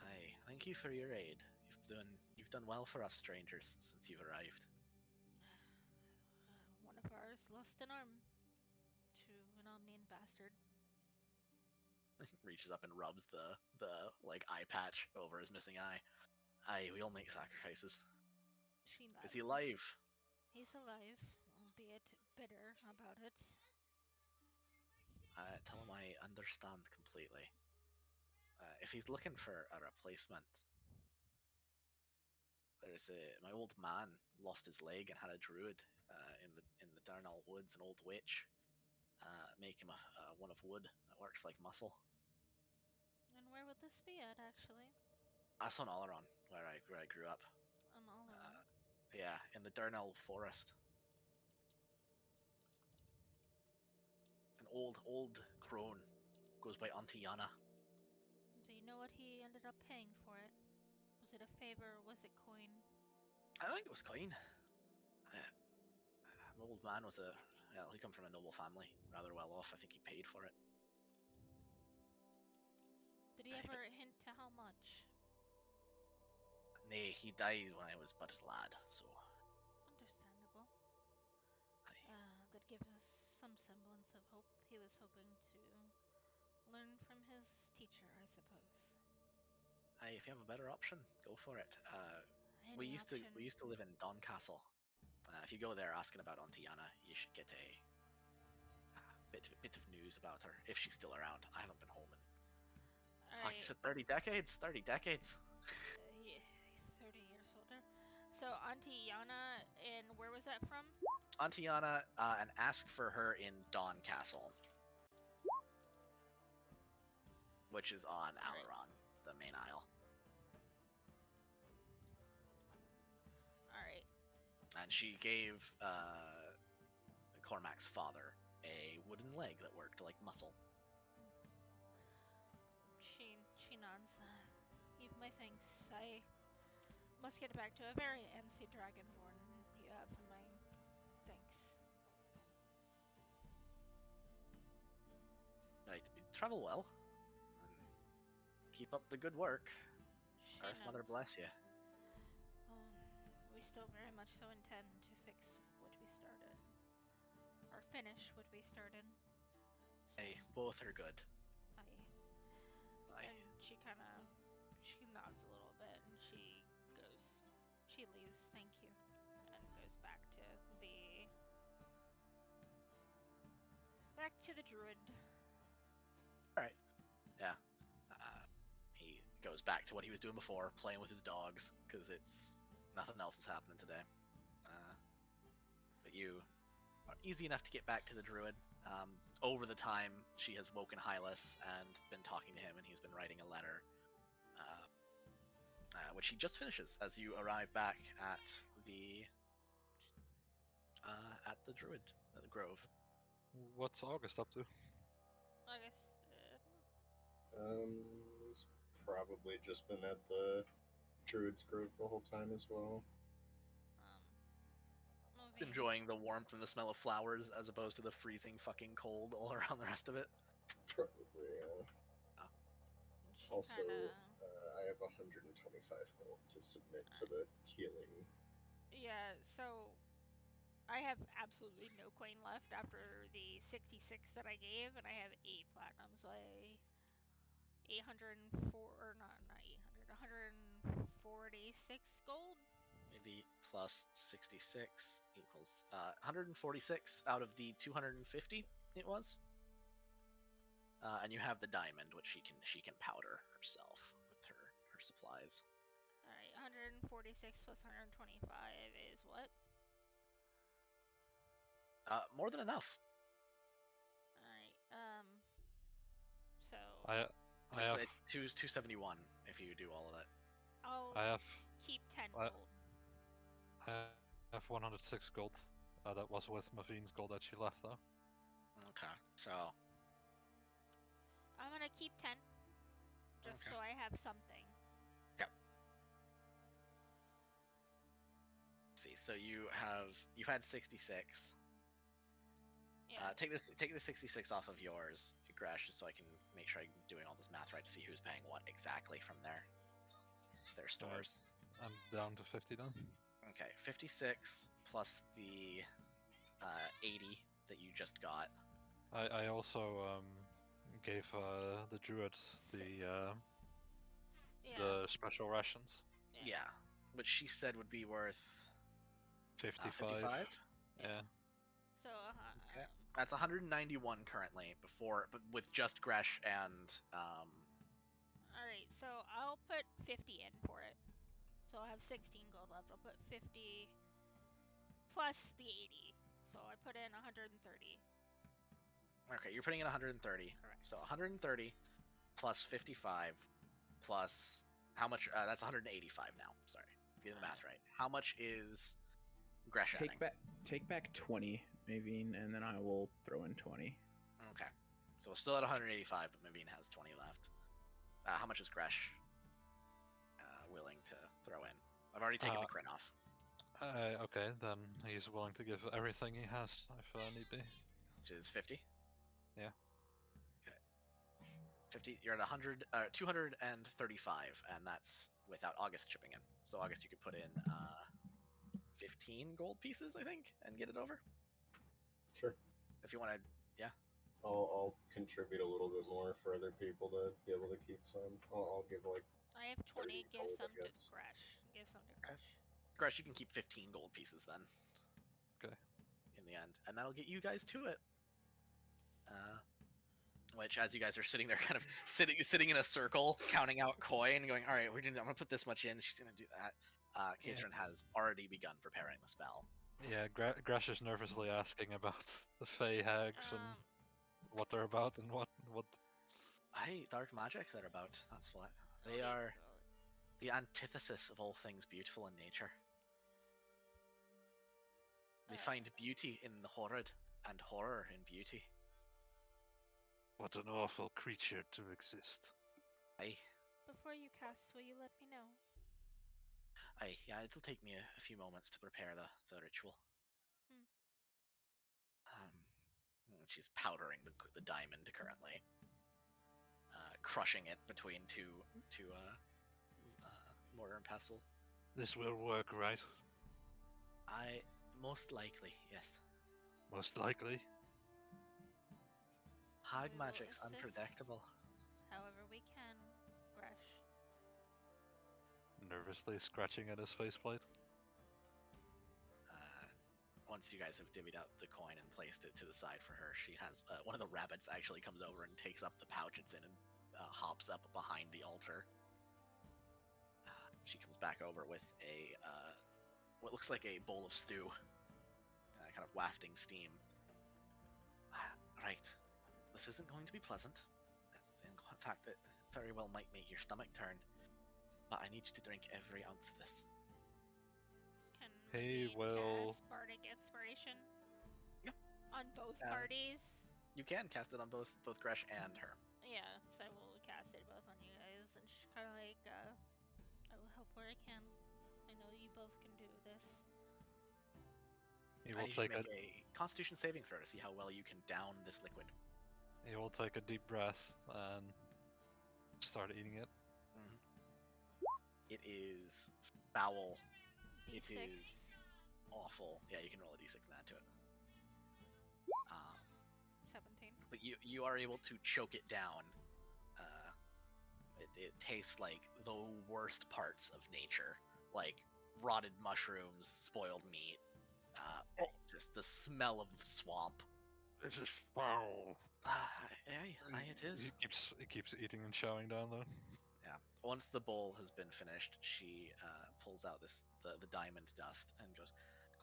Aye, thank you for your aid. You've done well for us strangers since you've arrived. One of ours lost an arm to an Omnian bastard. Reaches up and rubs the like eye patch over his missing eye. Aye, we all make sacrifices. She nods. Is he alive? He's alive, albeit bitter about it. Tell him I understand completely. If he's looking for a replacement, there's my old man lost his leg and had a druid in the Darnall Woods, an old witch, make him one of wood that works like muscle. And where would this be at, actually? That's on Oleron, where I grew up. Oleron. Yeah, in the Darnall Forest. An old crone goes by Auntie Yana. Do you know what he ended up paying for it? Was it a favor or was it coin? I think it was coin. My old man was he come from a noble family, rather well off. I think he paid for it. Did he ever hint to how much? Nay, he died when I was but a lad, so... Understandable. Aye. That gives us some semblance of hope. He was hoping to learn from his teacher, I suppose. Aye, if you have a better option, go for it. We used to live in Doncastle. If you go there asking about Auntie Yana, you should get a bit of news about her, if she's still around. I haven't been home in All Fuck, you right. said 30 decades? 30 decades. Yeah, he's 30 years older. So Auntie Yana, and where was that from? Antiana, and ask for her in Dawn Castle, which is on Alright. Alaron, the main isle. All right. And she gave Cormac's father a wooden leg that worked like muscle. She nods. You've my thanks. I must get back to a very antsy dragonborn. You have my thanks. Right, travel well, and keep up the good work. She Earth Mother nods. bless you. We still very much so intend to fix what we started, or finish what we started. So, Hey, both are good. I and she kind of nods a little bit, and she leaves. Thank you, and goes back to the druid. Alright. Yeah. He goes back to what he was doing before, playing with his dogs, because it's nothing else is happening today. But you are easy enough to get back to the druid. Over the time, she has woken Hylas and been talking to him, and he's been writing a letter, which he just finishes as you arrive back at the druid, the grove. What's August up to? August. He's probably just been at the Druid's Grove the whole time as well. Moving. Enjoying the warmth and the smell of flowers as opposed to the freezing fucking cold all around the rest of it. Probably, yeah. She Also, kinda, I have 125 gold to submit to the healing. yeah. So I have absolutely no coin left after the 66 that I gave, and I have 8 platinum, so 804, or not 800, 146 gold. 80 plus 66 equals 146 out of the 250 it was. And you have the diamond, which she can powder herself with her supplies. All right, 146 plus 125 is what? More than enough. All right. So It's 271 if you do all of that. I'll keep 10 gold. I have 106 gold. That was with Mavine's gold that she left, though. Okay, so I'm gonna keep 10, just Okay. so I have something. Yep. Let's see, so you've had 66. Yeah. Take the 66 off of yours, Gresh, just so I can make sure I'm doing all this math right to see who's paying what exactly from their stores. I'm down to 50 then. Okay, 56 plus the 80 that you just got. I also gave the druid the special rations. Yeah, which she said would be worth 55. 55. Yeah. So Okay, that's 191 currently. But with just Gresh and all right, so I'll put 50 in for it. So I have 16 gold left. I'll put 50 plus the 80. So I put in 130. Okay, you're putting in 130. Correct. So 130 plus 55 plus how much? That's 185 now. Sorry, getting the math right. How much is Gresh adding? Take back 20, Mavine, and then I will throw in 20. Okay, so we're still at 185, but Mavine has 20 left. How much is Gresh willing to throw in? I've already taken the crit off. Okay, then he's willing to give everything he has if need be. Which is 50? Yeah. Okay. 50, you're at 235, and that's without August chipping in. So August, you could put in 15 gold pieces, I think, and get it over. Sure. If you want to, yeah. I'll contribute a little bit more for other people to be able to keep some. I'll give like. I have 20. Give gold, some I to guess. Gresh. Give some to Gresh. Gresh, you can keep 15 gold pieces then. Okay. In the end, and that'll get you guys to it. which, as you guys are sitting there, kind of sitting in a circle, counting out coin, and going, "All right, I'm gonna put this much in. She's gonna do that." Katrin has already begun preparing the spell. Yeah, Gresh is nervously asking about the Fey hags and what they're about and what. Hey, dark magic they're about. That's what what they do you are. call it? The antithesis of all things beautiful in nature. They find beauty in the horrid and horror in beauty. What an awful creature to exist. Aye, Before you cast, will you let me know? aye, yeah. It'll take me a few moments to prepare the ritual. Hmm. She's powdering the diamond currently, crushing it between two mortar and pestle. This will work, right? Most likely, yes. Most likely. Hag We will magic's assist. unpredictable. However we can, Gresh. Nervously scratching at his faceplate. Once you guys have divvied out the coin and placed it to the side for her, she has one of the rabbits actually comes over and takes up the pouch it's in and hops up behind the altar. She comes back over with a what looks like a bowl of stew, kind of wafting steam. Right, this isn't going to be pleasant. It's in fact, it very well might make your stomach turn. But I need you to drink every ounce of this. Can Hey, we well- cast Bardic Inspiration? Yeah. On both Yeah. parties? You can cast it on both Gresh and her. Yeah, so I will cast it both on you guys, and she's kind of like, I will help where I can. I know you both can do this. He I will need you to take a make a Constitution saving throw to see how well you can down this liquid. deep breath and start eating it. It is foul. It D6. is awful. Yeah, you can roll a d6 and add to it. 17. But you are able to choke it down. It tastes like the worst parts of nature, like rotted mushrooms, spoiled meat, just the smell of swamp. This is foul. Aye, it is. He keeps eating and chowing down though. Yeah. Once the bowl has been finished, she pulls out the diamond dust and goes,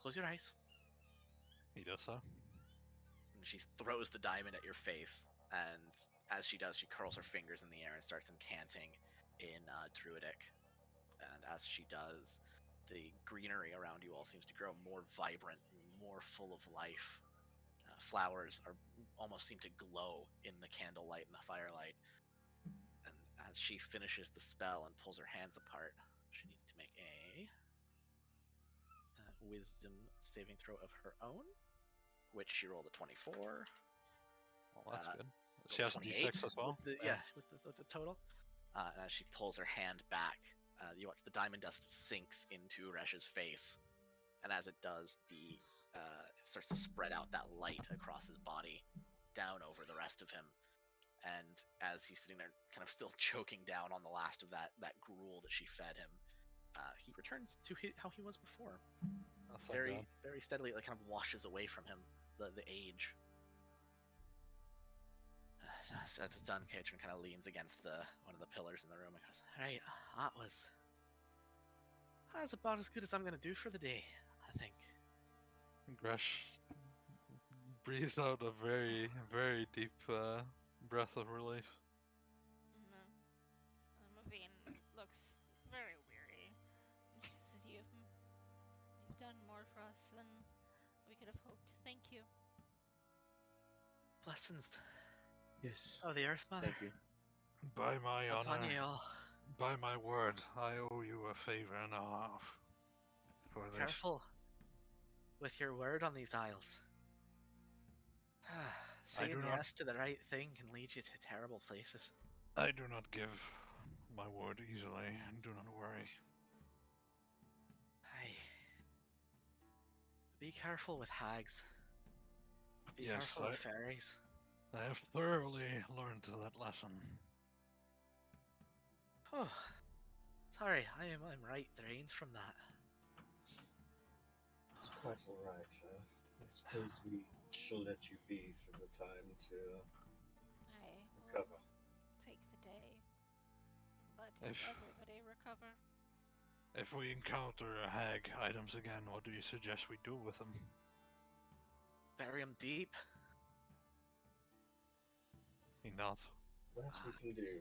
"Close your eyes." He does so. And she throws the diamond at your face, and as she does, she curls her fingers in the air and starts incanting in Druidic. And as she does, the greenery around you all seems to grow more vibrant, more full of life. Flowers almost seem to glow in the candlelight and the firelight. And as she finishes the spell and pulls her hands apart, she needs to make a wisdom saving throw of her own, which she rolled a 24. Well, that's good. rolled She has 28 D6 as well. with the total. And as she pulls her hand back, you watch the diamond dust sinks into Resh's face, and as it does, it starts to spread out that light across his body, down over the rest of him. And as he's sitting there, kind of still choking down on the last of that gruel that she fed him, he returns to how he was before. Oh, thank God. Very steadily. It kind of washes away from him the age. As it's done, Katrin kind of leans against one of the pillars in the room and goes, "Right, that was about as good as I'm gonna do for the day, I think." Gresh breathes out a very, very deep breath of relief. Mavine looks very weary. And she says, You've done more for us than we could have hoped. Thank you. Blessings Yes. of the Earth Mother Thank you. By my upon honor, ye all. by my word, I owe you a favor and a half for this. Careful with your word on these isles. Saying do not- yes to the right thing can lead you to terrible places. I do not give my word easily. Do not worry. Aye. Be careful with hags. Be Yes, careful with fairies. I have thoroughly learned that lesson. Oh, sorry, I'm right drained from that. It's quite alright. I suppose we shall let you be for the time to everybody recover. If we encounter hag items again, what do you suggest we do with them? Bury them deep. He nods. That we can do.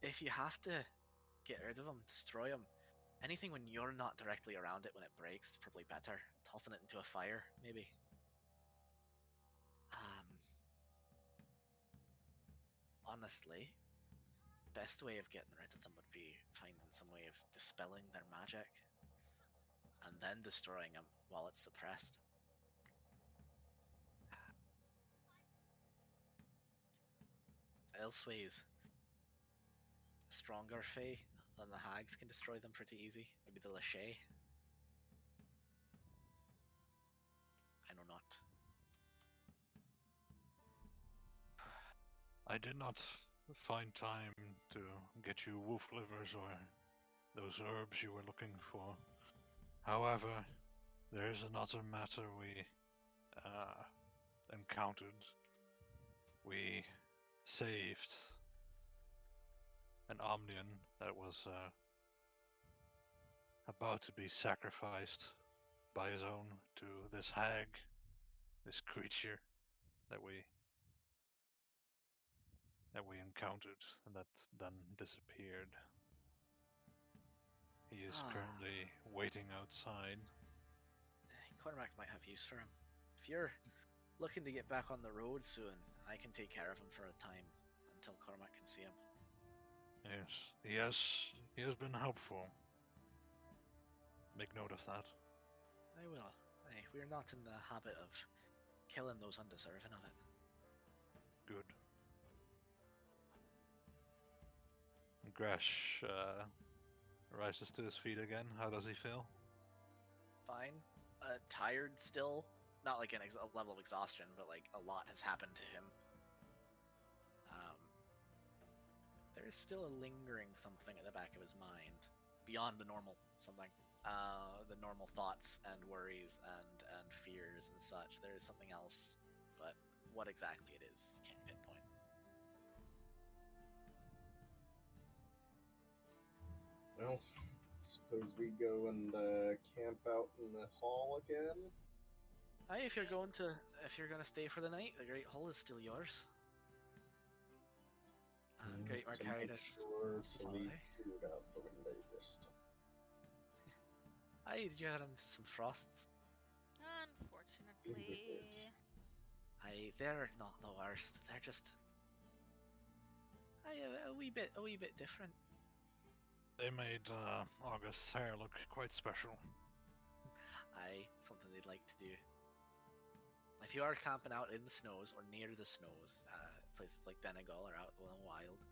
If you have to get rid of them, destroy them. Anything when you're not directly around it when it breaks is probably better. Tossing it into a fire, maybe. Honestly, best way of getting rid of them would be finding some way of dispelling their magic and then destroying them while it's suppressed. Elsewise, stronger Fae than the hags can destroy them pretty easy. Maybe the Lachey. I know not. I did not find time to get you wolf livers or those herbs you were looking for. However, there is another matter we encountered. We saved an Omnian that was about to be sacrificed by his own to this hag, this creature that we encountered and that then disappeared. He is currently waiting outside. Cormac might have use for him. If you're looking to get back on the road soon, I can take care of him for a time until Cormac can see him. Yes, he has been helpful. Make note of that. I will. We're not in the habit of killing those undeserving of it. Good. Gresh rises to his feet again. How does he feel? Fine. Tired still. Not like a level of exhaustion, but like a lot has happened to him. There is still a lingering something at the back of his mind, beyond the normal something. The normal thoughts and worries and fears and such. There is something else, but what exactly it is, you can't pinpoint. Well, suppose we go and camp out in the hall again. Aye, if you're going to stay for the night, the Great Hall is still yours. Great To make Marcaritas. sure to leave food out the window this time. Aye, did you head into some frosts? Unfortunately, Aye, they're not the worst. They're just a wee bit different. They made August's hair look quite special. Aye, something they'd like to do. If you are camping out in the snows or near the snows, places like Denegal or out in the wild,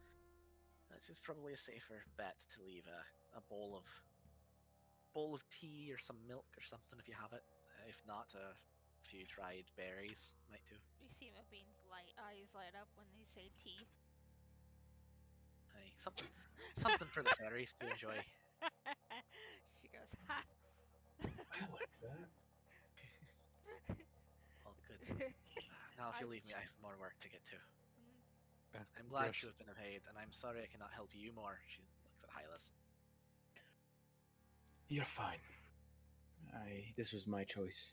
it is probably a safer bet to leave a bowl of tea or some milk or something if you have it. If not, a few dried berries might do. you see Mavine's eyes light up when they say tea. Aye, something for the fairies to enjoy. She goes, ha! I like that. Well, good. Now, if you leave me, I have more work to get to. Mm, I'm glad Gresh, to have been of aid, and I'm sorry I cannot help you more. She looks at Hylas. You're fine. This was my choice.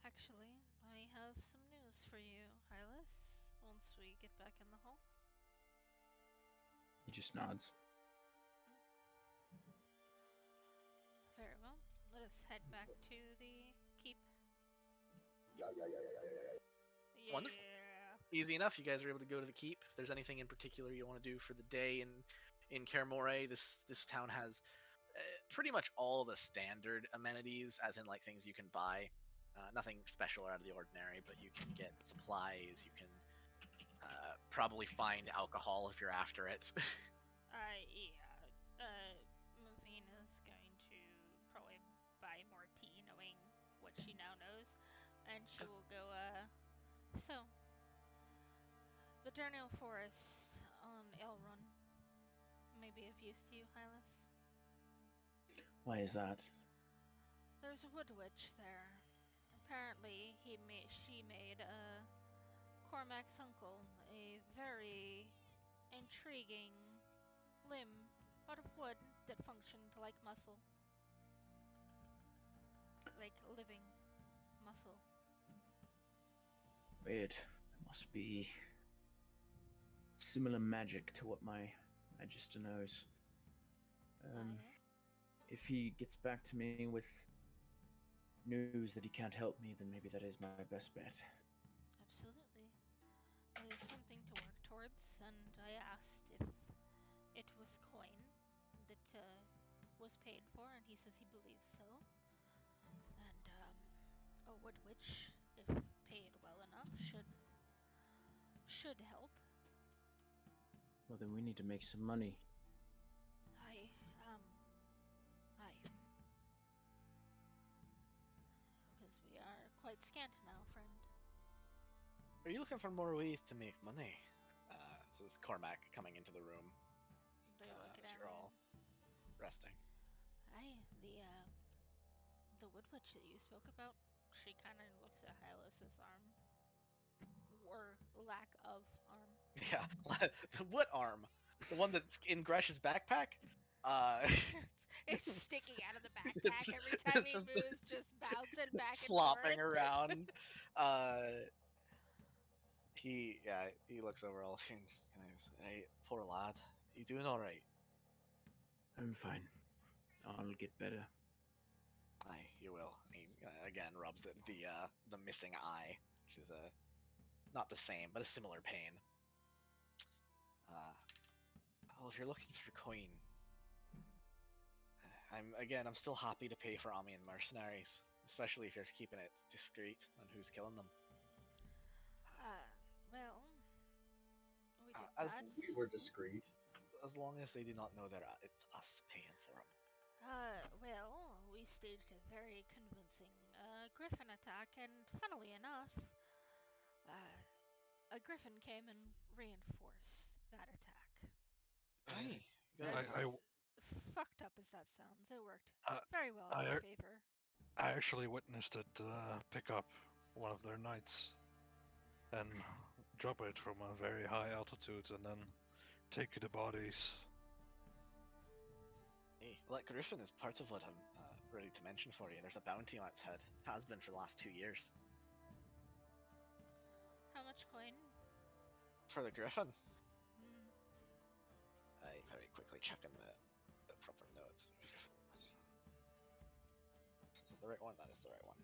Actually, I have some news for you, Hylas, once we get back in the hall. He just nods. Very well. Let us head back to the keep. Yeah. Yeah. Wonderful. Easy enough. You guys are able to go to the keep. If there's anything in particular you want to do for the day in Kaer Morhen, this town has pretty much all the standard amenities, as in like things you can buy. Nothing special or out of the ordinary, but you can get supplies. You can probably find alcohol if you're after it. Mavine is going to probably buy more tea, knowing what she now knows, and she will go. So, the Durnil Forest on Elrond may be of use to you, Hylas. Why is that? There's a wood witch there. Apparently, she made Cormac's uncle a very intriguing limb out of wood that functioned like muscle. Like living muscle. Weird. It must be similar magic to what my magister knows. Aye. If he gets back to me with news that he can't help me, then maybe that is my best bet. Absolutely. It is something to work towards, and I asked if it was coin that was paid for, and he says he believes so. And a wood witch, if paid well enough, should help. Well, then we need to make some money. I aye. Because we are quite scant now, friend. Are you looking for more ways to make money? So this is Cormac coming into the room They look as at you're him. all resting. Aye, the wood witch that you spoke about, she kind of looks at Hylas's arm. Or lack of arm. Yeah, what arm? The one that's in Gresh's backpack? It's sticking out of the backpack It's- every time it's he just moves, just bouncing back and flopping forth. around. He looks over all and just kind of says, "Hey, poor lad, you doing all right?" I'm fine. I'll get better. Aye, you will. He again rubs the missing eye, which is not the same, but a similar pain. Well, if you're looking for coin, I'm still happy to pay for Amian mercenaries, especially if you're keeping it discreet on who's killing them. Well, we did as that. We were discreet. As long as they do not know that it's us paying for them. Well, we staged a very convincing griffin attack, and funnily enough, a griffin came and reinforced that attack. Aye, good. I- Fucked up as that sounds, it worked Uh, very well in I- our favor. I actually witnessed it pick up one of their knights and drop it from a very high altitude and then take the bodies. Hey, well, that griffin is part of what I'm ready to mention for you. There's a bounty on its head. Has been for the last 2 years. How much coin? For the griffin? Hmm. I very quickly checking the proper notes. Griffin. Is that the right one? That is the right one.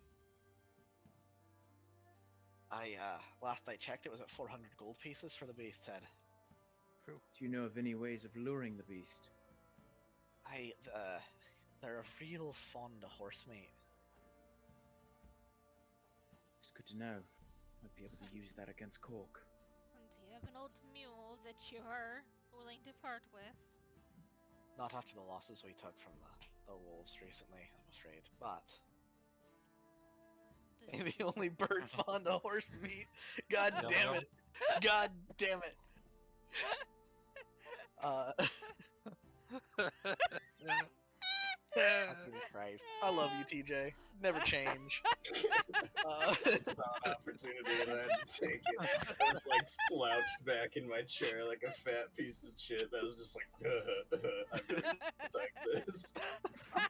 Last I checked, it was at 400 gold pieces for the beast's head. Do you know of any ways of luring the beast? They're a real fond of horse meat. It's good to know. Might be able to use that against Cork. And do you have an old mule that you are willing to part with? Not after the losses we took from the wolves recently, I'm afraid. But Does- the only bird fond of horse meat. God Yeah, damn well. it! God damn it! Fucking Christ! I love you, TJ. Never change. I saw an opportunity and I had to take it. I was like slouched back in my chair like a fat piece of shit. That was just like, I'm gonna take this.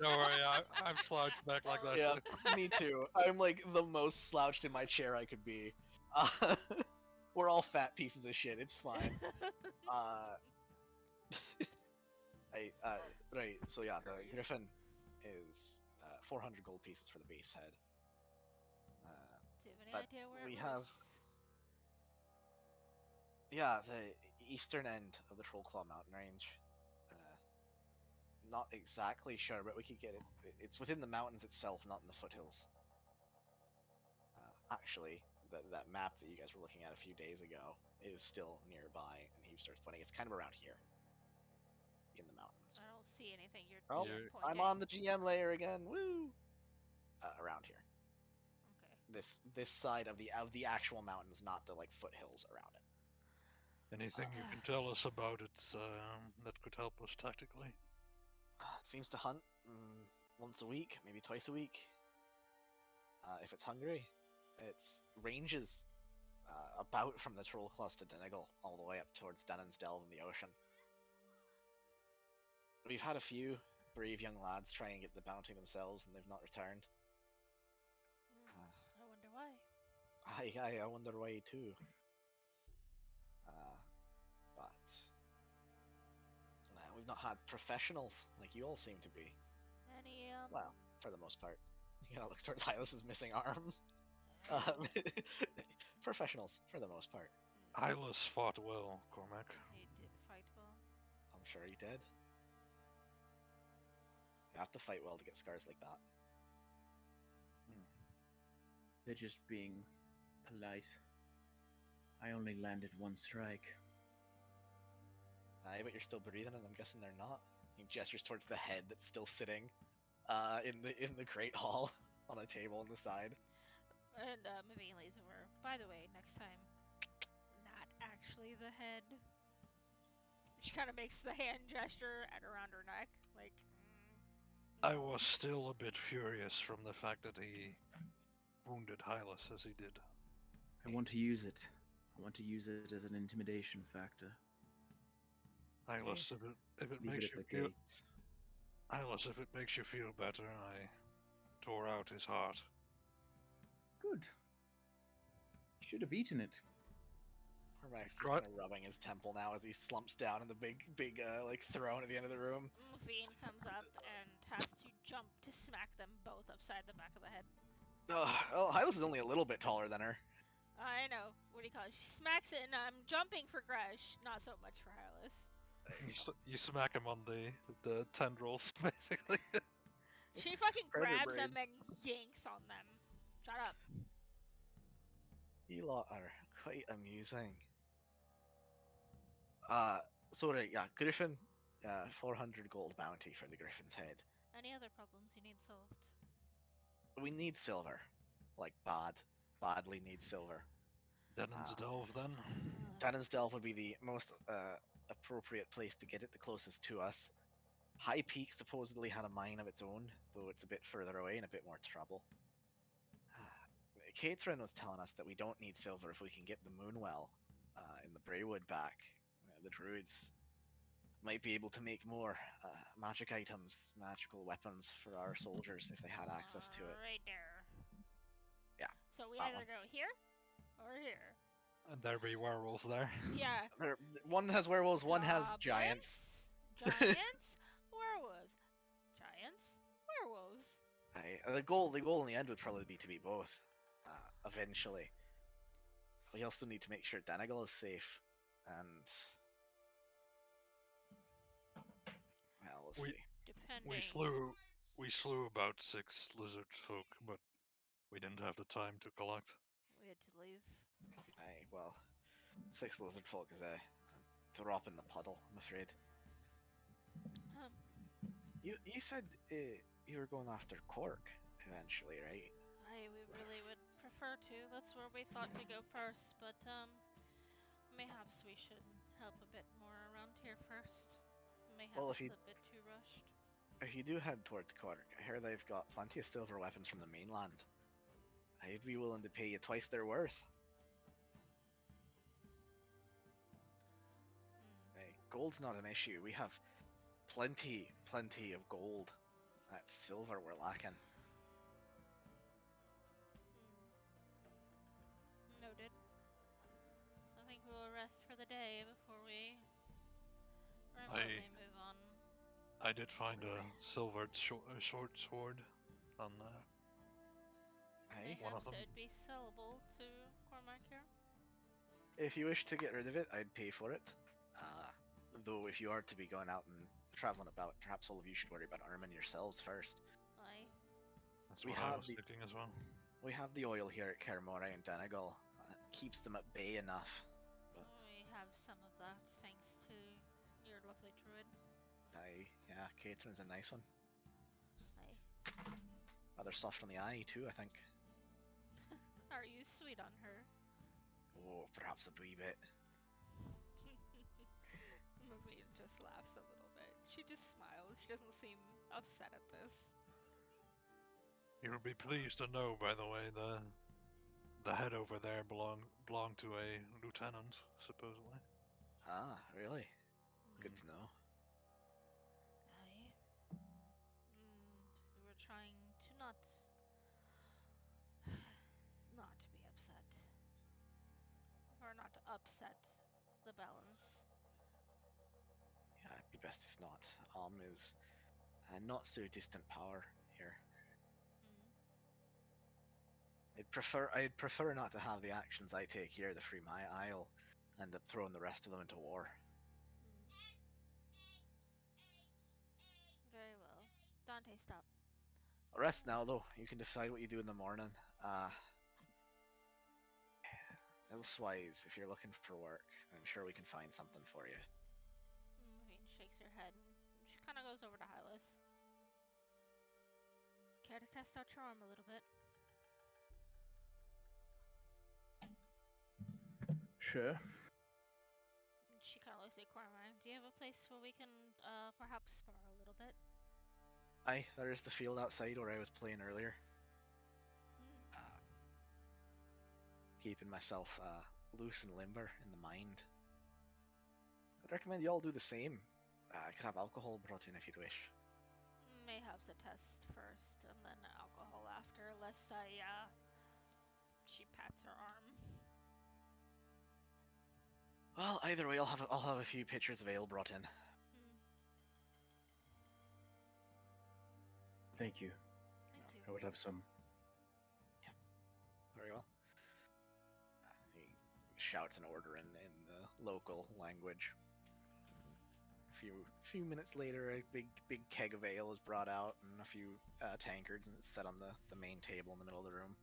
Don't worry, I'm slouched back like that. Yeah, too. me too. I'm like the most slouched in my chair I could be. We're all fat pieces of shit. It's fine. Right. So yeah, the griffin is 400 gold pieces for the base head. Do you have any But idea where we it have- lives? Yeah, the eastern end of the Trollclaw mountain range. Not exactly sure, but we could get it. It's within the mountains itself, not in the foothills. Actually, that map that you guys were looking at a few days ago is still nearby, and he starts pointing. It's kind of around here, in the mountains. I don't see anything. You're Oh, You're- pointing. I'm on the GM layer again. Woo! Around here, Okay. this side of the actual mountains, not the like foothills around it. Anything you can tell us about it that could help us tactically? It seems to hunt once a week, maybe twice a week. If it's hungry, it's ranges about from the Trollclaw to Donegal, all the way up towards Dunnan's Delve in the ocean. We've had a few brave young lads try and get the bounty themselves, and they've not returned. I wonder why. I wonder why too. But we've not had professionals like you all seem to be. Any Well, for the most part. You know, look towards Hylas's missing arm. oh, Professionals for the most part. Hylas fought well, Cormac. he did fight well. I'm sure he did. You have to fight well to get scars like that. They're just being polite. I only landed one strike. Aye, but you're still breathing, and I'm guessing they're not. He gestures towards the head that's still sitting in the great hall on a table on the side. And Mavine lays over. By the way, next time, not actually the head. She kind of makes the hand gesture at around her neck, like. I no. was still a bit furious from the fact that he wounded Hylas as he did. I want to use it. I want to use it as an intimidation factor. Hylas, if it Leave makes it you at the feel, gates. Hylas, if it makes you feel better, I tore out his heart. Good. Should have eaten it. Cormac's just Right. kind of rubbing his temple now as he slumps down in the big like throne at the end of the room. Mavine comes up and has to jump to smack them both upside the back of the head. Oh, Hylas is only a little bit taller than her. I know. What do you call it? She smacks it, and I'm jumping for Gresh. Not so much for Hylas. You smack him on the tendrils, basically. She fucking Predator grabs them braids. and yanks on them. Shut up. You lot are quite amusing. Sorry, yeah, Griffin, 400 gold bounty for the Griffin's head. Any other problems you need solved? We need silver. Like, badly need silver. Denon's Delve, then. Danon's Delve would be the most appropriate place to get it, the closest to us. High Peak supposedly had a mine of its own, though it's a bit further away and a bit more trouble. Catherine was telling us that we don't need silver if we can get the Moonwell in the Braywood back. The druids might be able to make more magic items, magical weapons for our soldiers if they had access to it. Right there. Yeah, So we that either one. go here or here. And there be werewolves there. Yeah. One has werewolves, one has giants. Giants, werewolves. Giants, werewolves. The goal in the end would probably be to be both. Eventually, we also need to make sure Denegal is safe, and well, we'll see. Depending. We slew about 6 lizard folk, but we didn't have the time to collect. We had to leave. Well, 6 lizard folk is a drop in the puddle, I'm afraid. You said you were going after Cork eventually, right? We really would prefer to. That's where we thought to go first, but mayhaps we should help a bit more around here first. Mayhaps Well, if you- a bit too rushed. If you do head towards Cork, I hear they've got plenty of silver weapons from the mainland. I'd be willing to pay you twice their worth. Gold's not an issue. We have plenty of gold. That's silver we're lacking. Noted. I think we'll rest for the day before we remotely move on. I did find a silvered short sword on one of Mayhaps them. it'd be sellable to Cormac here. If you wish to get rid of it, I'd pay for it. Though if you are to be going out and traveling about, perhaps all of you should worry about arming yourselves first. Aye. That's We what I have was the- thinking as well. We have the oil here at Kermora and Denegal. Keeps them at bay enough. We have some of that thanks to your lovely druid. Yeah, Catherine's a nice one. Aye. Rather soft on the eye too, I think. Are you sweet on her? Oh, perhaps a wee bit. Mavine just laughs a little bit. She just smiles. She doesn't seem upset at this. You'll be pleased to know, by the way, the head over there belonged to a lieutenant, supposedly. Ah, really? Good to know. upset the balance. Yeah, it'd be best if not. Is a not so distant power here. Mm. I'd prefer not to have the actions I take here to free my isle end up throwing the rest of them into war. Mm. Very well. Dante, stop. Rest now, though. You can decide what you do in the morning. Elsewise, if you're looking for work, I'm sure we can find something for you. Mavine shakes her head and she kind of goes over to Hylas. Care to test out your arm a little bit? Sure. She kind of looks at Cormac. Do you have a place where we can perhaps spar a little bit? Aye, there is the field outside where I was playing earlier. Mm. Keeping myself loose and limber in the mind. I'd recommend you all do the same. I could have alcohol brought in if you'd wish. Mayhaps a test first and then alcohol after, lest she pats her arm. Well, either way, I'll have a few pitchers of ale brought in. Mm. Thank you. Thank you. I would have some. Very well. He shouts an order in the local language. A few minutes later, a big keg of ale is brought out and a few tankards, and it's set on the main table in the middle of the room.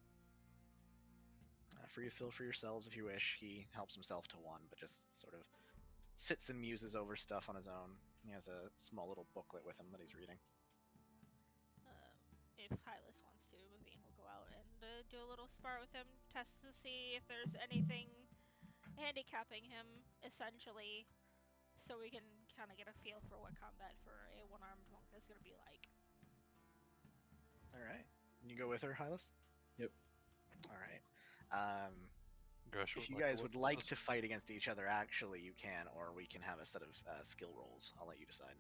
Free to fill for yourselves if you wish. He helps himself to one, but just sort of sits and muses over stuff on his own. He has a small little booklet with him that he's reading. If Hylas wants to, Mavine will go out and do a little spar with him, test to see if there's anything handicapping him, essentially, so we can kind of get a feel for what combat for a one-armed monk is going to be like. All right. You go with her, Hylas? Yep. All right. Gersh If you would guys to would look like at to this. fight against each other, actually, you can, or we can have a set of skill rolls. I'll let you decide.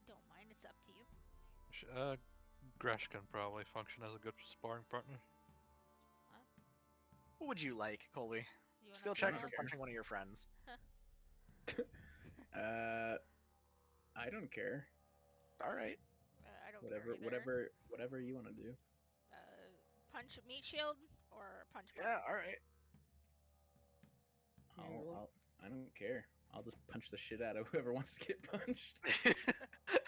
Don't mind, it's up to you. Gresh can probably function as a good sparring partner. What would you like, Colby? You wanna Skill go checks or up? punching one of your friends? I don't care. All right. I don't care Whatever you want to do. Punch meat shield or punch Yeah, button? all right. I don't care. I'll just punch the shit out of whoever wants to get punched.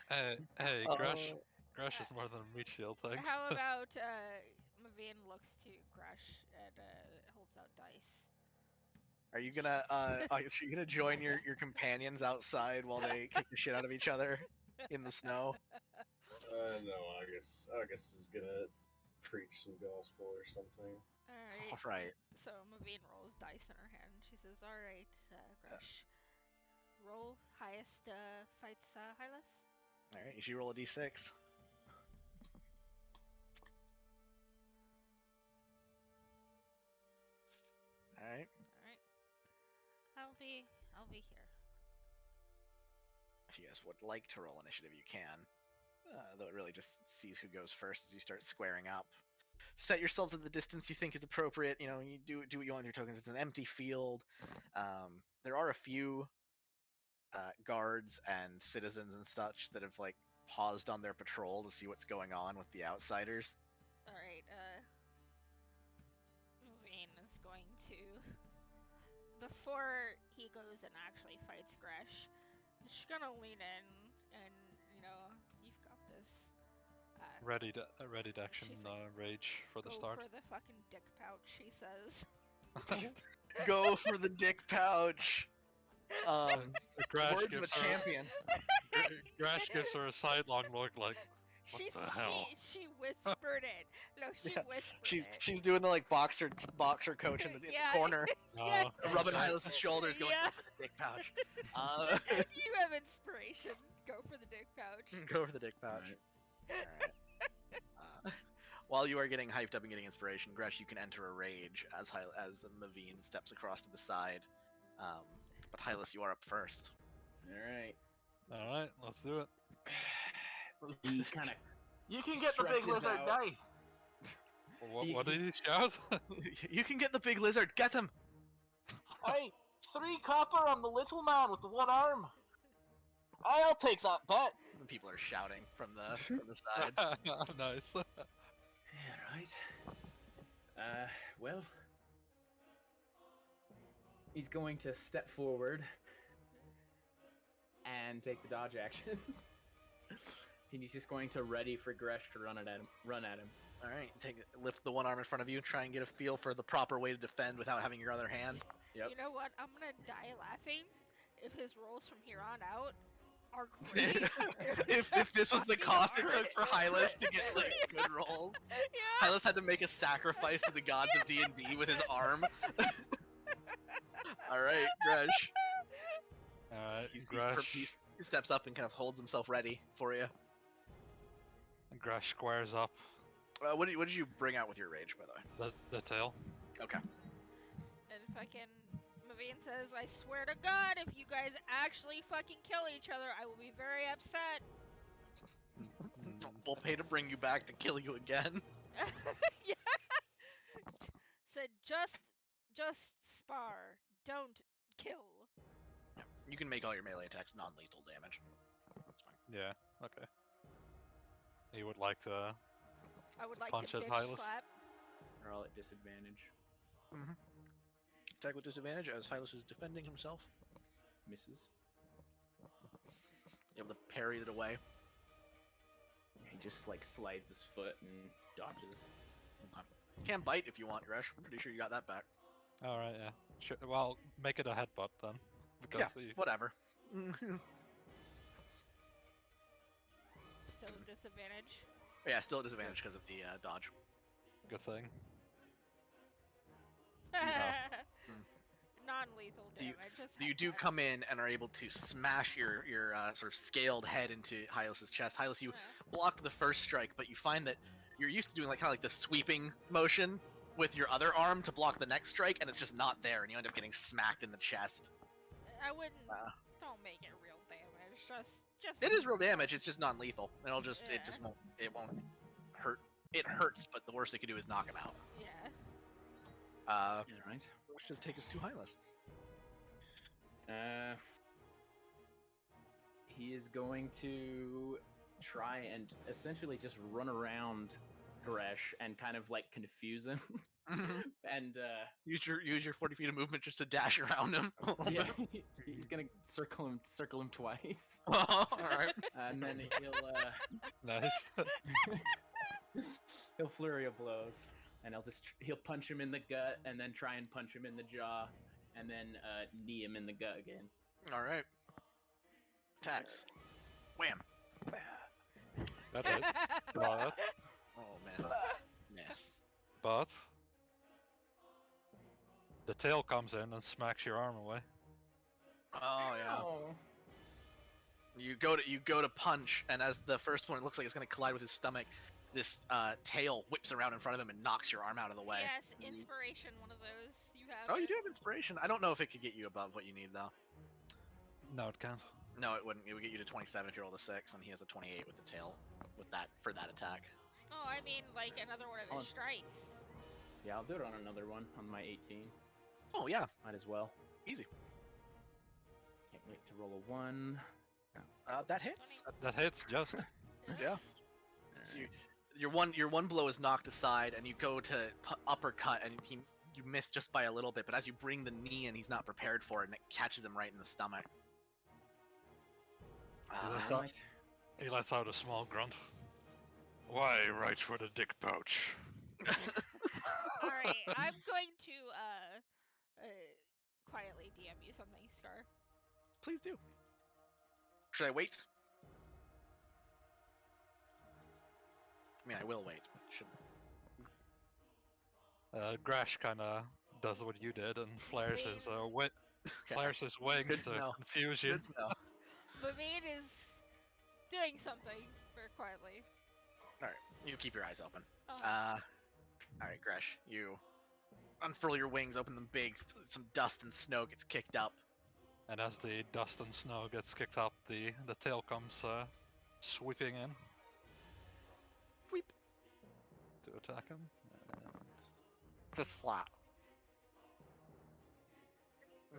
Hey, Oh. Gresh is more than a meat shield, thanks. How about Mavine looks to Gresh and holds out dice? Are you gonna join your companions outside while they kick the shit out of each other in the snow? No, I guess is gonna preach some gospel or something. Alright. All right. So Mavine rolls dice in her hand. She says, alright, Gresh. Roll highest fights Hylas. All right. You should roll a d6. All right. Alright. I'll be here. If you guys would like to roll initiative, you can. Though it really just sees who goes first as you start squaring up. Set yourselves at the distance you think is appropriate. You know, you do what you want with your tokens. It's an empty field. There are a few guards and citizens and such that have like paused on their patrol to see what's going on with the outsiders. Alright, Mavine is going to, before he goes and actually fights Gresh, she's gonna lean in and, you've got this. Readied action She's like, rage for the go start. for the fucking dick pouch, he says. Go for the dick pouch. Gresh Words of a gives her- champion. Gresh gives her a sidelong look like, what the hell? She whispered it. No, she Yeah, whispered it. She's doing the like boxer coach in the Yeah. corner, Yeah. rubbing Hylas' shoulders, going, Yeah. go for the dick pouch. You have inspiration. Go for the dick pouch. Go for the dick pouch. Alright. While you are getting hyped up and getting inspiration, Gresh, you can enter a rage as Mavine steps across to the side. But Hylas, you are up first. Alright. Alright, let's do it. He kind of You can get the big Stretches lizard out. guy. What did he shout? You can get the big lizard. Get him. Hey, 3 copper on the little man with the 1 arm. I'll take that bet. The people are shouting from the side. Nice. Yeah, right. Well, he's going to step forward and take the dodge action. And he's just going to ready for Gresh to run at him. All right, lift the one arm in front of you. Try and get a feel for the proper way to defend without having your other hand. Yep. You know what? I'm gonna die laughing if his rolls from here on out are great. if this was the Fucking cost it are. took for Hylas to get like good rolls, Yeah. Hylas had to make a sacrifice to the gods of D&D with his arm. All right, Gresh. Alright, He steps up and kind of holds himself ready for you. Gresh squares up What did you bring out with your rage, by the way? the tail. Okay. And fucking Mavine says, I swear to God, if you guys actually fucking kill each other, I will be very upset. We'll pay to bring you back to kill you again. Yeah. Said just spar, don't kill. You can make all your melee attacks non-lethal damage. That's fine. Yeah, okay. He would like to I would like punch to at bitch Hylas. slap. They're all at disadvantage. Attack with disadvantage as Hylas is defending himself. Misses. Able to parry it away. He just like slides his foot and dodges. Okay. You can bite if you want, Gresh. I'm pretty sure you got that back. Alright, yeah. Sure, well, make it a headbutt then. Because Yeah, whatever. Still a disadvantage. Yeah, still at disadvantage because of the dodge. good thing. Non-lethal So you- damage. just You do headbutt. come in and are able to smash your sort of scaled head into Hylas' chest. Hylas, you blocked the first strike, but you find that you're used to doing like kind of like the sweeping motion with your other arm to block the next strike, and it's just not there, and you end up getting smacked in the chest. I wouldn't. Uh. Don't make it real damage. Just. It is real damage. It's just non-lethal. It'll just Yeah. it won't hurt. It hurts, but the worst it could do is knock him out. Yeah. Right. Which does take us to Hylas. He is going to try and essentially just run around Gresh and kind of like confuse him. And Use your 40 feet of movement just to dash around him. yeah, he's gonna circle him twice, All right. and then Nice. he'll flurry of blows, and he'll punch him in the gut, and then try and punch him in the jaw, and then knee him in the gut again. All right. Attacks. Wham. That hit. But, Oh man. Yes. but the tail comes in and smacks your arm away. Oh yeah. You go to punch, and as the first one looks like it's gonna collide with his stomach, this tail whips around in front of him and knocks your arm out of the way. Yes, inspiration. One of those you have. Oh, you it. do have inspiration. I don't know if it could get you above what you need though. No, it can't. No, it wouldn't. It would get you to 27 if you rolled a 6, and he has a 28 with the tail for that attack. Oh, I mean, like another one of his Oh. strikes. Yeah, I'll do it on another one on my 18. Oh yeah, Might as well. easy. Can't wait to roll a 1. That hits. That hits just. Yeah. So your one blow is knocked aside, and you go to uppercut, and you miss just by a little bit. But as you bring the knee in, he's not prepared for it, and it catches him right in the stomach. that's Uh, all. He lets out a small grunt. Why right for the dick pouch? All right, I'm going to quietly DM you something, Scar. Please do. Should I wait? I mean, I will wait. But should. Grash kind of does what you did and flares his Okay. flares his wings Good to to know. confuse you. Good to know. Mavine is doing something very quietly. All right, you keep your eyes open. Oh. All right, Gresh, you unfurl your wings, open them big. Some dust and snow gets kicked up. And as the dust and snow gets kicked up, the tail comes sweeping in Sweep. to attack him. And Just flat.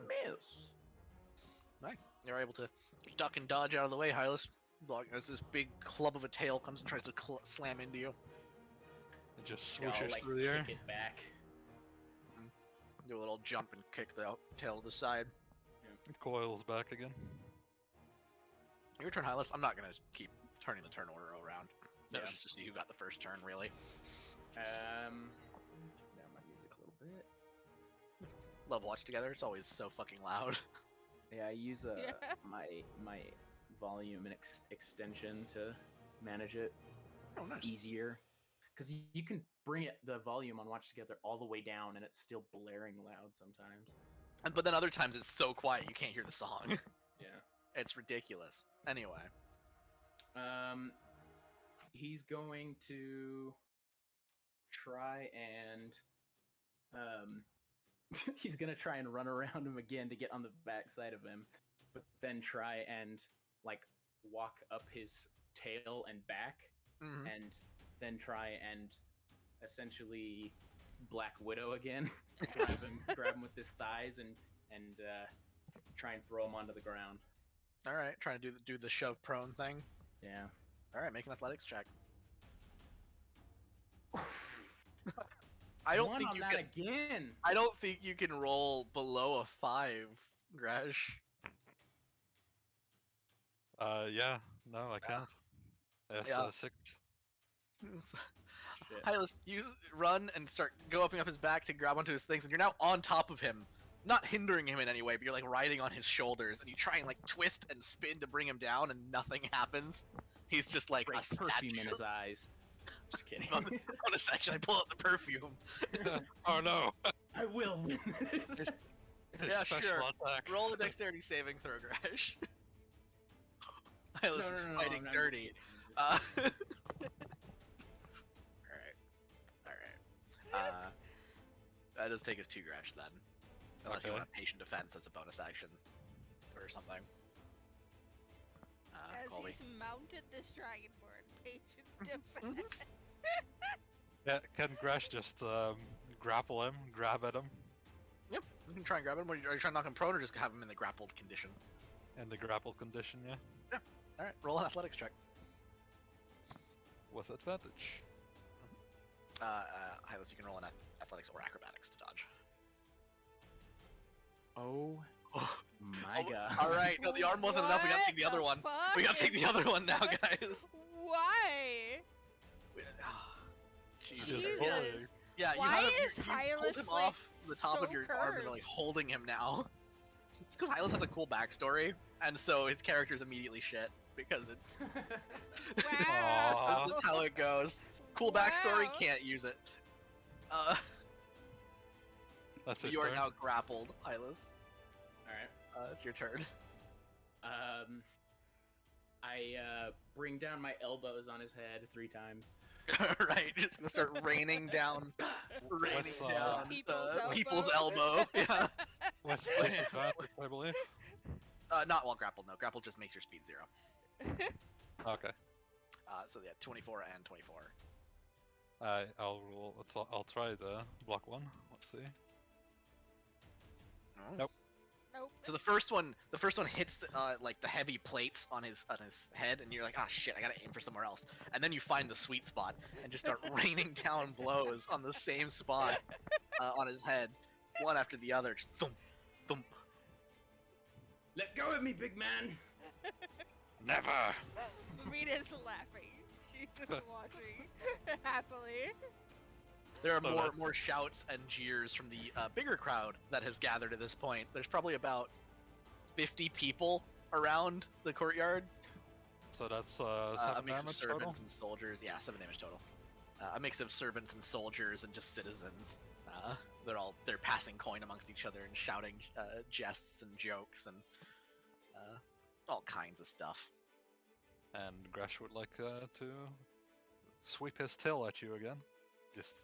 Miss. You're able to duck and dodge out of the way, Hylas. Blocking as this big club of a tail comes and tries to slam into you. It just Yeah, I'll, swooshes like, through the air. kick it back. Do a little jump and kick the tail to the side. It coils back again. Your turn, Hylas. I'm not gonna keep turning the turn order around. That was Yeah. just to see who got the first turn, really. Turn down my music a little bit. Love watch together. It's always so fucking loud. Yeah, I use Yeah. my volume and extension to manage it Oh, nice. easier. Because you can bring the volume on Watch Together all the way down, and it's still blaring loud sometimes. But then other times it's so quiet you can't hear the song. Yeah. It's ridiculous. Anyway. He's going to try and he's gonna try and run around him again to get on the back side of him, but then try and like walk up his tail and back, Mhm. and then try and essentially Black Widow again. grab him with his thighs and try and throw him onto the ground. All right, trying to do the shove prone thing. Yeah. All right, make an athletics check. I don't One think on you that can. again. I don't think you can roll below a 5, Gresh. Yeah, no, I can't. Yes, Yeah. 6. Shit. Hylas, you run and start go up his back to grab onto his things, and you're now on top of him, not hindering him in any way, but you're like riding on his shoulders, and you try and like twist and spin to bring him down, and nothing happens. He's just like Break a statue. perfume in his eyes. Just kidding. On a section, I pull out the perfume. Oh no! I will win this. His Yeah, special sure. attack. Roll a dexterity saving throw, Gresh. Hylas is No, fighting I'm dirty. just kidding. Alright. That does take us 2 Gresh then. Unless you Okay. want a patient defense as a bonus action. Or something. As Colby. he's mounted this dragonborn, patient defense. Yeah, can Grash just grapple him, grab at him Yep, you can try and grab him. Are you trying to knock him prone or just have him in the grappled condition? in the grappled condition? Yeah, Alright, roll an athletics check. with advantage. Hylas, you can roll an athletics or acrobatics to dodge. Oh Oh, my god. Alright, no, the arm wasn't enough. We gotta take the other one. We gotta take the other one now, guys. Why? Just Jesus. bullying. Yeah, you Why have him, is you pulled Hylas, him like, off the top so of your arm and are like cursed? holding him now. It's because Hylas has a cool backstory, and so his character's immediately shit because it's Wow. this is how it goes. Cool backstory, Wow. can't use it. That's his You are turn. now grappled, Hylas. Alright. It's your turn. I bring down my elbows on his head 3 times. Right, just gonna start raining down With, people's elbow. Yeah. With disadvantage, I believe. Not while grappled. No, grapple just makes your speed 0. Okay. So yeah, 24 and 24. I'll roll. I'll try the block one. Let's see. Oh. Nope. Nope. So the first one hits like the heavy plates on his head, and you're like, ah, shit, I gotta aim for somewhere else. And then you find the sweet spot and just start raining down blows on the same spot on his head, one after the other, just thump, thump. Let go of me, big man! Never. Rita's laughing. She's just watching happily. There are So more shouts and jeers from the bigger crowd that has gathered at this point. There's probably about 50 people around the courtyard. So that's A 7 mix of damage servants total. and soldiers. Yeah, 7 damage total. A mix of servants and soldiers and just citizens. They're passing coin amongst each other and shouting jests and jokes and all kinds of stuff. And Grash would like to sweep his tail at you again. Just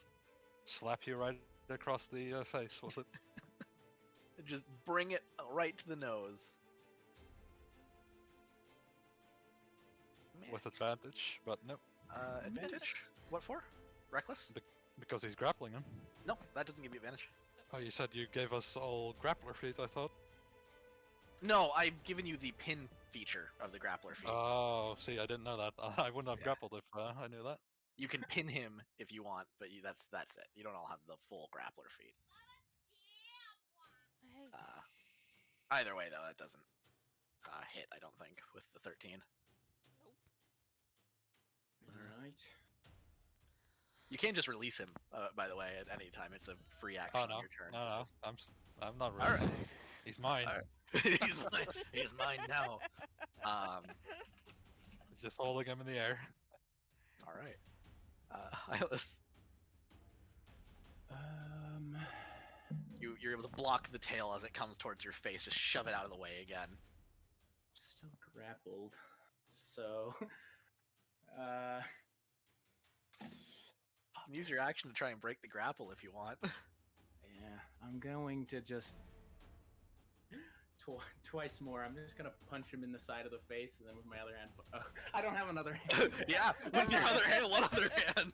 slap you right across the face with it. Just bring it right to the nose. Man. With advantage, but no, Advantage? What for? Reckless? because he's grappling him. No, that doesn't give you advantage. Oh, you said you gave us all grappler feet, I thought. No, I've given you the pin feature of the grappler feat. Oh, see, I didn't know that. I wouldn't have Yeah. grappled if I knew that. You can pin him if you want, but that's it. You don't all have the full grappler feat. Hey, Either way, though, that doesn't hit. I don't think with the 13. nope. All right. You can just release him, by the way, at any time. It's a free action Oh on no, your turn. no, to no. just- I'm not All really. right. He's mine. All right. He's mine now. Just holding him in the air. All right. Hylas, you're able to block the tail as it comes towards your face. Just shove it out of the way again. Still grappled. So, You can use your action to try and break the grapple if you want. yeah, I'm going to just twice more. I'm just gonna punch him in the side of the face, and then with my other hand. Oh, I don't have another hand. Yeah, with your other hand. What other hand?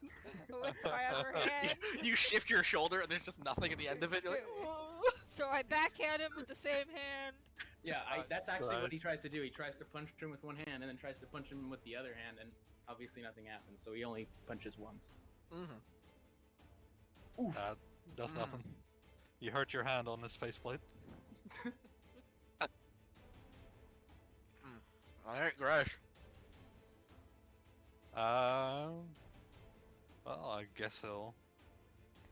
With my other hand. You shift your shoulder, and there's just nothing at the end of it. You're like, "Whoa." So I backhand him with the same hand. Yeah, that's actually what Right. he tries to do. He tries to punch him with one hand, and then tries to punch him with the other hand, and obviously nothing happens. So he only punches once. Mhm. Does Mm. nothing. You hurt your hand on this faceplate. All right, Gresh. Well, I guess he'll.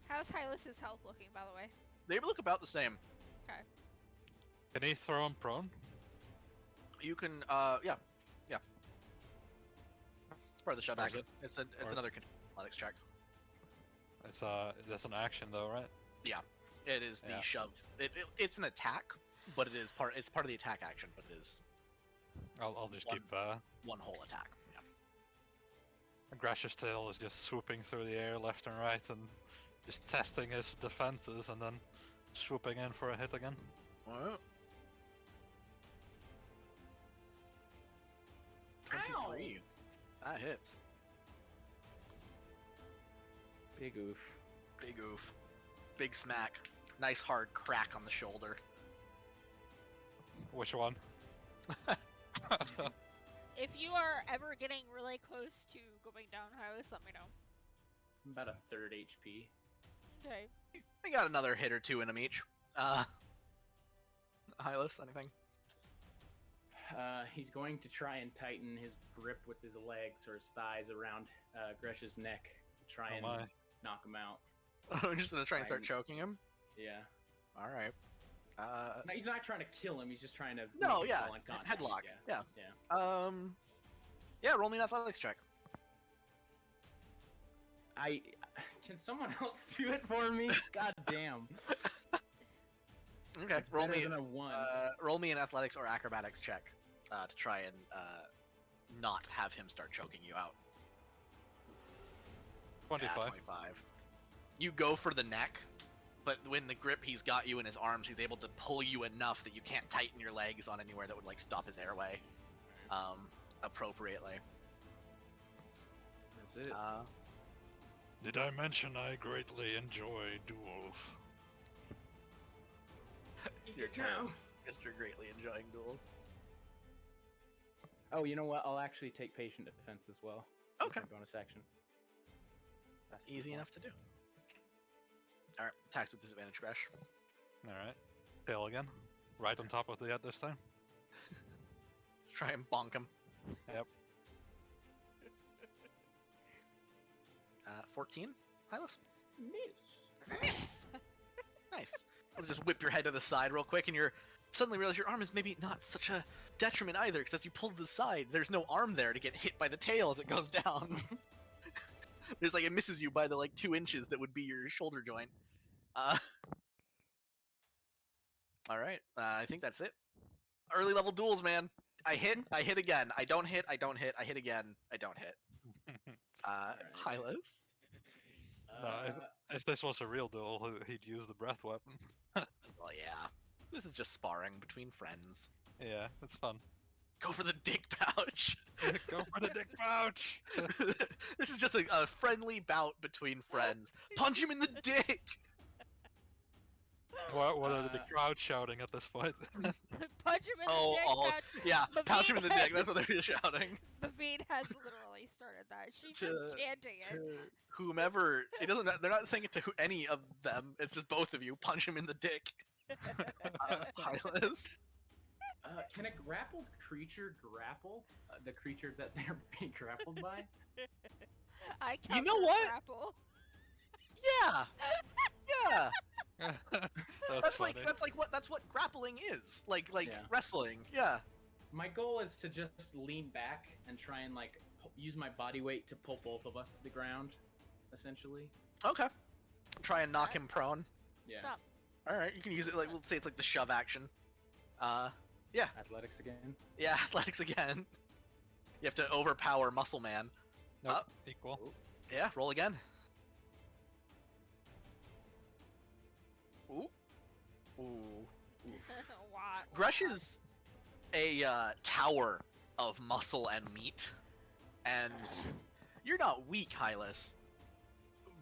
How's Hylas's health looking, by the way? They look about the same. Okay. Can he throw him prone? You can, yeah. It's part of the shove Or is action. it- It's or- another athletics check. It's that's an action though, right? It is the Yeah. shove. It's an attack, but it's part of the attack action, but it is I'll just One. keep. one whole attack. Yeah. Grash's tail is just swooping through the air left and right and just testing his defenses and then swooping in for a hit again. Well, 23. That hits. Big oof. Big oof. Big smack. Nice hard crack on the shoulder. Which one? If you are ever getting really close to going down, Hylas, let me know. I'm about a third HP. Okay. They got another hit or two in them each. Hylas, anything? He's going to try and tighten his grip with his legs or his thighs around Gresh's neck to try Oh and my. knock him out. I'm just gonna try and start Fine. choking him. Yeah. All right. No, he's not trying to kill him. He's just trying to. No, make him yeah, fall unconscious. headlock. Yeah. Yeah. Yeah. Roll me an athletics check. Can someone else do it for me? God damn. Okay. It's Roll better me. than a 1. Roll me an athletics or acrobatics check to try and not have him start choking you out. 25. Yeah, 25. You go for the neck, but when the grip he's got you in his arms, he's able to pull you enough that you can't tighten your legs on anywhere that would like stop his airway appropriately. That's it. Did I mention I greatly enjoy duels? It's your turn. Mr. Greatly enjoying duels. Oh, you know what? I'll actually take patient defense as well. as Okay. my bonus action. That's a good Easy one. enough to do. Alright, attacks with disadvantage, Crash. Alright. Tail again. Right on top of the head this time. Let's try and bonk him. Yep. 14, Hylas? Miss. Nice. Let's just whip your head to the side real quick, and you're suddenly realize your arm is maybe not such a detriment either, because as you pull to the side, there's no arm there to get hit by the tail as it goes down. There's like, it misses you by the like 2 inches that would be your shoulder joint. Alright, I think that's it. Early level duels, man. I hit again. I don't hit, I don't hit, I hit again, I don't hit. Hylas? No, if this was a real duel, he'd use the breath weapon. Well, yeah. This is just sparring between friends. Yeah, it's fun. Go for the dick pouch. Go for the dick pouch! This is just a friendly bout between friends. Punch him in the dick. What are the Uh, crowd shouting at this point? Punch him in Oh, the dick. all yeah, Maveen pouch him in the dick. has- That's what they're shouting. Maveen has literally started that. She's To- just chanting it. To whomever, it doesn't. They're not saying it to any of them. It's just both of you. Punch him in the dick. Hylas. Can a grappled creature grapple the creature that they're being grappled by? I You know counter what? grapple. Yeah. Yeah. That's funny. That's what grappling is. Like Yeah. wrestling. Yeah. My goal is to just lean back and try and like use my body weight to pull both of us to the ground, essentially. Okay. Try and knock him prone. Yeah. Stop. All right. You can use it like, let's say it's like the shove action. Athletics again. Yeah. Athletics again. You have to overpower Muscle Man. Nope, equal. Yeah. Roll again. Ooh. Ooh. Why? Grush is a tower of muscle and meat, and you're not weak, Hylas,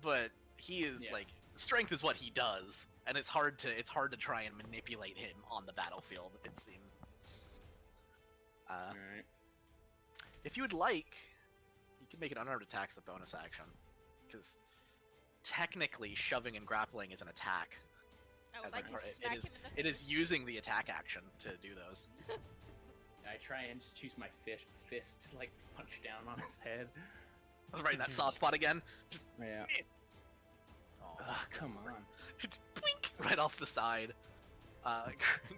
but he is Yeah. like strength is what he does, and it's hard to try and manipulate him on the battlefield. It seems. All right. If you would like, you can make an unarmed attack as a bonus action, because technically shoving and grappling is an attack. I would As like a to tar- smack it is him in the it is face. using the attack action to do those. I try and just use my fist to like punch down on his head. I was right in that soft spot again. Just Yeah. oh, Come on. Just blink right off the side.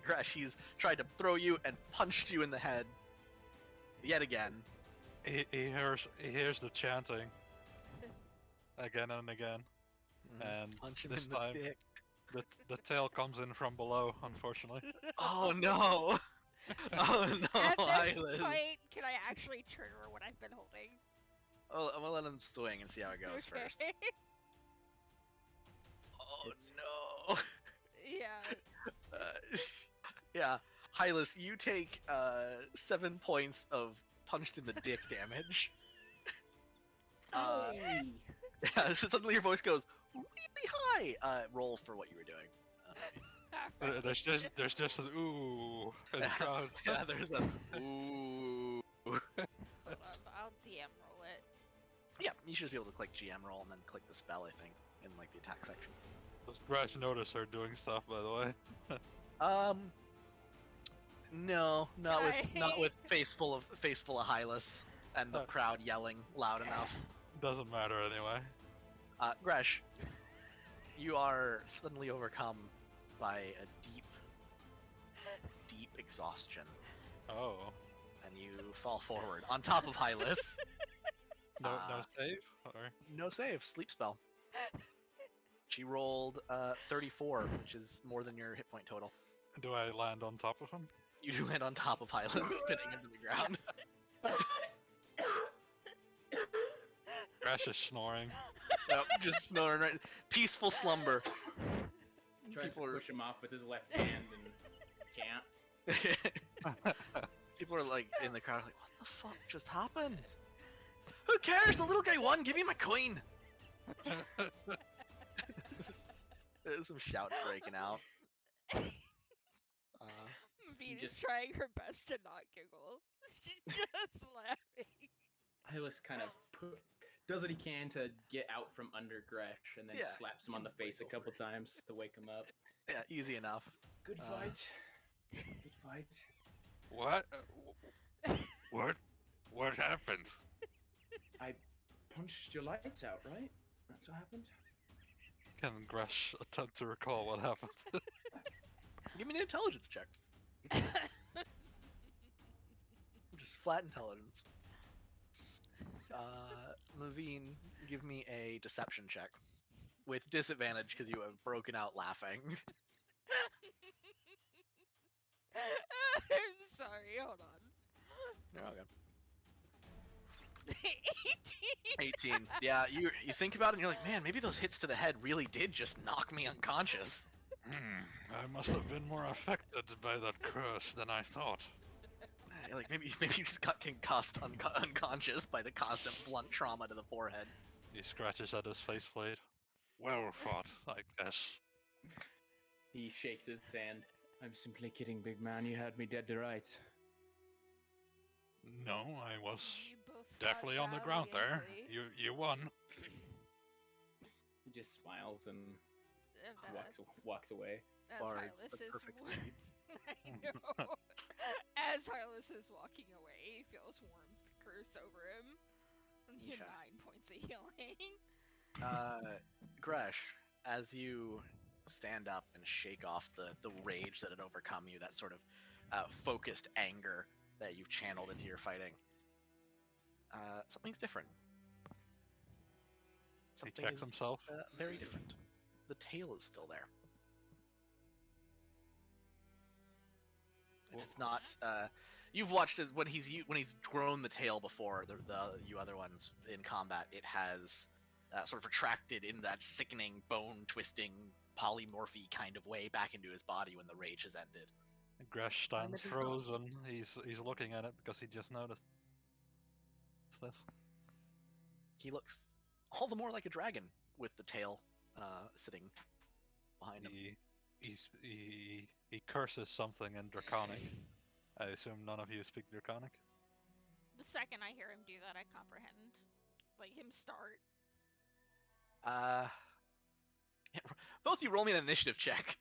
Gresh, he's tried to throw you and punched you in the head. Yet again. He hears the chanting again and again, and Punch him this in the time dick. the tail comes in from below, unfortunately. Oh no! Oh no, At this Hylas! point, can I actually trigger what I've been holding? Oh, I'm gonna let him swing and see how it goes Okay. first. Oh It's- no! Yeah. Yeah, Hylas, you take 7 points of punched in the dick damage. Hey! Yeah, so suddenly your voice goes really high. Roll for what you were doing. There's just an ooh in the crowd. Yeah, there's a ooh. Hold on, I'll DM roll it. Yeah, you should be able to click GM roll and then click the spell, I think, in like the attack section. Does Grash notice her doing stuff, by the way? No, not with Okay. face full of Hylas and the crowd yelling loud enough. Doesn't matter anyway. Gresh, you are suddenly overcome by a deep exhaustion, Oh, and you fall forward on top of Hylas. no Uh, save or No save, sleep spell. She rolled 34, which is more than your hit point total. do I land on top of him? You do land on top of Hylas, spinning into the ground. Grash is snoring. Yep, just snoring right. Peaceful slumber. Tries People to are- push him off with his left hand and can't. People are like in the crowd, like, what the fuck just happened? Who cares? The little guy won. Give me my coin. There's some shouts breaking out. Vita's just- trying her best to not giggle. She's just laughing. Hylas kind of does what he can to get out from under Gresh and then Yeah. slaps him on the face a couple times to wake him up. Yeah, easy enough. Good fight. Good fight. What? What happened? I punched your lights out, right? That's what happened? Can Grash attempt to recall what happened? Give me an intelligence check. Just flat intelligence. Maveen, give me a deception check. With disadvantage because you have broken out laughing. I'm sorry, hold on. You're all good. 18! 18. Yeah, you think about it and you're like, man, maybe those hits to the head really did just knock me unconscious. I must have been more affected by that curse than I thought. Like maybe you just got concussed unconscious by the constant blunt trauma to the forehead. He scratches at his faceplate. Well fought, I guess. He shakes his hand. I'm simply kidding, big man. You had me dead to rights. No, I was You both fought definitely on the ground there. valiantly. You won. He just smiles and And, walks away. as Bards, Hylas the is perfect leads. I know. As Hylas is walking away, he feels warmth curse over him. You Okay. 9 points of healing. Gresh, as you stand up and shake off the rage that had overcome you, that sort of focused anger that you've channeled into your fighting, something's different. He Something checks is himself. very different. The tail is still there. It's not. You've watched it when he's grown the tail before. You other ones in combat, it has sort of retracted in that sickening, bone-twisting, polymorphy kind of way back into his body when the rage has ended. Gresh stands Time it is not. frozen. He's looking at it because he just noticed this. He looks all the more like a dragon with the tail sitting behind him. He curses something in Draconic. I assume none of you speak Draconic. The second I hear him do that, I comprehend. Like him start. Both you roll me an initiative check.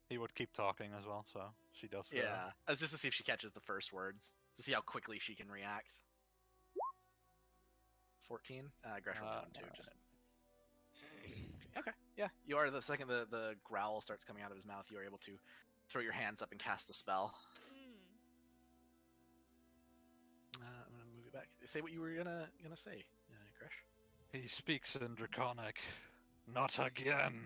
He would keep talking as well, so she does. Yeah, that's just to see if she catches the first words, to see how quickly she can react. 14. Gresh rolled one too. Just okay. Yeah, you are. The second the growl starts coming out of his mouth, you are able to throw your hands up and cast the spell. I'm gonna move it back. Say what you were gonna say, Gresh. He speaks in Draconic. Not again.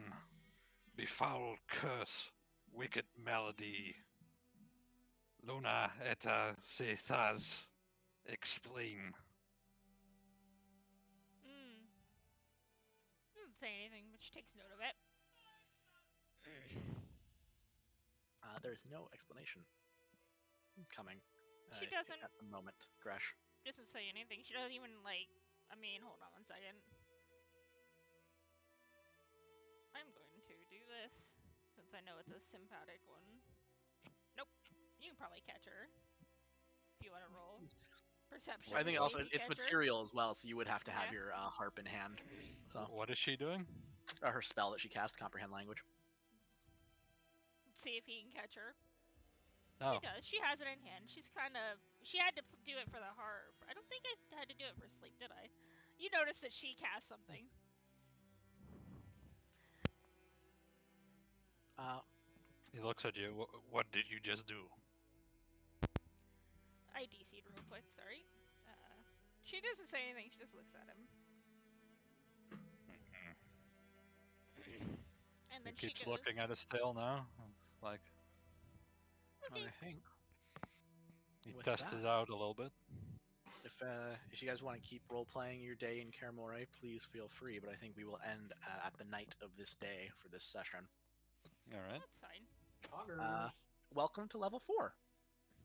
Befoul curse, wicked melody. Luna eta sethas. Explain. Doesn't say anything, but she takes note of it. There's no explanation coming. She doesn't. At the moment, Gresh. Doesn't say anything. She doesn't even like. I mean, hold on 1 second. I'm going to do this since I know it's a sympathetic one. Nope. You can probably catch her if you want to roll perception. I think to also maybe it's catch her. material as well, so you would have to have Yeah. your harp in hand. So What is she doing? her spell that she cast, comprehend language. See if he can catch her. Oh, She does. She has it in hand. She's kind of. She had to do it for the harp. I don't think I had to do it for sleep, did I? You noticed that she cast something. he looks at you. What did you just do? I DC'd real quick. Sorry. She doesn't say anything. She just looks at him. And then He keeps she goes, looking at his tail now. It's like Okay. I think he With tests that- it out a little bit. if you guys want to keep role playing your day in Kaer Morhen, please feel free. But I think we will end at the night of this day for this session. All right. That's fine. Welcome to level 4.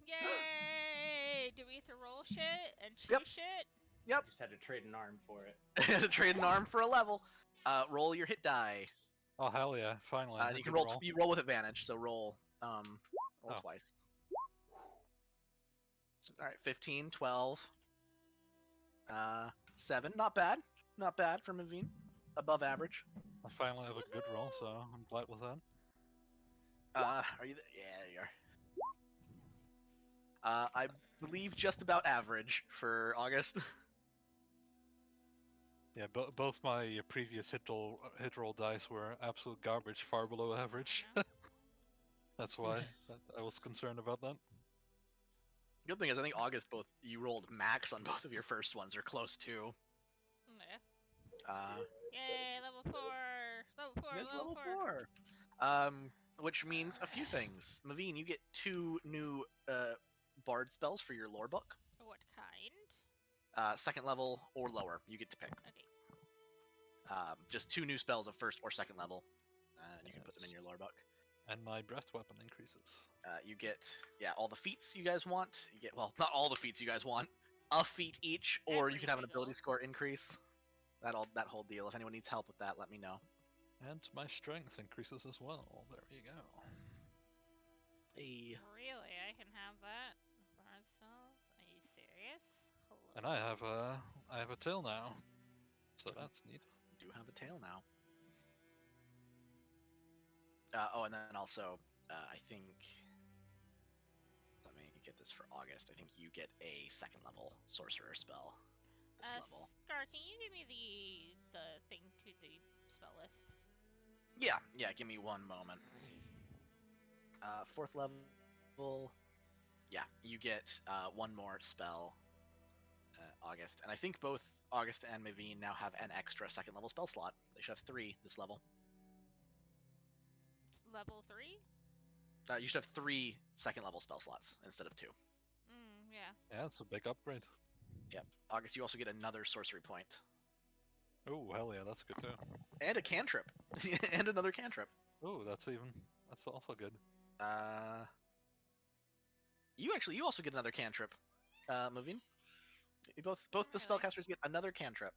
Yay! Do we get to roll shit and choose Yep. shit? Just had to trade an arm for it. To trade an arm for a level. Roll your hit die. Oh hell yeah! Finally. a You can good roll. You roll with advantage, so roll Oh. twice. All right, 15, 12, 7. Not bad. Not bad for Mavine. Above average. I finally have a good roll, so I'm glad with that. Are you? Yeah, there you are. I believe just about average for August. Yeah, both my previous hit roll dice were absolute garbage, far below average. That's why I was concerned about that. Good thing is, I think August you rolled max on both of your first ones, or close to. Yeah. Yay! Level 4. Level 4. There's Level 4. Which means a few things. Mavine, you get 2 new bard spells for your lore book. What kind? Second level or lower, you get to pick. Okay. Just 2 new spells of first or second level, and you can put them in your lore book. And my breath weapon increases. You get all the feats you guys want. You get not all the feats you guys want. A feat each, or you Every can have an single. ability score increase. That whole deal. If anyone needs help with that, let me know. And my strength increases as well. There you go. Hey. Really? I can have that? Bard spells? Are you serious? Hello. And I have a tail now. So that's neat. You do have a tail now. And then also, I think. Let me get this for August. I think you get a second level sorcerer spell this level. Scar, can you give me the thing to the spell list? Yeah. Give me one moment. Fourth level. Yeah, you get one more spell, August, and I think both August and Mavine now have an extra second level spell slot. They should have 3 this level. Level 3? You should have 3 second level spell slots instead of 2. Yeah. Yeah, it's a big upgrade. Yep. August, you also get another sorcery point. Oh, hell yeah, that's good too. And a cantrip. And another cantrip. Oh, that's also good. You also get another cantrip, Mavine. Both the Really? spellcasters get another cantrip.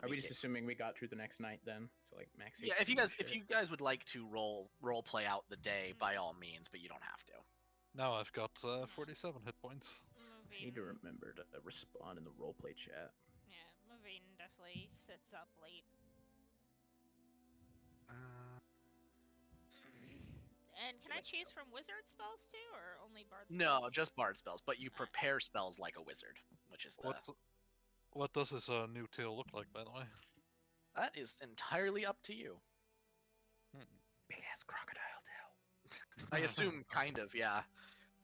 Are we just assuming we got through the next night then? So like max. Yeah, HP and if shit? you guys would like to role play out the day, by all means, but you don't have to. Now I've got 47 hit points. I need to remember to respond in the roleplay chat. Yeah, Mavine definitely sits up late. And can I choose from wizard spells too, or only bard spells? No, just bard spells, but you prepare spells like a wizard, which is the... What does this new tail look like, by the way? That is entirely up to you. Big ass crocodile tail. I assume, kind of, yeah.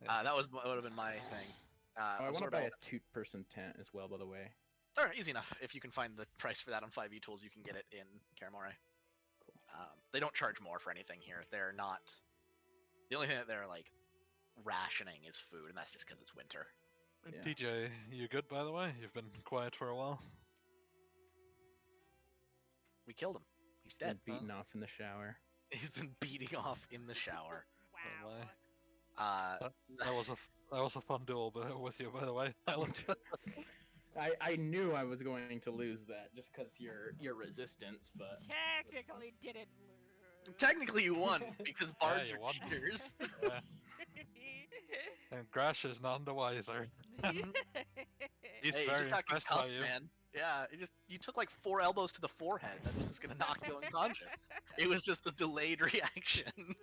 That would have been my thing. I want to buy a 2-person tent as well, by the way. Alright, easy enough. If you can find the price for that on 5e Tools, you can get it in Karamore. Cool. They don't charge more for anything here. They're not... The only thing that they're, like, rationing is food, and that's just because it's winter. Yeah. DJ, you good, by the way? You've been quiet for a while. We killed him. He's dead. Been beaten off in the shower. He's been beating off in the shower. Wow. That was a fun duel with you, by the way. I knew I was going to lose that just because your resistance, but Technically didn't lose. Technically you won, because bards you are won. cheaters. And Grash is none the wiser. He's Hey, you very just got impressed by concussed, you. man. Yeah, you took like 4 elbows to the forehead. That's just gonna knock you unconscious. It was just a delayed reaction.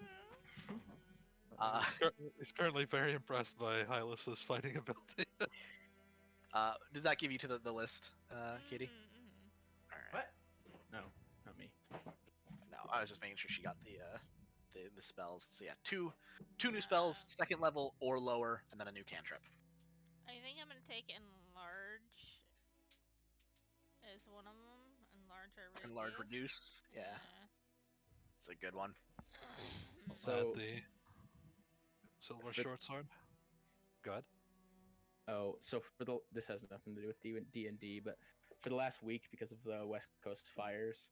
He's currently very impressed by Hylas's fighting ability. Did that give you to the list, Kitty? All right. what? No, not me. No, I was just making sure she got the spells. So yeah, two new spells, second level or lower, and then a new cantrip. I think I'm gonna take enlarge as one of them. Enlarge or reduce. Enlarge, reduce. Yeah, it's a good one. So the silver short sword. Go ahead. Oh, so this has nothing to do with D&D, but for the last week, because of the West Coast fires,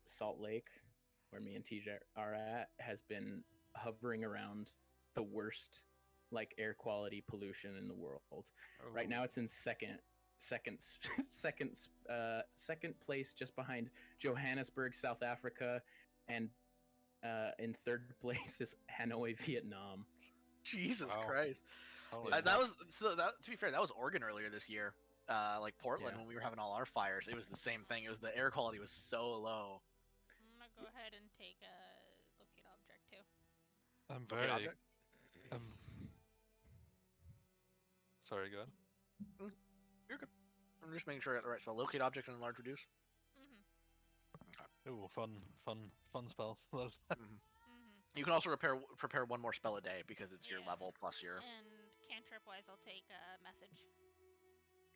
Salt Lake, where me and TJ are at, has been hovering around the worst air quality pollution in the world. Right now, it's in second place, just behind Johannesburg, South Africa, and in third place is Hanoi, Vietnam. Jesus Wow. Christ! Holy That was to be fair. That was Oregon earlier this year. Like Portland, Yeah. when we were having all our fires, it was the same thing. It was the air quality was so low. I'm gonna go ahead and take a locate object too. I'm Locate very. object? Sorry, go ahead. You're good. I'm just making sure I got the right spell. Locate object and enlarge, reduce. Ooh, fun spells. You can also prepare one more spell a day because it's your Yeah. level plus your. And cantrip wise, I'll take a message.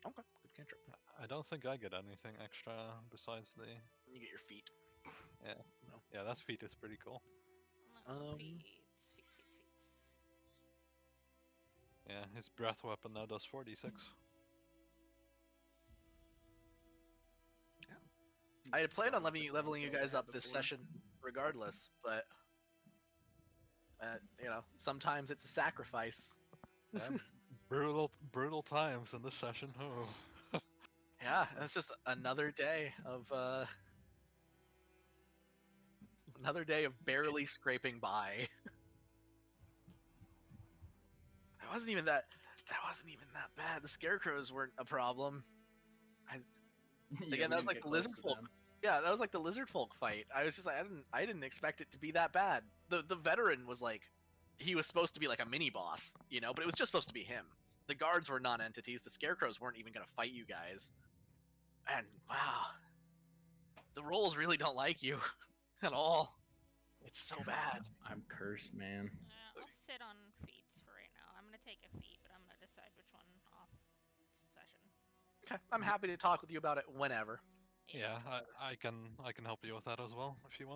Okay, good cantrip. I don't think I get anything extra besides the. You get your feet. Yeah. No. Yeah, that feat is pretty cool. Feats. Yeah, his breath weapon now does 46. I had planned on leveling you guys up this session regardless, but sometimes it's a sacrifice. Yeah, brutal times in this session. Oh. Yeah, that's just another day of Another day of barely scraping by. That wasn't even that bad. The scarecrows weren't a problem. Again, that was like the lizard folk. Yeah, that was like the lizard folk fight. I was just like, I didn't expect it to be that bad. The veteran was like, he was supposed to be like a mini boss, you know, but it was just supposed to be him. The guards were non-entities. The scarecrows weren't even gonna fight you guys. And wow, the rolls really don't like you at all. It's so bad. I'm cursed, man. I'll sit on feats for right now. I'm gonna take a feat, but I'm gonna decide which one off session. Okay, I'm happy to talk with you about it whenever. Yeah, I can help you with that as well if you want.